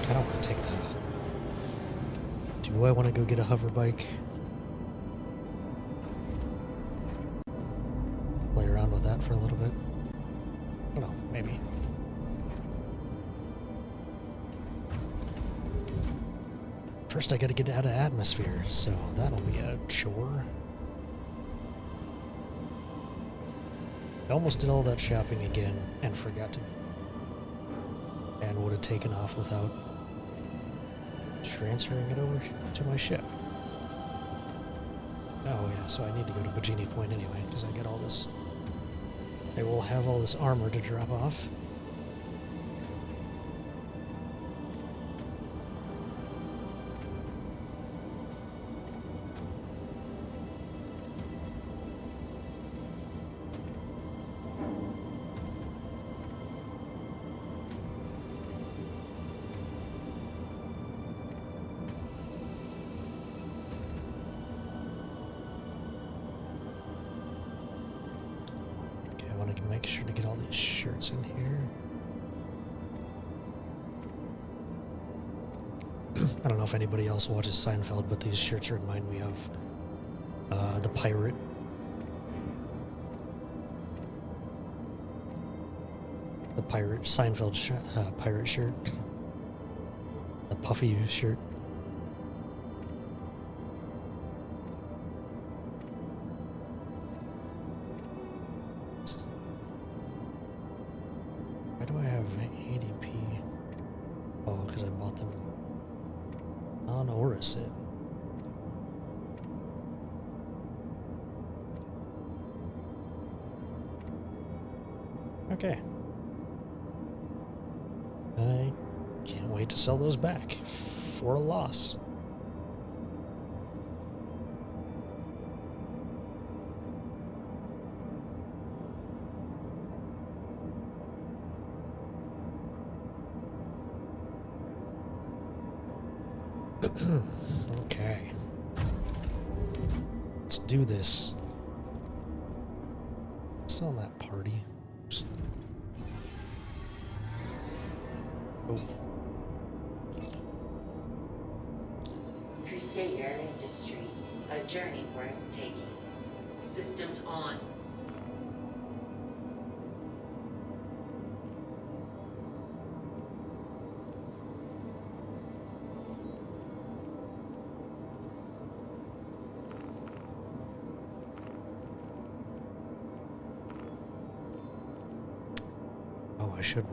A: I don't want to take that. Do I want to go get a hover bike? Play around with that for a little bit? I don't know, maybe. First I gotta get out of atmosphere, so that'll be a chore. I almost did all that shopping again and forgot to, and would have taken off without transferring it over to my ship. Oh yeah, so I need to go to Bajini Point anyway, because I get all this. I will have all this armor to drop off. Make sure to get all these shirts in here. I don't know if anybody else watches Seinfeld, but these shirts remind me of the pirate. The pirate Seinfeld pirate shirt. The puffy shirt. Why do I have ADP? Oh, because I bought them on Orisit. Okay. I can't wait to sell those back for a loss. Okay. Let's do this. Still in that party. Oops. Oh.
C: Crusader Industries, a journey worth taking. Systems on.
A: I should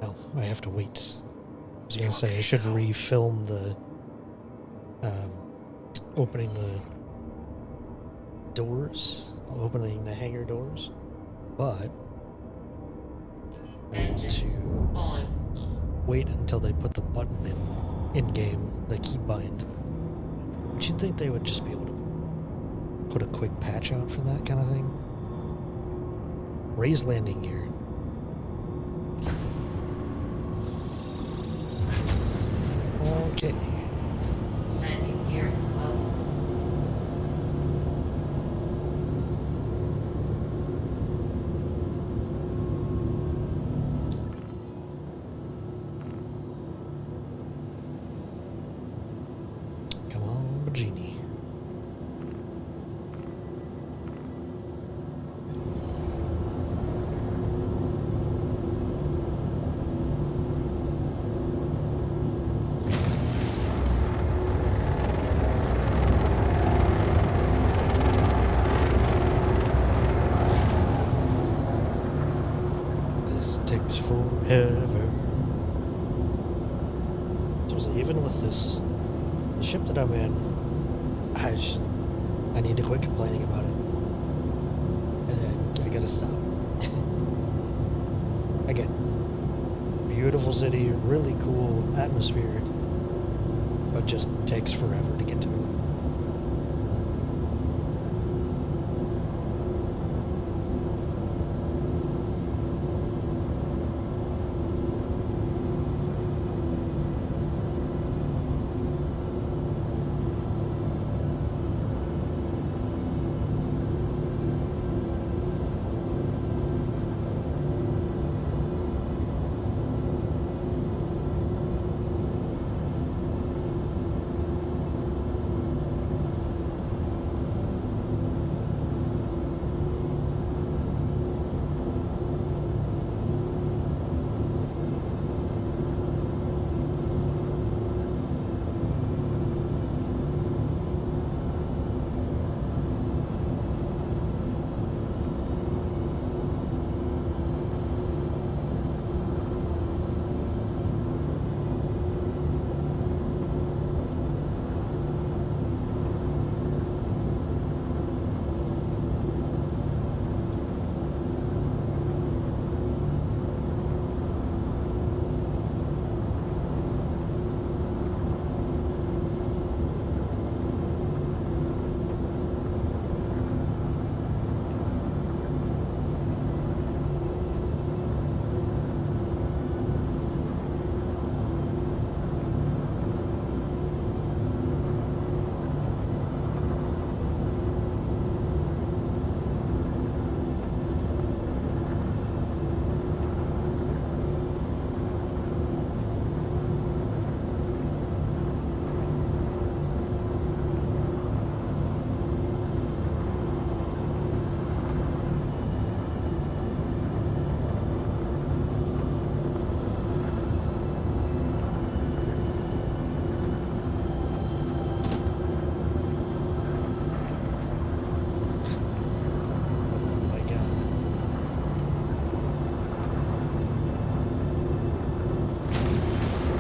A: No, I have to wait. I was gonna say I should refilm the opening the doors, opening the hangar doors, but I want to wait until they put the button in game, the keybind. But you'd think they would just be able to put a quick patch out for that kind of thing. Raise landing gear. Okay.
C: Landing gear up.
A: Come on, Genie. This takes forever. So even with this, the ship that I'm in, I need to quit complaining about it. And I gotta stop. Again, beautiful city, really cool atmosphere, but just takes forever to get to.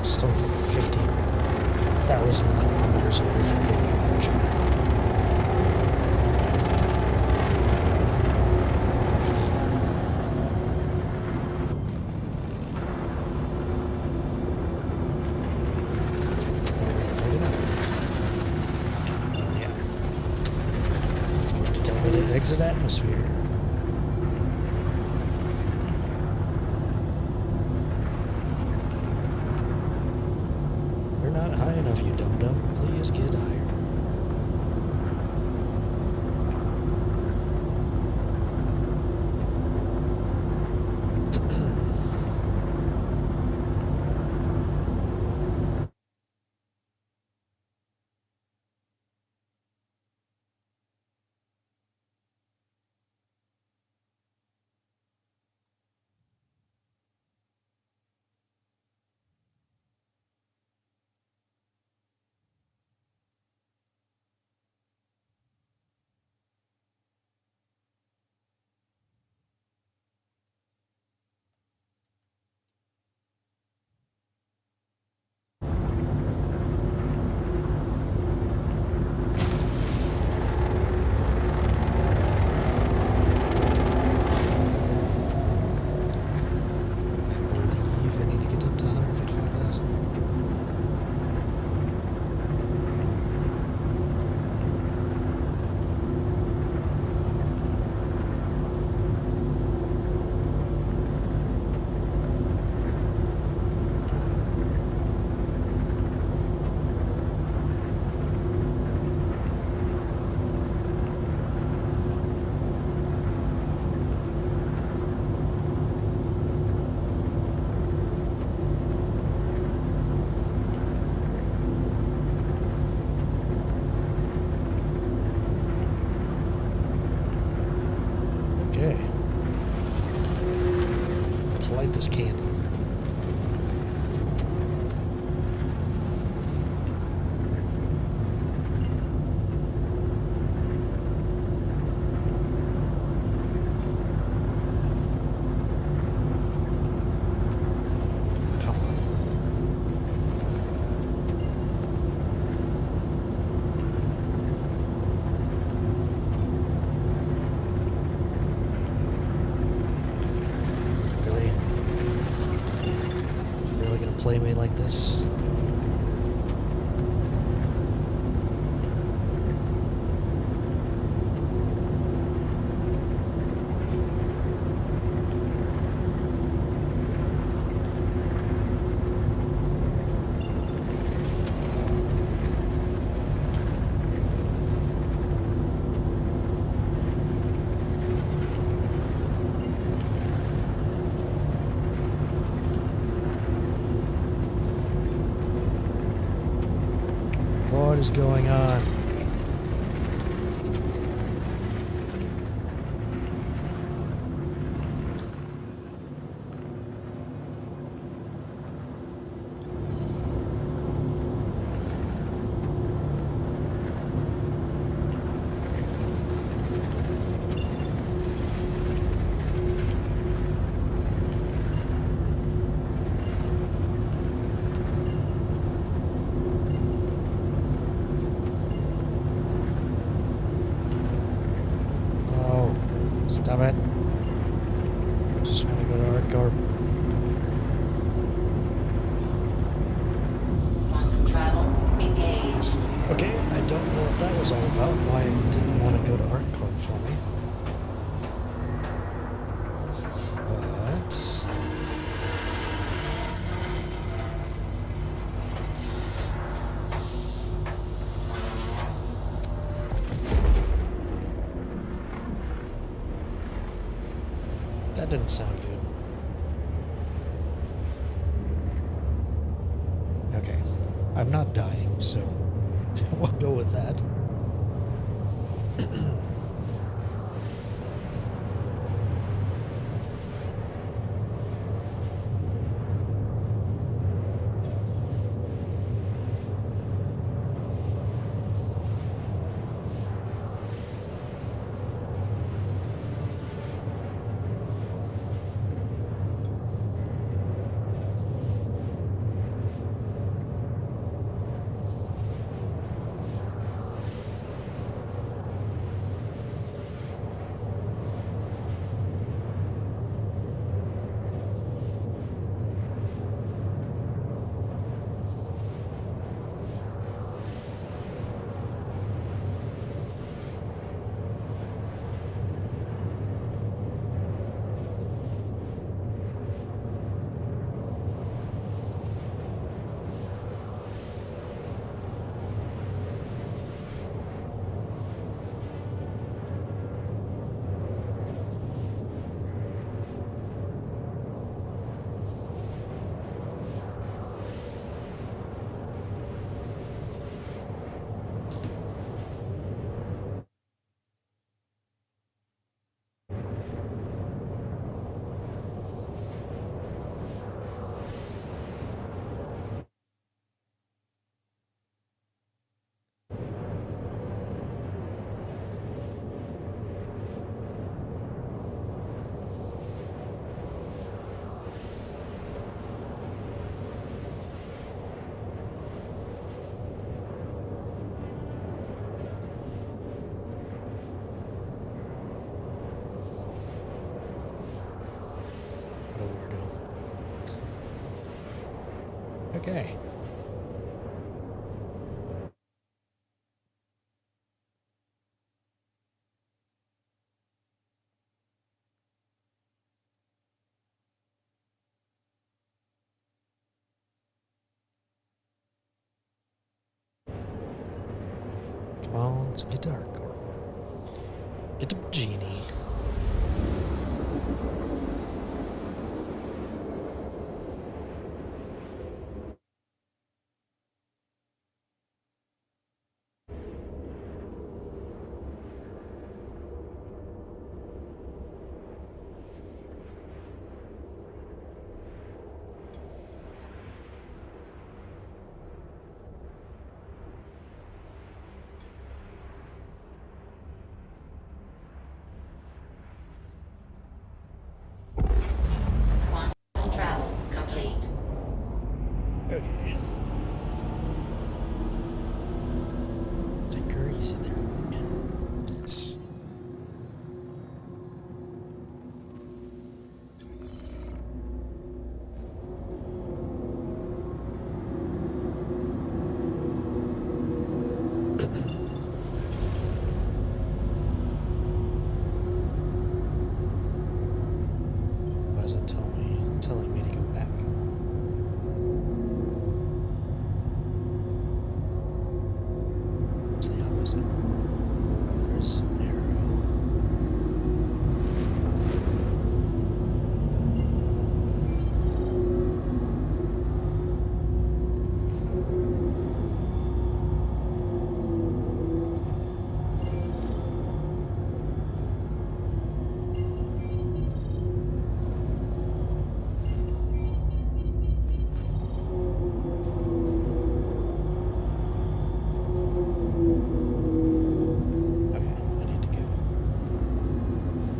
A: Still 50,000 kilometers away from the origin. Yeah. It's going to tell me to exit atmosphere. You're not high enough, you dum-dum. Please get higher. light this candle. Come on. Really? Really gonna play me like this? What is going on? Oh, stop it. Just want to go to ArcCorp.
C: Quantum travel engaged.
A: Okay, I don't know what that was all about, why it didn't want to go to ArcCorp for me. But... that didn't sound good. Okay, I'm not dying, so we'll go with that. Okay. Come on, let's get to ArcCorp. Get to Genie.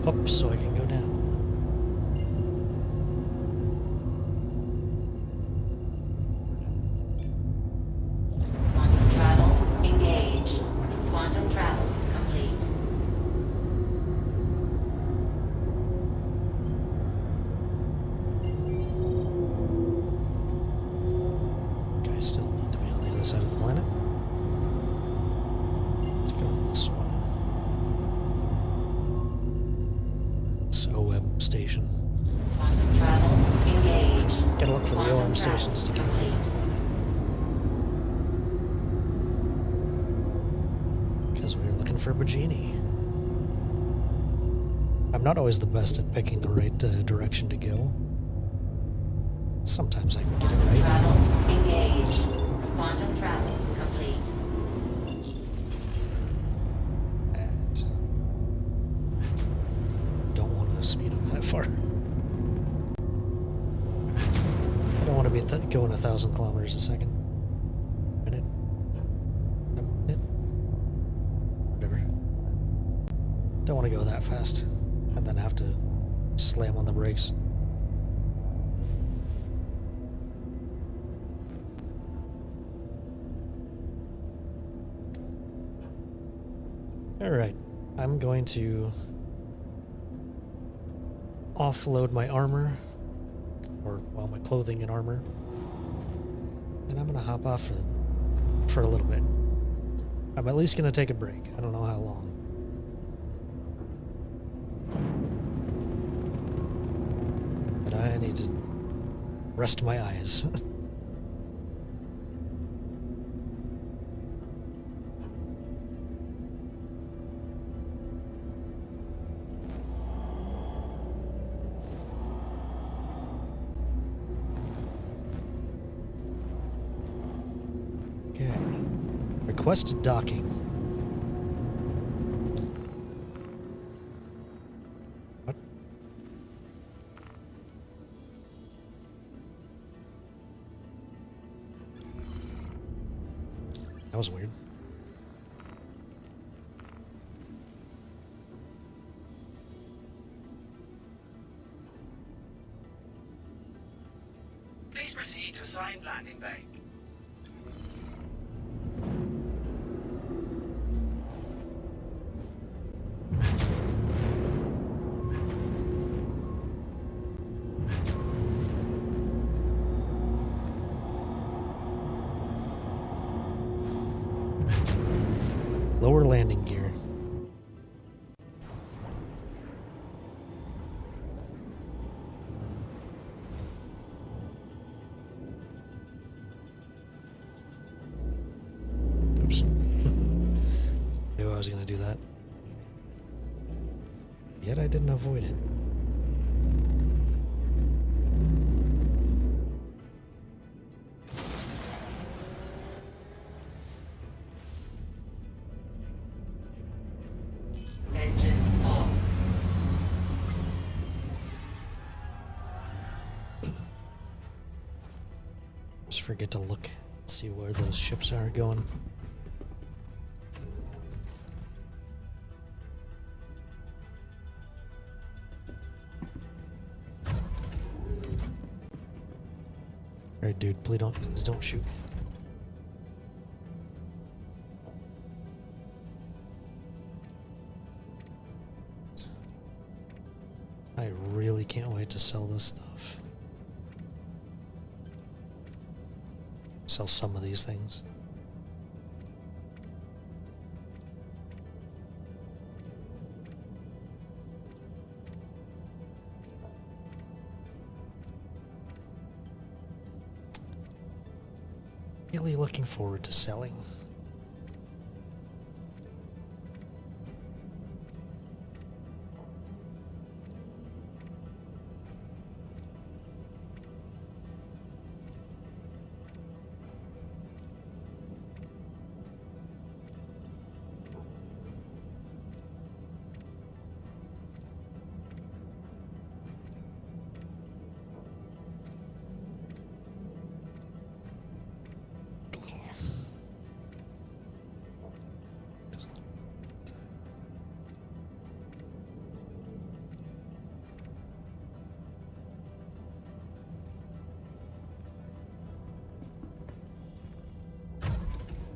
A: Up so I can go down.
C: Quantum travel engaged. Quantum travel complete.
A: Okay, I still need to be on the other side of the planet. Let's go to this one. This OM station.
C: Quantum travel engaged.
A: Gotta look for the
C: Quantum
A: OM
C: travel
A: stations to get on
C: complete.
A: the planet. Because we were looking for Bajini. I'm not always the best at picking the right direction to go. Sometimes I can get it right.
C: Travel engaged. Quantum travel complete.
A: And don't want to speed up that far. I don't want to be going 1,000 kilometers a second. Minute. A minute. Whatever. Don't want to go that fast and then have to slam on the brakes. Alright, I'm going to offload my armor, or, well, my clothing and armor, and I'm going to hop off for a little bit. I'm at least going to take a break. I don't know how long. But I need to rest my eyes. Okay. Requested docking. What? That was weird.
V: Please proceed to assigned landing bay.
A: Lower landing gear. Oops. Knew I was going to do that. Yet I didn't avoid it.
C: Engines off.
A: Just forget to look, see where those ships are going. Alright, dude, please don't shoot me. I really can't wait to sell this stuff. Sell some of these things. Really looking forward to selling.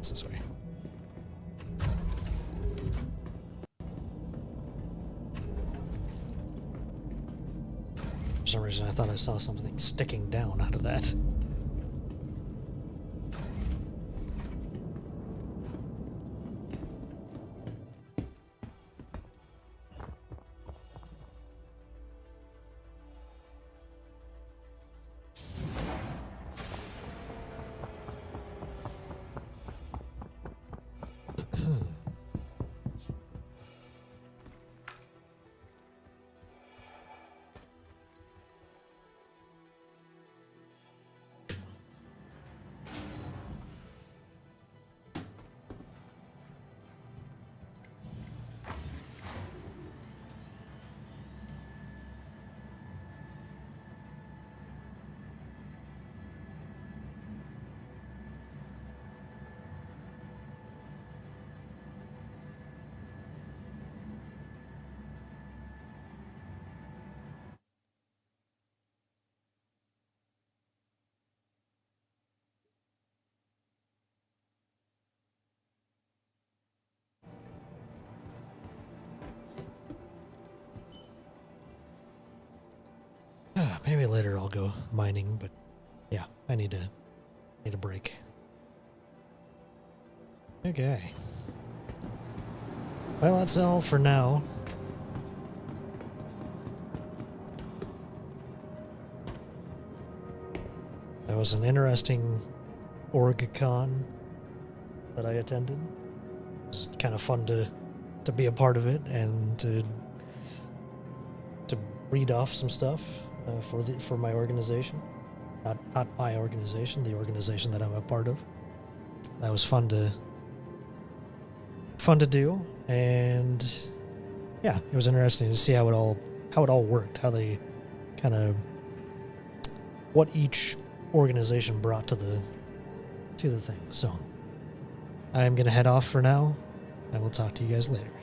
A: It's this way. For some reason, I thought I saw something sticking down out of that. Maybe later I'll go mining, but yeah, I need a break. Okay. Well, that's all for now. That was an interesting OrgCon that I attended. It's kind of fun to be a part of it and to read off some stuff for my organization. Not my organization, the organization that I'm a part of. That was fun to do, and yeah, it was interesting to see how it all worked, how they kind of what each organization brought to the thing. So I'm gonna head off for now. I will talk to you guys later.